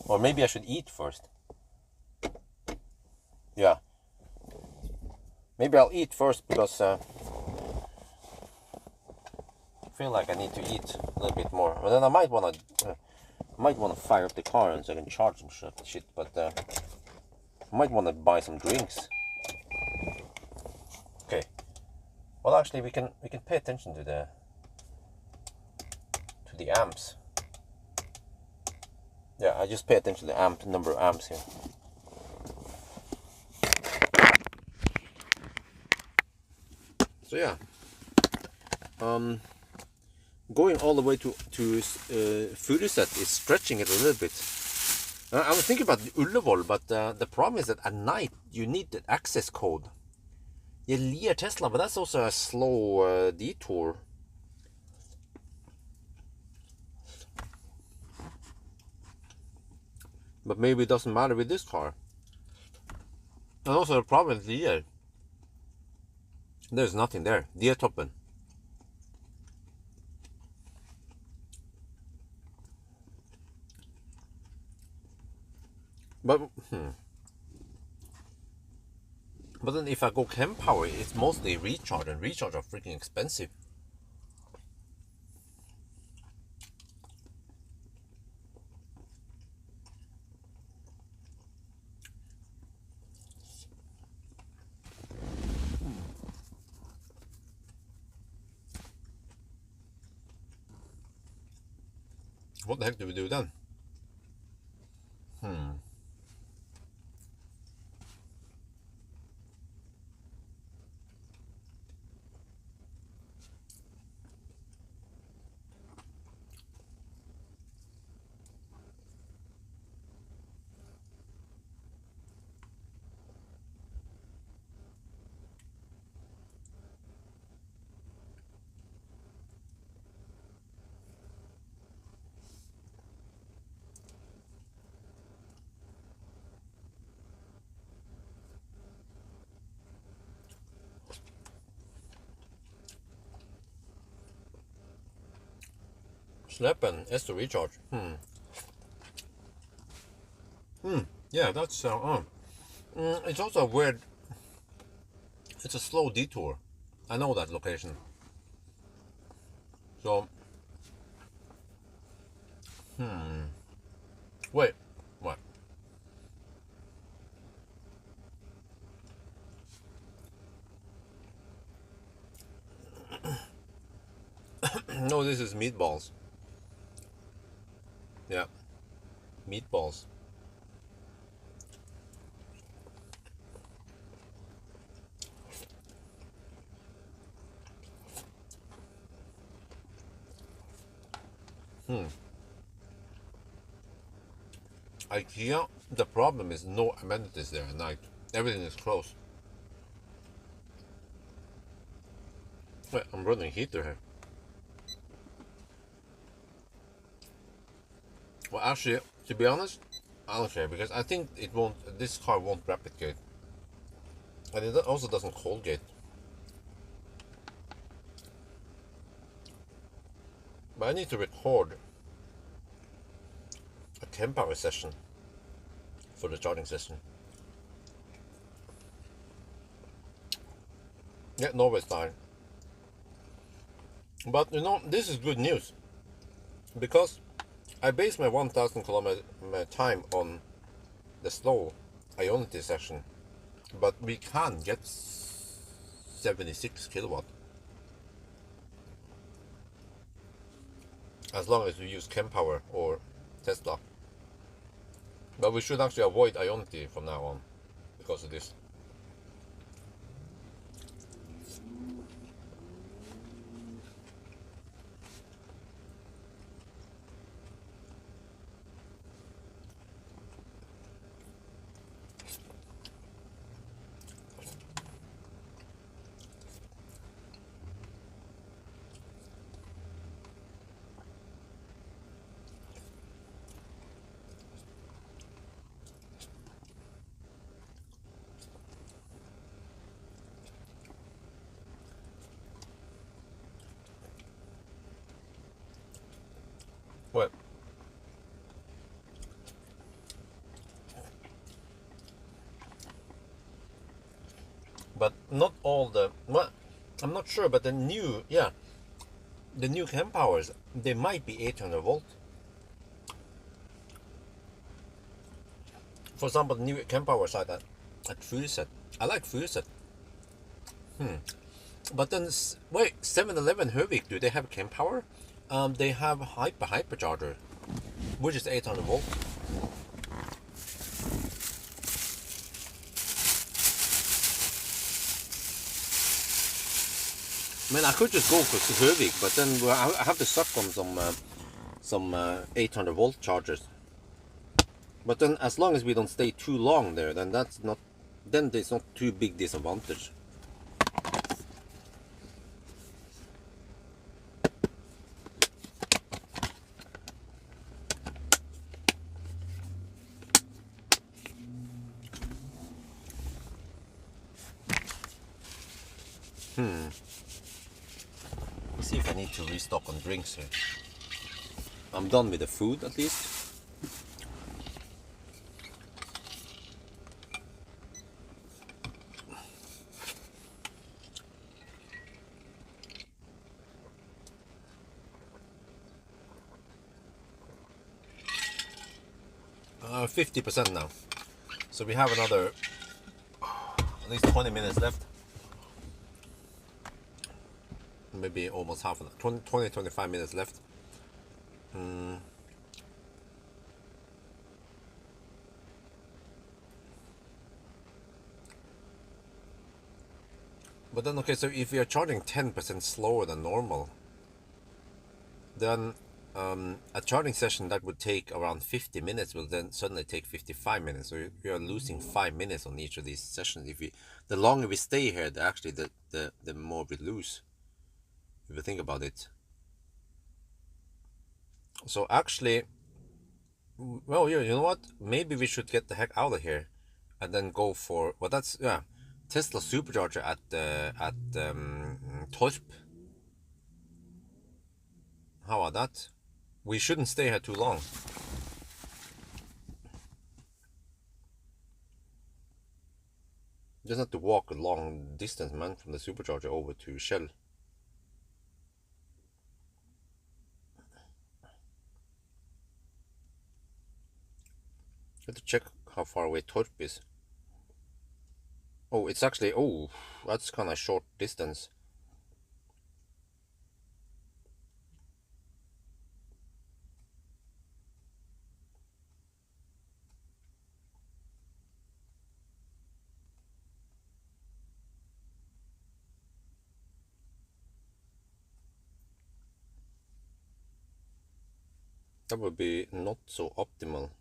Or maybe I should eat first. Yeah. Maybe I'll eat first, because I feel like I need to eat a little bit more. But then I might want to fire up the car and so I can charge some shit. But I might want to buy some drinks. Okay. Well, actually, we can pay attention to the amps. Yeah, I just pay attention to the number of amps here. So yeah, going all the way to Furuset is stretching it a little bit. I was thinking about Ullevål, but the problem is that at night you need the access code. Yeah, Lier Tesla, but that's also a slow detour. But maybe it doesn't matter with this car. And also the problem is Lier. There's nothing there. Liertoppen. But But then if I go chem power, it's mostly recharge, and recharge are freaking expensive. What the heck do we do then? Snap and S to recharge. Yeah, that's it's also a weird. It's a slow detour. I know that location. So, wait, what? No, this is meatballs. Yeah, meatballs. IKEA, the problem is no amenities there at night. Everything is closed. Wait, I'm running heater here. Well, actually, to be honest, I don't care because I think it won't. This car won't rapid gate, and it also doesn't cold gate. But I need to record a temp-hour session for the charging session. Yeah, Norway's fine. But you know, this is good news because I base my 1,000 kilometer time on the slow Ionity session, but we can get 76 kilowatt as long as we use Power or Tesla. But we should actually avoid Ionity from now on because of this. Well, but not all the, well, I'm not sure, but the new, the new Powers, they might be 800 volt. For example, the new Power side at Furuset. I like Furuset. But then, wait, 7-Eleven Høvik, do they have Power? They have hypercharger, which is 800 volt. I mean, I could just go for Høvik, but then I have to suck on some 800 volt chargers. But then, as long as we don't stay too long there, then there's not too big disadvantage. Let's see if I need to restock on drinks here. I'm done with the food at least. Uh, 50% now. So we have another at least 20 minutes left. Maybe almost half of that. 20-25 minutes left. But then, okay, so if you're charging 10% slower than normal, then a charging session that would take around 50 minutes will then suddenly take 55 minutes. So you're losing 5 minutes on each of these sessions. The longer we stay here, the more we lose. If you think about it. So actually, well, you know what? Maybe we should get the heck out of here, and then go for that's Tesla supercharger at Torp. How about that? We shouldn't stay here too long. Just have to walk a long distance, man, from the supercharger over to Shell. Have to check how far away Torp is. Oh, it's actually, that's kind of short distance. That would be not so optimal.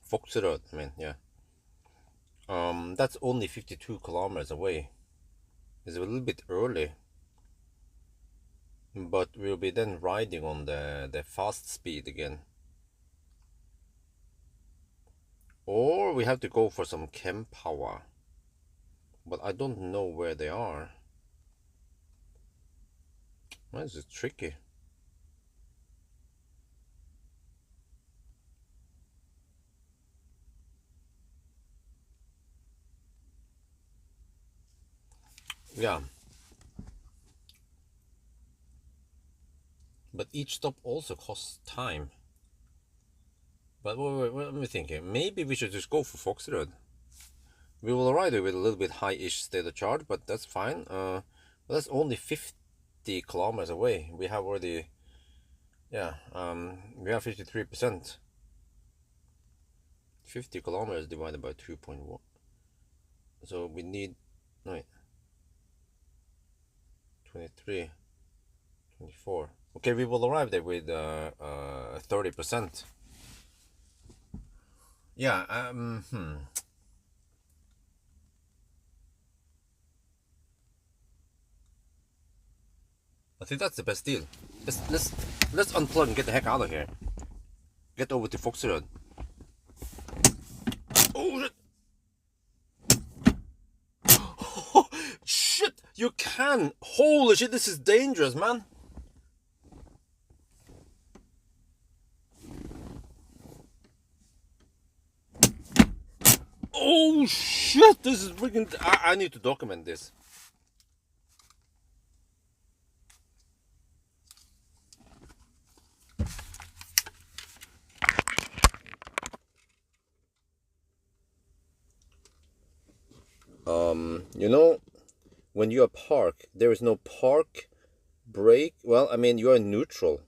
Foxrød, I mean, yeah. That's only 52 kilometers away. It's a little bit early, but we'll be then riding on the fast speed again. Or we have to go for some Pawel, but I don't know where they are. Well, this is tricky. Yeah. But each stop also costs time. But what am I thinking? Maybe we should just go for Foxrød. We will arrive with a little bit high-ish state of charge, but that's fine. But that's only 50 kilometers away. We have already, we have 53%. 50 kilometers divided by 2.1. So we need, 23, 24. Okay, we will arrive there with 30%. Yeah, I think that's the best deal. Let's unplug and get the heck out of here. Get over to Foxrød. Oh shit! Shit! You can! Holy shit! This is dangerous, man. Oh shit! This is freaking. I need to document this. You know, when you are parked, there is no park brake. Well, I mean, you are neutral.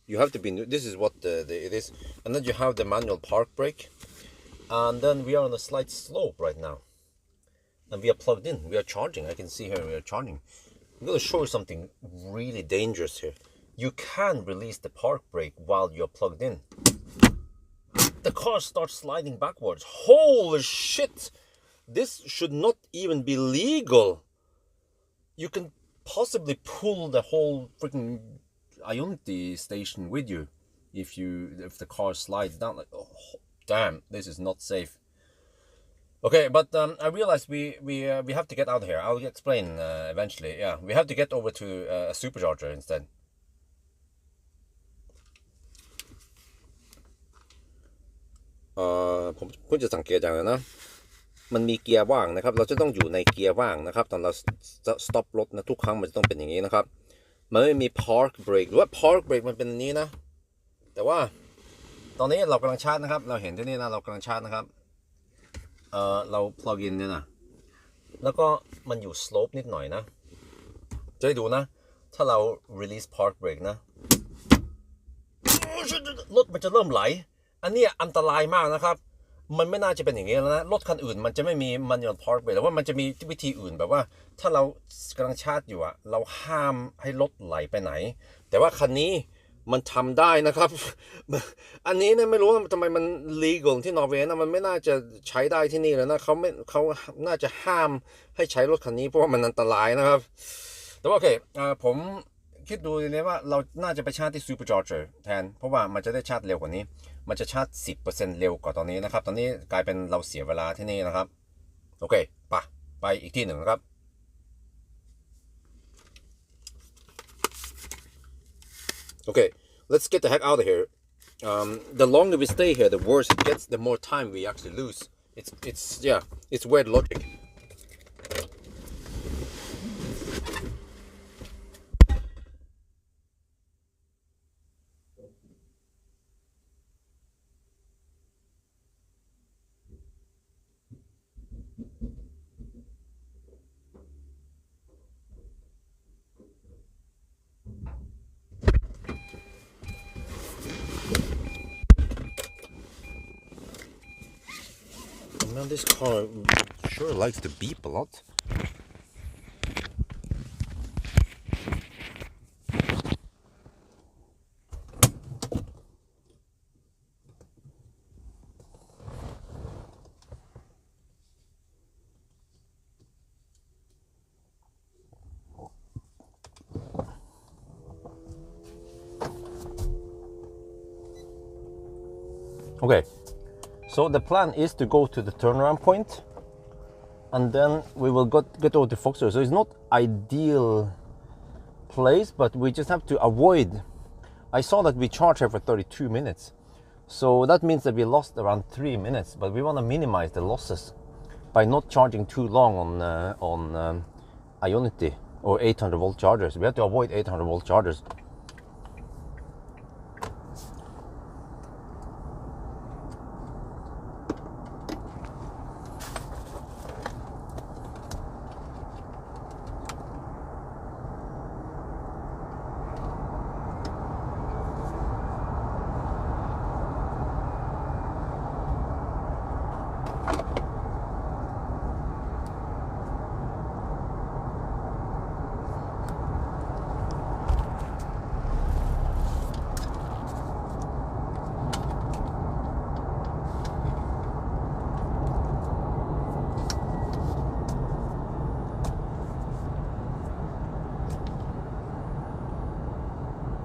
You have to be. This is what it is, and then you have the manual park brake, and then we are on a slight slope right now, and we are plugged in. We are charging. I can see here we are charging. I'm going to show you something really dangerous here. You can release the park brake while you're plugged in. The car starts sliding backwards. Holy shit! This should not even be legal. You can possibly pull the whole freaking Ionity station with you if the car slides down. Like, oh damn, this is not safe. Okay, but I realized we have to get out of here. I'll explain eventually. Yeah, we have to get over to a supercharger instead.ผมจะสังเกตอย่างนึงนะมันมีเกียร์ว่างนะครับเราจะต้องอยู่ในเกียร์ว่างนะครับตอนเราสต็อปรถนะทุกครั้งมันจะต้องเป็นอย่างนี้นะครับมันไม่มี park brake หรือว่า park brake มันเป็นนี้นะแต่ว่าตอนนี้เรากำลังชาร์จนะครับเราเห็นที่นี่นะเรากำลังชาร์จนะครับเรา plug in เนี่ยนะแล้วก็มันอยู่ slope นิดหน่อยนะจะให้ดูนะถ้าเรา release park brake นะ รถมันจะเริ่มไหลอันนี้อันตรายมากนะครับมันไม่น่าจะเป็นอย่างนี้แล้วนะรถคันอื่นมันจะไม่มี manual park ไปแต่ว่ามันจะมีวิธีอื่นแบบว่าถ้าเรากำลังชาร์จอยู่อะเราห้ามให้รถไหลไปไหนแต่ว่าคันนี้มันทำได้นะครับอันนี้เนี่ยไม่รู้ว่าทำไมมัน legal ที่นอร์เวย์นะมันไม่น่าจะใช้ได้ที่นี่เลยนะเขาน่าจะห้ามให้ใช้รถคันนี้เพราะว่ามันอันตรายนะครับแต่ว่าโอเคผมคิดดูเลยว่าเราน่าจะไปชาร์จที่ supercharger แทนเพราะว่ามันจะได้ชาร์จเร็วกว่านี้มันจะชาร์จ 10% เร็วกว่าตอนนี้นะครับตอนนี้กลายเป็นเราเสียเวลาที่นี่นะครับโอเคไปอีกที่หนึ่งนะครับOkay, let's get the heck out of here. The longer we stay here, the worse it gets. The more time we actually lose. It's weird logic. Man, this car sure likes to beep a lot. Okay. So the plan is to go to the turnaround point and then we will get over to Foxer. So it's not ideal place, but we just have to avoid. I saw that we charged here for 32 minutes. So that means that we lost around 3 minutes, but we want to minimize the losses by not charging too long on Ionity or 800 volt chargers. We have to avoid 800 volt chargers.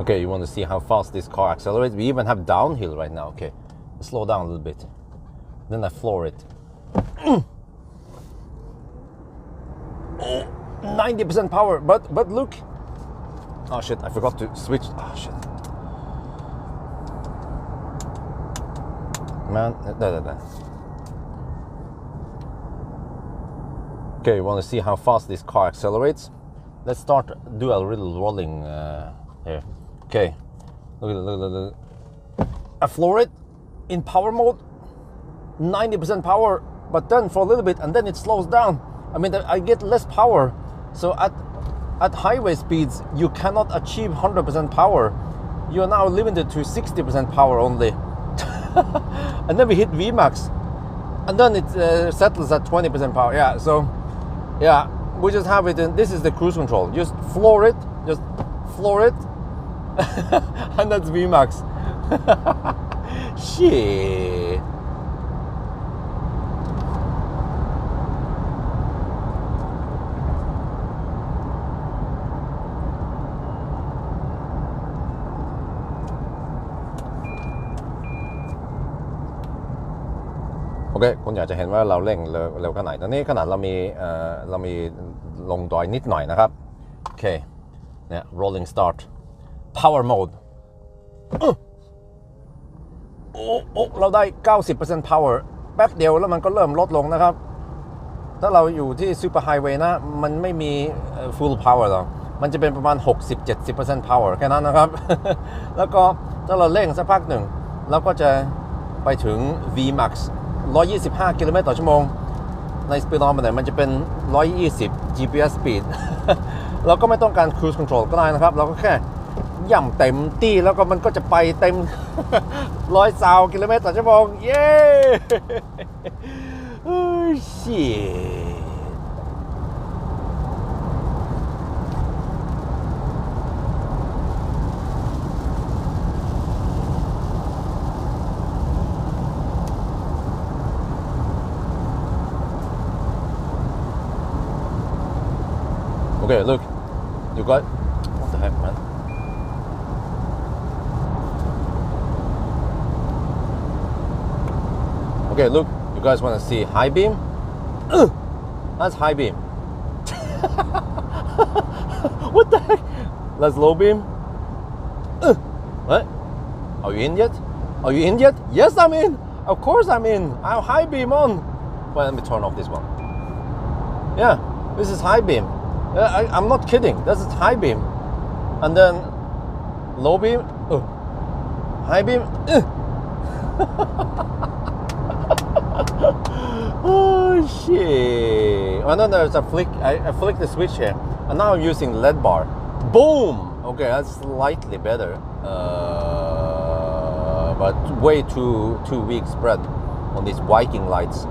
Okay, you want to see how fast this car accelerates? We even have downhill right now. Okay, slow down a little bit. Then I floor it. 90% power, but look. Oh shit, I forgot to switch. Oh shit. Man, Okay, you want to see how fast this car accelerates? Let's do a little rolling here. Okay, look. I floor it in power mode, 90% power, but then for a little bit and then it slows down. I mean, I get less power. So at highway speeds, you cannot achieve 100% power. You are now limited to 60% power only. And then we hit VMAX and then it settles at 20% power. Yeah, so yeah, we just have it in, this is the cruise control. Just floor it. And that's VMAX. Shit.โอเคคุณอยากจะเห็นว่าเราเร่งเร็วขนาดไหนตอนนี้ขนาดเรามีลงดอยนิดหน่อยนะครับโอเคเนี่ย rolling start power mode เราได้ 90% power แป๊บเดียวแล้วมันก็เริ่มลดลงนะครับถ้าเราอยู่ที่ super highway นะมันไม่มี full power หรอกมันจะเป็นประมาณ 60-70% power แค่นั้นนะครับ แล้วก็ถ้าเราเร่งสักพักหนึ่งเราก็จะไปถึง VMAX 125 กิโลเมตรต่อชั่วโมงใน speedometer มันจะเป็น 120 GPS speed เราก็ไม่ต้องการ cruise control ก็ได้นะครับเราก็แค่ ย่ำเต็มที่แล้วก็มันก็จะไปเต็ม 120 กิโลเมตรต่อชั่วโมงเย้ shit Okay, look, you got, what the heck, man? Okay, look, you guys want to see high beam? That's high beam. What the heck? That's low beam. What? Are you in yet? Are you in yet? Yes, I'm in. Of course I'm in. I have high beam on. Well, let me turn off this one. Yeah, this is high beam. I'm not kidding. This is high beam, and then low beam, high beam. Oh shit! And then there's a flick. I flick the switch here, and now I'm using LED bar. Boom. Okay, that's slightly better, but way too weak spread on these Viking lights.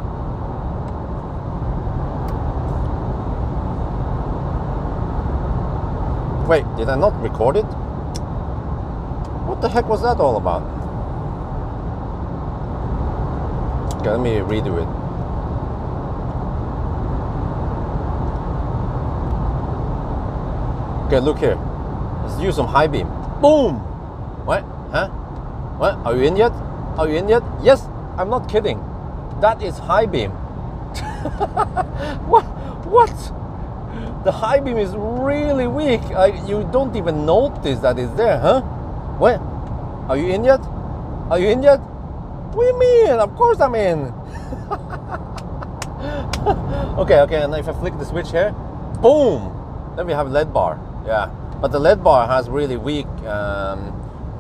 Wait, did I not record it? What the heck was that all about? Okay, let me redo it. Okay, look here. Let's use some high beam. Boom! What? Huh? What? Are you in yet? Are you in yet? Yes, I'm not kidding. That is high beam. What? What? The high beam is really weak. You don't even notice that it's there, huh? What? Are you in yet? Are you in yet? What do you mean? Of course I'm in. Okay, and if I flick the switch here, boom! Then we have LED bar. Yeah, but the LED bar has really weak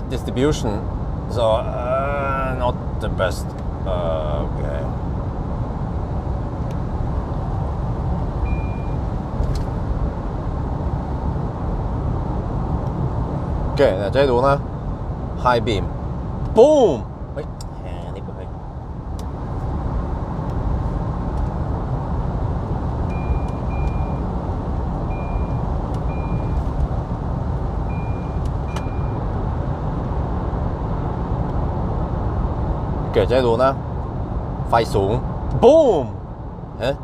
distribution, so not the best. Okay. Okay, จะให้ดูนะ high beam boom เฮ้ยแหมนี่ก็เฮ้ย Okay, จะให้ดูนะไฟสูง boom เฮ้ย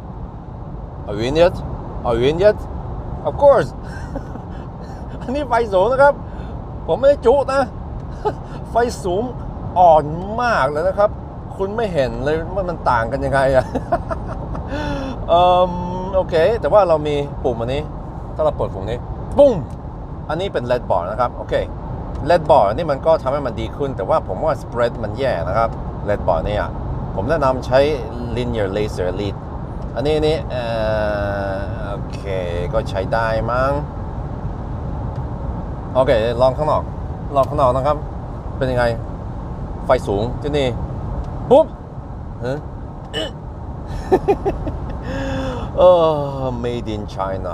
Are you in yet? Are you in yet? Of course อันนี้ไฟสูงนะครับผมไม่ได้จุนะ ไฟสูงอ่อนมากเลยนะครับคุณไม่เห็นเลยว่ามันต่างกันยังไงอะ โอเคแต่ว่าเรามีปุ่มอันนี้ถ้าเราเปิดปุ่มนี้ปุ้มอันนี้เป็น LED bar นะครับโอเค LED bar นี่มันก็ทำให้มันดีขึ้นแต่ว่าผมว่า spread มันแย่นะครับ LED bar เนี่ยผมแนะนำใช้ linear laser lead อันนี้โอเคก็ใช้ได้มั้งโอเคลองข้างนอกนะครับเป็นยังไงไฟสูงที่นี่ปุ๊บmade in China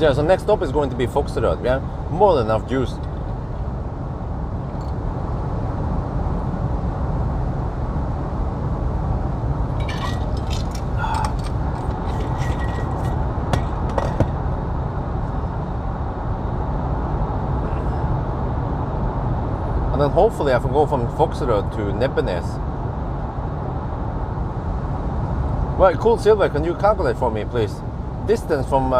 Yeah, so next stop is going to be Foxtrot. We have more than enough juice. And then hopefully I can go from Foxtrot to Nebbenes. Well, cool Silver, can you calculate for me, please? Distance from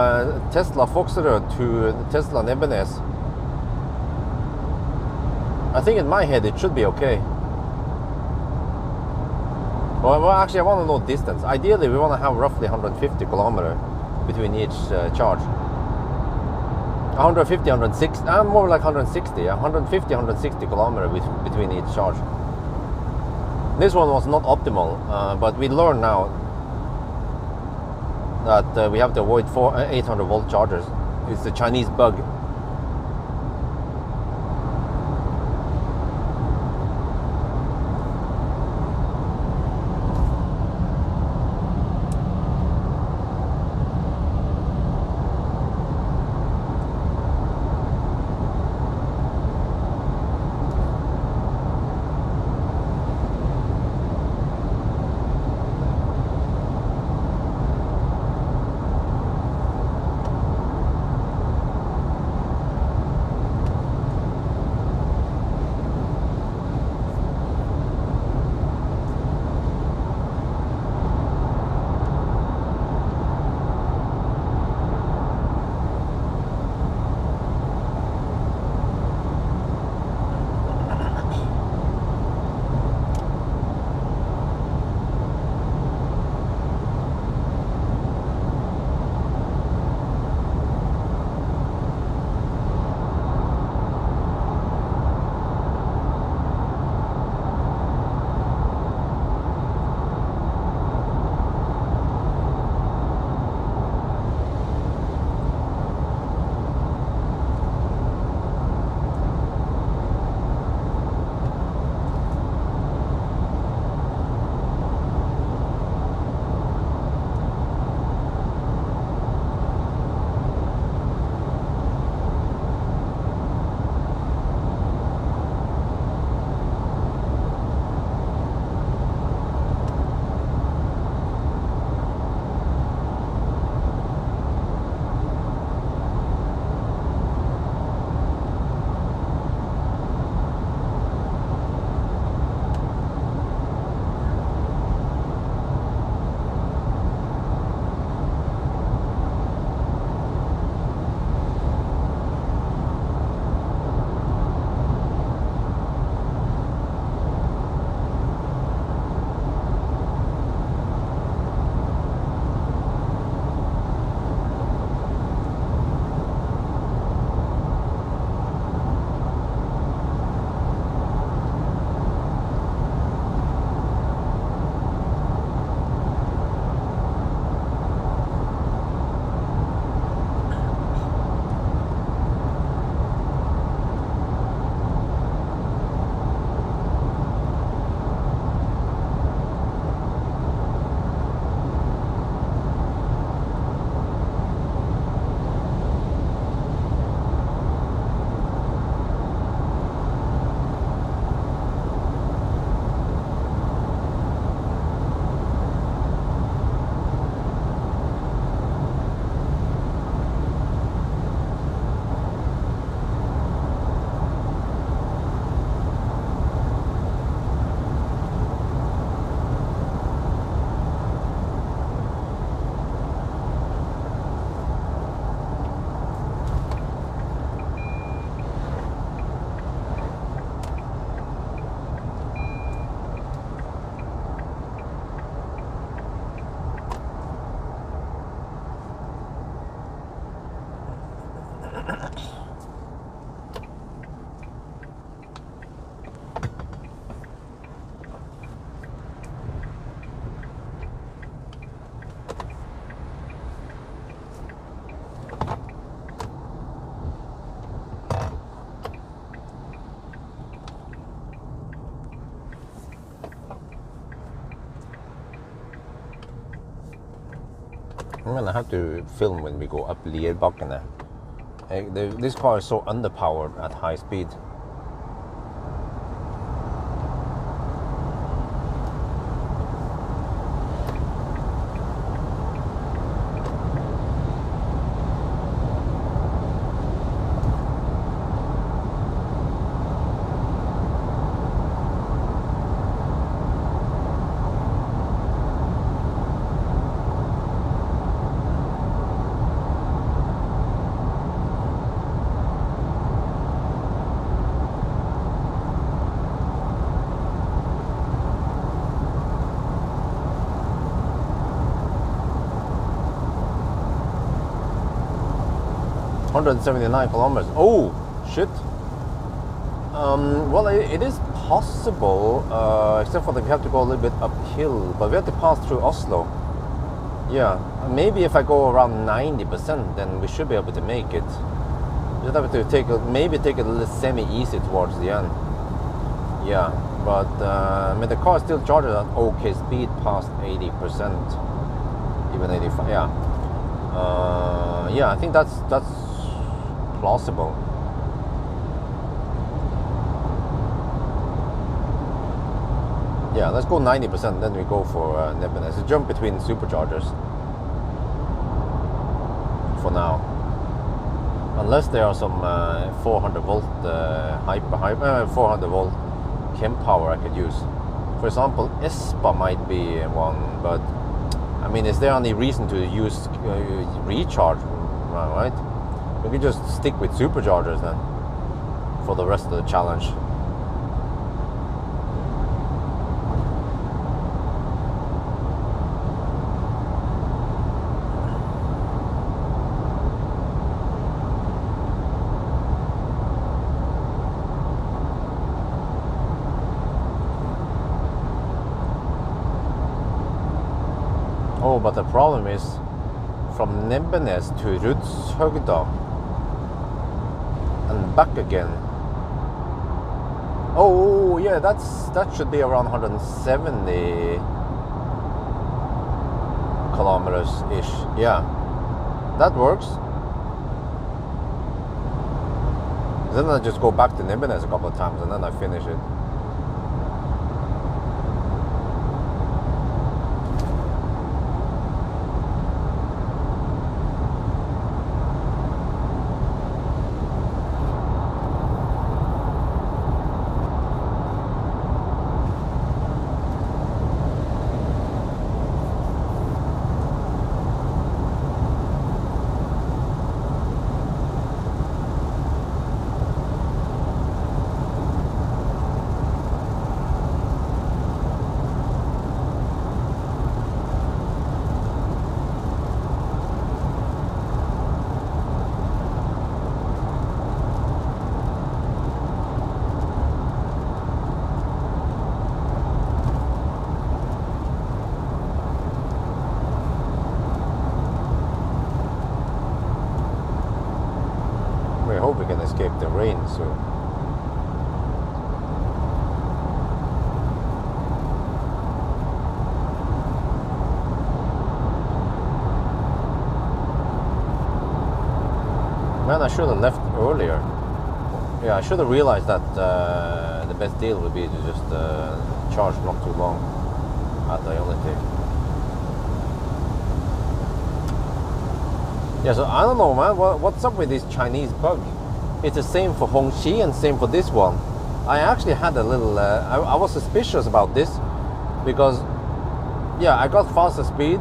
Tesla Foxtrot to Tesla Nebbenes. I think in my head it should be okay. Well, actually I want to know distance. Ideally we want to have roughly 150 kilometers between each charge. 150, 160, more like 160, 150, 160 kilometers between each charge. This one was not optimal, but we learn now that we have to avoid 800 volt chargers. It's a Chinese bug. I'm gonna have to film when we go up Lierbakkene. This car is so underpowered at high speed. 179 kilometers. Oh, shit. Well, it is possible, except for that we have to go a little bit uphill, but we have to pass through Oslo. Yeah, maybe if I go around 90%, then we should be able to make it. Just have to maybe take it a little semi-easy towards the end. Yeah, but I mean the car is still charged at okay speed past 80%, even 85. Yeah, yeah, I think that's plausible. Yeah, let's go 90%, then we go for Nebbenes. A jump between superchargers for now. Unless there are some 400 volt 400 volt chem power I could use. For example, Espa might be one, but I mean, is there any reason to use recharge, right? We can just stick with superchargers then for the rest of the challenge. Oh, but the problem is from Nebbenes to Rudshøgda and back again. Oh yeah, that should be around 170 kilometers ish. Yeah, that works. Then I just go back to Nebbenes a couple of times and then I finish it. I hope we can escape the rain soon. Man, I should have left earlier. Yeah, I should have realized that the best deal would be to just charge not too long at Ionity. Yeah, so I don't know, man. What's up with this Chinese bug? It's the same for Hongqi and same for this one. I actually had a little... I was suspicious about this because, yeah, I got faster speed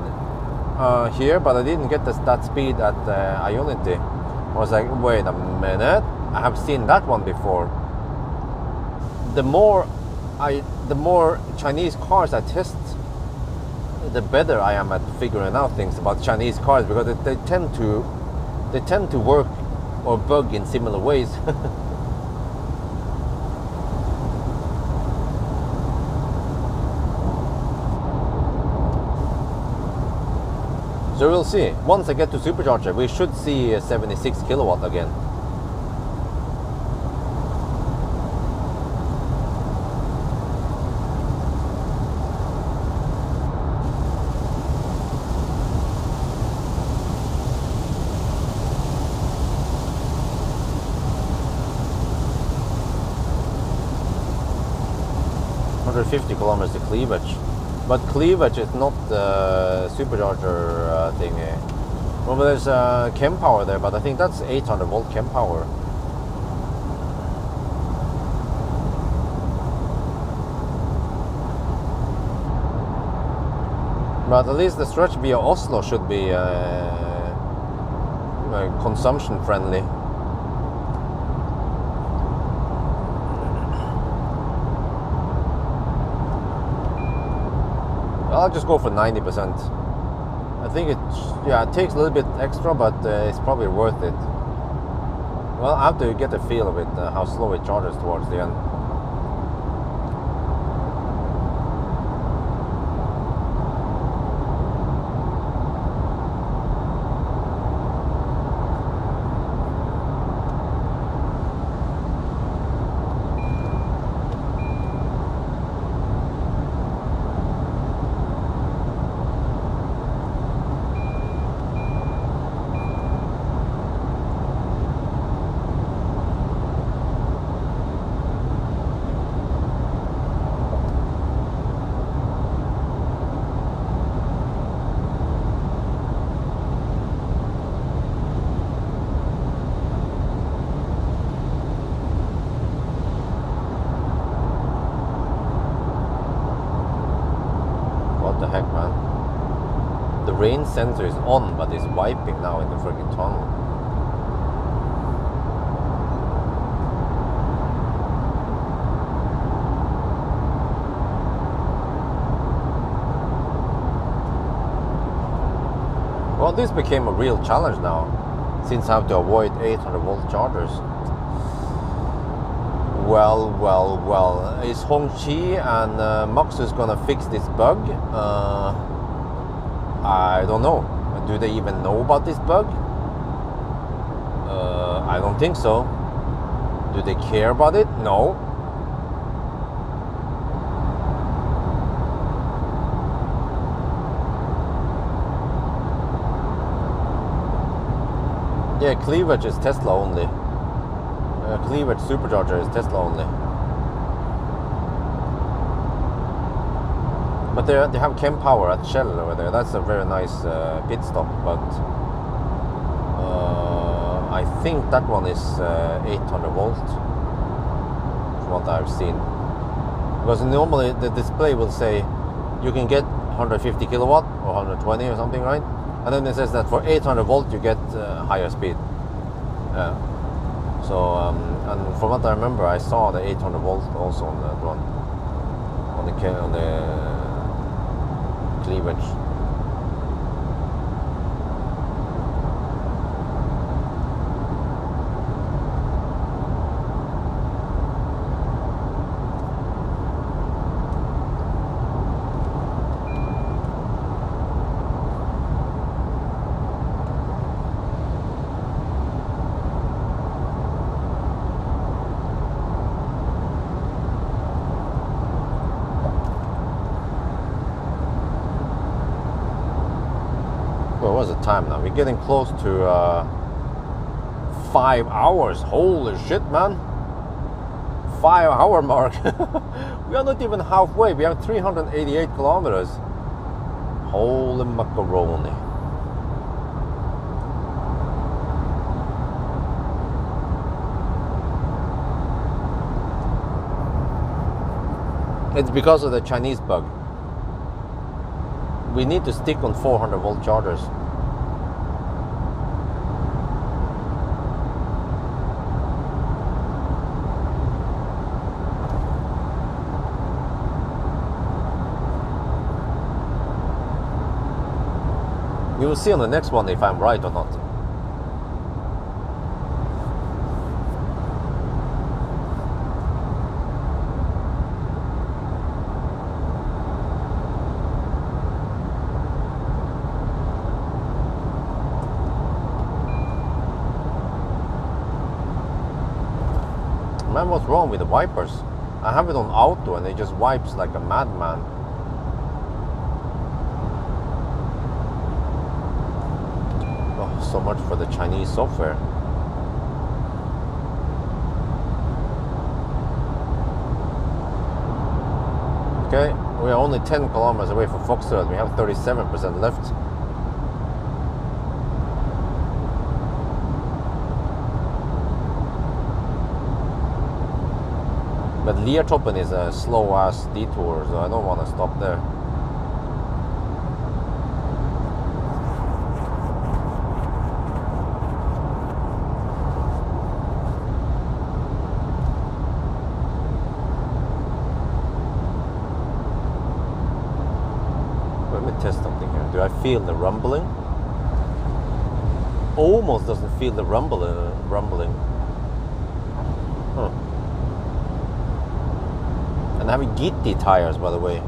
here, but I didn't get that speed at Ionity. I was like, wait a minute, I have seen that one before. The more Chinese cars I test, the better I am at figuring out things about Chinese cars, because they tend to work or bug in similar ways. So we'll see. Once I get to supercharger, we should see 76 kilowatt again. .50 kilometers to cleavage. But cleavage is not the supercharger thing. Well, there's chem power there, but I think that's 800 volt chem power. But at least the stretch via Oslo should be consumption friendly. I'll just go for 90%. I think it takes a little bit extra, but it's probably worth it. Well, I have to get a feel of it, how slow it charges towards the end. The heck, man? The rain sensor is on, but it's wiping now in the freaking tunnel. Well, this became a real challenge now, since I have to avoid 800-volt chargers. Well, is Hongqi and Maxus gonna fix this bug? I don't know. Do they even know about this bug? I don't think so. Do they care about it? No. Yeah, cleavage is Tesla only. Cleavage supercharger is Tesla only. But they have Chem Power at Shell over there. That's a very nice pit stop. But I think that one is 800 volt, from what I've seen. Because normally the display will say you can get 150 kilowatt or 120 or something, right? And then it says that for 800 volt you get higher speed. So, and from what I remember, I saw the 800 volt also on that one, on the cleavage. What was the time now? We're getting close to 5 hours. Holy shit, man. 5 hour mark. We are not even halfway. We have 388 kilometers. Holy macaroni. It's because of the Chinese bug. We need to stick on 400 volt chargers. You will see on the next one if I'm right or not. Man, what's wrong with the wipers? I have it on auto and it just wipes like a madman. Oh, so much for the Chinese software. Okay, we are only 10 kilometers away from Foxtrot. We have 37% left. But Liertoppen is a slow-ass detour, so I don't want to stop there. Let me test something here. Do I feel the rumbling? Almost doesn't feel the rumbling. Huh. And I have eT90 tires, by the way.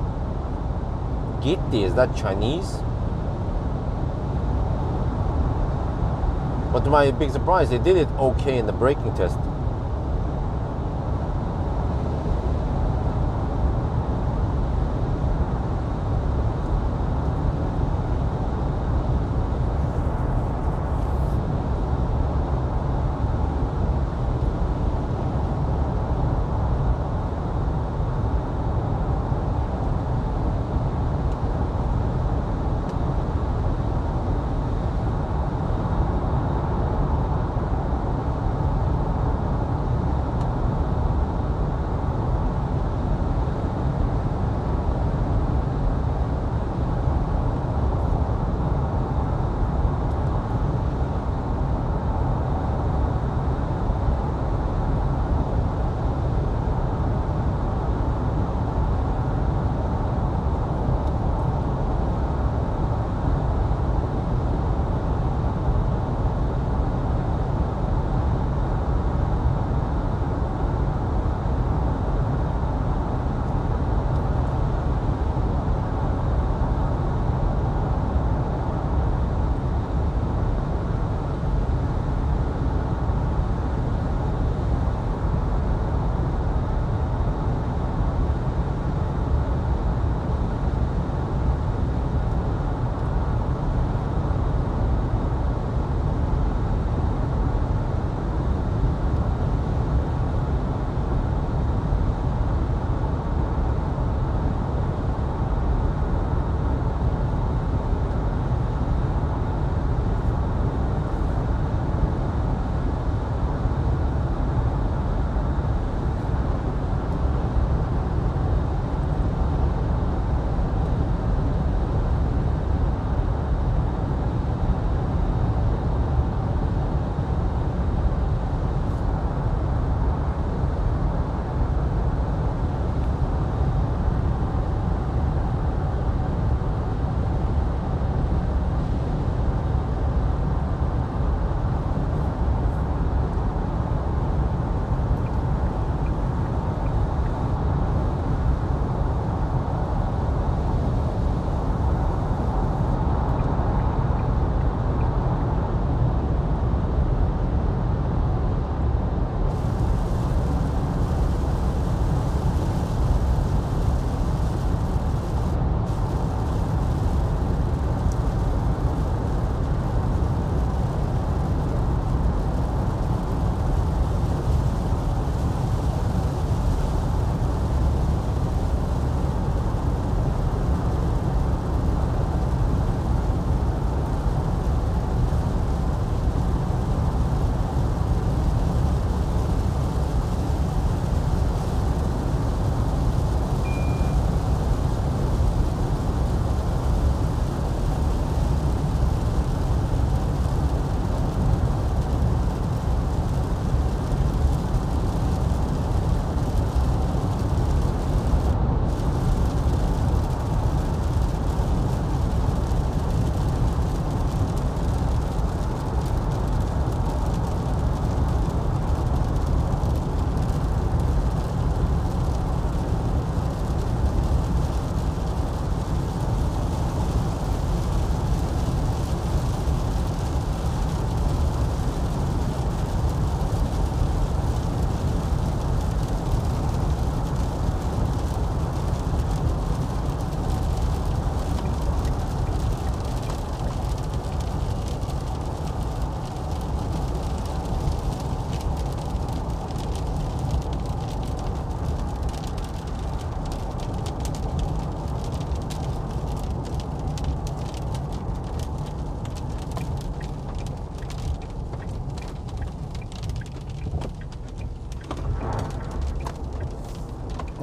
eT90, is that Chinese? But to my big surprise, they did it okay in the braking test.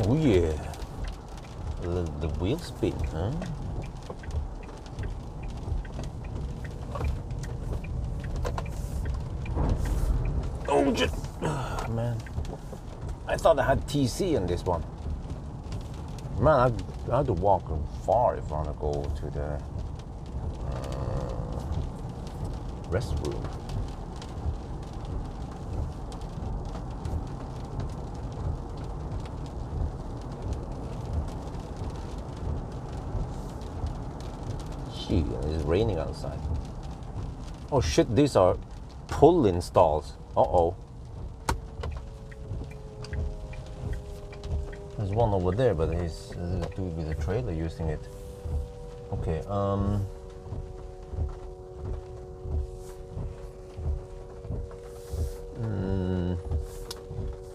Oh yeah, the wheel spin, huh? Oh shit, man! I thought I had TC in this one. Man, I had to walk far if I want to go to the restroom. raining outside. Oh shit, these are pull-in stalls. Uh-oh. There's one over there, but he's a dude with a trailer using it. Okay,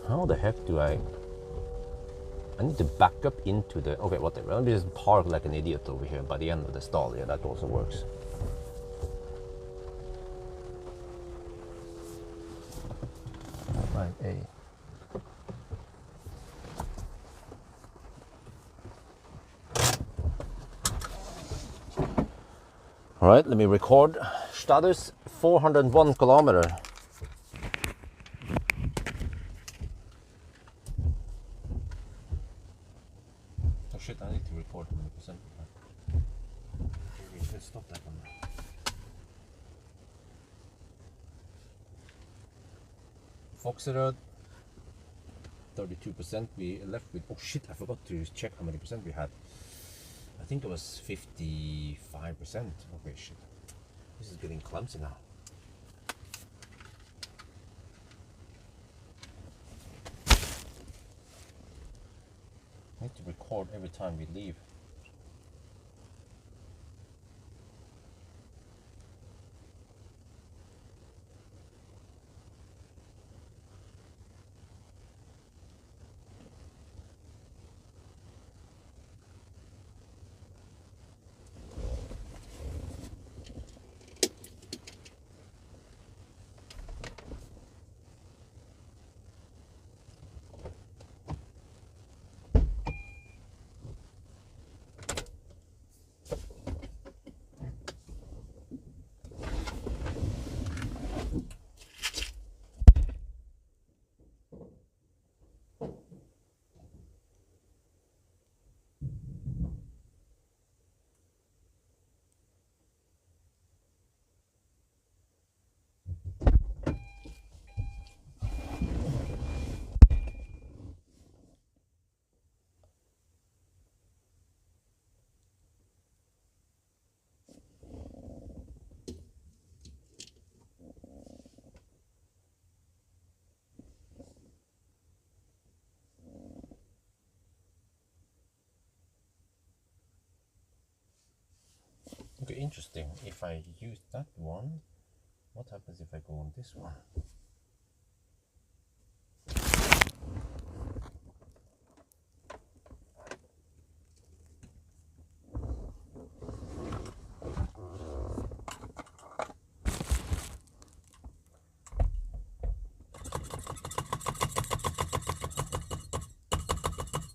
how the heck do I need to back up into the... Okay, whatever. Let me just park like an idiot over here by the end of the stall. Yeah, that also works. Like a... All right, let me record. Status 401 kilometer. Oh shit, I need to record 100%. Let's stop that one. Foxerod, 32%. We left with... Oh shit, I forgot to check how many percent we had. I think it was 55%. Okay, shit. This is getting clumsy now. I need to record every time we leave. Okay, interesting. If I use that one, what happens if I go on this one?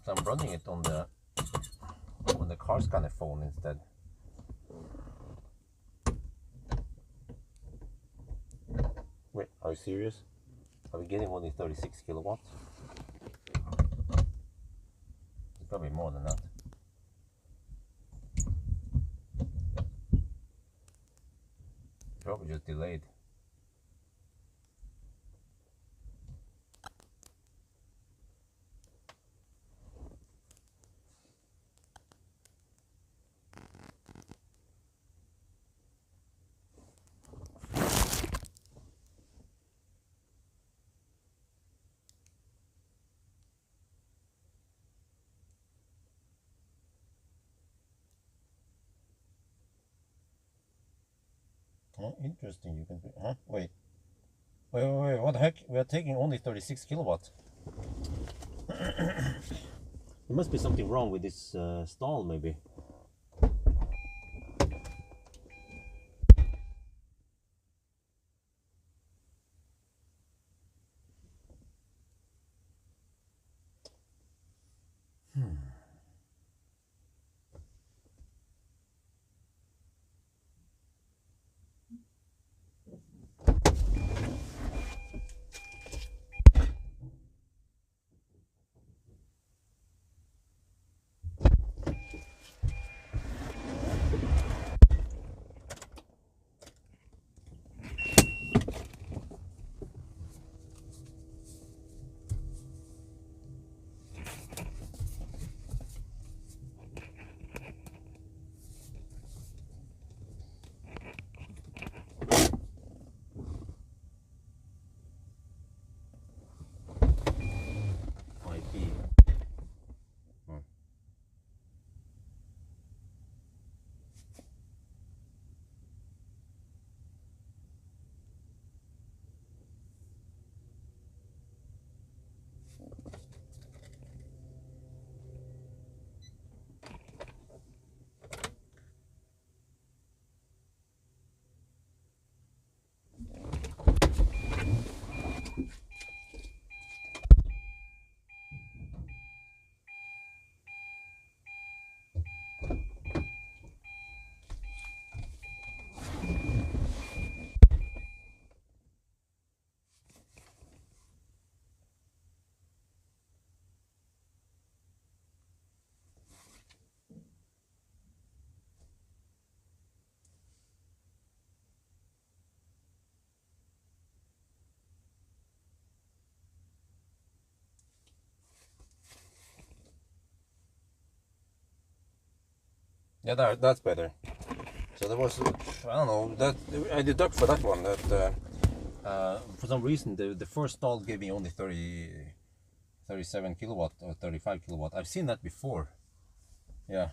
So I'm running it on the car scanner phone instead. Wait, are you serious? Are we getting only 36 kilowatts? It's probably more than that. Probably just delayed. Oh, interesting. You can... Huh? Wait, what the heck? We are taking only 36 kilowatts. There must be something wrong with this stall, maybe. Yeah, that's better. So there was, I don't know, that I deduct for that one that for some reason the first stall gave me only 37 kilowatt or 35 kilowatt. I've seen that before. Yeah.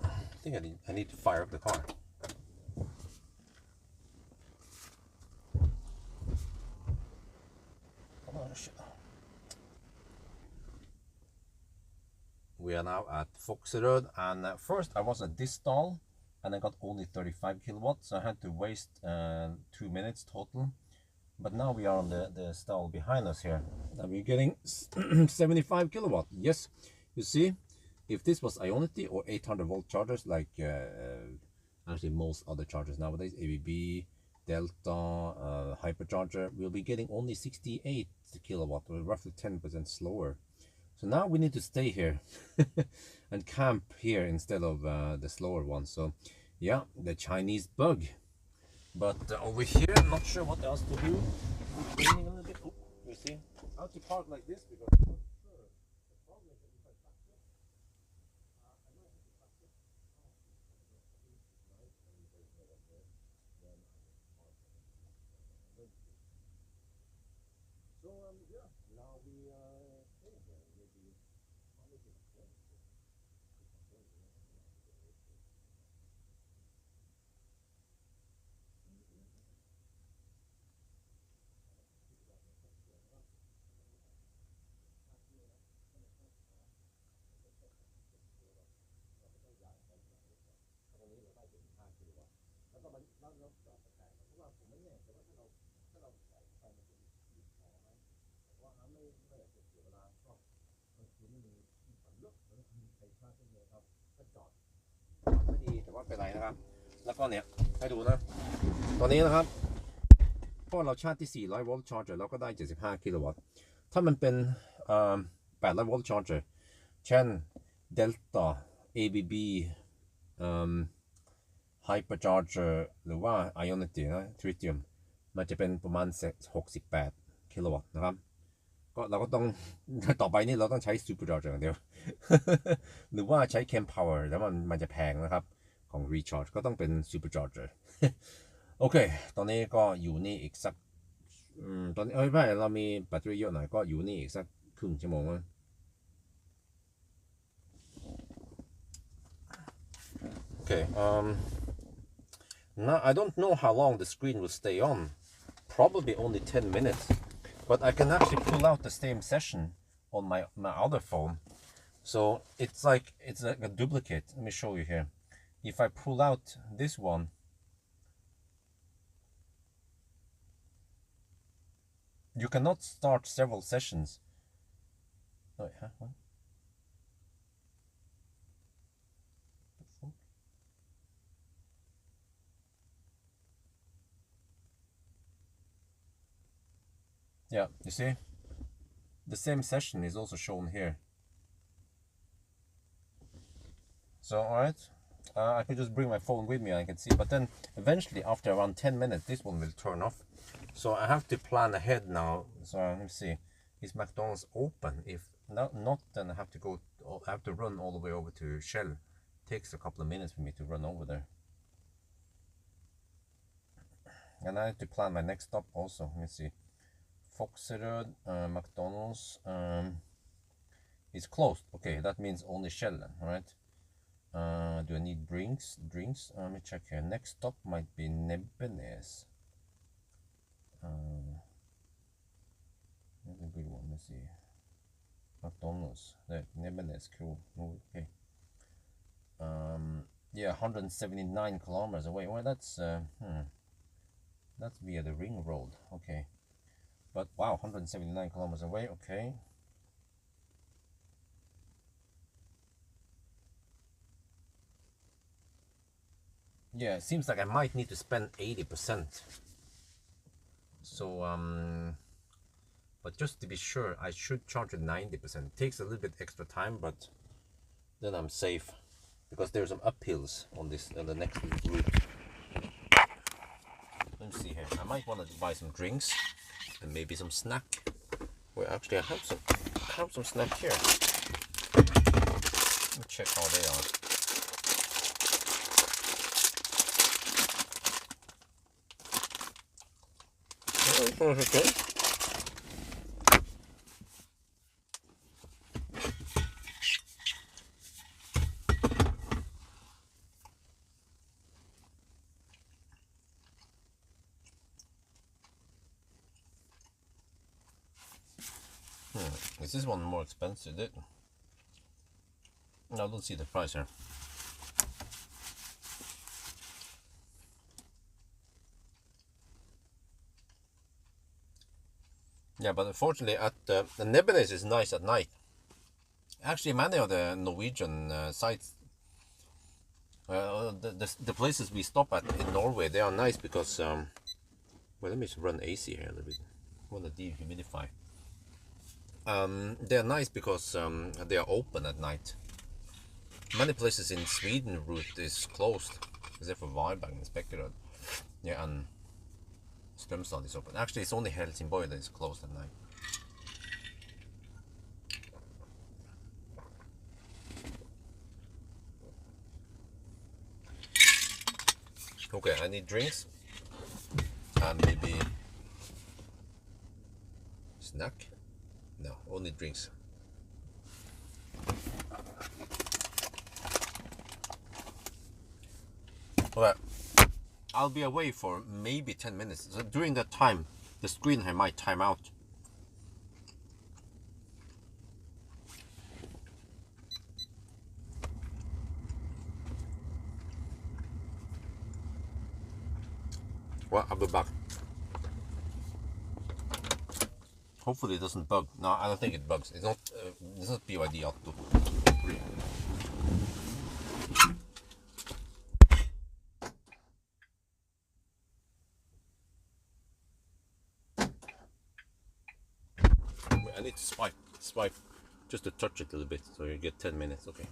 I think I need to fire up the car. Oh, shit. We are now at Foxerød, and first I was at this stall and I got only 35 kilowatts, so I had to waste 2 minutes total. But now we are on the stall behind us here, and we're getting 75 kilowatt. Yes, you see, if this was Ionity or 800 volt chargers like actually most other chargers nowadays, ABB, Delta, Hypercharger, we'll be getting only 68 kilowatt, or roughly 10% slower. So now we need to stay here and camp here instead of the slower one. So yeah, the Chinese bug. But over here, I'm not sure what else to do. It's raining a little bit. Oh, you see how to park like this, because I'm not sure. The problem is that if I practice, I might have to practice. So yeah, now we stay here. Maybeไม่ดีแต่ว่าเป็นไรนะครับแล้วก็เนี่ยให้ดูนะตอนนี้นะครับเพราะเราชาร์จที่400 volt charger เราก็ได้75 กิโลวัตต์ถ้ามันเป็น800 volt charger เช่น Delta ABB Hypercharger หรือว่า Ionity นะ Tritium มันจะเป็นประมาณ68 กิโลวัตต์นะครับก็เราก็ต้องต่อไปนี่เราต้องใช้ Supercharger อย่างเดียว หรือว่าใช้ Cam Power แล้วมันจะแพงนะครับของ Recharge ก็ต้องเป็น Supercharger โอเคตอนนี้ก็อยู่นี่อีกสักตอนนี้ไม่เรามีแบตเตอรี่เยอะหน่อยก็อยู่นี่อีกสักครึ่งชั่วโมงนะ Okay, now I don't know how long the screen will stay on. Probably only 10 minutes. But I can actually pull out the same session on my other phone. So it's like a duplicate. Let me show you here. If I pull out this one, you cannot start several sessions. Oh, yeah, what? Yeah, you see, the same session is also shown here. So, alright, I could just bring my phone with me and I can see, but then eventually after around 10 minutes, this one will turn off. So I have to plan ahead now. So let me see, is McDonald's open? If not, then I have to run all the way over to Shell. It takes a couple of minutes for me to run over there. And I have to plan my next stop also. Let me see. Foxerød, McDonald's is closed. Okay, that means only Shell then, alright? Do I need drinks? Let me check here. Next stop might be Nebbenes. That's a good one. Let's see. McDonald's. Nebbenes, cool. Okay. Yeah, 179 kilometers away. Well, that's via the ring road. Okay. But wow, 179 kilometers away, okay. Yeah, it seems like I might need to spend 80%. So, but just to be sure, I should charge it 90%. It takes a little bit extra time, but then I'm safe. Because there's some uphills on the next route. Let me see here. I might want to buy some drinks. And maybe some snack. Well, actually, I have some snack here. check how they are. Oh, it's okay. Is this one more expensive? No, I don't see the price here. Yeah, but unfortunately, the Nebulous is nice at night. Actually, many of the Norwegian sites, the places we stop at in Norway, they are nice because, well, let me just run AC here a little bit. I want to dehumidify. They are nice because they are open at night. Many places in Sweden route is closed, except for Varberg and Spekeröd. Yeah, and Strömstad is open. Actually, it's only Helsingborg that is closed at night. Okay, I need drinks and maybe snack. No, only drinks. Okay, I'll be away for maybe 10 minutes. So during that time, the screen here might time out. Well, I'll be back. Hopefully it doesn't bug. No, I don't think it bugs. It's not BYD Auto 3. I need to swipe just to touch it a little bit, so you get 10 minutes. Okay.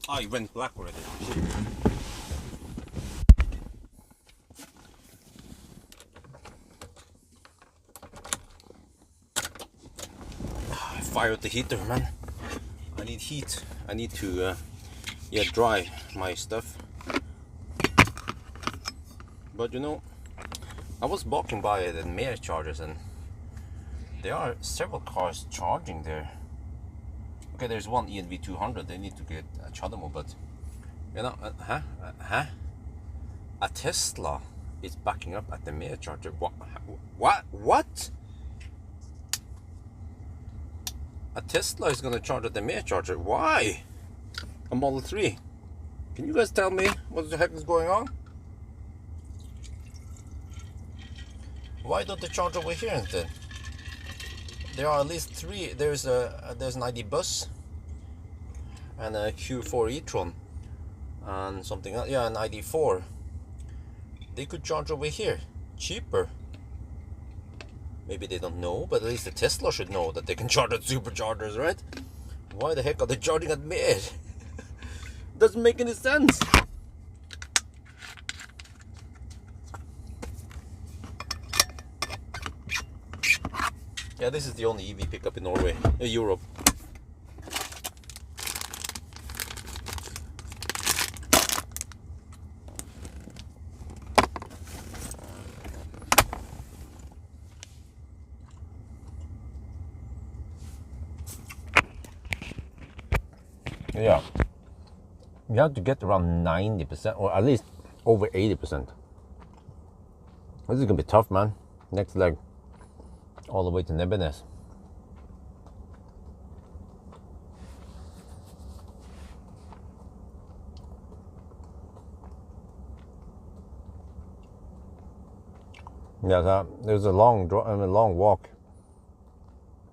Oh, it went black already. I fired the heater, man. I need heat. I need to yeah, dry my stuff. But you know, I was walking by the Mer chargers and there are several cars charging there. Okay, there's one ENV200. They need to get a Chadamo, but you know, a Tesla is backing up at the Mer charger. What? A Tesla is gonna charge at the Mer charger? Why? A Model 3? Can you guys tell me what the heck is going on? Why don't they charge over here instead? There are at least three. There's an ID bus and a Q4 e-tron and something else. Yeah, an ID4. They could charge over here, cheaper. Maybe they don't know, but at least the Tesla should know that they can charge at superchargers, right? Why the heck are they charging at Mer? Doesn't make any sense. Yeah, this is the only EV pickup in Norway, Europe. Yeah, you have to get around 90% or at least over 80%. This is gonna be tough, man. Next leg, all the way to Nebenes. Yeah, there's a long walk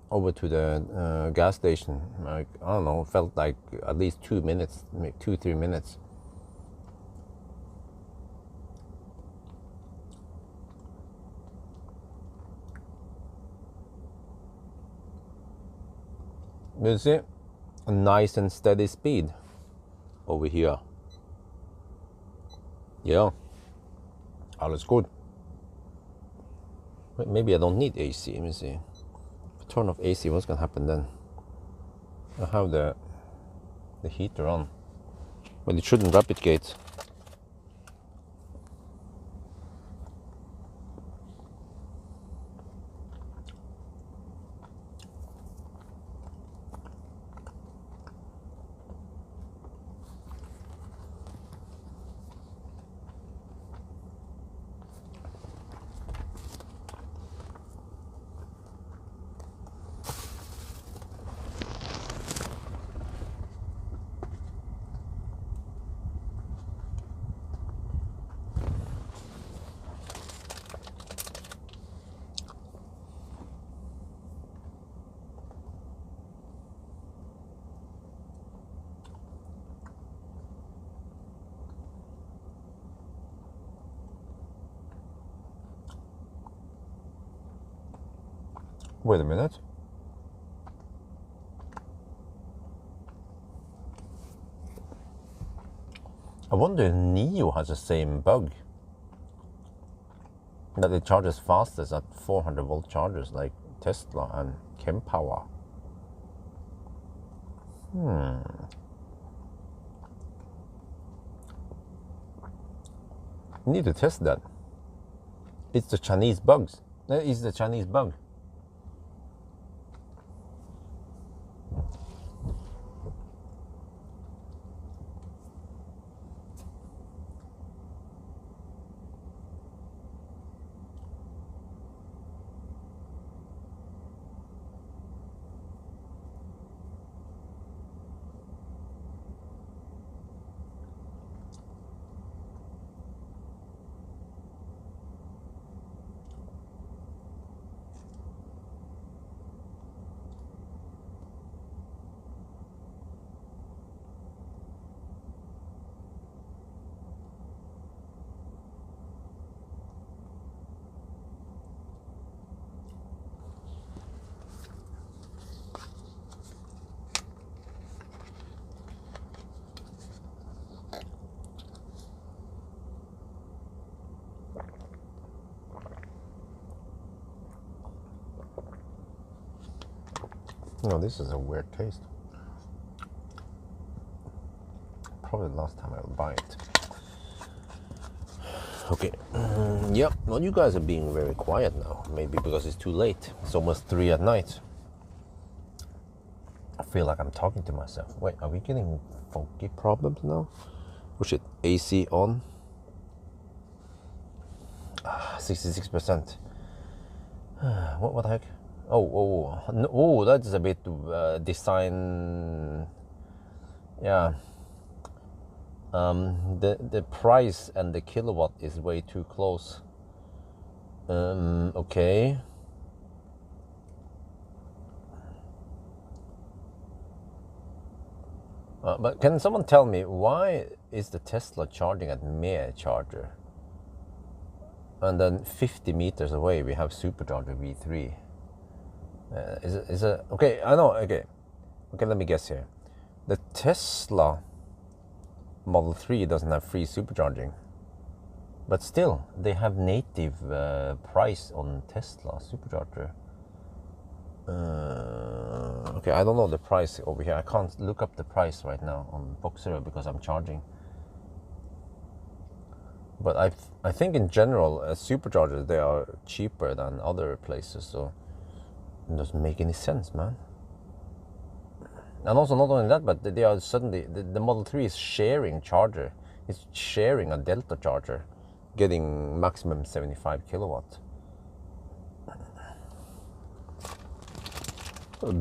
over to the gas station. Like, I don't know, felt like at least 2 minutes, maybe 2-3 minutes. You see, a nice and steady speed over here. Yeah, alles good. Maybe I don't need AC. Let me see. If I turn off AC, what's gonna happen then? I have the heater on, but it shouldn't rapid gate. Wait a minute. I wonder if Neo has the same bug. That it charges fastest at 400 volt chargers like Tesla and Pawel. Need to test that. It's the Chinese bugs. It's the Chinese bug. No, this is a weird taste. Probably the last time I will buy it. Okay. Yep. Well, you guys are being very quiet now. Maybe because it's too late. It's almost 3 at night. I feel like I'm talking to myself. Wait, are we getting funky problems now? Oh shit, AC on. 66%. What the heck? Oh, that's a bit design. Yeah. The price and the kilowatt is way too close. Okay. But can someone tell me why is the Tesla charging at mere charger? And then 50 meters away we have supercharger V3. Is it okay? I know. Okay, let me guess here. The Tesla Model 3 doesn't have free supercharging, but still they have native price on Tesla supercharger. Okay, I don't know the price over here. I can't look up the price right now on Boxer because I'm charging. But I think in general, superchargers, they are cheaper than other places, so it doesn't make any sense, man. And also not only that, but they are suddenly, the Model 3 is sharing charger. It's sharing a Delta charger, getting maximum 75 kilowatt.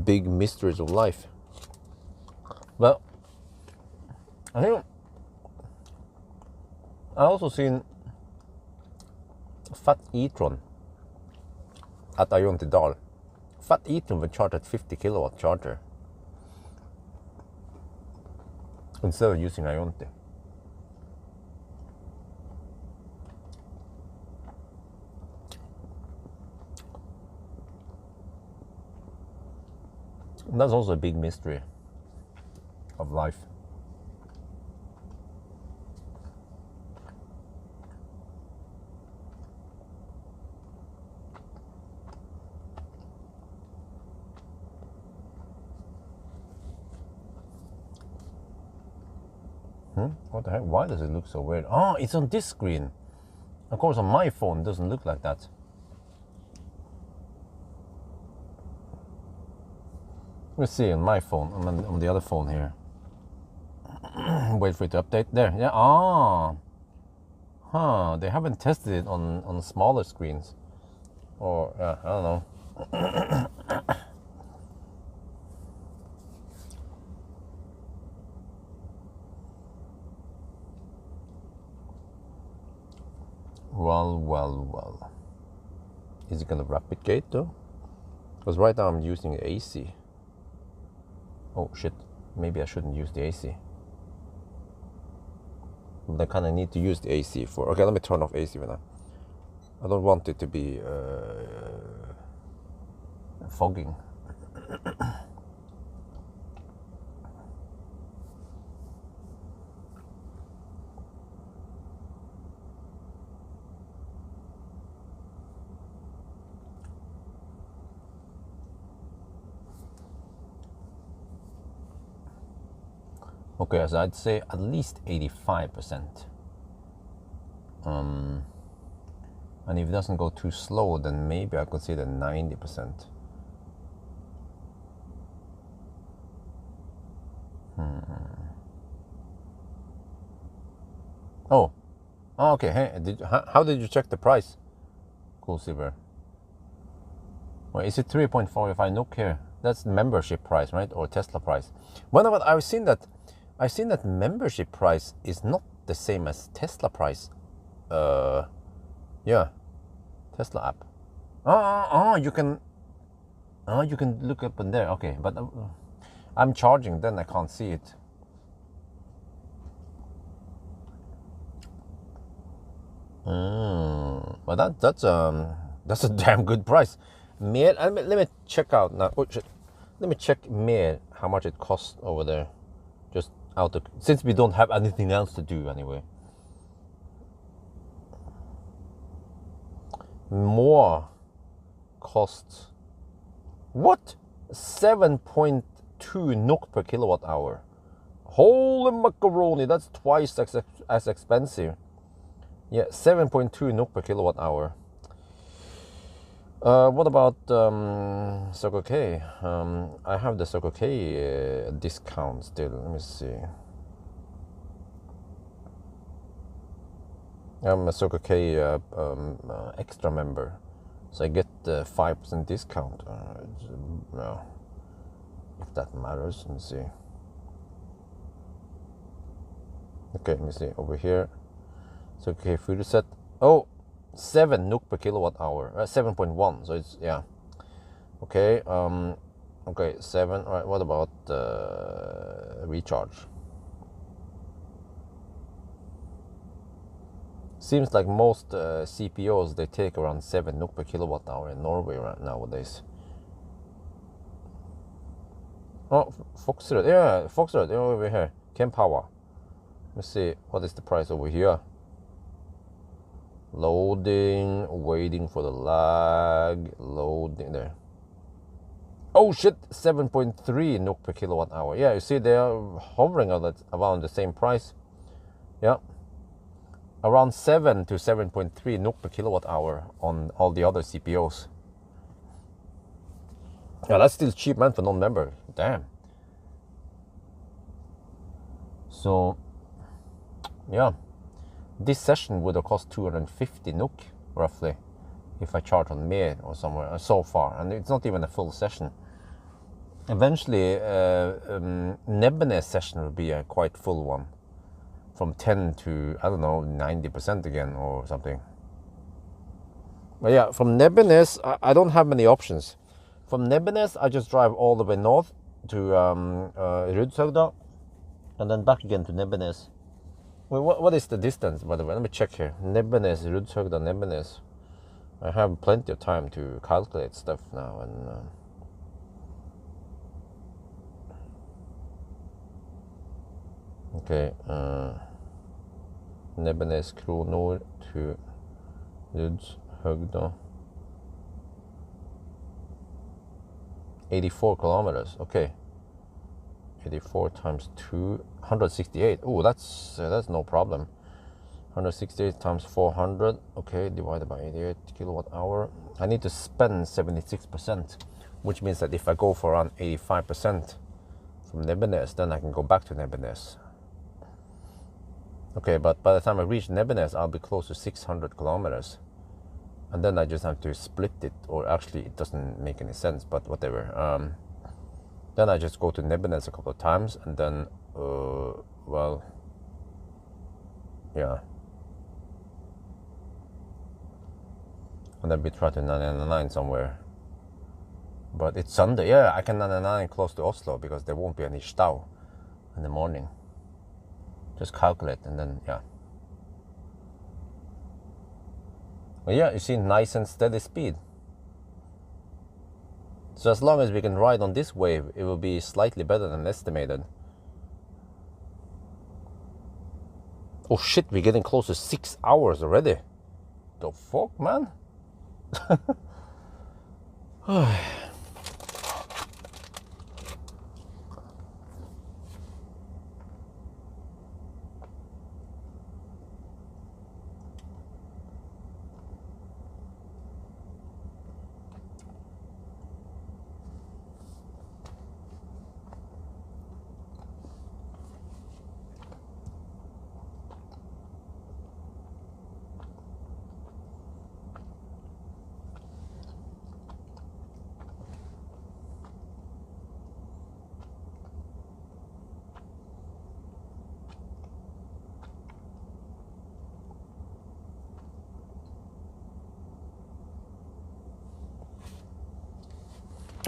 Big mysteries of life. Well, I think I also seen Fat e-tron at Ionti Dal. Fat e-tron will charge at 50 kilowatt charger instead of using Ionti. And that's also a big mystery of life. What the heck? Why does it look so weird? Oh, it's on this screen. Of course, on my phone, it doesn't look like that. Let's see on my phone. I'm on the other phone here. Wait for it to update. There. Yeah. Ah. Huh. They haven't tested it on smaller screens. Or I don't know. Well. Is it gonna rapid gate though? Because right now I'm using AC. Oh shit, maybe I shouldn't use the AC. But I kind of need to use the AC for... Okay, let me turn off AC for now. I don't want it to be fogging. Okay, so I'd say at least 85%. And if it doesn't go too slow, then maybe I could say that 90%. Oh, okay. Hey, how did you check the price? Cool Silver. Well, is it 3.45 NOK here? That's membership price, right? Or Tesla price. Well, but I've seen that membership price is not the same as Tesla price. Yeah, Tesla app. You can look up in there. Okay, but I'm charging, then I can't see it. But that's a damn good price. Let me check out now. Oh shit. Let me check Mer how much it costs over there. Just out of, since we don't have anything else to do anyway. More costs. What? 7.2 NOK per kilowatt hour. Holy macaroni, that's twice as expensive. Yeah, 7.2 NOK per kilowatt hour. What about Circle K? I have the Circle K discount still. Let me see. I'm a Circle K extra member, so I get 5% discount. No, if that matters. Let me see. Okay, let me see over here. Circle K food reset. Oh, 7 NOK per kilowatt hour. 7.1. So it's, yeah. Okay. Okay, 7. All right. What about recharge? Seems like most CPOs, they take around 7 NOK per kilowatt hour in Norway nowadays. Oh, Foxrud. Yeah, Foxrud. Yeah, over here. Pawel. Let's see. What is the price over here? Loading, waiting for the lag, loading there. Oh shit, 7.3 NOK per kilowatt hour. Yeah, you see they are hovering around the same price. Yeah, around 7 to 7.3 NOK per kilowatt hour on all the other CPOs. Yeah, that's still cheap, man, for non-member. Damn. So, yeah. This session would have cost 250 NOK, roughly, if I charge on Mer or somewhere, so far. And it's not even a full session. Eventually, Nebbenes session will be a quite full one. From 10 to, I don't know, 90% again or something. But yeah, from Nebbenes, I don't have many options. From Nebbenes, I just drive all the way north to Rudshøgda, and then back again to Nebbenes. Wait, what is the distance, by the way? Let me check here. Nebbenes, Rudshøgda, Nebbenes. I have plenty of time to calculate stuff now. And okay, Nebbenes Kronor to Rudshøgda. 84 kilometers. Okay. 84 times 2, 168. Oh, that's no problem. 168 times 400. Okay, divided by 88 kilowatt hour. I need to spend 76%, which means that if I go for around 85% from Nebbenes, then I can go back to Nebbenes. Okay, but by the time I reach Nebbenes, I'll be close to 600 kilometers. And then I just have to split it, or actually it doesn't make any sense, but whatever. Then I just go to Nebbenes a couple of times, and then, well, yeah. And then we try to 999 somewhere. But it's Sunday. Yeah, I can 999 close to Oslo, because there won't be any stau in the morning. Just calculate, and then, yeah. But yeah, you see, nice and steady speed. So as long as we can ride on this wave, it will be slightly better than estimated. Oh shit, we're getting close to 6 hours already. The fuck, man?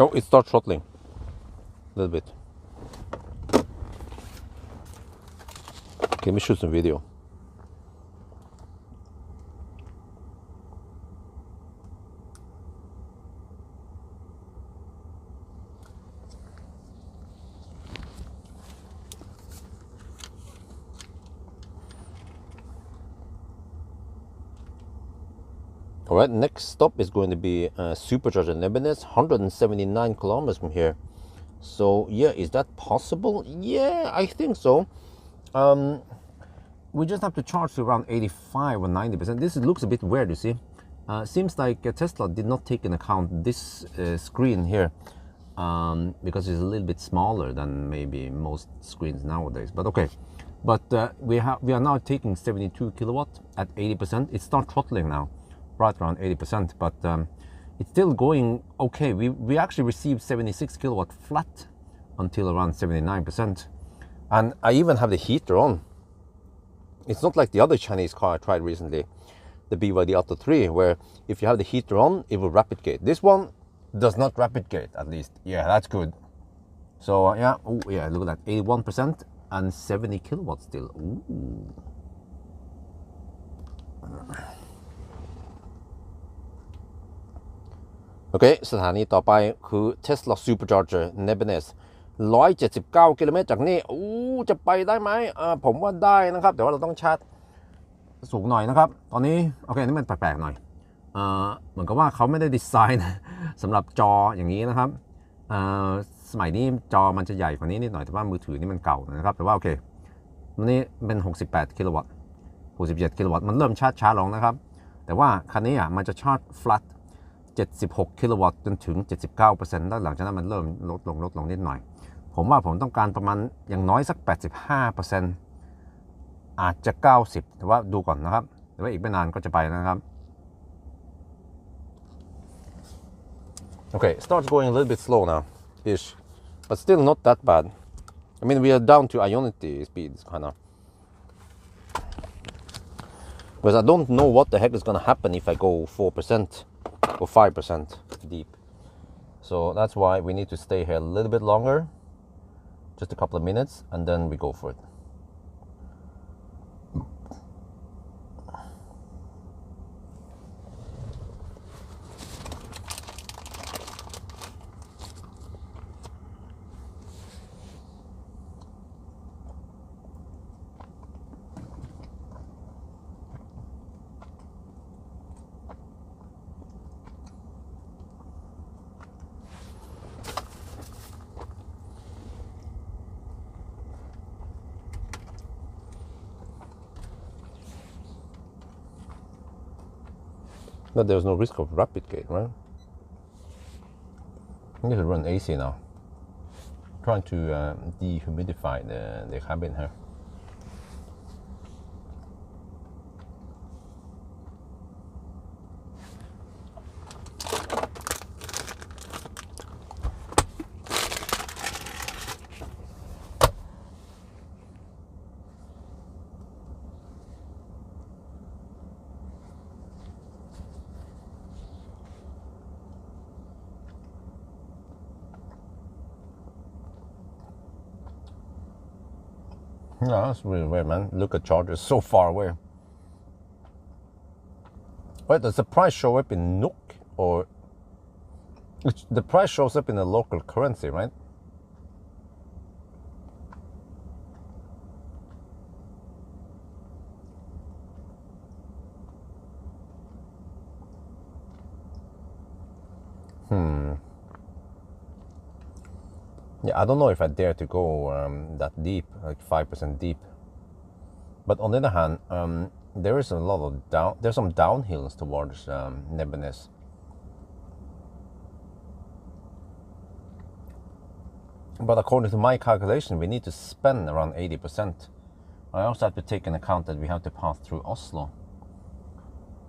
Oh, it starts throttling a little bit. Okay, let me shoot some video. All right, next stop is going to be supercharger in Lebanese, 179 kilometers from here. So yeah, is that possible? Yeah, I think so. We just have to charge to around 85 or 90%. This looks a bit weird, you see. Seems like Tesla did not take into account this screen here because it's a little bit smaller than maybe most screens nowadays. But okay, but we are now taking 72 kilowatt at 80%. It starts throttling now, right around 80%, but it's still going okay. We actually received 76 kilowatt flat until around 79%, and I even have the heater on. It's not like the other Chinese car I tried recently, the BYD Atto 3, where if you have the heater on, it will rapid gate. This one does not rapid gate, at least. Yeah, that's good. So yeah, oh yeah, look at that, 81% and 70 kilowatts still. Ooh. Okay, สถานีต่อไปคือ Tesla Supercharger Lebanese 179 กิโลเมตรจากนี่จะไปได้ไหมผมว่าได้นะครับแต่ว่าเราต้องชาร์จสูงหน่อยนะครับตอนนี้โอเคนี่มันแปลกๆหน่อยเหมือนกับว่าเขาไม่ได้ดีไซน์สำหรับจออย่างนี้นะครับสมัยนี้จอมันจะใหญ่กว่านี้นิดหน่อยแต่ว่ามือถือนี่มันเก่านะครับแต่ว่าโอเควันนี้เป็น68 กิโลวัตต์67 กิโลวัตต์มันเริ่มชาร์จช้าลงนะครับแต่ว่าคันนี้มันจะชาร์จ flat 76 กิโลวัตต์จนถึง 79% แล้วหลังจากนั้นมันเริ่มลดลงนิดหน่อยผมว่าผมต้องการประมาณอย่างน้อยสัก 85% อาจจะ 90 แต่ว่าดูก่อนนะครับแต่ว่าอีกไม่นานก็จะไปนะครับ Okay, starts going a little bit slow now ish, but still not that bad. I mean, we are down to Ionity speeds kind of, because I don't know what the heck is going to happen if I go 4% or 5% deep. So that's why we need to stay here a little bit longer, just a couple of minutes, and then we go for it. But there's no risk of rapid gate, right? I need to run AC now. Trying to dehumidify the cabin here. Yeah, that's really weird, man. Look at chargers so far away. Wait, does the price show up in NOK or the price shows up in the local currency, right? Yeah, I don't know if I dare to go that deep, like 5% deep. But on the other hand, there is a lot of there's some downhills towards Lebanese. But according to my calculation, we need to spend around 80%. I also have to take into account that we have to pass through Oslo.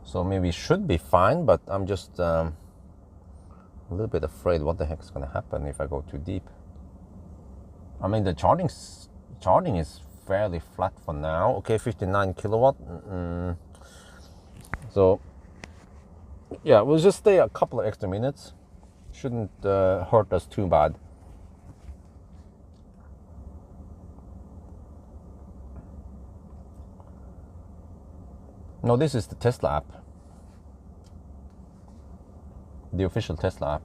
So maybe we should be fine, but I'm just a little bit afraid what the heck is going to happen if I go too deep. I mean, the charging is fairly flat for now. Okay, 59 kilowatt. So yeah, we'll just stay a couple of extra minutes. Shouldn't hurt us too bad. No, this is the Tesla app. The official Tesla app.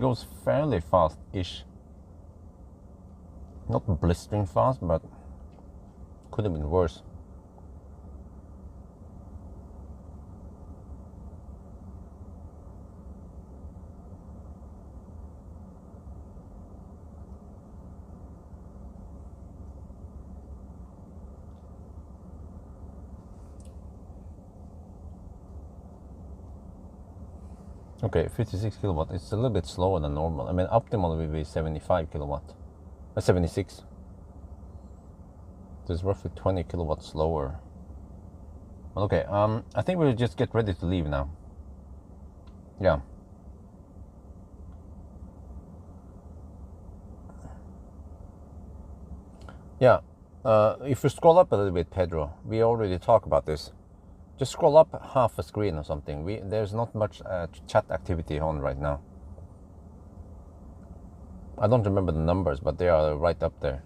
goes fairly fast-ish. Not blistering fast, but could have been worse. Okay, 56 kilowatt. It's a little bit slower than normal. I mean, optimal would be 75 kilowatt. 76. So it's roughly 20 kilowatts slower. Okay, I think we'll just get ready to leave now. Yeah. Yeah. If you scroll up a little bit, Pedro, we already talked about this. Just scroll up half a screen or something. There's not much chat activity on right now. I don't remember the numbers, but they are right up there.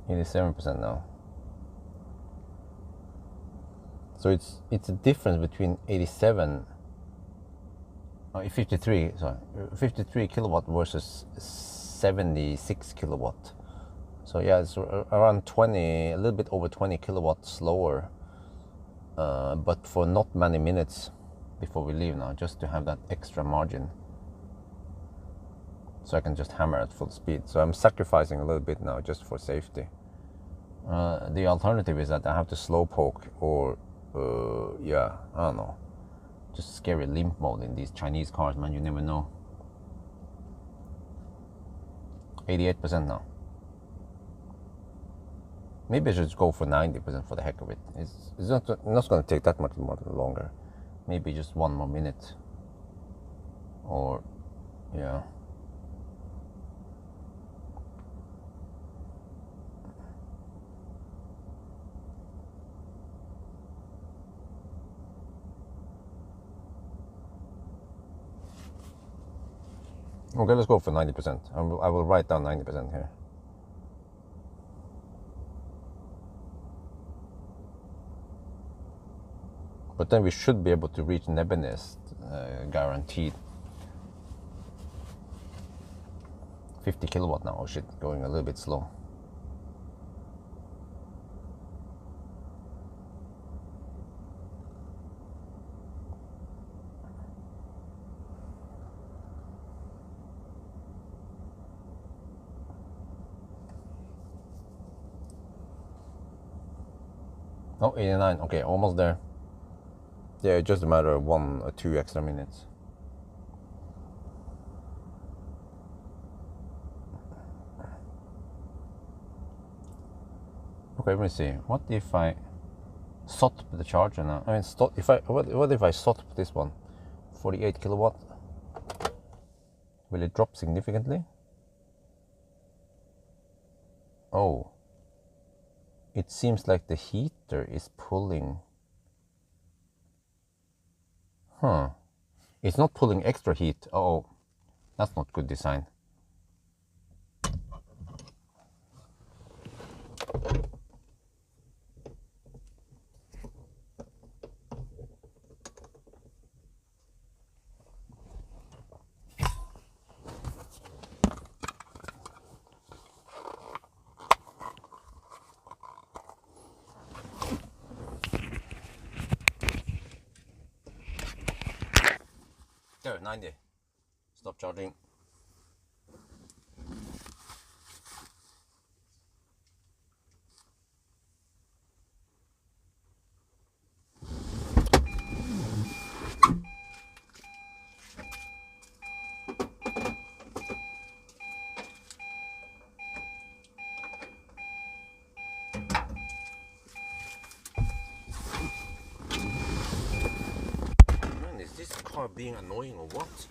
It is 7% now. So it's a difference between 53 kilowatt versus 76 kilowatt. So yeah, it's around 20, a little bit over 20 kilowatts slower, but for not many minutes before we leave now, just to have that extra margin, so I can just hammer at full speed. So I'm sacrificing a little bit now just for safety. The alternative is that I have to slow poke, or yeah, I don't know, just scary limp mode in these Chinese cars, man. You never know. 88% now. Maybe I should go for 90% for the heck of it. It's not going to take that much more longer. Maybe just one more minute. Or, yeah. Okay, let's go for 90%. I will write down 90% here. But then we should be able to reach Nebbenest, guaranteed. 50 kilowatt now. Oh shit, going a little bit slow. Oh, 89. Okay, almost there. Yeah, it's just a matter of 1 or 2 extra minutes. Okay, let me see. What if I SOT the charger now? I mean, what if I SOT this one? 48 kilowatt. Will it drop significantly? Oh. It seems like the heater is pulling. Huh. It's not pulling extra heat. Oh, that's not good design. There, 90. Stop charging. Man, is this car being annoying or what?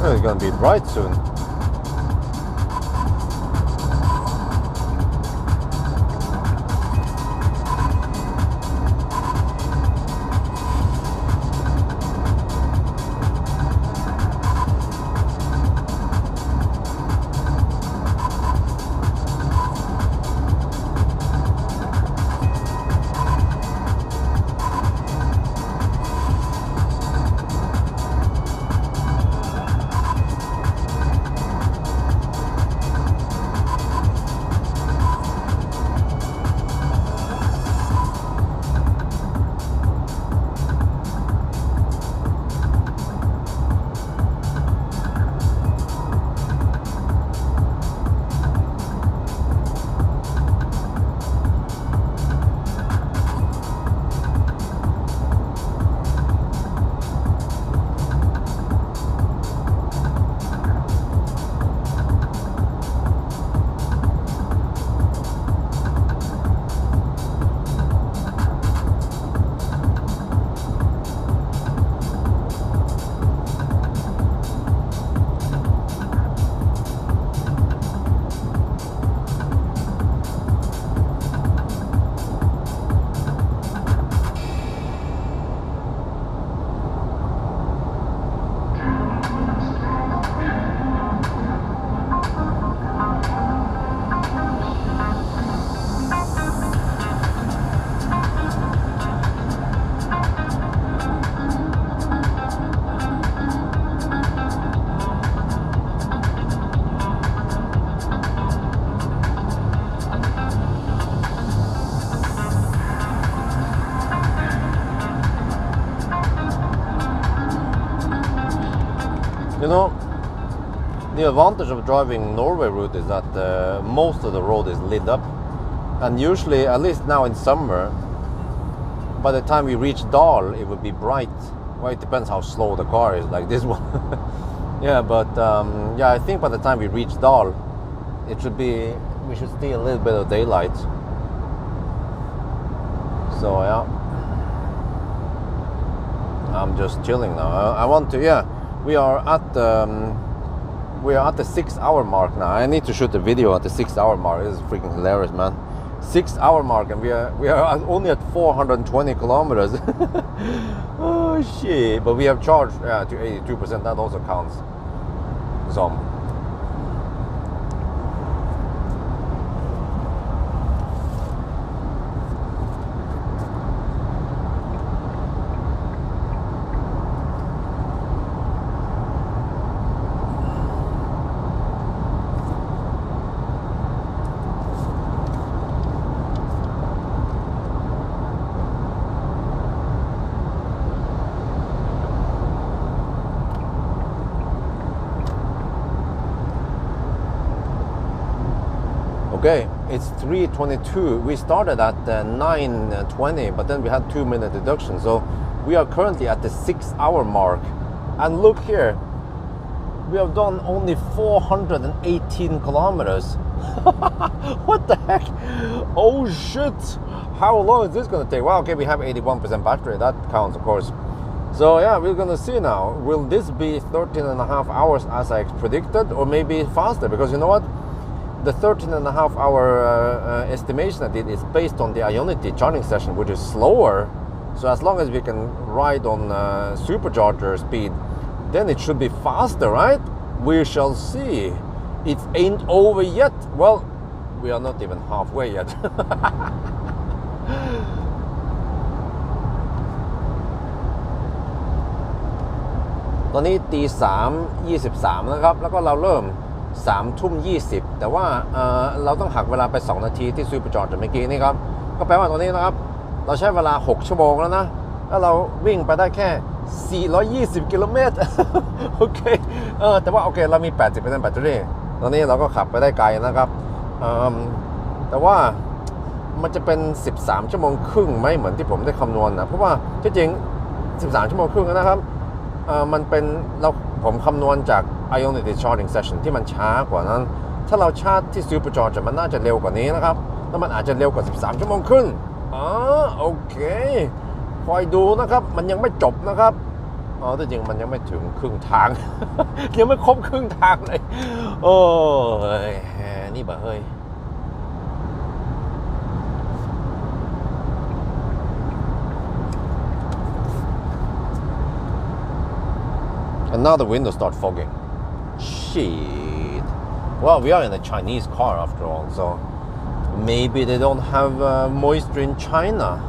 It's gonna be bright soon. You know, the advantage of driving Norway route is that most of the road is lit up, and usually, at least now in summer, by the time we reach Dal, it would be bright. Well, it depends how slow the car is, like this one. Yeah, but yeah, I think by the time we reach Dal, it should be, we should see a little bit of daylight. So yeah, I'm just chilling now. I want to, yeah. We are at the 6 hour mark now. I need to shoot a video at the 6 hour mark. This is freaking hilarious, man. 6 hour mark, and we are only at 420 kilometers. Oh shit! But we have charged to 82%. That also counts some. Okay, it's 3:22. We started at 9:20, but then we had 2-minute deduction. So we are currently at the 6 hour mark. And look here, we have done only 418 kilometers. What the heck? Oh shit! How long is this gonna take? Well, okay, we have 81% battery. That counts, of course. So yeah, we're gonna see now. Will this be 13.5 hours as I predicted, or maybe faster? Because you know what? The 13.5 hour estimation I did is based on the Ionity charging session, which is slower. So as long as we can ride on supercharger speed, then it should be faster, right? We shall see. It ain't over yet. Well, we are not even halfway yet. ตอนนี้ตี 3:23 นะครับแล้วก็เราเริ่ม 3:20 แต่ว่าเราต้องหักเวลาไป2นาทีที่ซูเปอร์จอร์จเมื่อกี้นี่ครับก็แปลว่าตอนนี้นะครับเราใช้เวลา6ชั่วโมงแล้วนะแล้วเราวิ่งไปได้แค่420กิโลเมตร โอเคแต่ว่าโอเคเรามี 80% แบตเตอรี่ตอนนี้เราก็ขับไปได้ไกลนะครับแต่ว่ามันจะเป็น13ชั่วโมงครึ่งไหมเหมือนที่ผมได้คำนวณนะเพราะว่าที่จริง13ชั่วโมงครึ่งนะครับมันเป็นผมคำนวณจาก Ionity Charging Session ที่มันช้ากว่านั้นถ้าเราชาร์จที่ Supercharger มันน่าจะเร็วกว่านี้นะครับแล้วมันอาจจะเร็วกว่า13ชั่วโมงครึ่งโอเคคอยดูนะครับมันยังไม่จบนะครับ อ๋อแต่จริงมันยังไม่ถึงครึ่งทาง ยังไม่ครบครึ่งทางเลย โอ้ยนี่บ่เฮ้ย And now the windows start fogging. Shit. Well, we are in a Chinese car after all, so maybe they don't have moisture in China.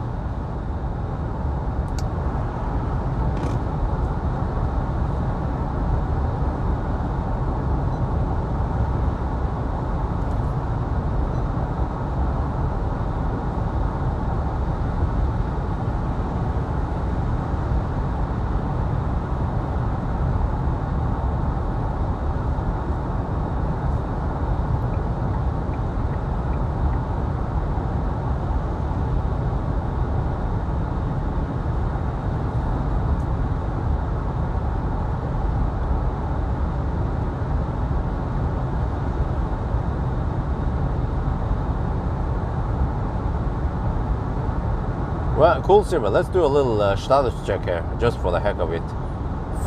Well, cool, Silver. Let's do a little status check here, just for the heck of it.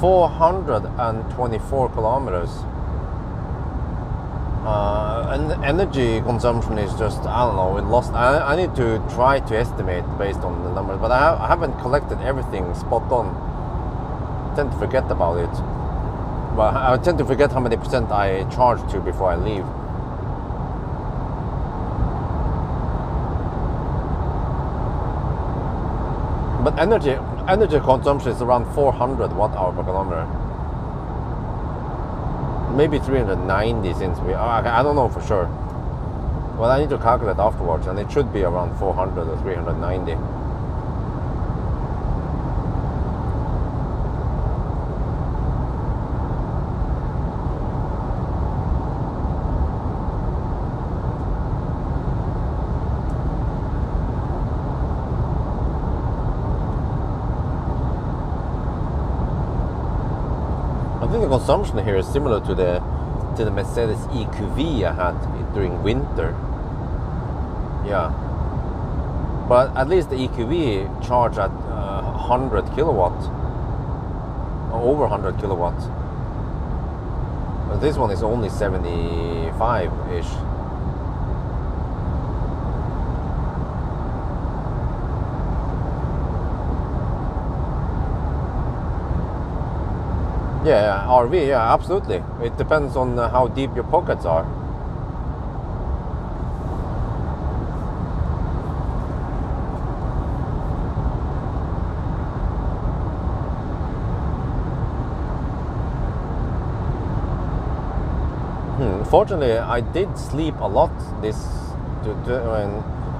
424 kilometers. And energy consumption is just, I don't know, it lost. I need to try to estimate based on the numbers, but I haven't collected everything spot on. I tend to forget about it. Well, I tend to forget how many percent I charge to before I leave. But energy consumption is around 400 watt-hour per kilometer. Maybe 390 since I don't know for sure. Well, I need to calculate afterwards, and it should be around 400 or 390. I think the consumption here is similar to the Mercedes EQV I had during winter. Yeah, but at least the EQV charged at 100 kilowatts, over 100 kilowatts. But this one is only 75-ish. Yeah, RV, yeah, absolutely. It depends on how deep your pockets are. Fortunately, I did sleep a lot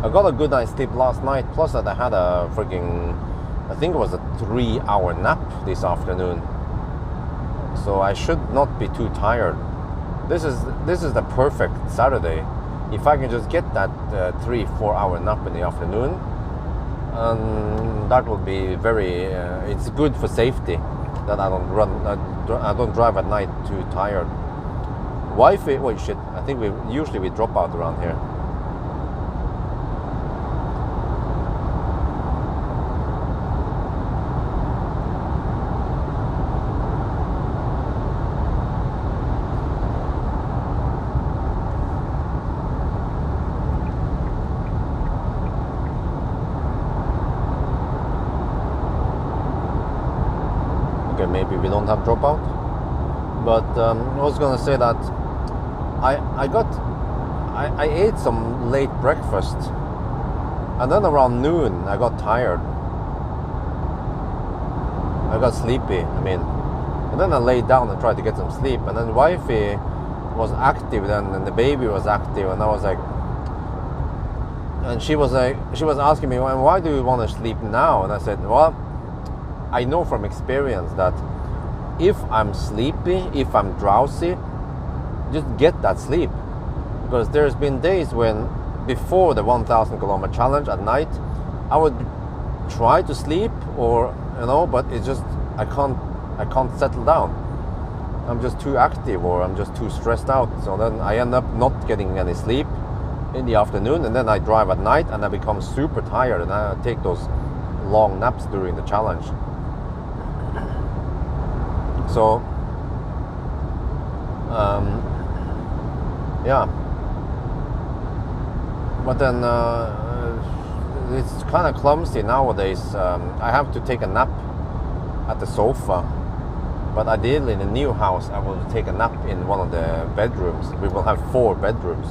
I got a good night's sleep last night, plus that I had a freaking, I think it was a 3-hour nap this afternoon. So I should not be too tired. This is the perfect Saturday. If I can just get that 3-4 hour nap in the afternoon, that will be very. It's good for safety that I don't drive at night too tired. Wi-Fi. Wait, shit. I think we drop out around here. Maybe we don't have dropout, but I was gonna say that I ate some late breakfast, and then around noon I got tired. I got sleepy. And then I laid down and tried to get some sleep, and then wifey was active then, and the baby was active, and I was like, and she was asking me, why do you want to sleep now? And I said, well, I know from experience that if I'm sleepy, if I'm drowsy, just get that sleep. Because there's been days when, before the 1,000 kilometer challenge at night, I would try to sleep, or but it's just I can't settle down. I'm just too active, or I'm just too stressed out. So then I end up not getting any sleep in the afternoon, and then I drive at night, and I become super tired, and I take those long naps during the challenge. So yeah, but then it's kind of clumsy nowadays. I have to take a nap at the sofa, but ideally in a new house I will take a nap in one of the bedrooms. We will have 4 bedrooms,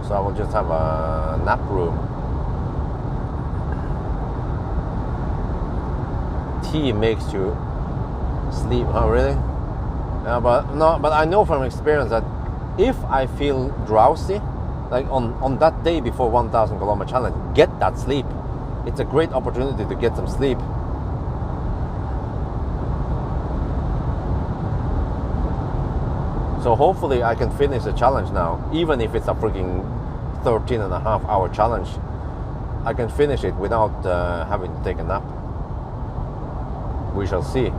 so I will just have a nap room. Tea makes you sleep. Oh really? Yeah, but I know from experience that if I feel drowsy, like on that day before 1,000 kilometer challenge, get that sleep. It's a great opportunity to get some sleep. So hopefully I can finish the challenge now, even if it's a freaking 13.5-hour challenge. I can finish it without having to take a nap. We shall see.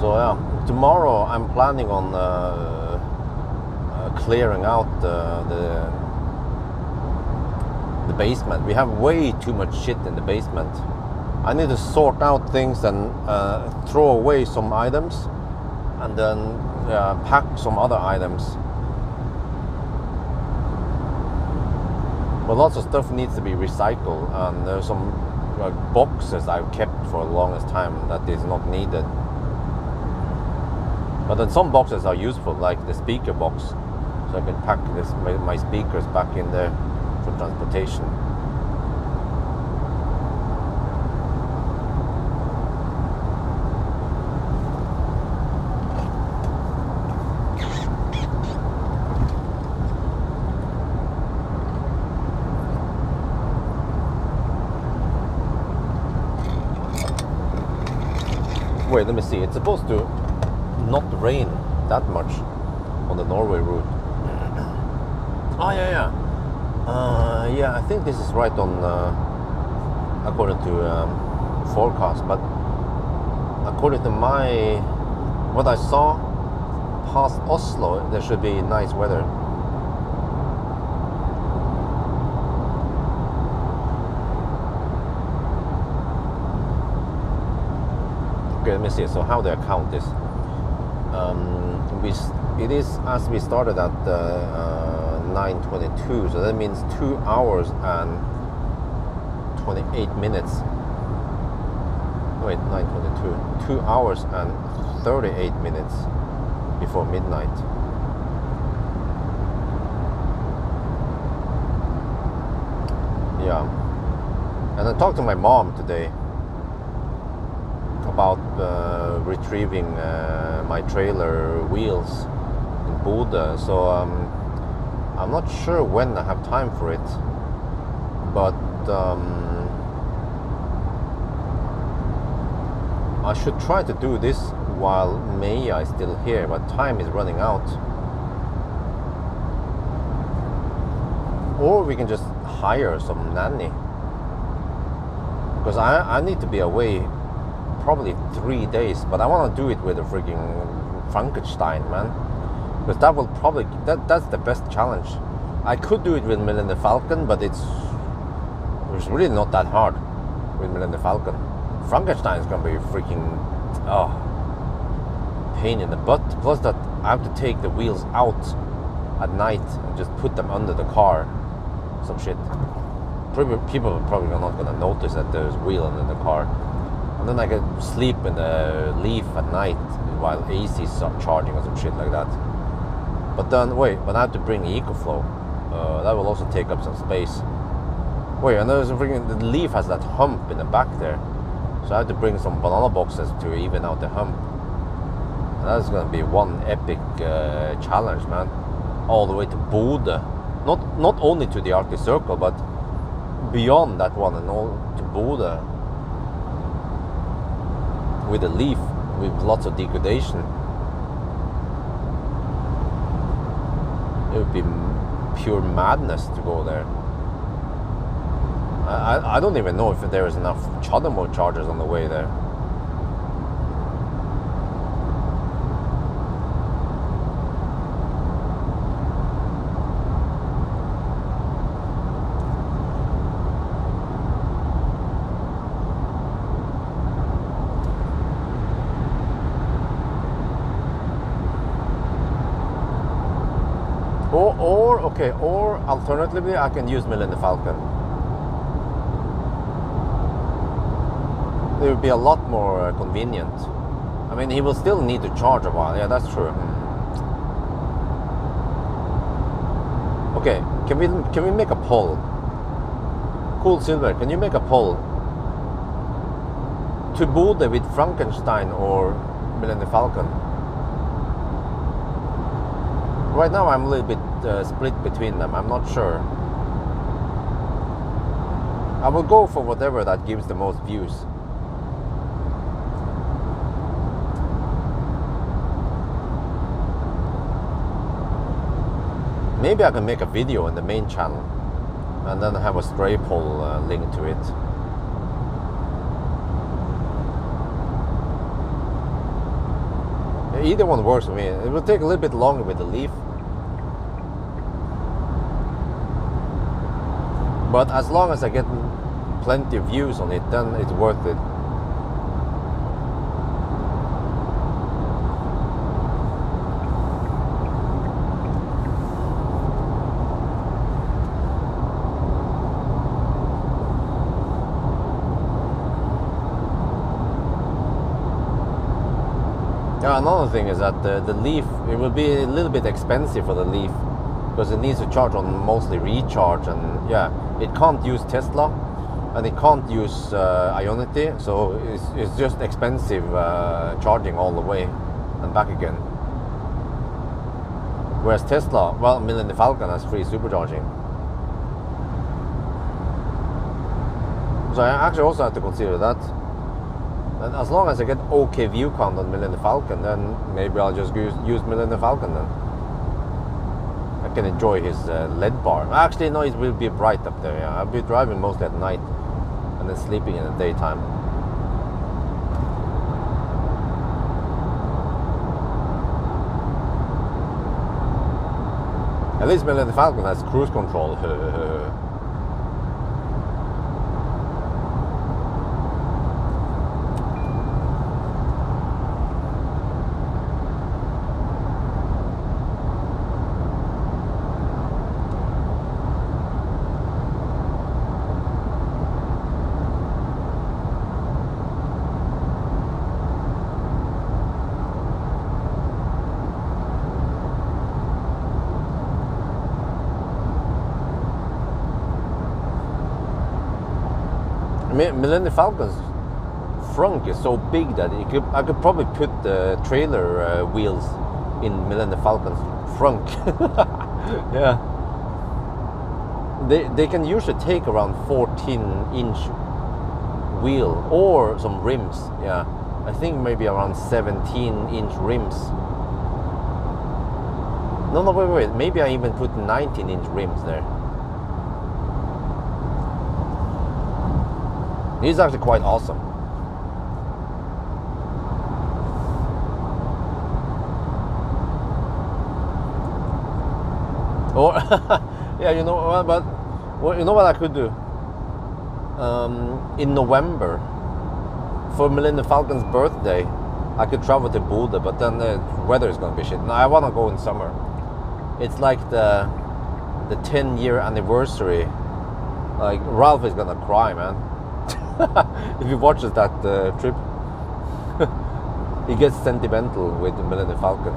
So yeah, tomorrow I'm planning on clearing out the basement. We have way too much shit in the basement. I need to sort out things and throw away some items, and then pack some other items. But lots of stuff needs to be recycled, and there's some boxes I've kept for the longest time that is not needed. But then some boxes are useful, like the speaker box, so I can pack my speakers back in there for transportation. Wait, let me see. It's supposed to not rain that much on the Norway route. Oh yeah. Yeah, I think this is right on according to forecast, but according to what I saw past Oslo, there should be nice weather. Okay, let me see. So how do I count this? It is as we started at 9:22, so that means 2 hours and 28 minutes. Wait, 9:22. 2 hours and 38 minutes before midnight. Yeah. And I talked to my mom today about retrieving my trailer wheels in Bodø, so I'm not sure when I have time for it, but I should try to do this while Maya is still here, but time is running out. Or we can just hire some nanny, because I need to be away probably 3 days, but I want to do it with a freaking Frankenstein, man, because that will probably that's the best challenge. I could do it with Millennium Falcon, but it's really not that hard with Millennium Falcon. Frankenstein is gonna be freaking pain in the butt. Plus that I have to take the wheels out at night and just put them under the car. Some shit. People are probably not gonna notice that there's a wheel under the car. And then I can sleep in the Leaf at night while AC is charging or some shit like that. But then, wait, but I have to bring EcoFlow. That will also take up some space. Wait, and there's the Leaf has that hump in the back there. So I have to bring some banana boxes to even out the hump. And that's gonna be one epic challenge, man. All the way to Bodø. Not only to the Arctic Circle, but beyond that one and all to Bodø. with a Leaf with lots of degradation, it would be pure madness to go there. I don't even know if there is enough CHAdeMO chargers on the way there. Or alternatively, I can use Millennium Falcon. It would be a lot more convenient. I mean, he will still need to charge a while. Yeah, that's true. Okay, can we make a poll? Cool Silver, can you make a poll? To Bode with Frankenstein or Millennium Falcon? Right now I'm a little bit split between them. I'm not sure. I will go for whatever that gives the most views. Maybe I can make a video in the main channel and then have a stray poll link to it. Either one works for me. It will take a little bit longer with the Leaf, but as long as I get plenty of views on it, then it's worth it. Another thing is that the Leaf, it will be a little bit expensive for the Leaf because it needs to charge on mostly recharge, and yeah, it can't use Tesla and it can't use Ionity, so it's just expensive charging all the way and back again. Whereas Tesla, well, Millennium Falcon has free supercharging. So I actually also have to consider that. And as long as I get okay view count on Millennium Falcon, then maybe I'll just use Millennium Falcon then. I can enjoy his LED bar. Actually, no, it will be bright up there. Yeah, I'll be driving mostly at night and then sleeping in the daytime. At least Millennium Falcon has cruise control. Millennium Falcon's frunk is so big that I could probably put the trailer wheels in Millennium Falcon's frunk. Yeah. They can usually take around 14-inch wheel or some rims. Yeah, I think maybe around 17-inch rims. No, wait. Maybe I even put 19-inch rims there. He's actually quite awesome. Or yeah, you know, but you know what I could do? In November, for Millennium Falcon's birthday, I could travel to Bode, but then the weather is gonna be shit. No, I wanna go in summer. It's like the 10-year anniversary. Like, Ralph is gonna cry, man. If he watches that trip, he gets sentimental with the Millennium Falcon.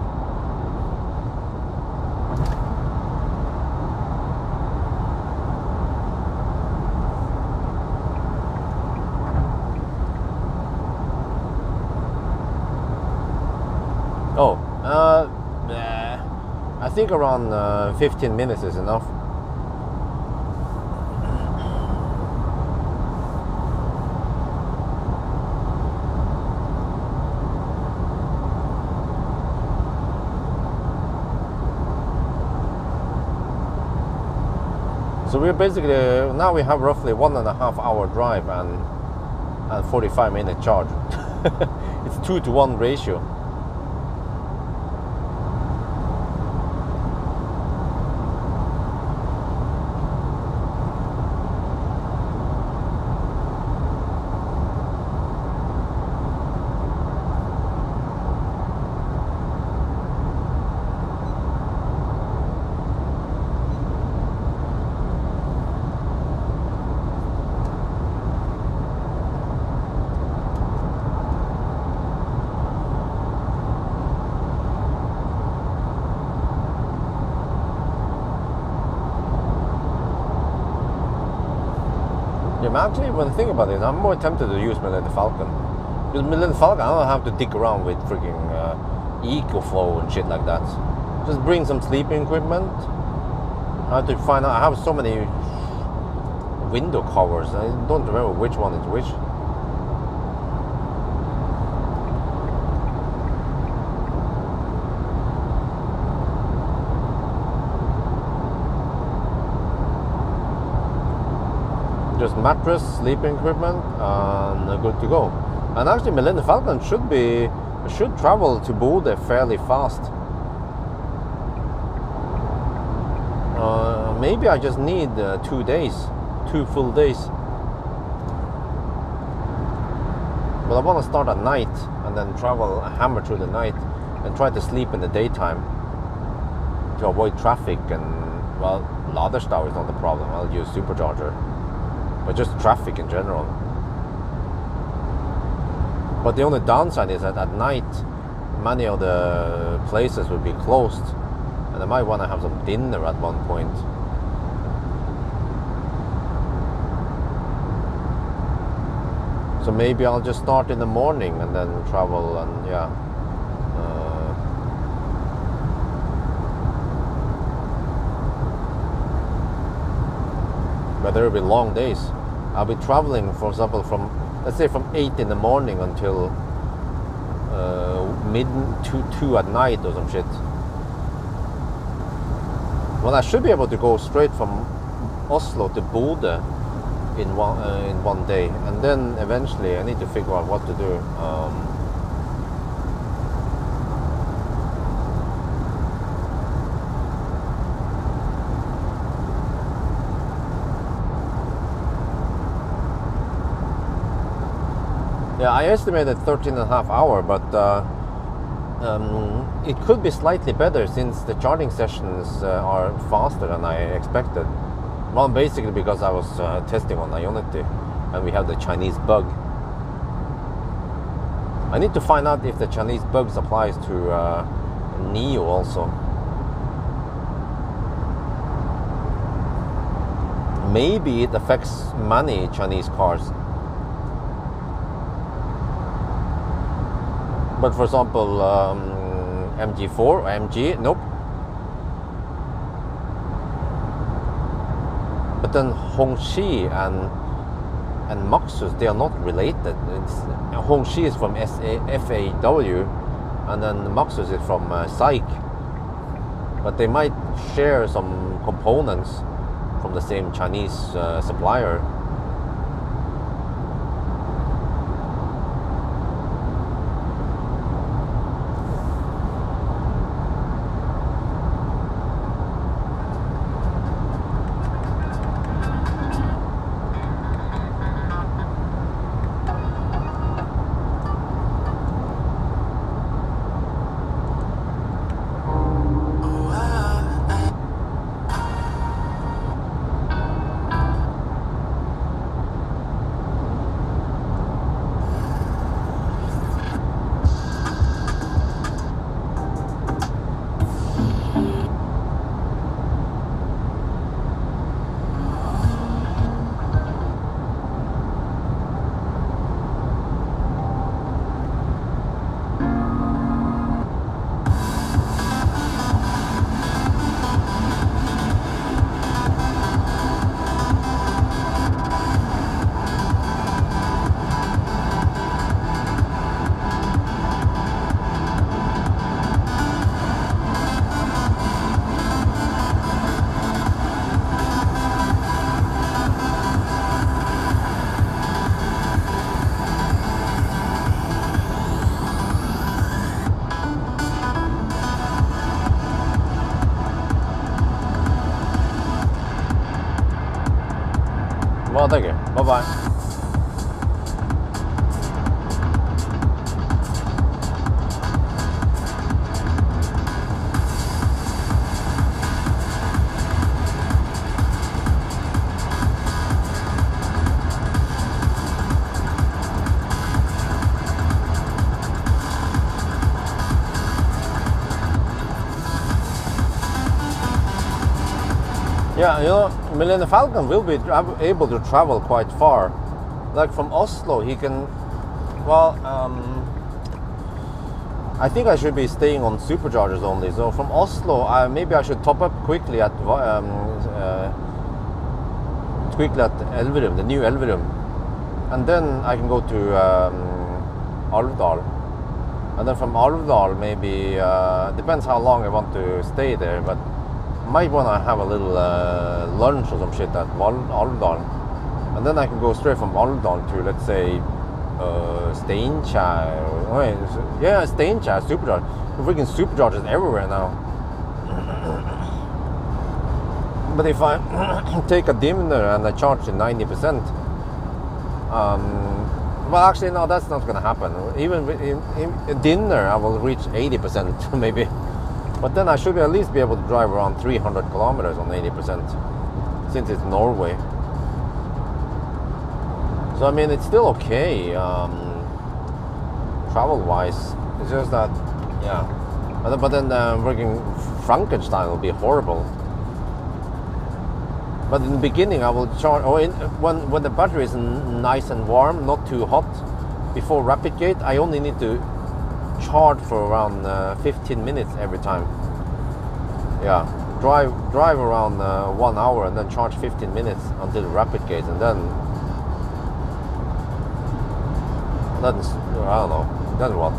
Oh, I think around 15 minutes is enough. So we're basically, now we have roughly 1.5 hour drive and 45-minute charge. It's 2-to-1 ratio. Actually, when I think about it, I'm more tempted to use Millennium Falcon. Because Millennium Falcon, I don't have to dig around with freaking EcoFlow and shit like that. Just bring some sleeping equipment. I have to find out. I have so many window covers. I don't remember which one is which. Just mattress, sleeping equipment, and good to go. And actually, Millennium Falcon should travel to Bodø fairly fast. Maybe I just need 2 days, 2 full days. But I want to start at night and then travel, hammer through the night, and try to sleep in the daytime to avoid traffic. And well, Laderstad is not the problem. I'll use supercharger. But just traffic in general. But the only downside is that at night many of the places will be closed, and I might want to have some dinner at one point. So maybe I'll just start in the morning and then travel, and yeah. But there will be long days. I'll be traveling, for example, from, let's say, from 8 in the morning until mid to 2 at night or some shit. Well, I should be able to go straight from Oslo to Bodø in one day, and then eventually I need to figure out what to do. Yeah, I estimated 13.5 hours, but it could be slightly better since the charging sessions are faster than I expected. Well, basically because I was testing on Ionity and we have the Chinese bug. I need to find out if the Chinese bugs applies to Neo also. Maybe it affects many Chinese cars. But for example, MG4 or MG, nope. But then Hongxi and Maxus, they are not related. Hongxi is from FAW, and then Maxus is from SAIC. But they might share some components from the same Chinese supplier. Well, thank you. Bye-bye. Yeah, you know, Millennium Falcon will be able to travel quite far. Like from Oslo, he can. Well, I think I should be staying on superchargers only. So from Oslo, maybe I should top up quickly at Elverum, the new Elverum, and then I can go to Alvdal, and then from Alvdal maybe depends how long I want to stay there, but might want to have a little lunch or some shit at Alvdal, and then I can go straight from Alvdal to, let's say, Steinkjer. Yeah, Steinkjer supercharger. Freaking superchargers everywhere now. But if I take a dimmer and I charge it 90%, well, actually, no, that's not going to happen. Even in dinner, I will reach 80% maybe. But then I should at least be able to drive around 300 kilometers on 80%, since it's Norway. So I mean, it's still okay, travel-wise. It's just that, yeah. But then working Frankenstein will be horrible. But in the beginning, I will charge. When the battery is nice and warm, not too hot, before rapid gate, I only need to charge for around 15 minutes every time. Yeah, drive around 1 hour and then charge 15 minutes until rapid gate, and then I don't know, then what?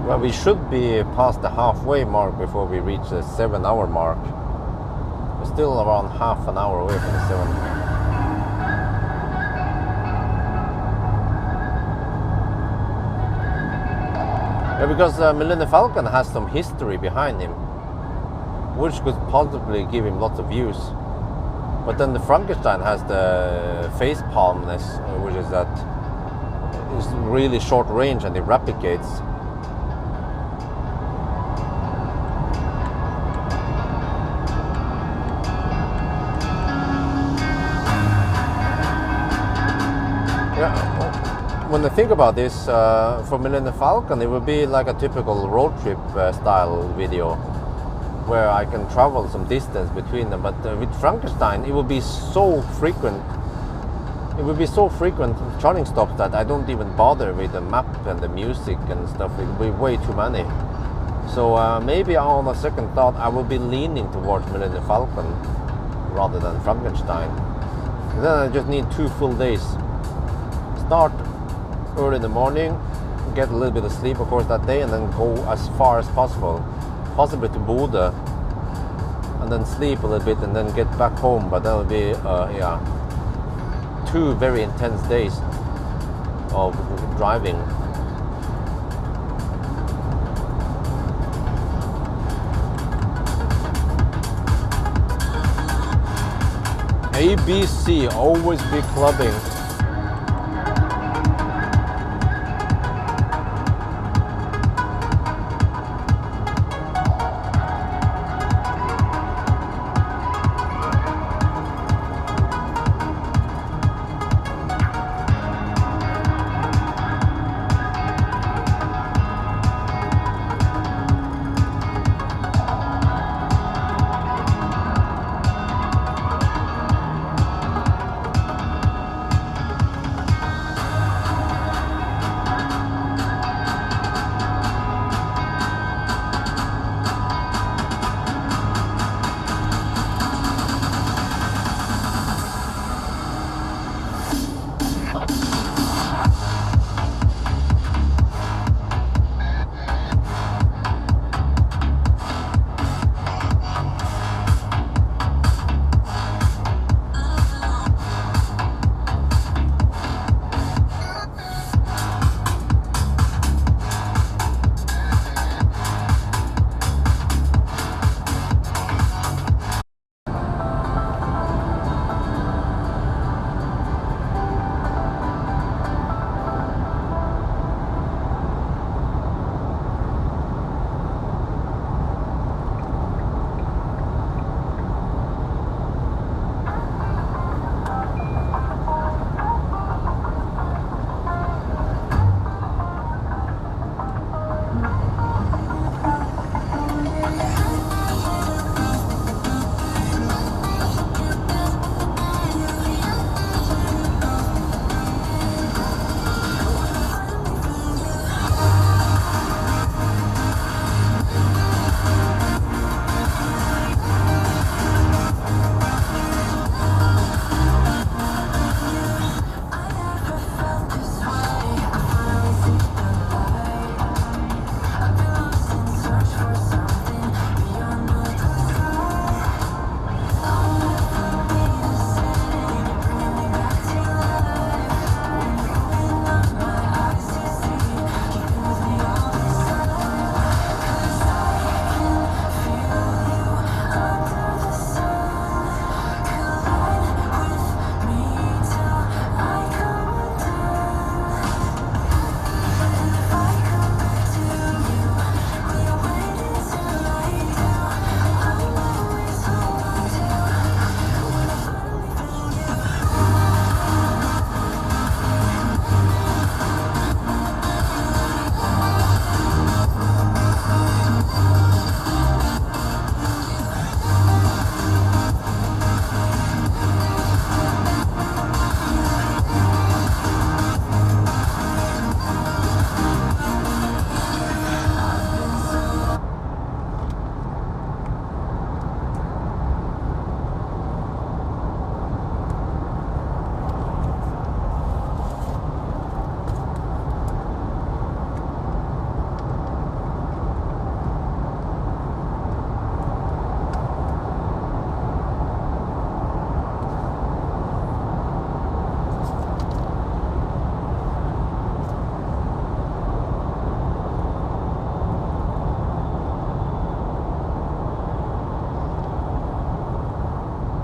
Well, we should be past the halfway mark before we reach the 7 hour mark. We're still around half an hour away from the 7. Yeah, because Millennium Falcon has some history behind him, which could possibly give him lots of views. But then the Frankenstein has the face palmness, which is that it's really short range and it replicates. Yeah, when I think about this, for Millennium Falcon, it would be like a typical road trip style video, where I can travel some distance between them. But with Frankenstein, it would be so frequent. It would be so frequent charging stops that I don't even bother with the map and the music and stuff. It would be way too many. So maybe on a second thought, I will be leaning towards Millennium Falcon rather than Frankenstein. And then I just need 2 full days. Start early in the morning, get a little bit of sleep, of course, that day, and then go as far as possible, possibly to Bodø, and then sleep a little bit, and then get back home. But that will be, 2 very intense days of driving. ABC, always be clubbing.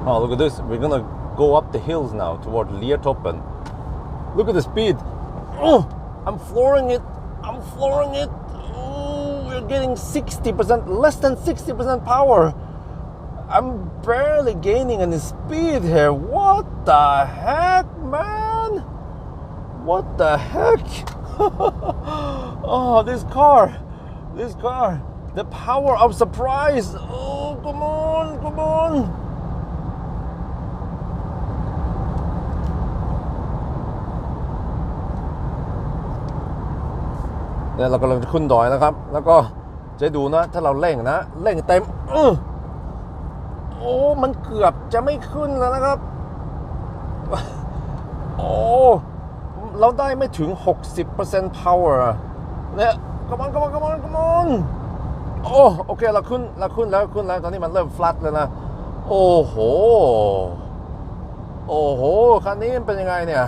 Oh, look at this. We're gonna go up the hills now toward Liertoppen. Look at the speed. Oh, I'm flooring it. I'm flooring it. Oh, we're getting 60%, less than 60% power. I'm barely gaining any speed here. What the heck, man? What the heck? Oh, this car. The power of surprise. Oh, come on. เนี่ยเรากำลังจะขึ้นดอยนะครับแล้วก็จะดูนะถ้าเราเร่งเต็มโอ้มันเกือบจะไม่ขึ้นแล้วนะครับโอ้เราได้ไม่ถึง 60% power เนี่ย come on โอ้โอเคเราขึ้นแล้วตอนนี้มันเริ่ม flat แล้วนะโอ้โหคันนี้มันเป็นยังไงเนี่ย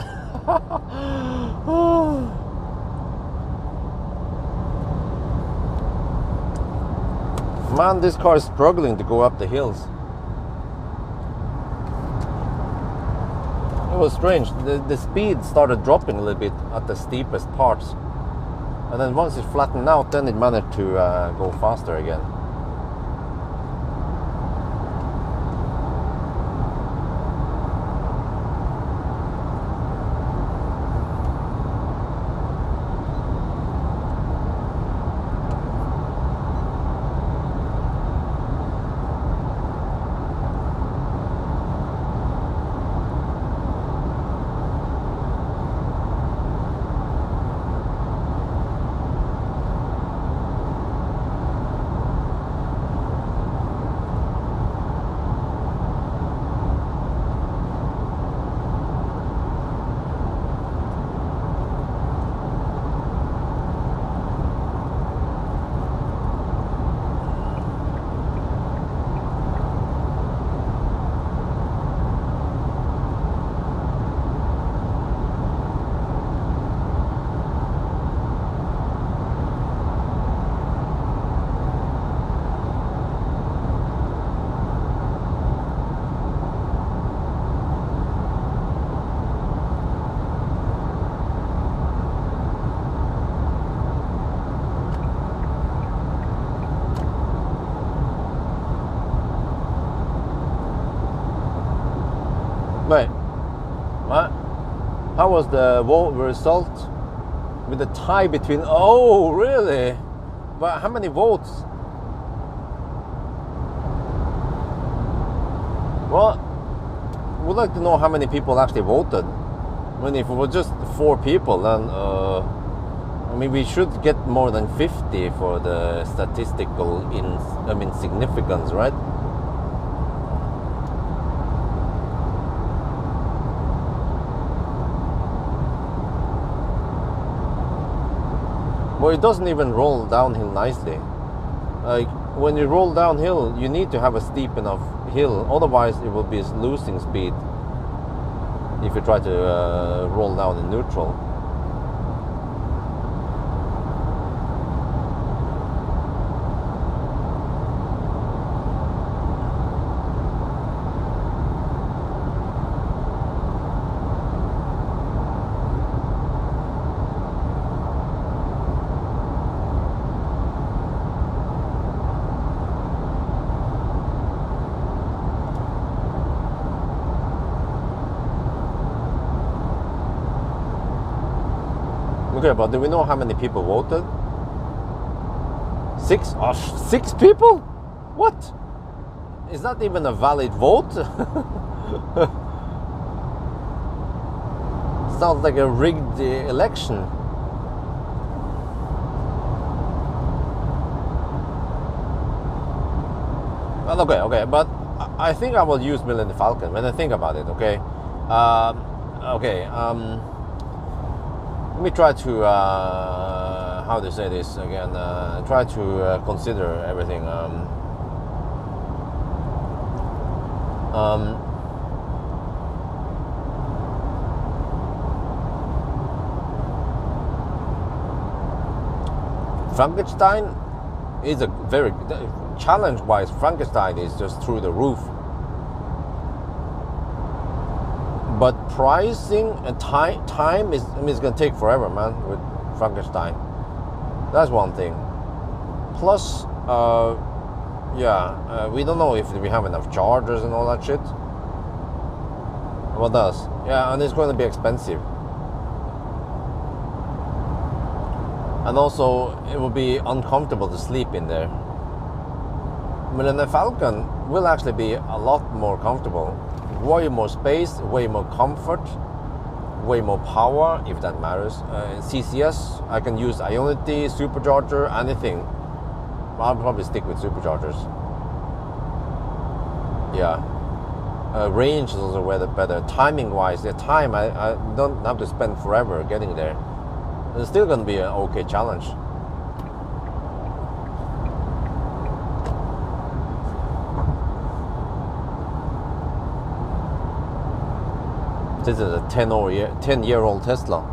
Man, this car is struggling to go up the hills. It was strange. The speed started dropping a little bit at the steepest parts. And then once it flattened out, then it managed to go faster again. Wait, what? How was the vote result with the tie between? Oh, really? But how many votes? Well, we'd like to know how many people actually voted. I mean, if it was just 4 people, then I mean, we should get more than 50 for the statistical significance, right? Well, it doesn't even roll downhill nicely. Like, when you roll downhill, you need to have a steep enough hill, otherwise it will be losing speed if you try to roll down in neutral. Okay, but do we know how many people voted? 6? Oh, 6 people? What? Is that even a valid vote? Sounds like a rigged election. Well, okay, but I think I will use Millennium Falcon when I think about it, okay? Let me try to, how to say this again, try to consider everything. Frankenstein is a very, challenge-wise, Frankenstein is just through the roof. But pricing and time is, I mean, it's gonna take forever, man, with Frankenstein. That's one thing. Plus, we don't know if we have enough chargers and all that shit. What else? Yeah, and it's going to be expensive. And also, it will be uncomfortable to sleep in there. Millennium Falcon will actually be a lot more comfortable. Way more space, way more comfort, way more power, if that matters. CCS, I can use Ionity, supercharger, anything. I'll probably stick with superchargers. Yeah. Range is also better. Timing wise, the time, I don't have to spend forever getting there. It's still going to be an okay challenge. This is a 10-year-old Tesla.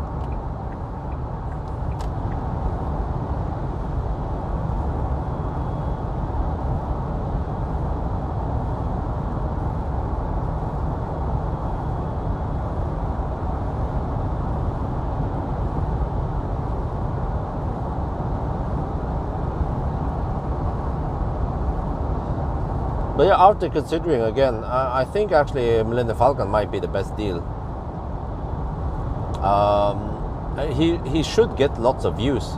But yeah, after considering again, I think actually Millennium Falcon might be the best deal. He should get lots of views,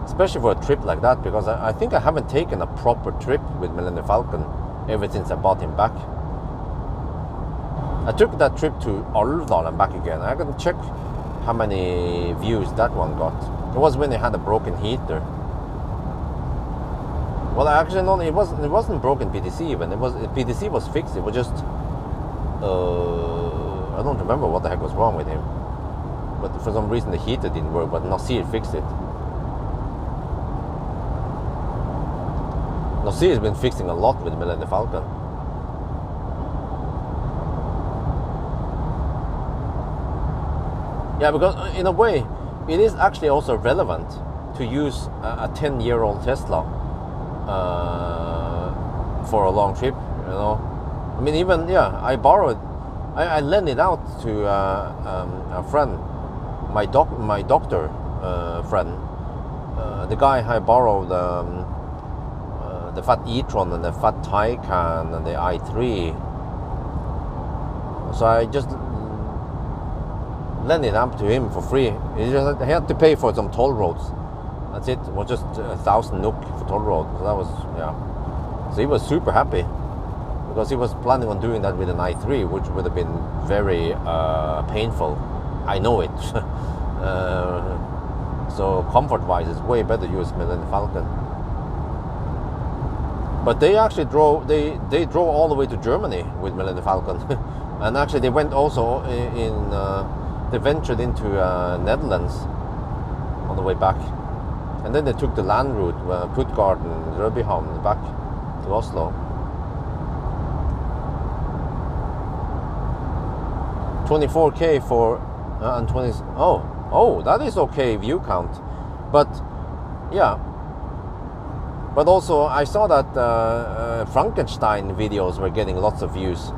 especially for a trip like that, because I think I haven't taken a proper trip with Millennium Falcon ever since I bought him back. I took that trip to Alvdal and back again. I can check how many views that one got. It was when they had a broken heater. Well, actually, no, it wasn't broken PTC even. PTC was fixed. It was just I don't remember what the heck was wrong with him. But for some reason the heater didn't work, but Nasir fixed it. Nasir has been fixing a lot with Millennium Falcon. Yeah, because in a way, it is actually also relevant to use a 10-year-old Tesla for a long trip, you know. I mean, even, yeah, I lent it out to a friend, my doctor friend, the guy I borrowed the Fat e-tron and the Fat Taycan and the i3. So I just lent it up to him for free. He had to pay for some toll roads. That's it. It was just 1,000 NOK for toll road. So that was, yeah. So he was super happy because he was planning on doing that with an i3, which would have been very painful. I know it. So comfort-wise, it's way better to use Millennium Falcon. But they actually drove. They drove all the way to Germany with Millennium Falcon, and actually they went also in. They ventured into Netherlands on the way back, and then they took the land route, Puttgarden, Rødbyhavn, back to Oslo. 24K for and 20. Oh, that is okay view count, but yeah. But also, I saw that Frankenstein videos were getting lots of views.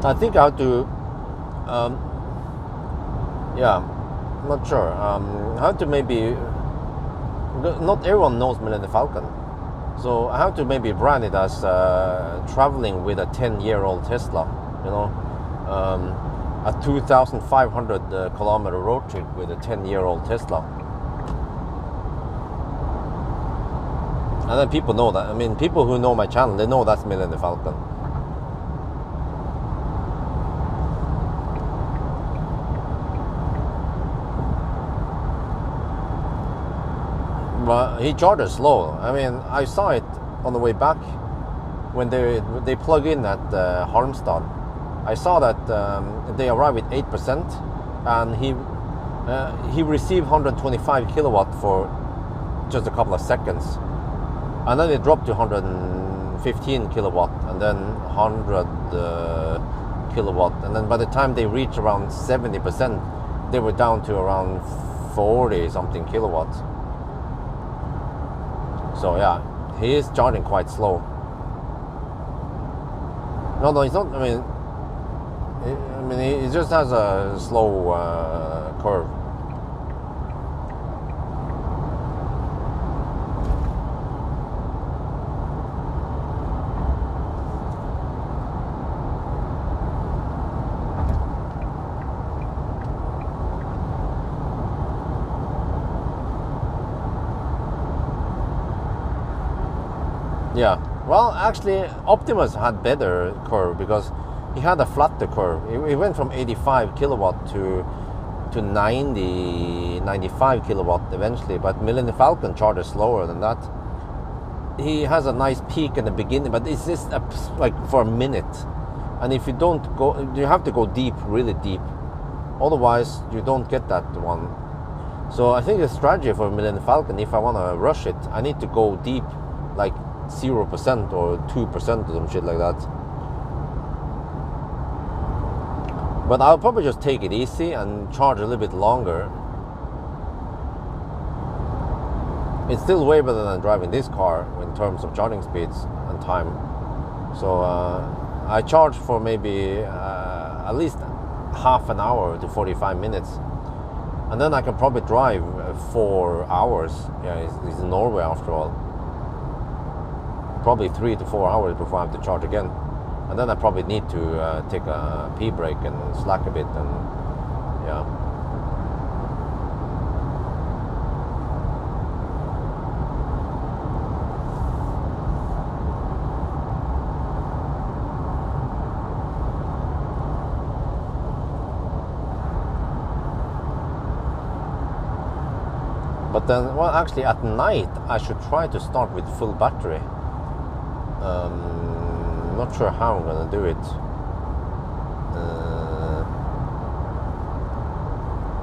I think I have to, yeah, I'm not sure. I have to maybe, not everyone knows Millennium Falcon. So I have to maybe brand it as traveling with a 10-year-old Tesla, you know, a 2,500 kilometer road trip with a 10-year-old Tesla. And then people know that. I mean, people who know my channel, they know that's Millennium Falcon. But he charges slow. I mean, I saw it on the way back when they plug in at Halmstad. I saw that they arrived with 8%, and he received 125 kilowatt for just a couple of seconds, and then it dropped to 115 kilowatt, and then 100 kilowatt, and then by the time they reached around 70%, they were down to around 40 something kilowatts. So yeah, he is charging quite slow. No, it's not. I mean, it just has a slow curve. Yeah, well, actually, Optimus had better curve because he had a flatter curve. It went from 85 kilowatt to 90, 95 kilowatt eventually, but Millennium Falcon charges slower than that. He has a nice peak in the beginning, but it's just like for a minute. And if you don't go, you have to go deep, really deep. Otherwise, you don't get that one. So I think the strategy for Millennium Falcon, if I want to rush it, I need to go deep, like 0% or 2% or some shit like that. But I'll probably just take it easy and charge a little bit longer. It's still way better than driving this car in terms of charging speeds and time. So I charge for maybe at least half an hour to 45 minutes. And then I can probably drive 4 hours. Yeah, it's in Norway after all. Probably 3 to 4 hours before I have to charge again. And then I probably need to take a pee break and slack a bit, and yeah. But then, well, actually at night I should try to start with full battery. Not sure how I'm gonna do it.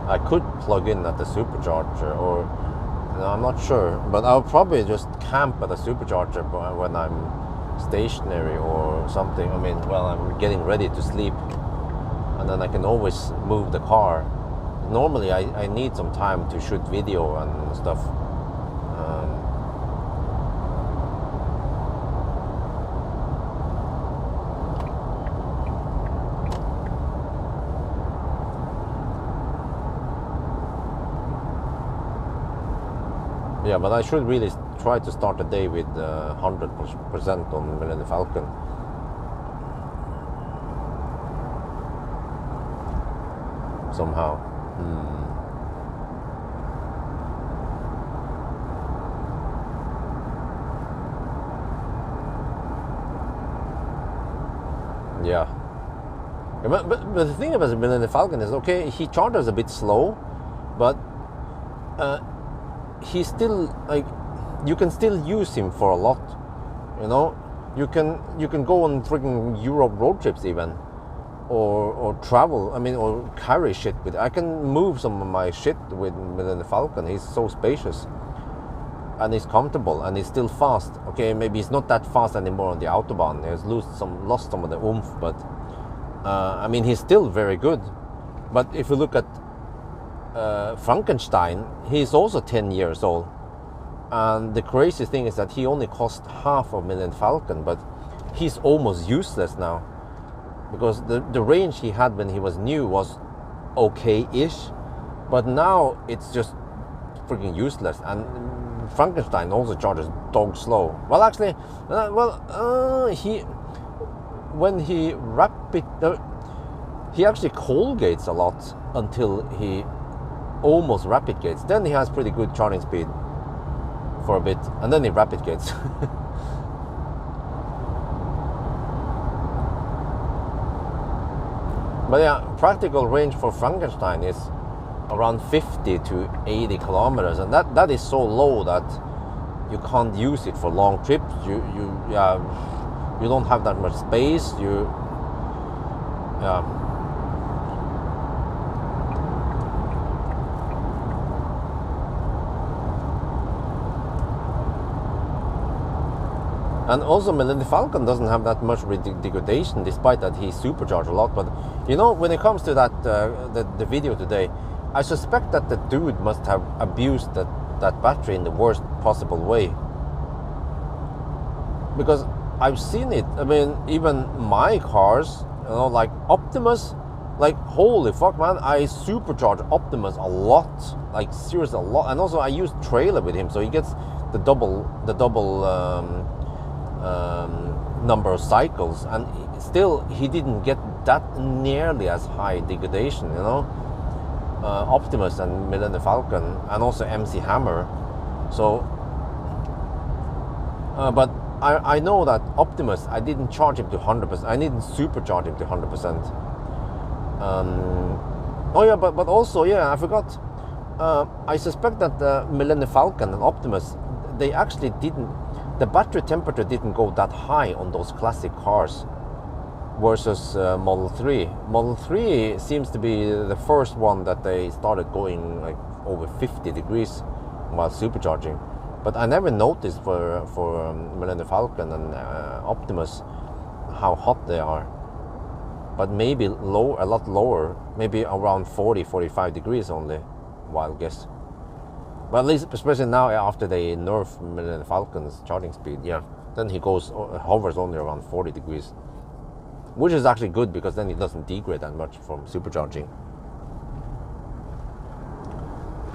I could plug in at the supercharger, or no, I'm not sure. But I'll probably just camp at the supercharger when I'm stationary or something. I mean, well, I'm getting ready to sleep, and then I can always move the car. Normally, I need some time to shoot video and stuff. Yeah, but I should really try to start the day with 100% on Millennium Falcon. Somehow. Yeah. But the thing about the Millennium Falcon is, okay, he charges a bit slow, but he's still, like, you can still use him for a lot, you know. You can go on freaking Europe road trips even, or travel. I mean, or carry shit with. I can move some of my shit with the Falcon. He's so spacious, and he's comfortable, and he's still fast. Okay, maybe he's not that fast anymore on the autobahn. He has lost some of the oomph, but I mean, he's still very good. But if you look at Frankenstein, he's also 10 years old, and the crazy thing is that he only cost half of Millennium Falcon, but he's almost useless now, because the range he had when he was new was okay-ish, but now it's just freaking useless. And Frankenstein also charges dog slow. Well, actually, when he he actually cold gates a lot until he almost rapid gates. Then he has pretty good charging speed for a bit, and then he rapid gates. But yeah, practical range for Frankenstein is around 50 to 80 kilometers, and that is so low that you can't use it for long trips. You don't have that much space. And also Millennium Falcon doesn't have that much degradation, despite that he's supercharged a lot. But you know, when it comes to that the video today, I suspect that the dude must have abused that battery in the worst possible way. Because I've seen it. I mean, even my cars, like Optimus, like holy fuck, man! I supercharge Optimus a lot, like seriously a lot. And also I use trailer with him, so he gets the double number of cycles, and still he didn't get that nearly as high degradation, Optimus and Millennium Falcon, and also MC Hammer. So, but I know that Optimus, I didn't charge him to 100%. I didn't supercharge him to 100%. Oh yeah, but also, yeah, I forgot. I suspect that the Millennium Falcon and Optimus, they actually didn't. The battery temperature didn't go that high on those classic cars versus Model 3. Model 3 seems to be the first one that they started going like over 50 degrees while supercharging. But I never noticed for Millennium Falcon and Optimus how hot they are. But maybe a lot lower, maybe around 40-45 degrees only, wild guess. But at least, especially now after they nerf Millennium Falcon's charging speed, yeah, then he hovers only around 40 degrees, which is actually good because then it doesn't degrade that much from supercharging.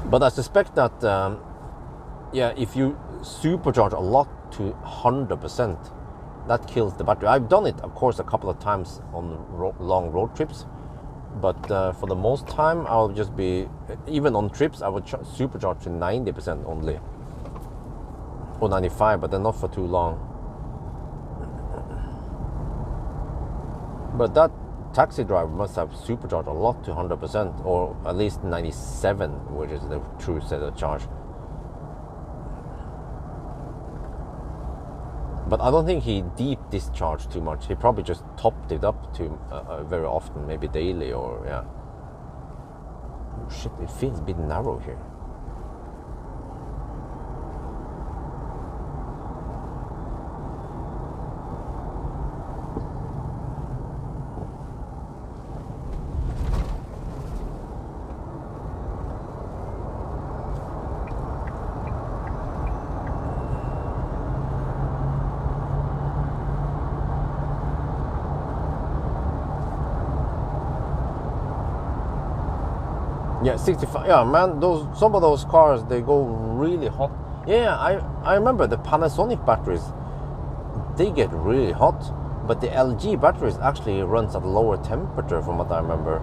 But I suspect that, yeah, if you supercharge a lot to 100%, that kills the battery. I've done it, of course, a couple of times on long road trips. But for the most time, I'll just be, even on trips, I would supercharge to 90% only. Or 95, but then not for too long. But that taxi driver must have supercharged a lot to 100%, or at least 97, which is the true set of charge. But I don't think he deep discharged too much. He probably just topped it up to very often, maybe daily, or yeah. Oh, shit, it feels a bit narrow here. Yeah, 65. Yeah, man, some of those cars, they go really hot. Yeah, I remember the Panasonic batteries, they get really hot, but the LG batteries actually runs at a lower temperature from what I remember.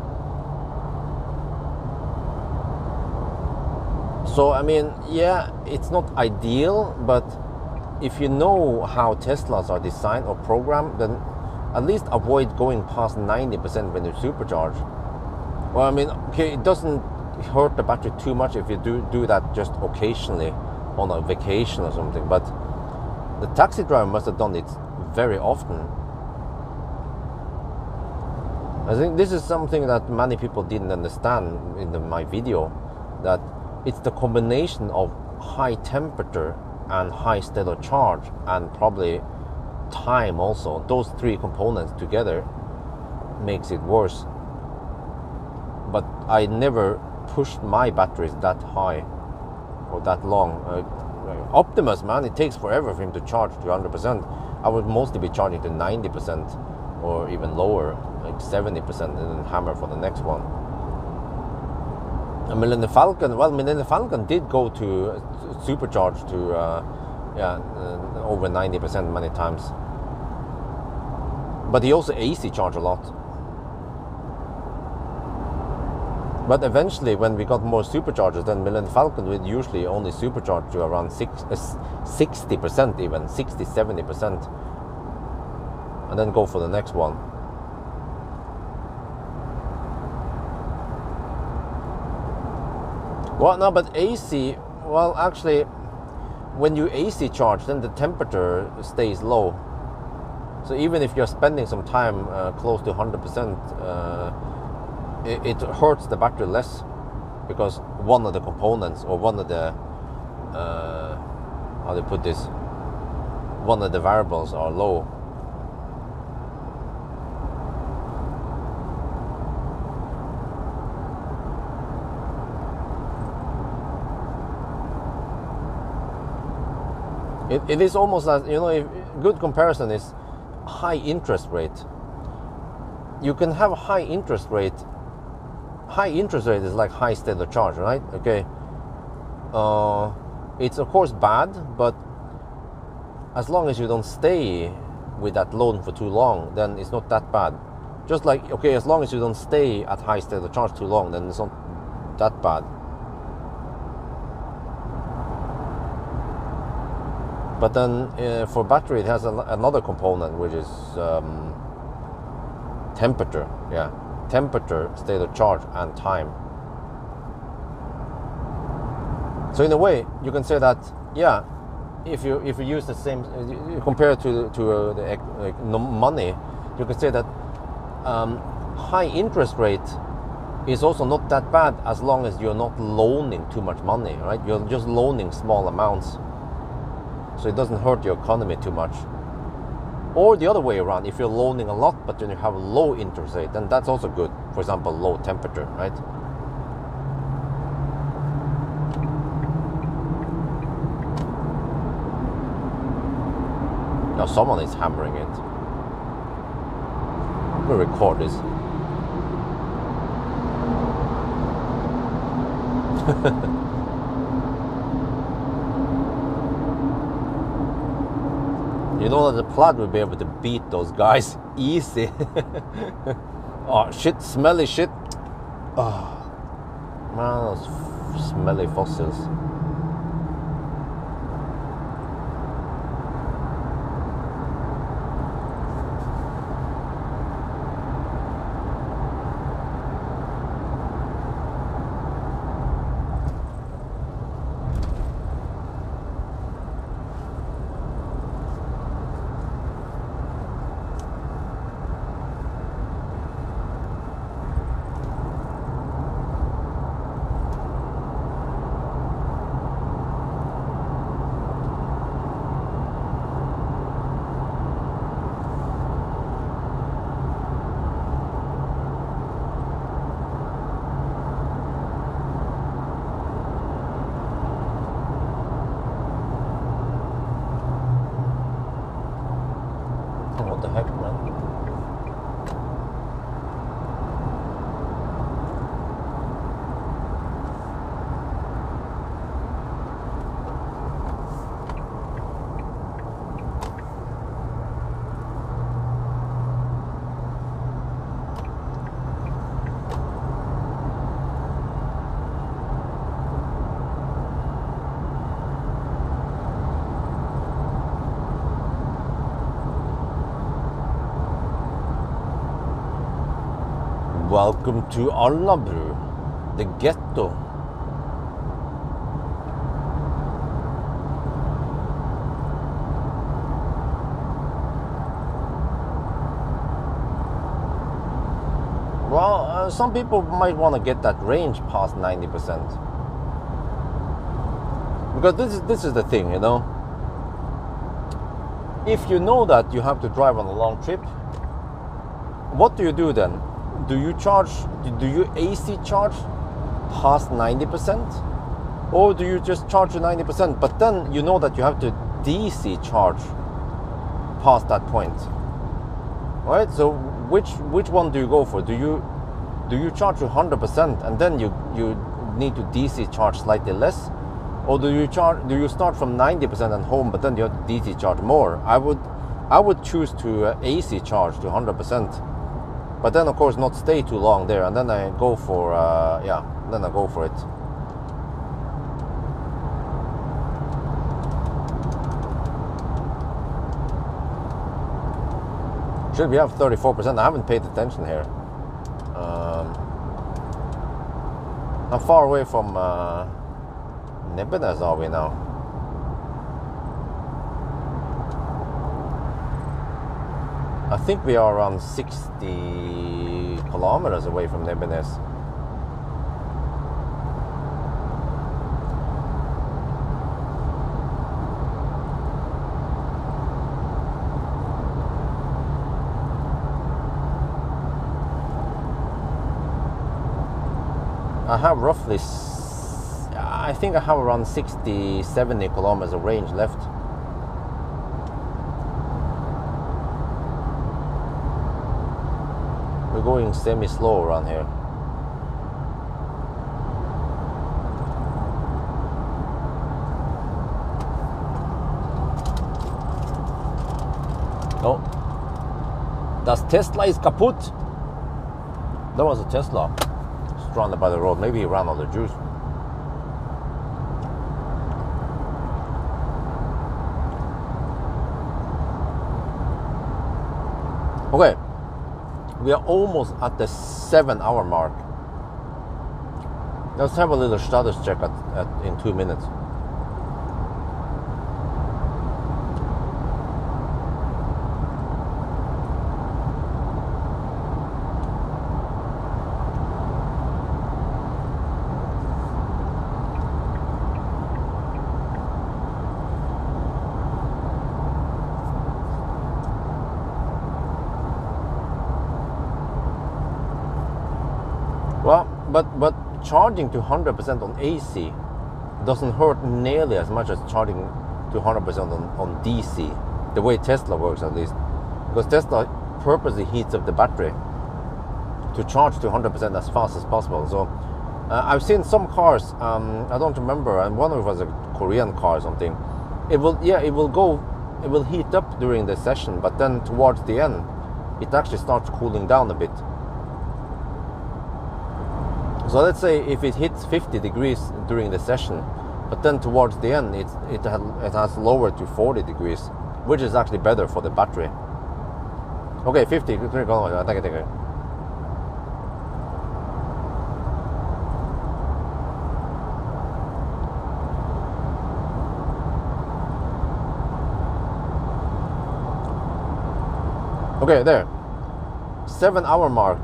So I mean, yeah, it's not ideal, but if you know how Teslas are designed or programmed, then at least avoid going past 90% when you supercharge. Well, I mean, okay, it doesn't hurt the battery too much if you do that just occasionally on a vacation or something, but the taxi driver must have done it very often. I think this is something that many people didn't understand in my video, that it's the combination of high temperature and high state of charge, and probably time also. Those three components together makes it worse. But I never pushed my batteries that high or that long. Optimus, man, it takes forever for him to charge to 100%. I would mostly be charging to 90% or even lower, like 70%, and then hammer for the next one. And Millennium Falcon did go to supercharge to over 90% many times. But he also AC charged a lot. But eventually, when we got more superchargers, then Millennium Falcon would usually only supercharge to around 60%, even 60-70%, and then go for the next one. Well, no, but AC, well, actually, when you AC charge, then the temperature stays low. So even if you're spending some time close to 100%, it hurts the battery less, because one of the components, or one of the how do you put this, one of the variables are low. It is almost as, you know, if, good comparison is high interest rate. You can have a high interest rate. High interest rate is like high state of charge, right? Okay. It's of course bad, but as long as you don't stay with that loan for too long, then it's not that bad. Just like, okay, as long as you don't stay at high state of charge too long, then it's not that bad. But then for battery, it has another component, which is temperature. Yeah, temperature, state of charge, and time. So in a way, you can say that, yeah, if you use the same, you compare it to the money, you can say that high interest rate is also not that bad as long as you're not loaning too much money, right? You're just loaning small amounts, so it doesn't hurt your economy too much. Or the other way around, if you're loaning a lot but then you have a low interest rate, then that's also good. For example, low temperature, right? Now someone is hammering it. We'll record this. You know that the Plaid will be able to beat those guys easy. Oh shit, smelly shit. Oh man, those smelly fossils. What the heck, man? Welcome to Alnabru, the ghetto. Well, some people might want to get that range past 90%. Because this is the thing, you know. If you know that you have to drive on a long trip, what do you do then? Do you AC charge past 90%? Or do you just charge to 90%, but then you know that you have to DC charge past that point? Right? So which one do you go for? Do you charge to 100% and then you need to DC charge slightly less? Or do you start from 90% and home, but then you have to DC charge more? I would choose to AC charge to 100%. But then, of course, not stay too long there, and then I go for then I go for it. Should we have 34%? I haven't paid attention here. How far away from Nebenes are we now? I think we are around 60 kilometers away from Nebenes. I have roughly, I think I have around 60-70 kilometers of range left. going semi-slow around here. Oh, das Tesla is kaputt. That was a Tesla stranded by the road. Maybe he ran out of juice. Okay, we are almost at the 7-hour mark. Let's have a little status check in 2 minutes. Well, but charging to 100% on AC doesn't hurt nearly as much as charging to 100% on DC, the way Tesla works at least. Because Tesla purposely heats up the battery to charge to 100% as fast as possible. So I've seen some cars, I don't remember, and one of it was a Korean car or something. It will heat up during the session, but then towards the end, it actually starts cooling down a bit. So let's say if it hits 50 degrees during the session, but then towards the end it has lowered to 40 degrees, which is actually better for the battery. Okay, 50. Take it. Okay, there. 7-hour mark.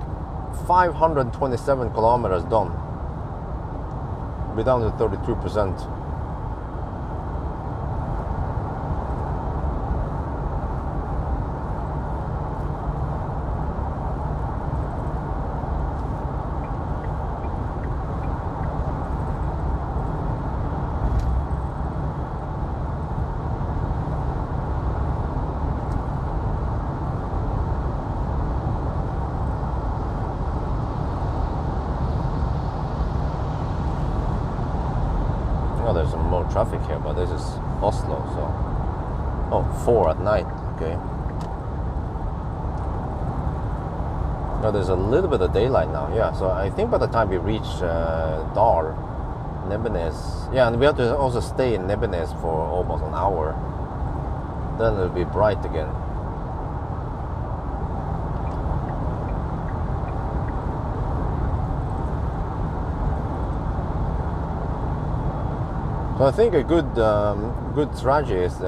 527 kilometers done. We're down to 32%. Oh, there's some more traffic here, but this is Oslo, so... Oh, 4 at night, okay. No, there's a little bit of daylight now, yeah. So I think by the time we reach Dar, Nebbenes... Yeah, and we have to also stay in Nebbenes for almost an hour. Then it'll be bright again. So I think a good strategy is,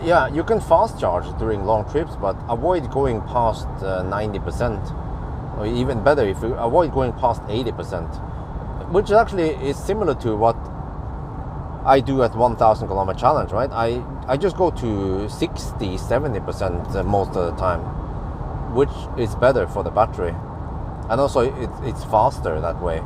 yeah, you can fast charge during long trips, but avoid going past 90%, or even better, if you avoid going past 80%, which actually is similar to what I do at 1,000 kilometer challenge, right? I just go to 60-70% most of the time, which is better for the battery, and also it's faster that way.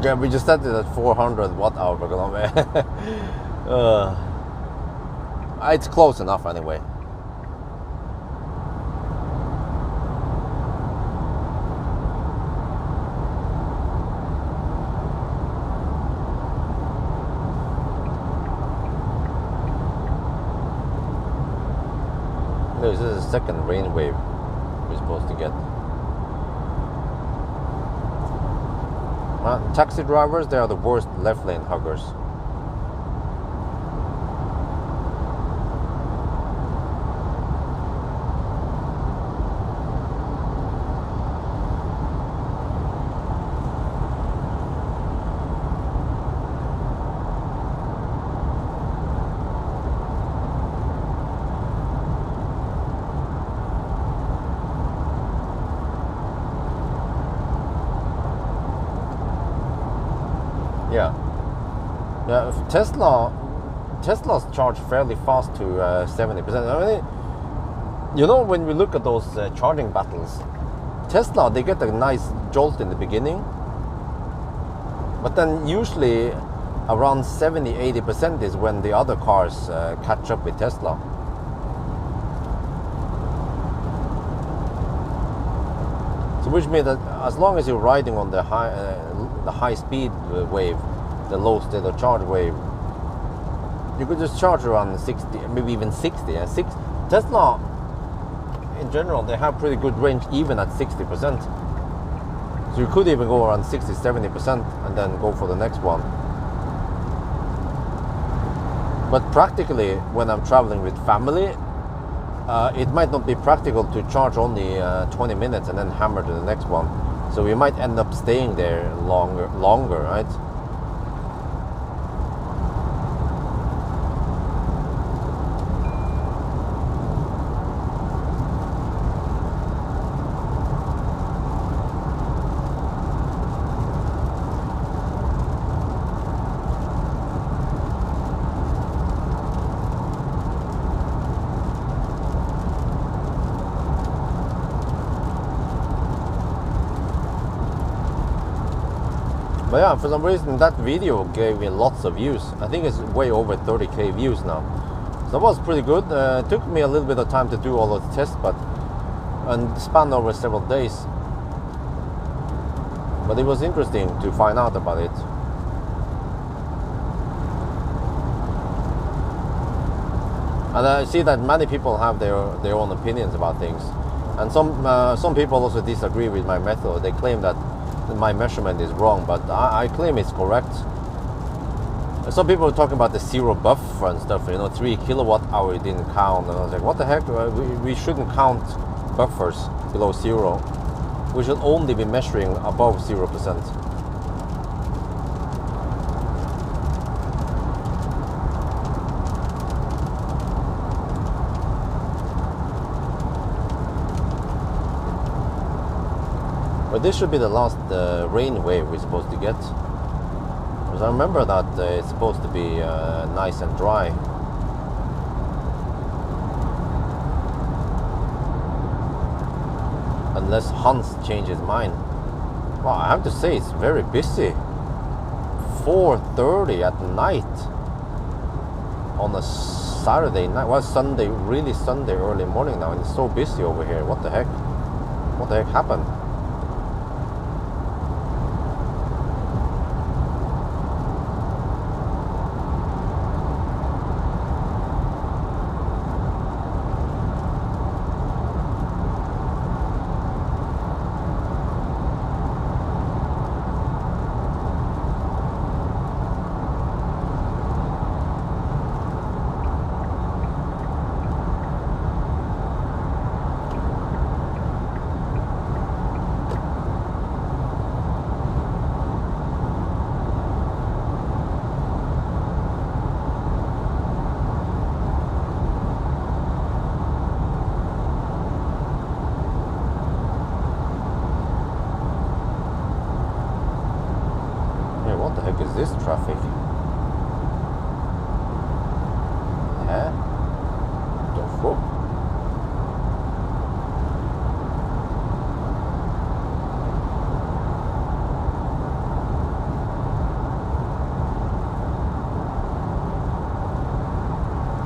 Okay, we just set it at 400 watt-hour per kilometer. It's close enough anyway. This is the second rain wave we're supposed to get. Taxi drivers, they are the worst left lane huggers. Yeah. Yeah. If Tesla's charge fairly fast to 70%. I mean, you know, when we look at those charging battles, Tesla, they get a nice jolt in the beginning, but then usually around 70-80% is when the other cars catch up with Tesla. So which means that as long as you're riding on the high speed wave, the low state of charge wave, you could just charge around 60, maybe even 60. And Tesla, in general, they have pretty good range even at 60%. So you could even go around 60-70% and then go for the next one. But practically, when I'm traveling with family, it might not be practical to charge only 20 minutes and then hammer to the next one. So we might end up staying there longer, right? But yeah, for some reason that video gave me lots of views. I think it's way over 30k views now. So that was pretty good. It took me a little bit of time to do all those tests, and spanned over several days. But it was interesting to find out about it. And I see that many people have their own opinions about things. And some people also disagree with my method. They claim that my measurement is wrong, but I claim it's correct. Some people are talking about the zero buffer and stuff, 3 kilowatt hour didn't count, and I was like, what the heck, we shouldn't count buffers below zero. We should only be measuring above 0%. But this should be the last rain wave we're supposed to get. Because I remember that it's supposed to be nice and dry. Unless Hans changes his mind. Well, I have to say it's very busy. 4:30 at night on a Saturday night. Well, Sunday, really Sunday early morning now, and it's so busy over here. What the heck? What the heck happened? What the heck is this traffic? Huh? The fuck?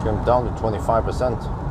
Came down to 25%.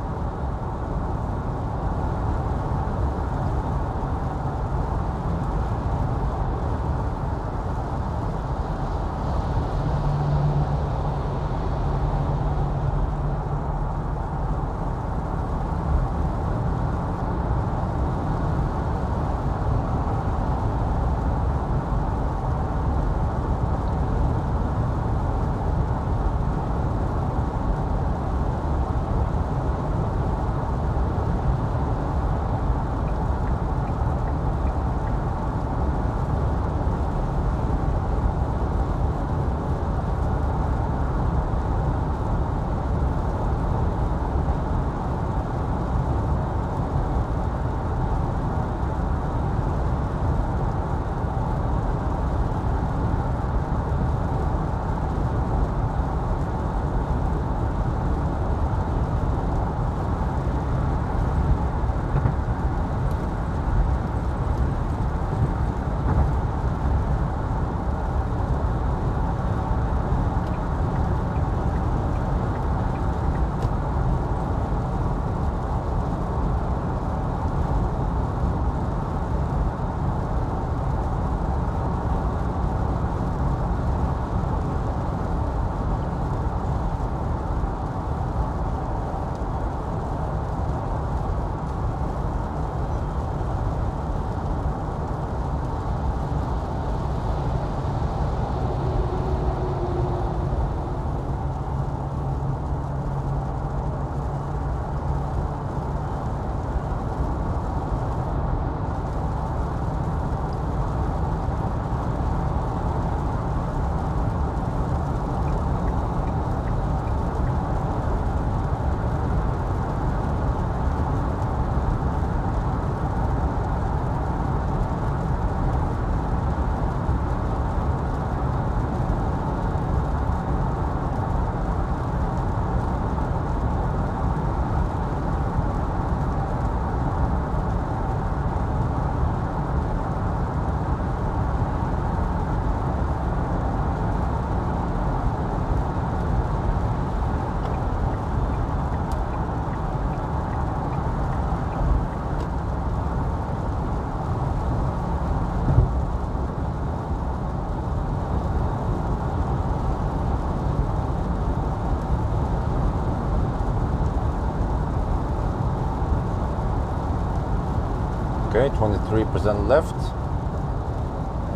Okay, 23% left.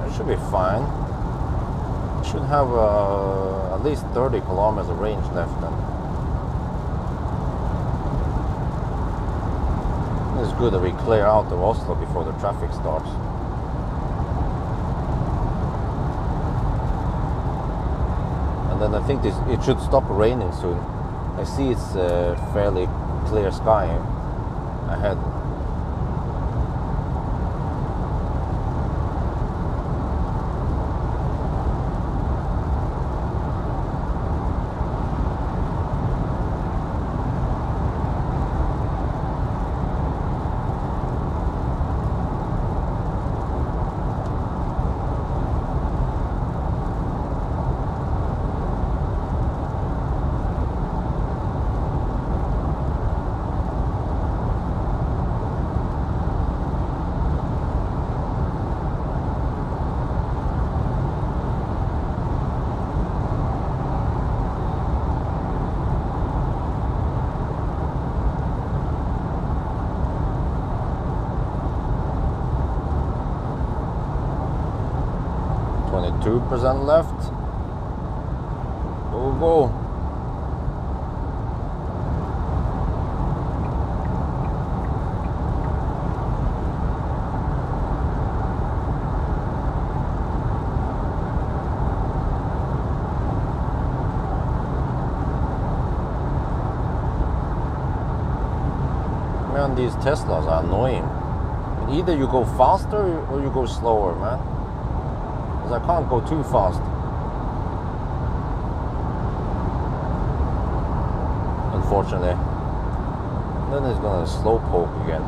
It should be fine. Should have at least 30 kilometers of range left then. It's good that we clear out of Oslo before the traffic starts. And then I think it should stop raining soon. I see it's fairly clear sky ahead. Percent left. Go. Man, these Teslas are annoying. Either you go faster or you go slower, man. I can't go too fast. Unfortunately. Then it's gonna slow poke again.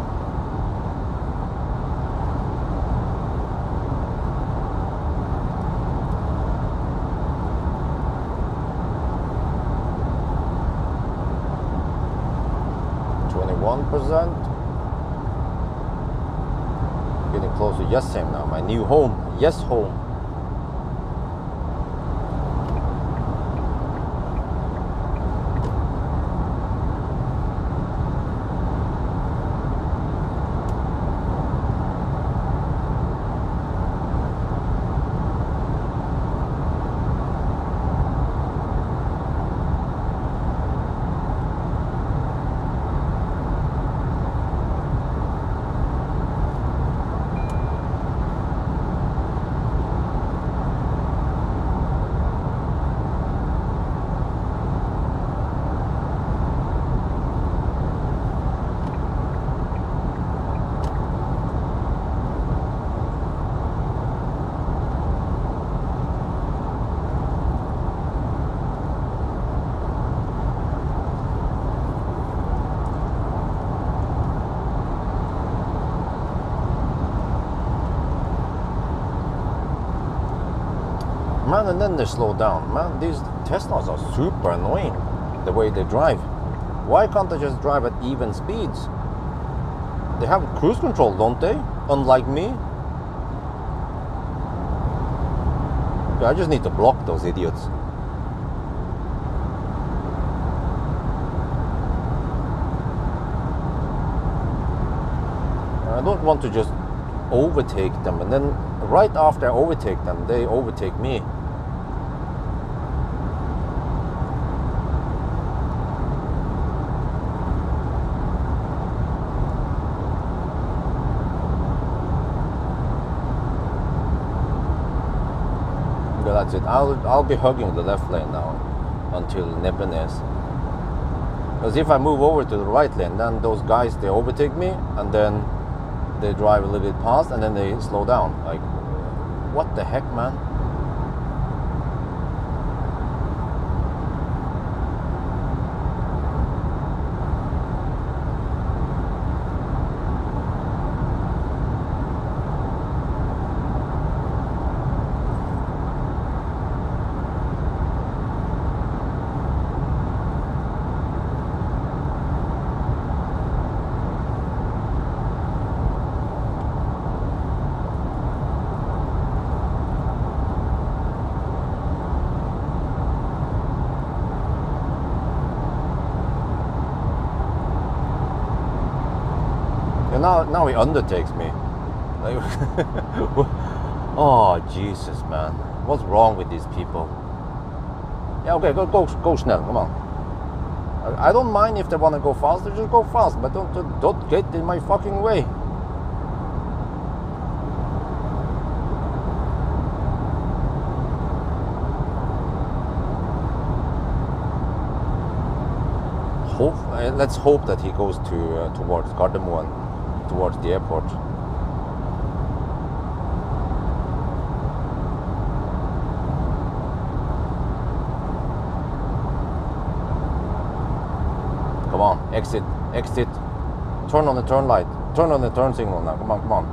%. Getting close to Jessheim now, my new home. Yes, home. Man, and then they slow down. Man, these Teslas are super annoying, the way they drive. Why can't they just drive at even speeds? They have cruise control, don't they? Unlike me. I just need to block those idiots. I don't want to just overtake them, and then right after I overtake them, they overtake me. Okay, that's it. I'll be hugging the left lane now until Nebbenes. Because if I move over to the right lane, then those guys, they overtake me, and then they drive a little bit past, and then they slow down. Like, what the heck, man? Now he undertakes me. Like, oh Jesus, man, what's wrong with these people? Yeah, okay, go snäll, come on. I don't mind if they want to go faster, just go fast, but don't get in my fucking way. Let's hope that he goes towards Gardermoen, towards the airport. Come on, exit. Turn on the turn light. Turn on the turn signal now. Come on.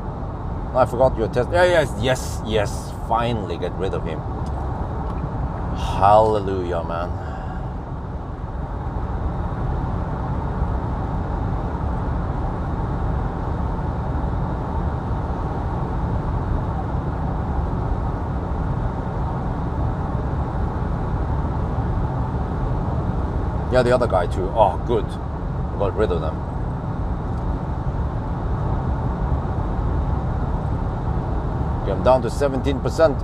I forgot your test. Yes. Finally get rid of him. Hallelujah, man. Yeah, the other guy too. Oh, good. Got rid of them. Okay, I'm down to 17%.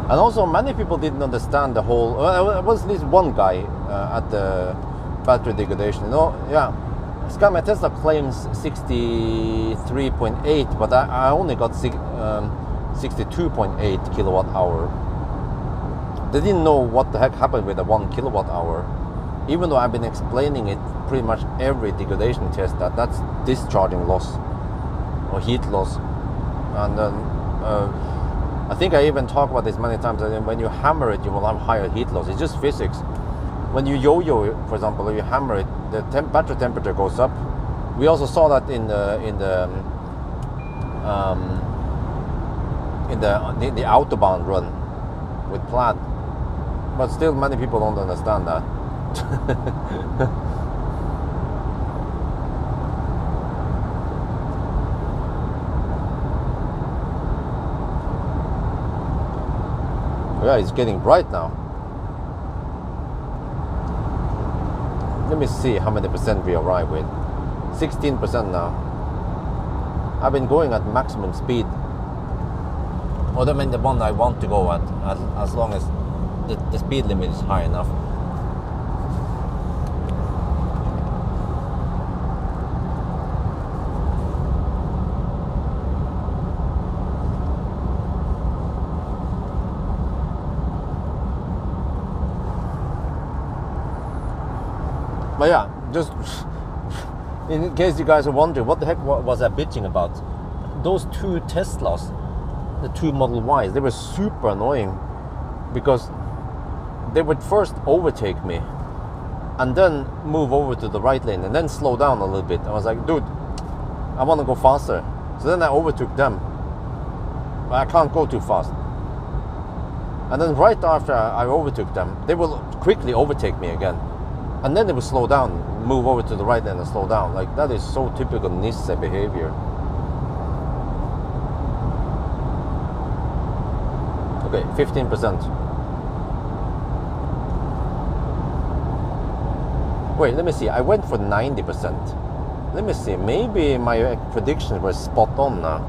And also, many people didn't understand the whole. There was at least one guy at the battery degradation. You know, yeah. My Tesla claims 63.8, but I only got 62.8 kilowatt hour. They didn't know what the heck happened with the 1 kilowatt hour, even though I've been explaining it pretty much every degradation test that's discharging loss or heat loss. And then I think I even talked about this many times, that when you hammer it, you will have higher heat loss. It's just physics. When you yo-yo, for example, if you hammer it, the battery temperature goes up. We also saw that in the Autobahn run with Plaid. But still, many people don't understand that. Yeah, it's getting bright now. Let me see how many percent we arrive with. 16% now. I've been going at maximum speed. Or I mean the one I want to go at as long as the speed limit is high enough. But yeah, just in case you guys are wondering, what the heck was I bitching about? Those two Teslas, the two Model Ys, they were super annoying because they would first overtake me and then move over to the right lane and then slow down a little bit. I was like, dude, I want to go faster. So then I overtook them. But I can't go too fast. And then right after I overtook them, they will quickly overtake me again. And then they will slow down, move over to the right lane and slow down. Like, that is so typical Nissan behavior. Okay, 15%. Wait, let me see. I went for 90%. Let me see. Maybe my predictions were spot on now.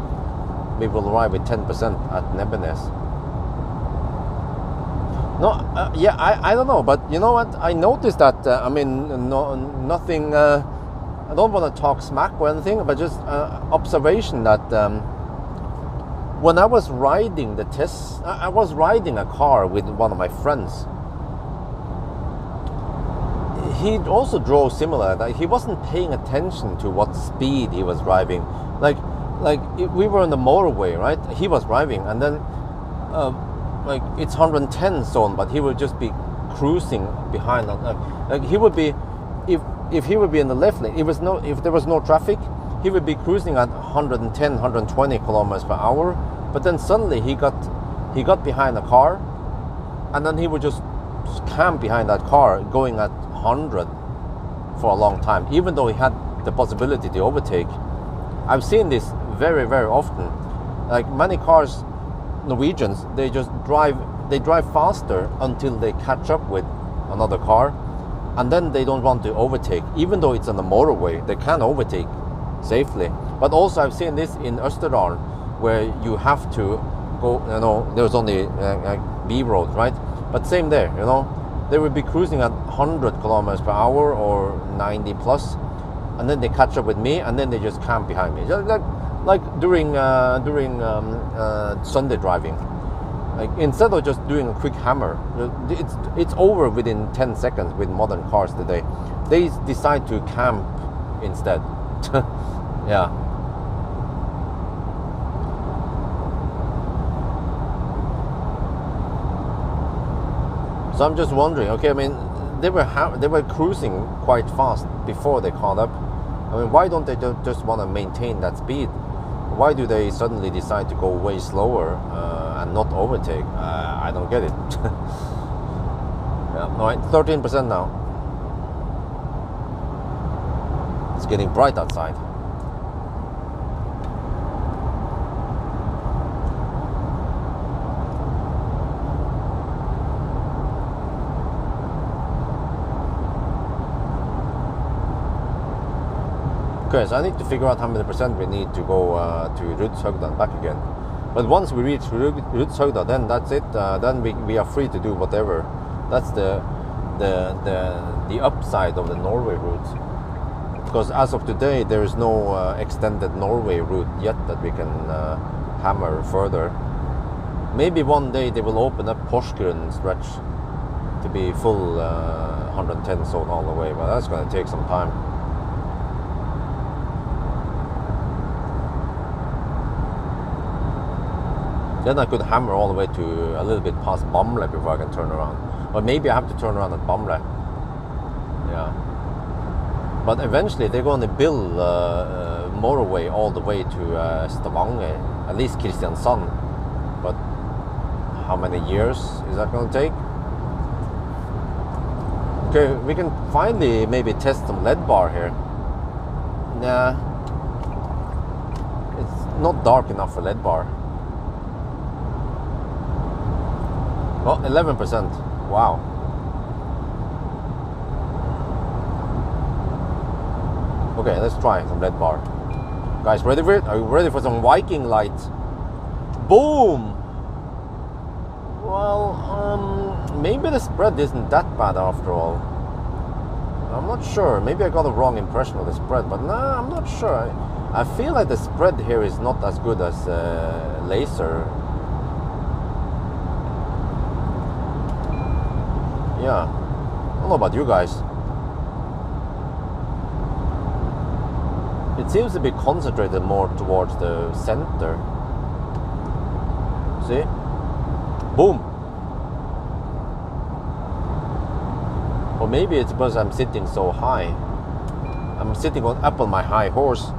We will arrive with 10% at Nebenes. No, yeah, I don't know. But you know what? I noticed that, nothing... I don't want to talk smack or anything, but just observation that when I was riding the test... I was riding a car with one of my friends. He also drove similar. Like, he wasn't paying attention to what speed he was driving. Like we were on the motorway, right? He was driving, and then like it's 110 zone, but he would just be cruising behind. Like he would be, if he would be in the left lane, if there was no traffic, he would be cruising at 110, 120 kilometers per hour. But then suddenly he got behind a car, and then he would just camp behind that car, going at 100 for a long time, even though he had the possibility to overtake. I've seen this very, very often. Like many cars, Norwegians, they drive faster until they catch up with another car, and then they don't want to overtake. Even though it's on the motorway, they can overtake safely. But also I've seen this in Østerdalen, where you have to go, you know, there's only B roads, right? But same there, you know, they will be cruising at 100 kilometers per hour or 90 plus, and then they catch up with me, and then they just camp behind me, just like during Sunday driving. Like, instead of just doing a quick hammer, it's over within 10 seconds with modern cars today. They decide to camp instead. Yeah. So I'm just wondering. Okay, I mean, they were cruising quite fast before they caught up. I mean, why don't they just want to maintain that speed? Why do they suddenly decide to go way slower and not overtake? I don't get it. Yeah, all right, 13% now. It's getting bright outside. Okay, so I need to figure out how many percent we need to go to Rudshøgda and back again. But once we reach Rudshøgda, then that's it. Then we are free to do whatever. That's the upside of the Norway route. Because as of today, there is no extended Norway route yet that we can hammer further. Maybe one day they will open up Porsgrunn stretch to be full 110 zone all the way, but that's going to take some time. Then I could hammer all the way to a little bit past Bamble before I can turn around. Or maybe I have to turn around at Bamble. Yeah. But eventually they're going to build motorway all the way to Stavanger, at least Kristiansand. But how many years is that going to take? Okay, we can finally maybe test some lead bar here. Nah, it's not dark enough for lead bar. Oh, 11%. Wow. Okay, let's try some lead bar. Guys, ready for it? Are you ready for some Viking light? Boom! Well, maybe the spread isn't that bad after all. I'm not sure. Maybe I got a wrong impression of the spread, but nah, I'm not sure. I feel like the spread here is not as good as laser. Yeah, I don't know about you guys. It seems to be concentrated more towards the center. See? Boom! Or maybe it's because I'm sitting so high. I'm sitting up on my high horse.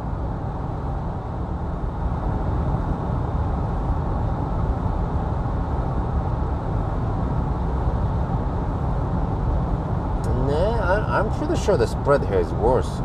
I'm pretty sure the spread here is worse.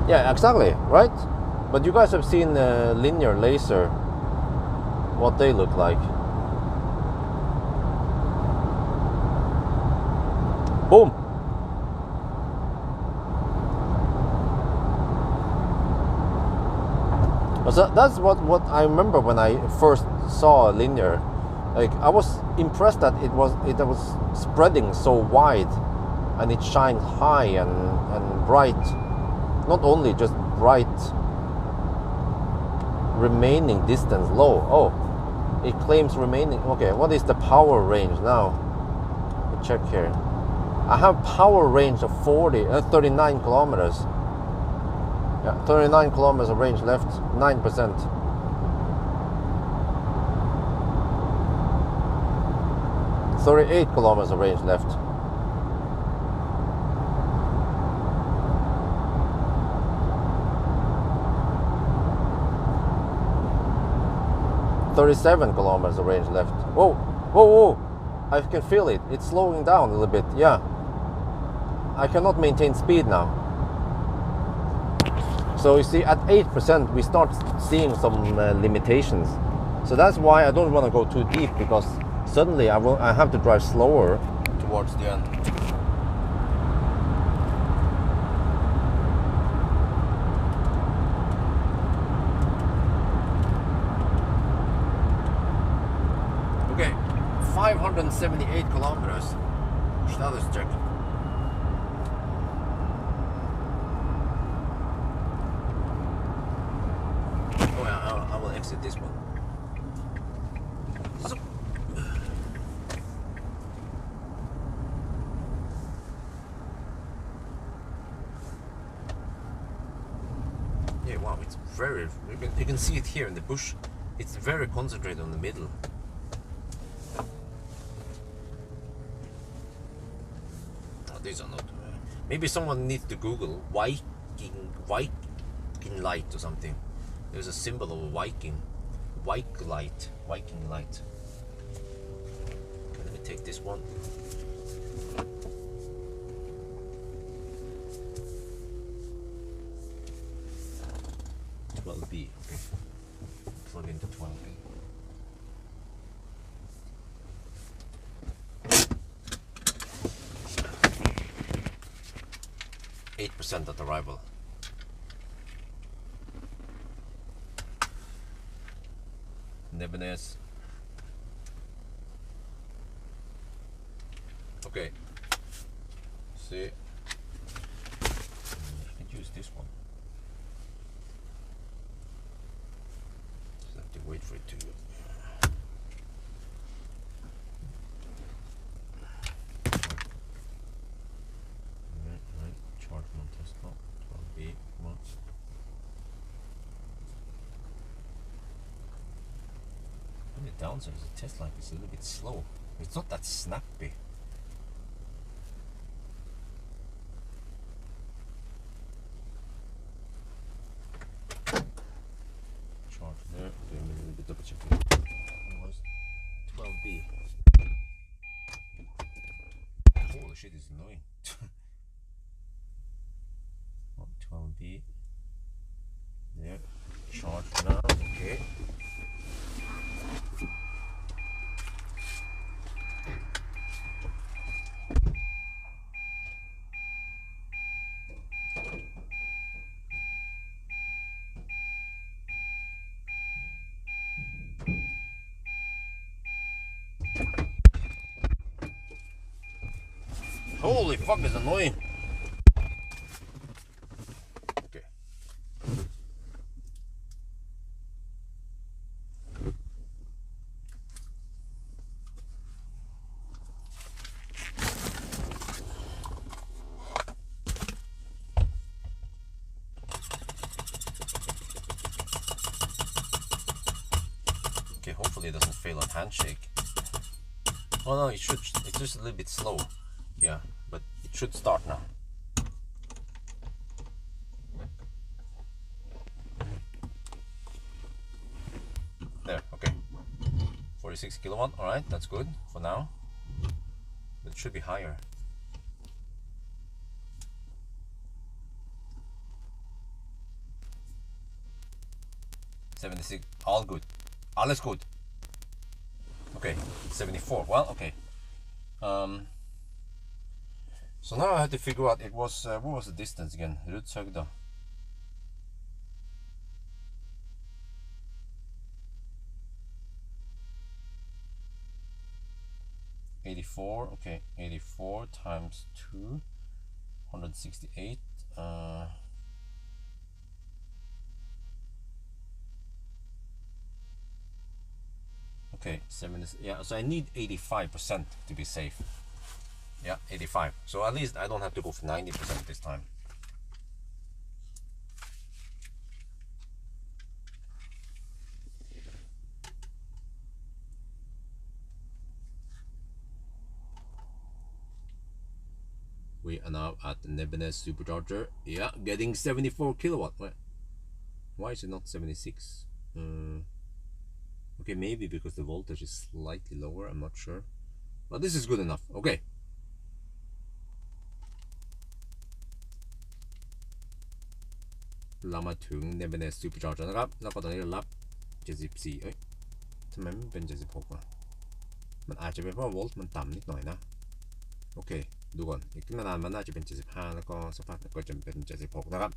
Yeah, exactly, right? But you guys have seen linear laser, what they look like. Boom! So that's what I remember when I first saw linear. Like, I was impressed that it was spreading so wide, and it shined high and bright. Not only just bright, remaining distance low. Oh, it claims remaining. Okay, what is the power range now? Let's check here. I have power range of 39 kilometers. Yeah, 39 kilometers of range left, 9%. .38 kilometers of range left. 37 kilometers of range left. Whoa, whoa, whoa! I can feel it. It's slowing down a little bit. Yeah, I cannot maintain speed now. So you see, at 8%, we start seeing some limitations. So that's why I don't want to go too deep, because suddenly I have to drive slower towards the end. Okay, 578 kilometers. Status check. Oh yeah, I will exit this one. So. Yeah, wow, it's very, you can see it here in the bush. It's very concentrated on the middle. Oh, these are not. Maybe someone needs to Google Viking light or something. There's a symbol of a Viking light. Okay, let me take this one. B. Okay. Plug into 12B. %8 at arrival. Nebeness. Okay. See. I can use this one. Just have to wait for it to. Right. Charge on Tesla. 12B. Come on. The downside is the Tesla is a little bit slow. It's not that snappy. Charge there. Doing a little bit double checking. It was 12B. Holy shit, it's annoying. 12B. There. Charge now. Okay. Holy fuck, it's annoying. Okay. Okay, hopefully it doesn't fail on handshake. Oh no, it should. It's just a little bit slow. Yeah, but it should start now. There, okay. 46 kilowatt, alright, that's good for now. But it should be higher. $76, all good. Alles good. Okay, 74, well, okay. So now I have to figure out, it was, what was the distance again? Rudshögda. $84, okay, 84 times 2, 168. Okay, 70, yeah, so I need 85% to be safe. Yeah, 85. So at least I don't have to go for 90% this time. We are now at the Nebenez supercharger. Yeah, getting 74 kilowatt. Why is it not 76? Okay, maybe because the voltage is slightly lower, I'm not sure. But this is good enough. Okay. เรามาถึง Nebeness Supercharger นะครับแล้วก็ตอนนี้เรารับ74เอ้ยทำไมไม่เป็น76อ่ะมันอาจจะเป็นเพราะโวลต์มันต่ำนิดหน่อยนะโอเคดูก่อนอีกไม่นานมันน่าจะเป็น75แล้วก็สักพักก็จะเป็น76นะครับ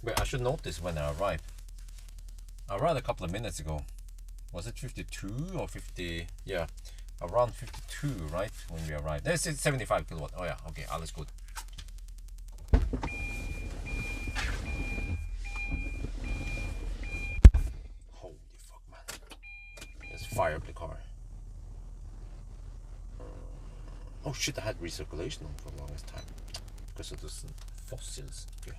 But I should notice when I arrived. I arrived a couple of minutes ago. Was it 52 or 50? Yeah, around 52, right? When we arrived. This is 75 kilowatt. Oh yeah, okay, alles gut. Holy fuck, man. Let's fire up the car. Oh shit, I had recirculation on for the longest time. Because of those fossils. Okay.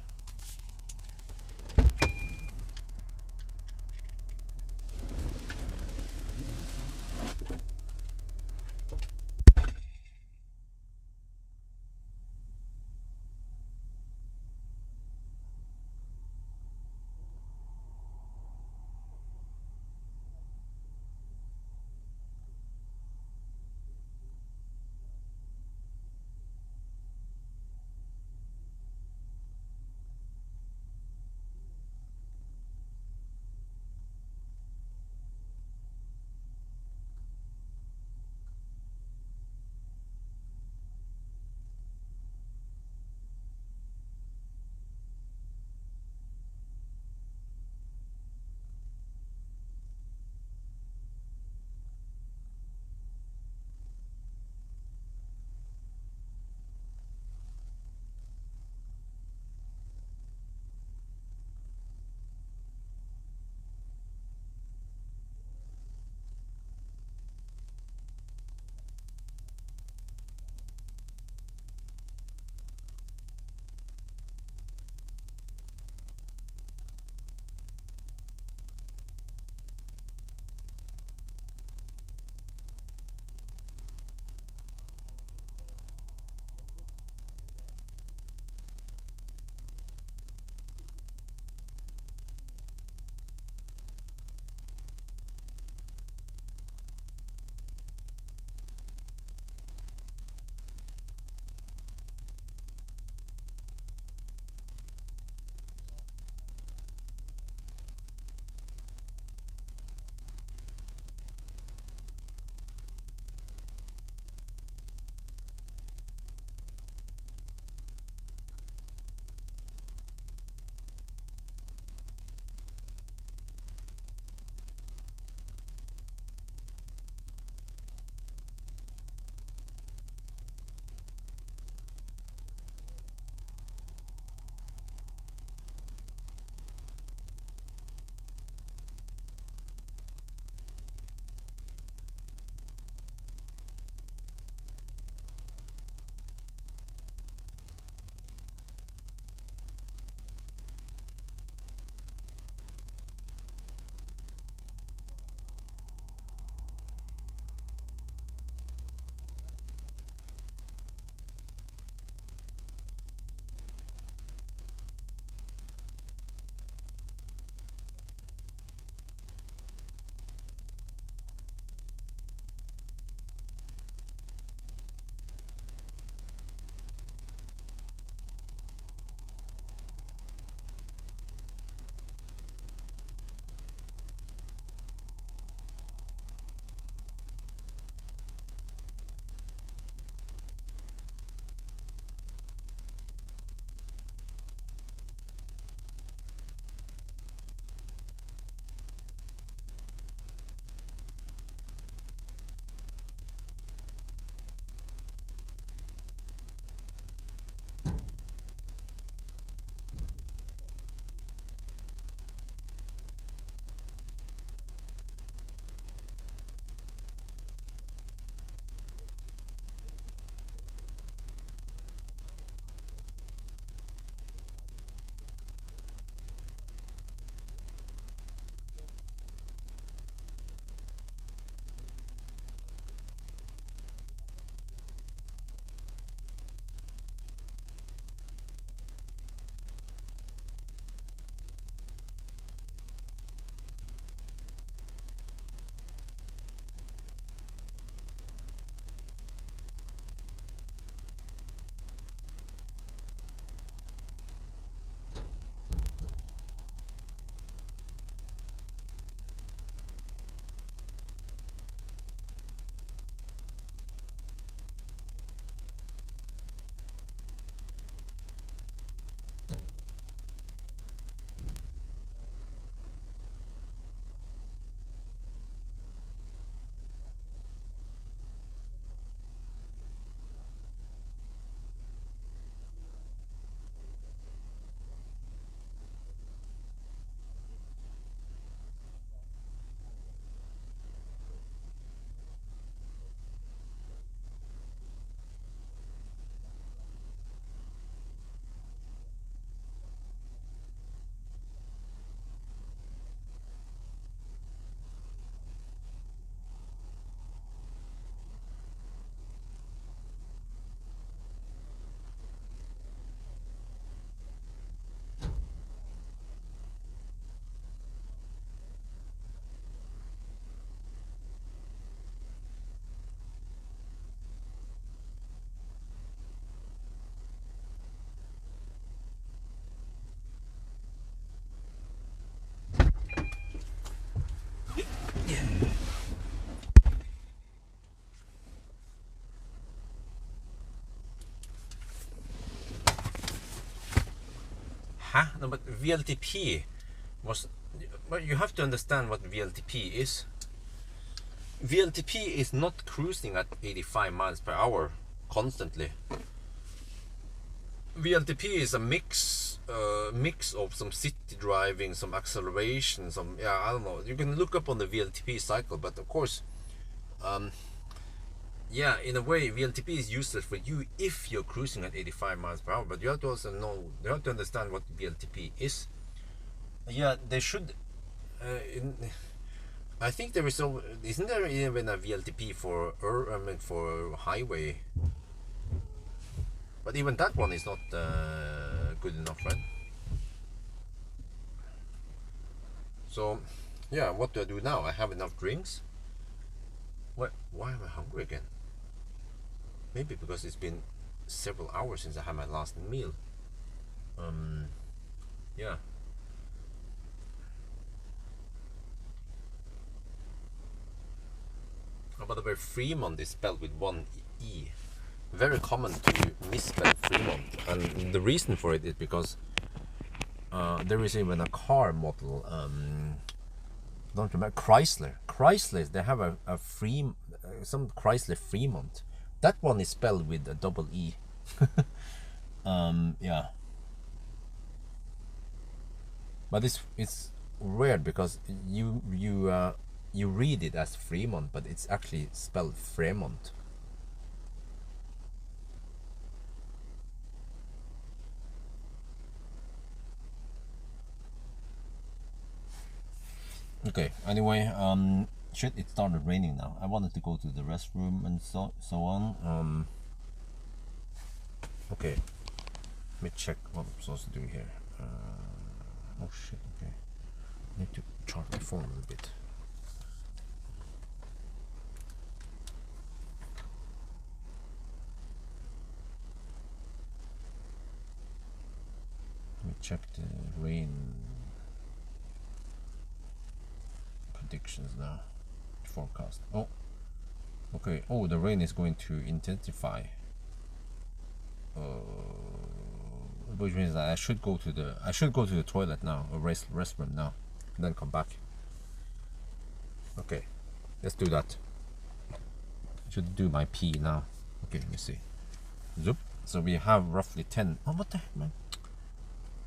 huh? No, but VLTP was. But you have to understand what VLTP is. VLTP is not cruising at 85 miles per hour constantly. VLTP is a mix of some city driving, some acceleration, some, yeah, I don't know. You can look up on the VLTP cycle, but of course, yeah, in a way, VLTP is useless for you if you're cruising at 85 miles per hour. But you have to also know, you have to understand what VLTP is. Yeah, they should. I think there is isn't there even a VLTP for for highway? But even that one is not good enough, right? So, yeah, what do I do now? I have enough drinks. What? Why am I hungry again? Maybe because it's been several hours since I had my last meal. Yeah. By the way, Fremont is spelled with one E. Very common to misspell Fremont, and the reason for it is because there is even a car model. Don't remember Chrysler. Chrysler, they have a some Chrysler Fremont. That one is spelled with a double E. Yeah. But it's weird because you read it as Fremont, but it's actually spelled Fremont. Okay, anyway, shit, it started raining now. I wanted to go to the restroom and so on. Okay, let me check what I'm supposed to do here. Oh shit, okay. I need to charge my phone a little bit. Let me check the rain predictions now. Forecast. Oh, okay. Oh, the rain is going to intensify. Which means that I should go to the toilet now, or restroom now, and then come back. Okay, let's do that. I should do my pee now. Okay, let me see. Zoop. So we have roughly 10. Oh, what the heck, man?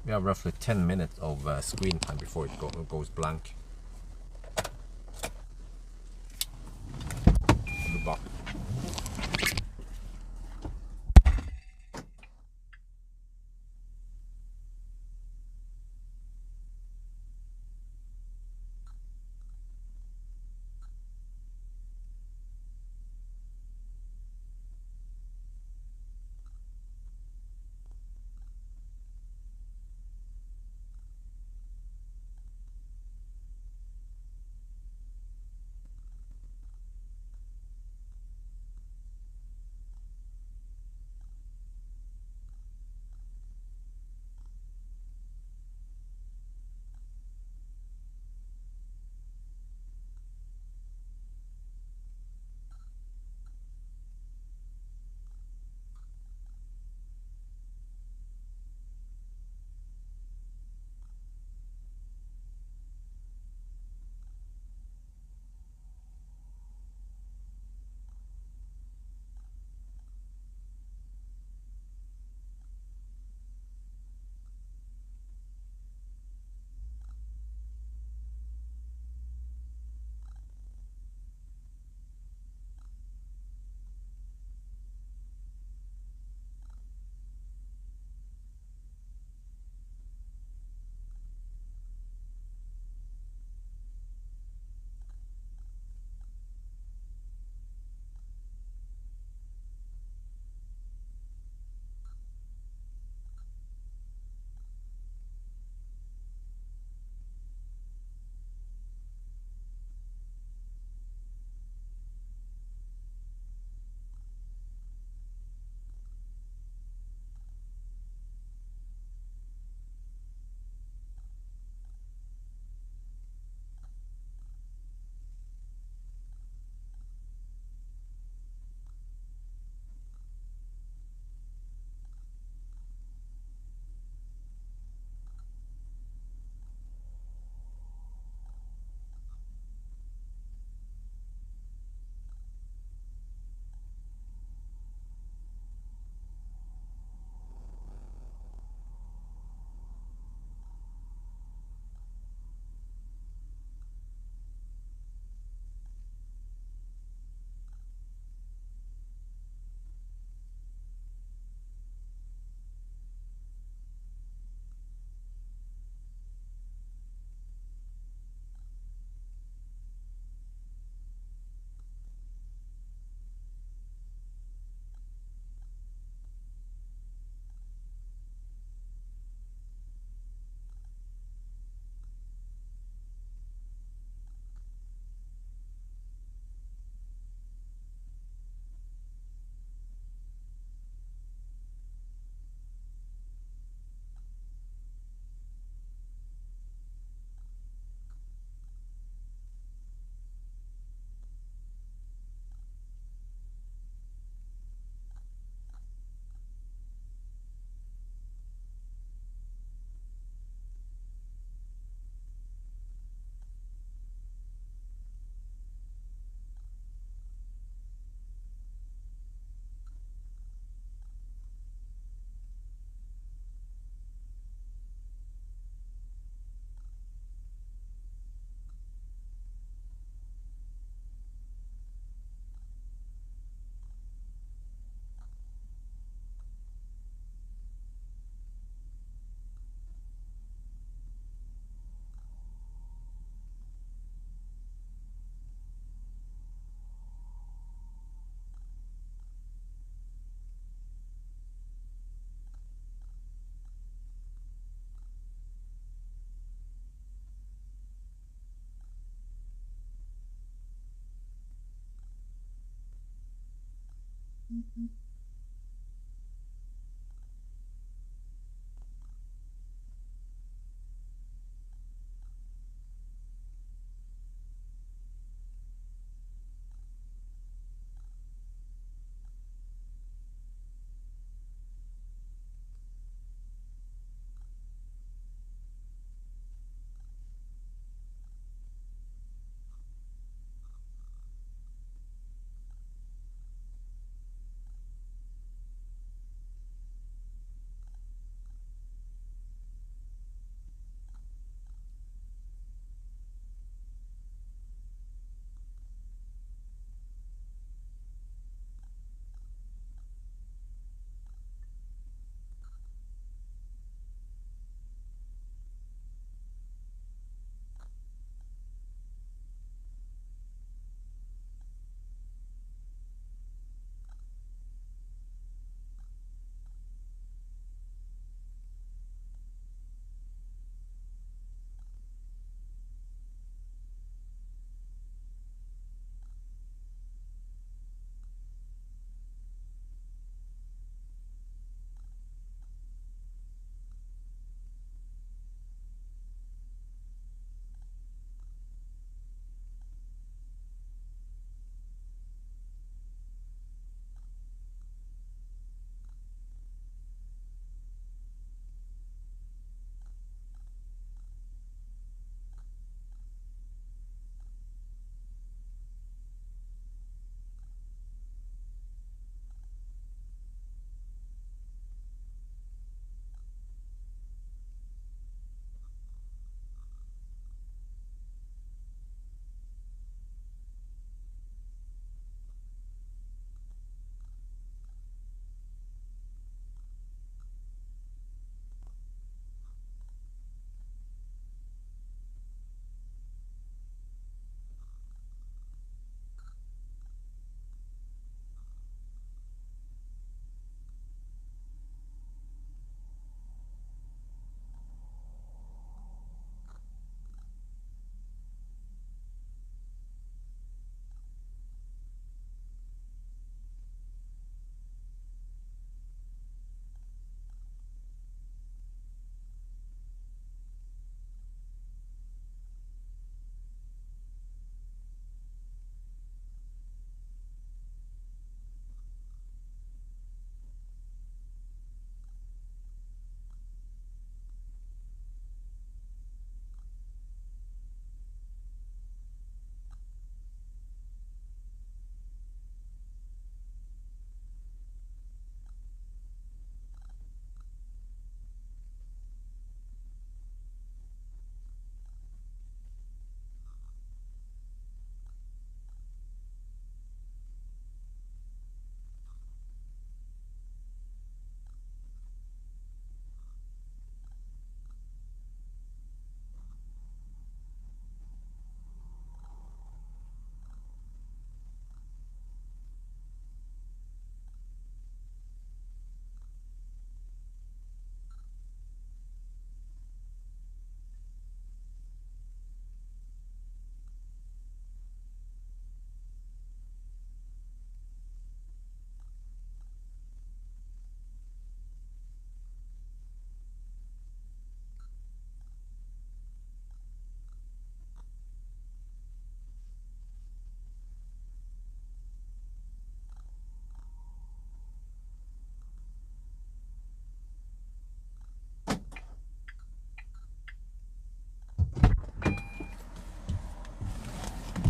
We have roughly 10 minutes of screen time before it goes blank. I'll be back.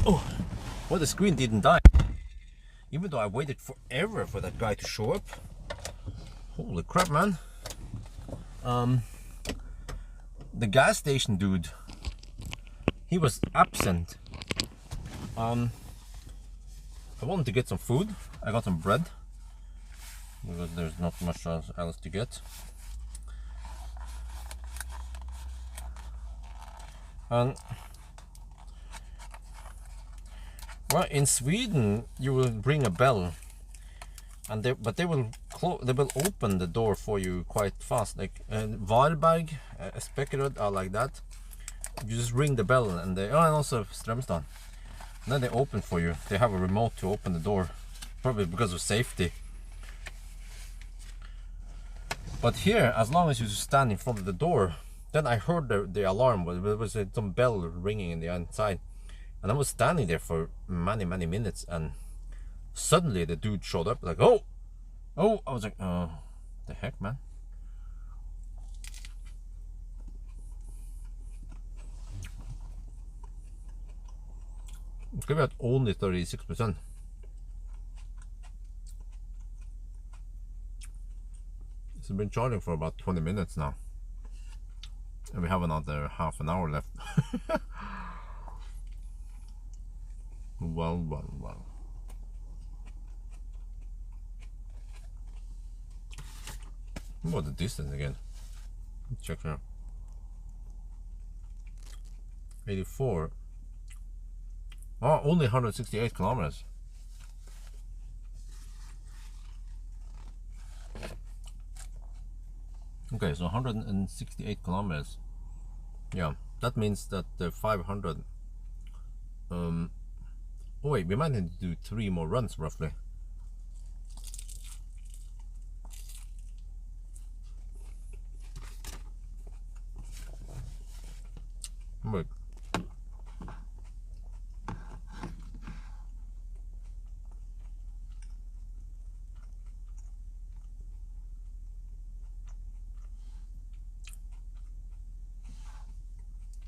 Oh, well, the screen didn't die. Even though I waited forever for that guy to show up. Holy crap, man. The gas station dude, he was absent. I wanted to get some food. I got some bread because there's not much else to get. And well, in Sweden you will ring a bell, and they will open the door for you quite fast. Like Varberg, Spekerud are like that. You just ring the bell, and and also Strömstad. And then they open for you. They have a remote to open the door, probably because of safety. But here, as long as you stand in front of the door, then I heard the alarm. There was some bell ringing in the inside, and I was standing there for many minutes, and suddenly the dude showed up like, oh, I was like, oh, the heck, man. It's at only 36%. It's been charging for about 20 minutes now, and we have another half an hour left. Well. What the distance again? Check here. 84. Oh, only 168 kilometers. Okay, so 168 kilometers. Yeah, that means that the 500. Oh wait, we might need to do 3 more runs roughly. Wait.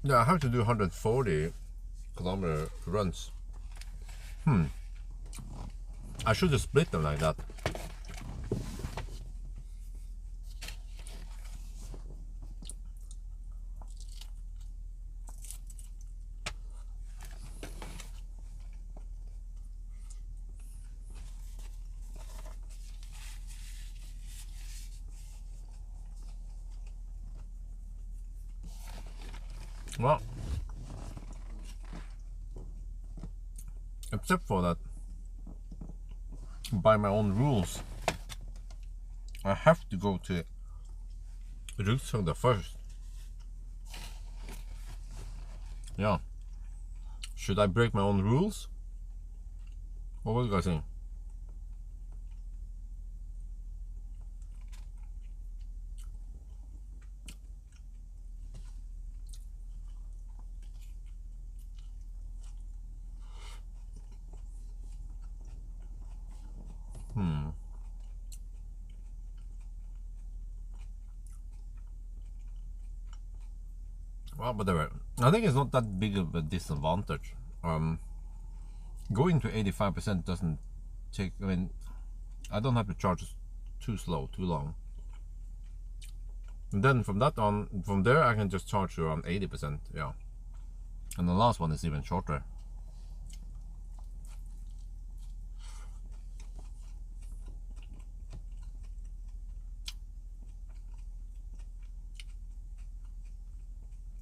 Yeah, I have to do 140 kilometer runs. I should have split them like that. Well, except for that, by my own rules, I have to go to Rudshögda first. Yeah. Should I break my own rules? What do you guys think? Well, whatever. I think it's not that big of a disadvantage. Going to 85% doesn't take. I mean, I don't have to charge too slow, too long. And then from that on, from there, I can just charge around 80%. Yeah. And the last one is even shorter.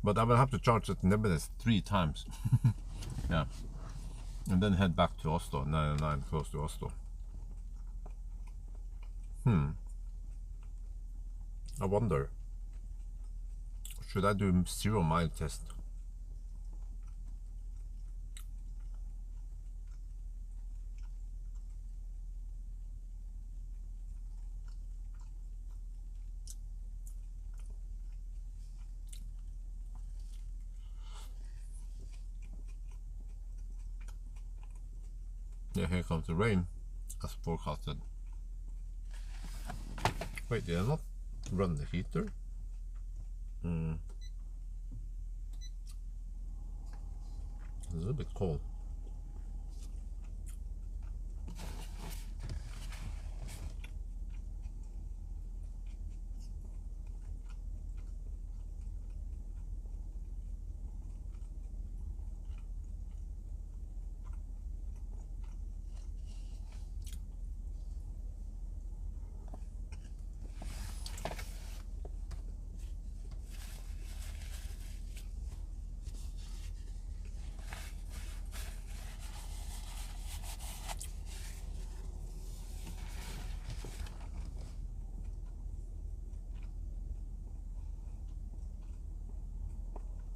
But I will have to charge it nevertheless 3 times. Yeah. And then head back to Oslo, 99 close to Oslo. I wonder, should I do 0-mile test? Yeah, here comes the rain, as forecasted. Wait, did I not run the heater? It's a little bit cold.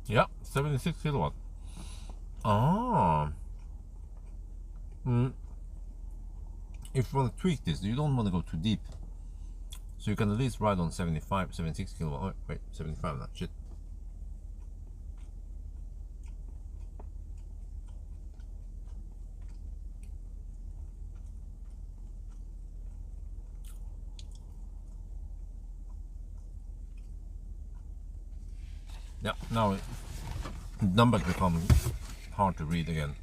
Yeah, 76 kilowatt. Ah. If you want to tweak this, you don't want to go too deep. So you can at least ride on 75, 76 kilowatt. Oh, wait, 75 now, shit. Yeah, now numbers become hard to read again.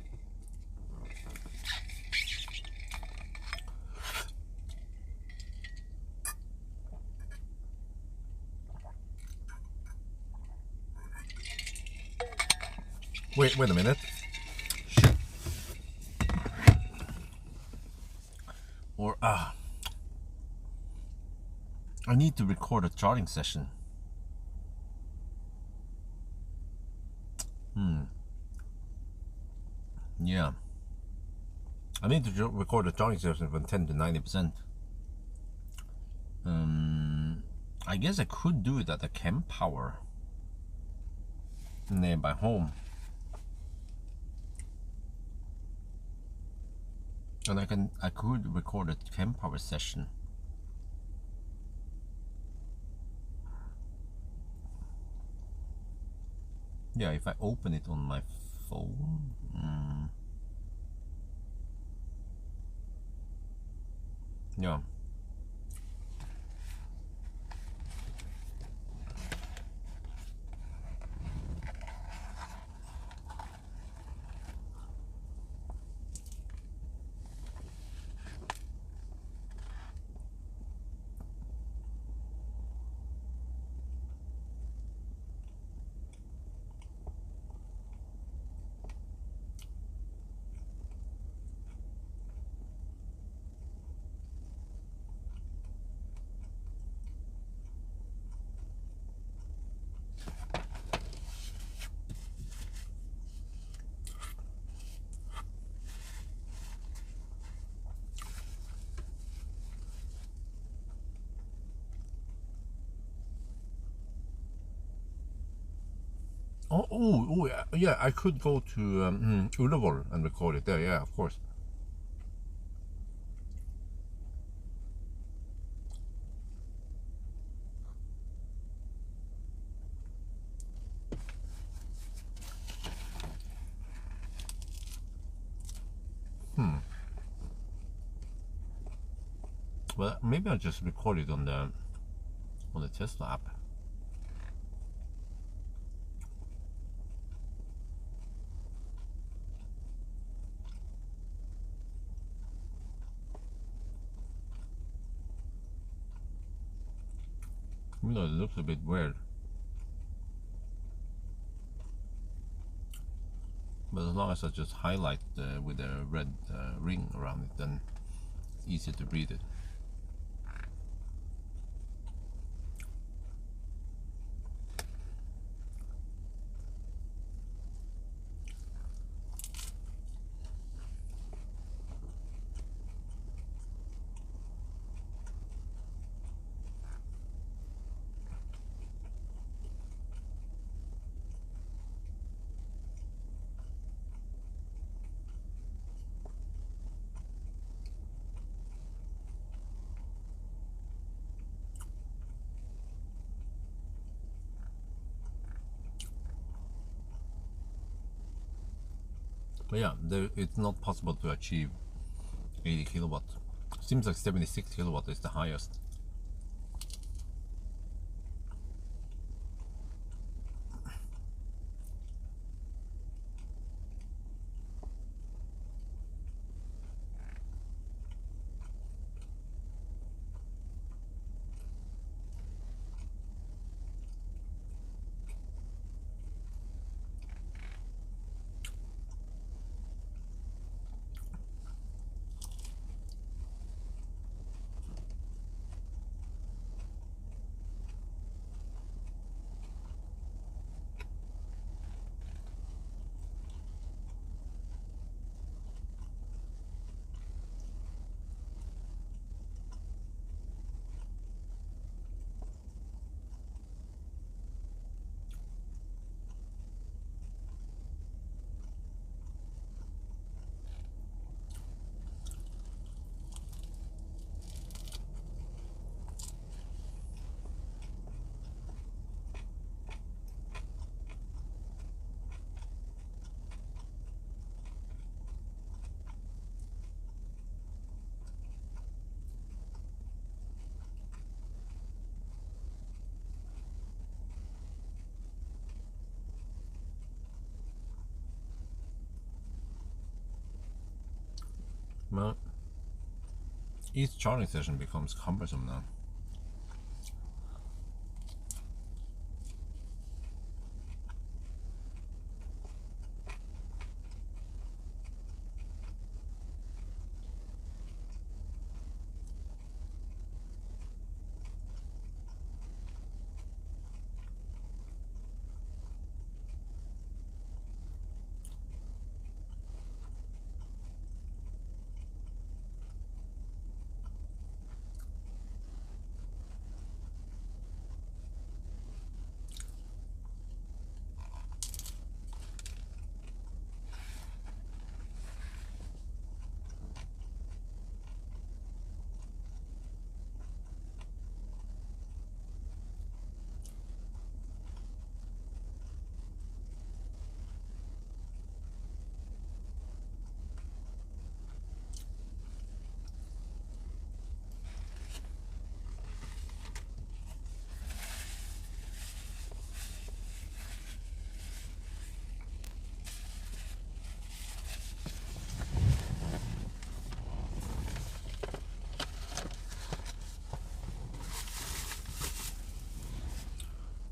Wait a minute. Shit. Or I need to record a charging session. Yeah. I need to record a charging session from 10 to 90%. I guess I could do it at a Chem Power nearby home. And I could record a Chem Power session. Yeah, if I open it on my phone. Yeah. Oh, yeah, I could go to Ullevål and record it there, yeah, of course. Well, maybe I'll just record it on the Tesla app. Even though it looks a bit weird. But as long as I just highlight with a red ring around it, then it's easier to read it. But yeah, it's not possible to achieve 80 kilowatt. Seems like 76 kilowatt is the highest. Well, each charging session becomes cumbersome now.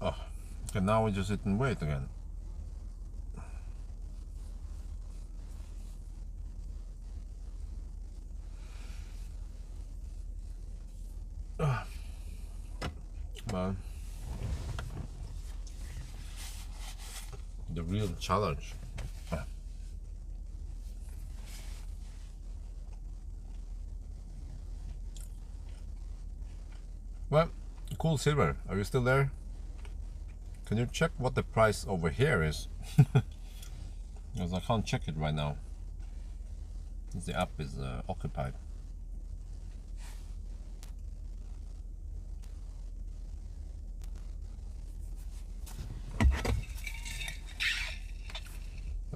Oh, okay, now we just sit and wait again. Well, the real challenge. Well, cool Silver, are you still there? Can you check what the price over here is? Because I can't check it right now, since the app is occupied.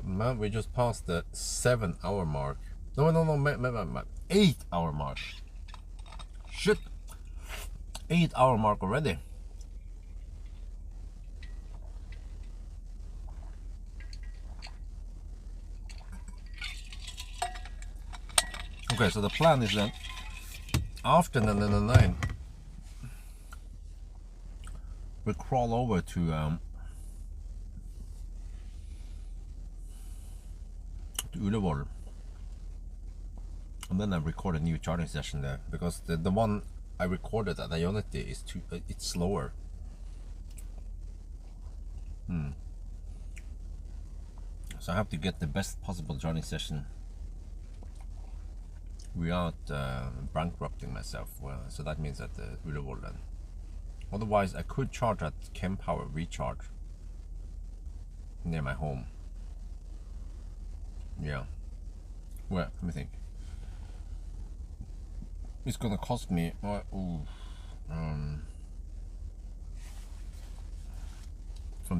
Man, we just passed the 7-hour mark. No, 8-hour mark. Shit, 8-hour mark already. Okay, so the plan is that after the 9, we crawl over to Ullevål, and then I record a new charging session there, because the one I recorded at eT90 is it's slower. So I have to get the best possible charging session without bankrupting myself. Well, so that means at the Ullevål then. Otherwise, I could charge at Pawel recharge near my home. Yeah. Well, let me think. It's gonna cost me from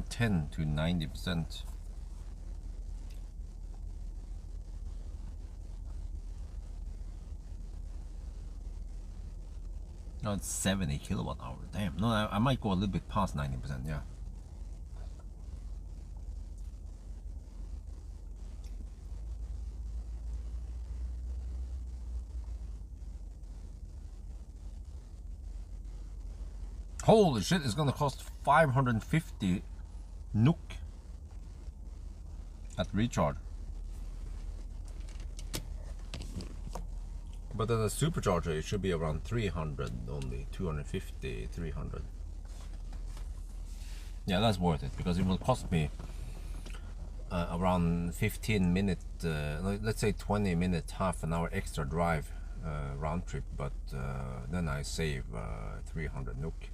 10 to 90%. No, it's 70 kilowatt hour. Damn. No, I might go a little bit past 90%. Yeah. Holy shit, it's gonna cost 550 NOK at recharge. But then the supercharger, it should be around 300 only, 250, 300. Yeah, that's worth it, because it will cost me around 15 minutes, let's say 20 minutes, half an hour extra drive round trip, but then I save 300 NOK.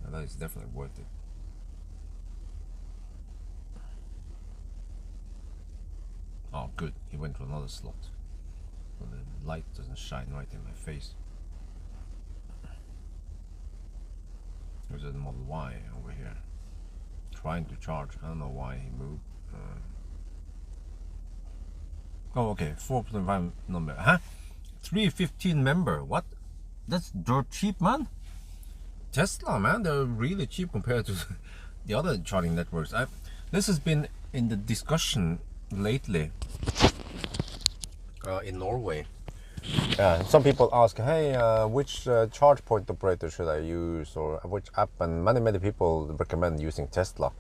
That is definitely worth it. Oh, good. He went to another slot. So the light doesn't shine right in my face. There's a Model Y over here trying to charge. I don't know why he moved. Oh, okay. 4.5 number. Huh? 315 member. What? That's dirt cheap, man. Tesla, man, they're really cheap compared to the other charging networks. This has been in the discussion lately in Norway, Yeah, some people ask, hey, which charge point operator should I use, or which app? And many people recommend using Tesla.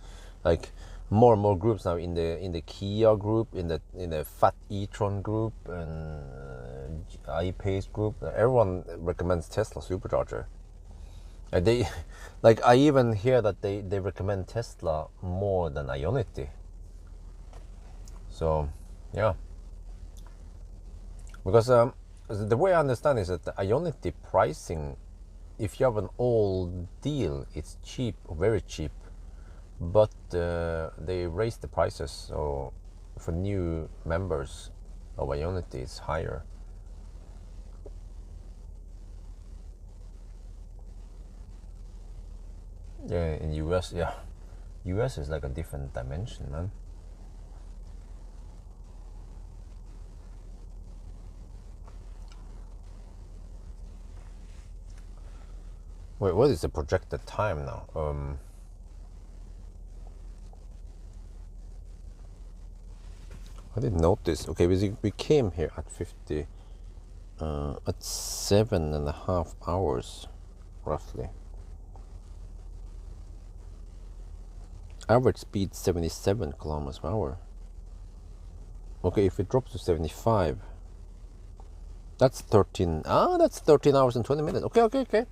Like more and more groups now in the Kia group, in the Fat e-tron group, and iPace group. Everyone recommends Tesla supercharger. And they, like I even hear that they recommend Tesla more than Ionity. So, yeah. Because the way I understand is that the Ionity pricing, if you have an old deal, it's cheap, very cheap. But they raise the prices, so for new members of Ionity, it's higher. Yeah, in US, yeah. US is like a different dimension, man. Wait, what is the projected time now? I didn't notice. Okay, we came here at 50, at 7.5 hours, roughly. Average speed 77 kilometers per hour. Okay, if it drops to 75, that's 13. That's 13 hours and 20 minutes. Okay.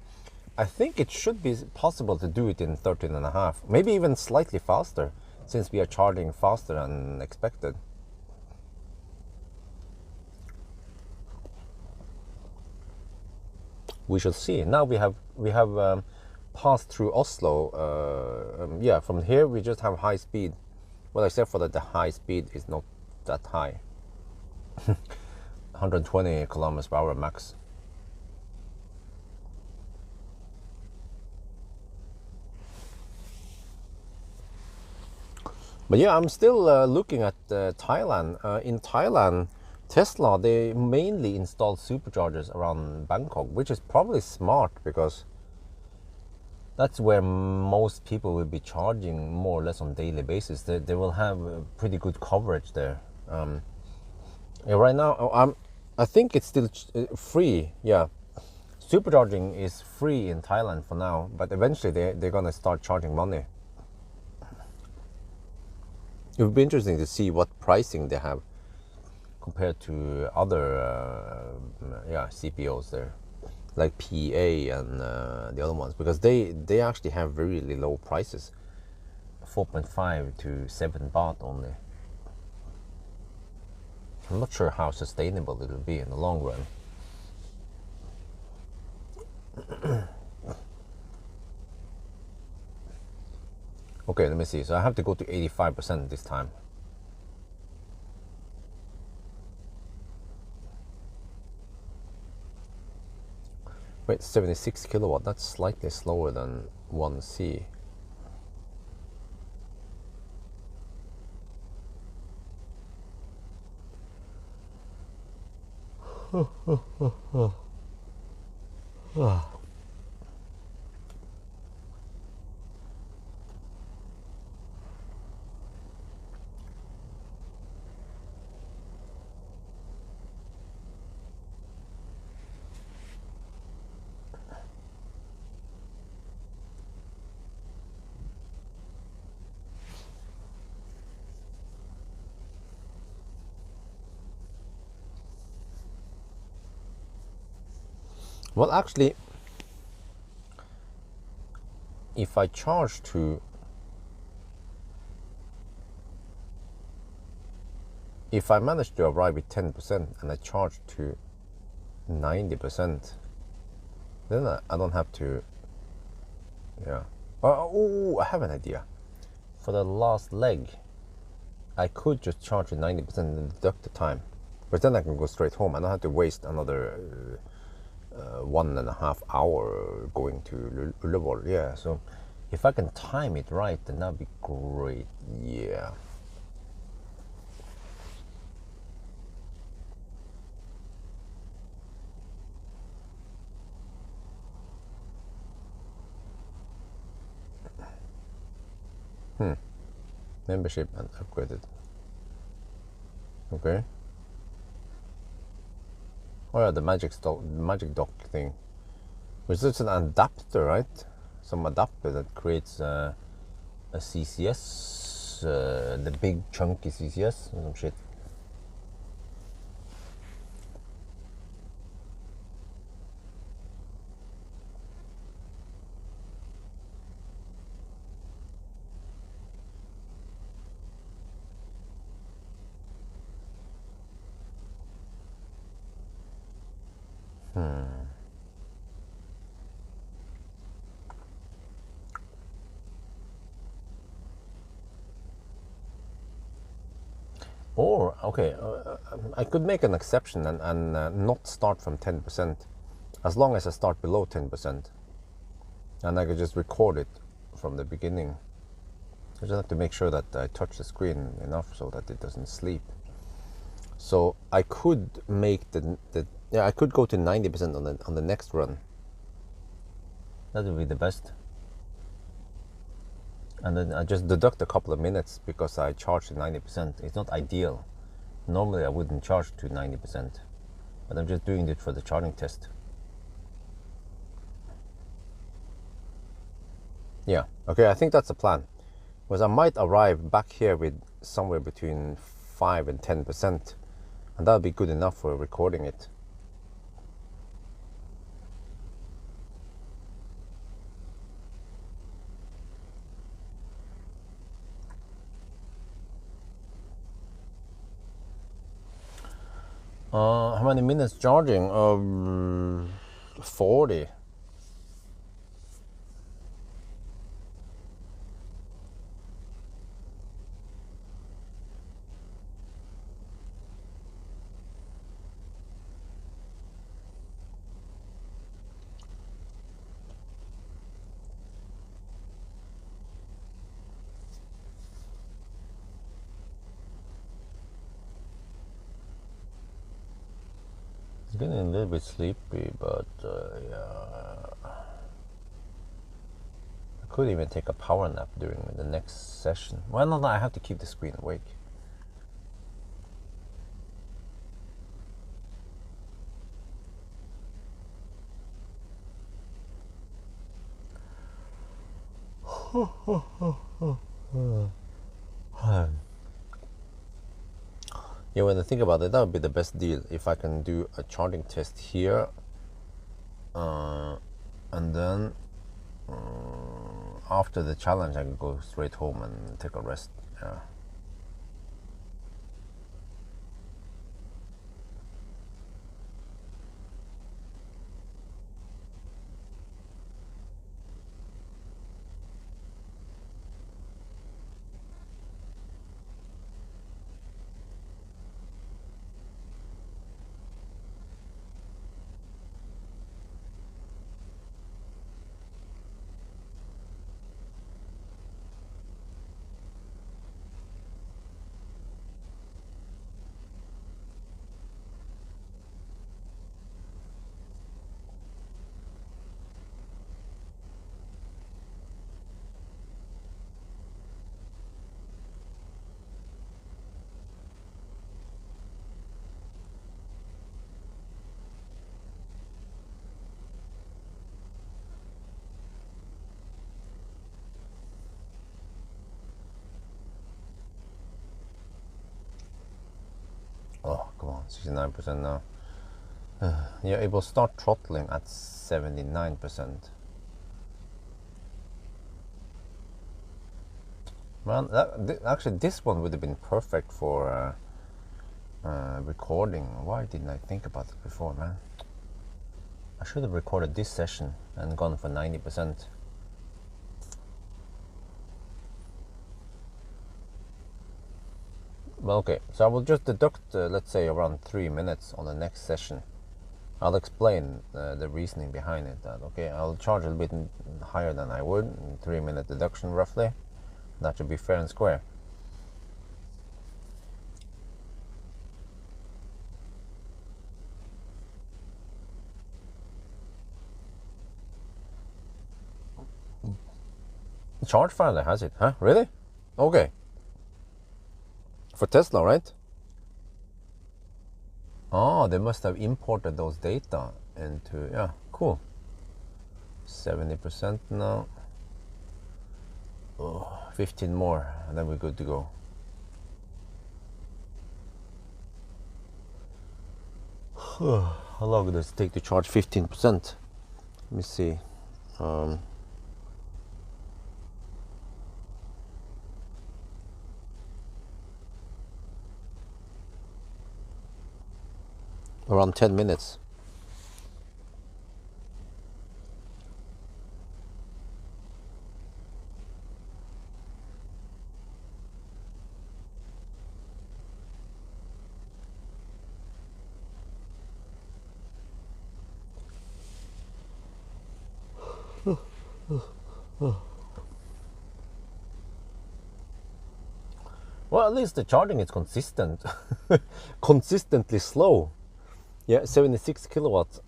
I think it should be possible to do it in 13.5, maybe even slightly faster, since we are charging faster than expected. We shall see. Now we have passed through Oslo. Yeah, from here we just have high speed. Well, except for that the high speed is not that high. 120 kilometers per hour max. But yeah, I'm still looking at Thailand. In Thailand, Tesla, they mainly install superchargers around Bangkok, which is probably smart because that's where most people will be charging more or less on daily basis. They will have pretty good coverage there. Yeah, right now, I think it's still free. Yeah, supercharging is free in Thailand for now, but eventually they're gonna start charging money. It would be interesting to see what pricing they have compared to other CPOs there, like PA and the other ones, because they actually have very low prices, 4.5 to 7 baht only. I'm not sure how sustainable it will be in the long run. Okay, let me see. So I have to go to 85% this time. Wait, 76 kilowatt. That's slightly slower than 1C. Well, actually, if I charge to, if I manage to arrive with 10% and I charge to 90%, then I don't have to, yeah. Oh, I have an idea. For the last leg, I could just charge at 90% and deduct the time. But then I can go straight home. I don't have to waste another 1.5 hour going to Ullevål. Yeah, so if I can time it right, then that'd be great. Yeah. Membership and upgraded. Okay. Oh yeah, the magic dock thing. Which is an adapter, right? Some adapter that creates a CCS, the big chunky CCS or some shit. Or, okay, I could make an exception and not start from 10%, as long as I start below 10%. And I could just record it from the beginning. I just have to make sure that I touch the screen enough so that it doesn't sleep. So I could make I could go to 90% on the next run. That would be the best. And then I just deduct a couple of minutes because I charged to 90%. It's not ideal. Normally I wouldn't charge to 90%, but I'm just doing it for the charging test. Yeah, okay, I think that's the plan. Because I might arrive back here with somewhere between 5 and 10%, and that'll be good enough for recording it. How many minutes charging? 40. Getting a little bit sleepy, but yeah. I could even take a power nap during the next session. Well, no, I have to keep the screen awake. Yeah, when I think about it, that would be the best deal if I can do a charging test here, and then after the challenge I can go straight home and take a rest. Yeah. Oh, come on, 69% now. Yeah, it will start throttling at 79%. Man, actually this one would have been perfect for recording. Why didn't I think about it before, man? I should have recorded this session and gone for 90%. Well, okay, so I will just deduct, let's say, around 3 minutes on the next session. I'll explain the reasoning behind it. That, okay, I'll charge a little bit higher than I would, 3-minute deduction roughly. That should be fair and square. Charge Finder has it, huh? Really? Okay. For Tesla, right? Oh, they must have imported those data into, yeah, cool. 70% now. Oh, 15 more, and then we're good to go. How long does it take to charge 15%? Let me see. Around 10 minutes. Well, at least the charging is consistent. Consistently slow. Yeah, 76 kilowatts.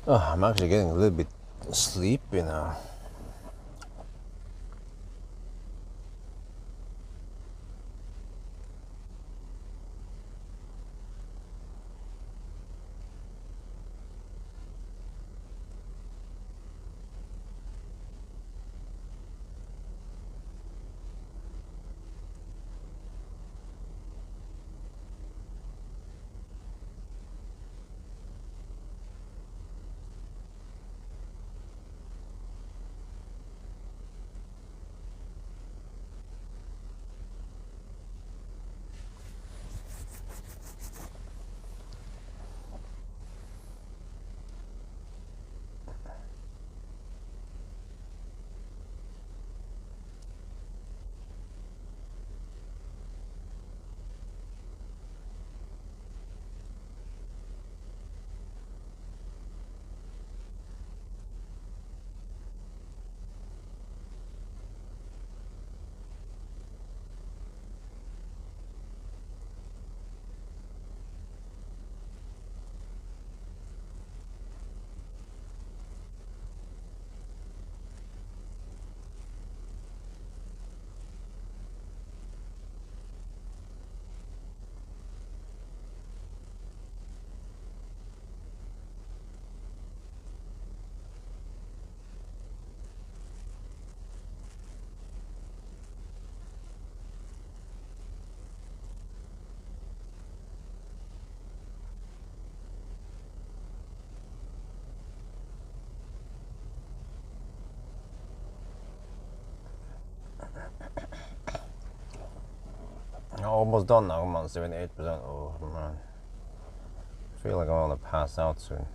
Oh, I'm actually getting a little bit sleepy now. Almost done now. I'm on 78%. Oh man, I feel like I'm gonna pass out soon.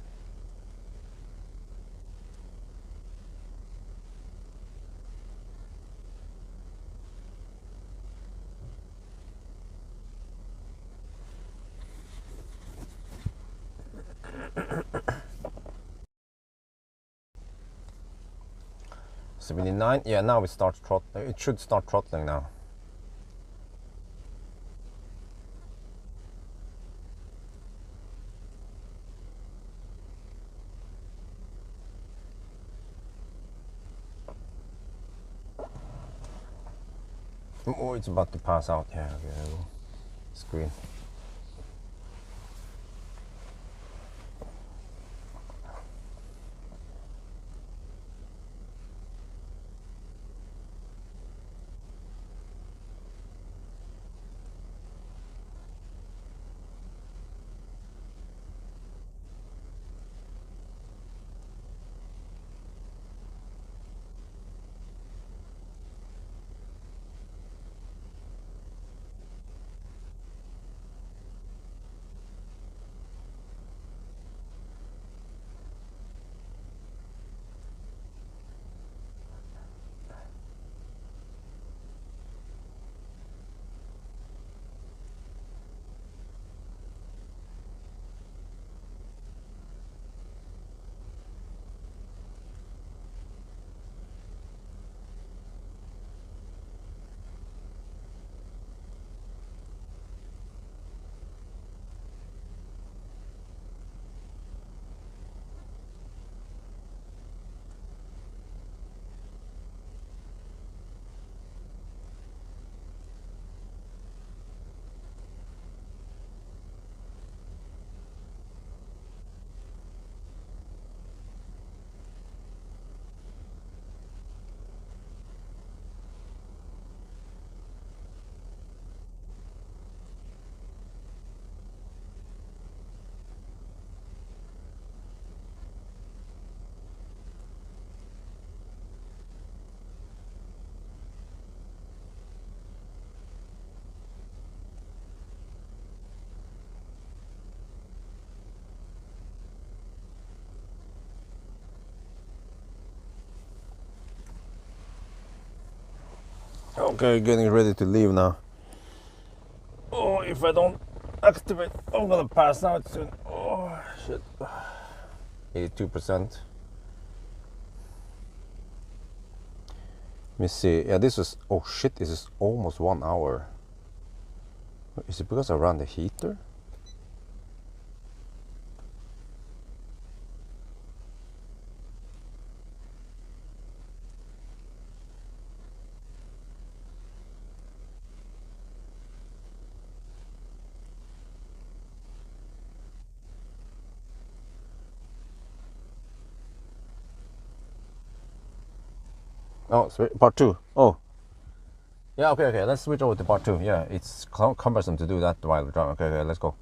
$79. Yeah, now it starts throttling. It should start throttling now. Oh, it's about to pass out. Yeah, okay. Screen. Okay, getting ready to leave now. Oh, if I don't activate, I'm gonna pass out soon. Oh, shit. 82%. Let me see. Yeah, this is, oh shit, this is almost 1 hour. Is it because I ran the heater? Oh, sorry, part two. Oh. Yeah, okay, let's switch over to part two. Yeah, it's cumbersome to do that while we're driving. Okay, let's go.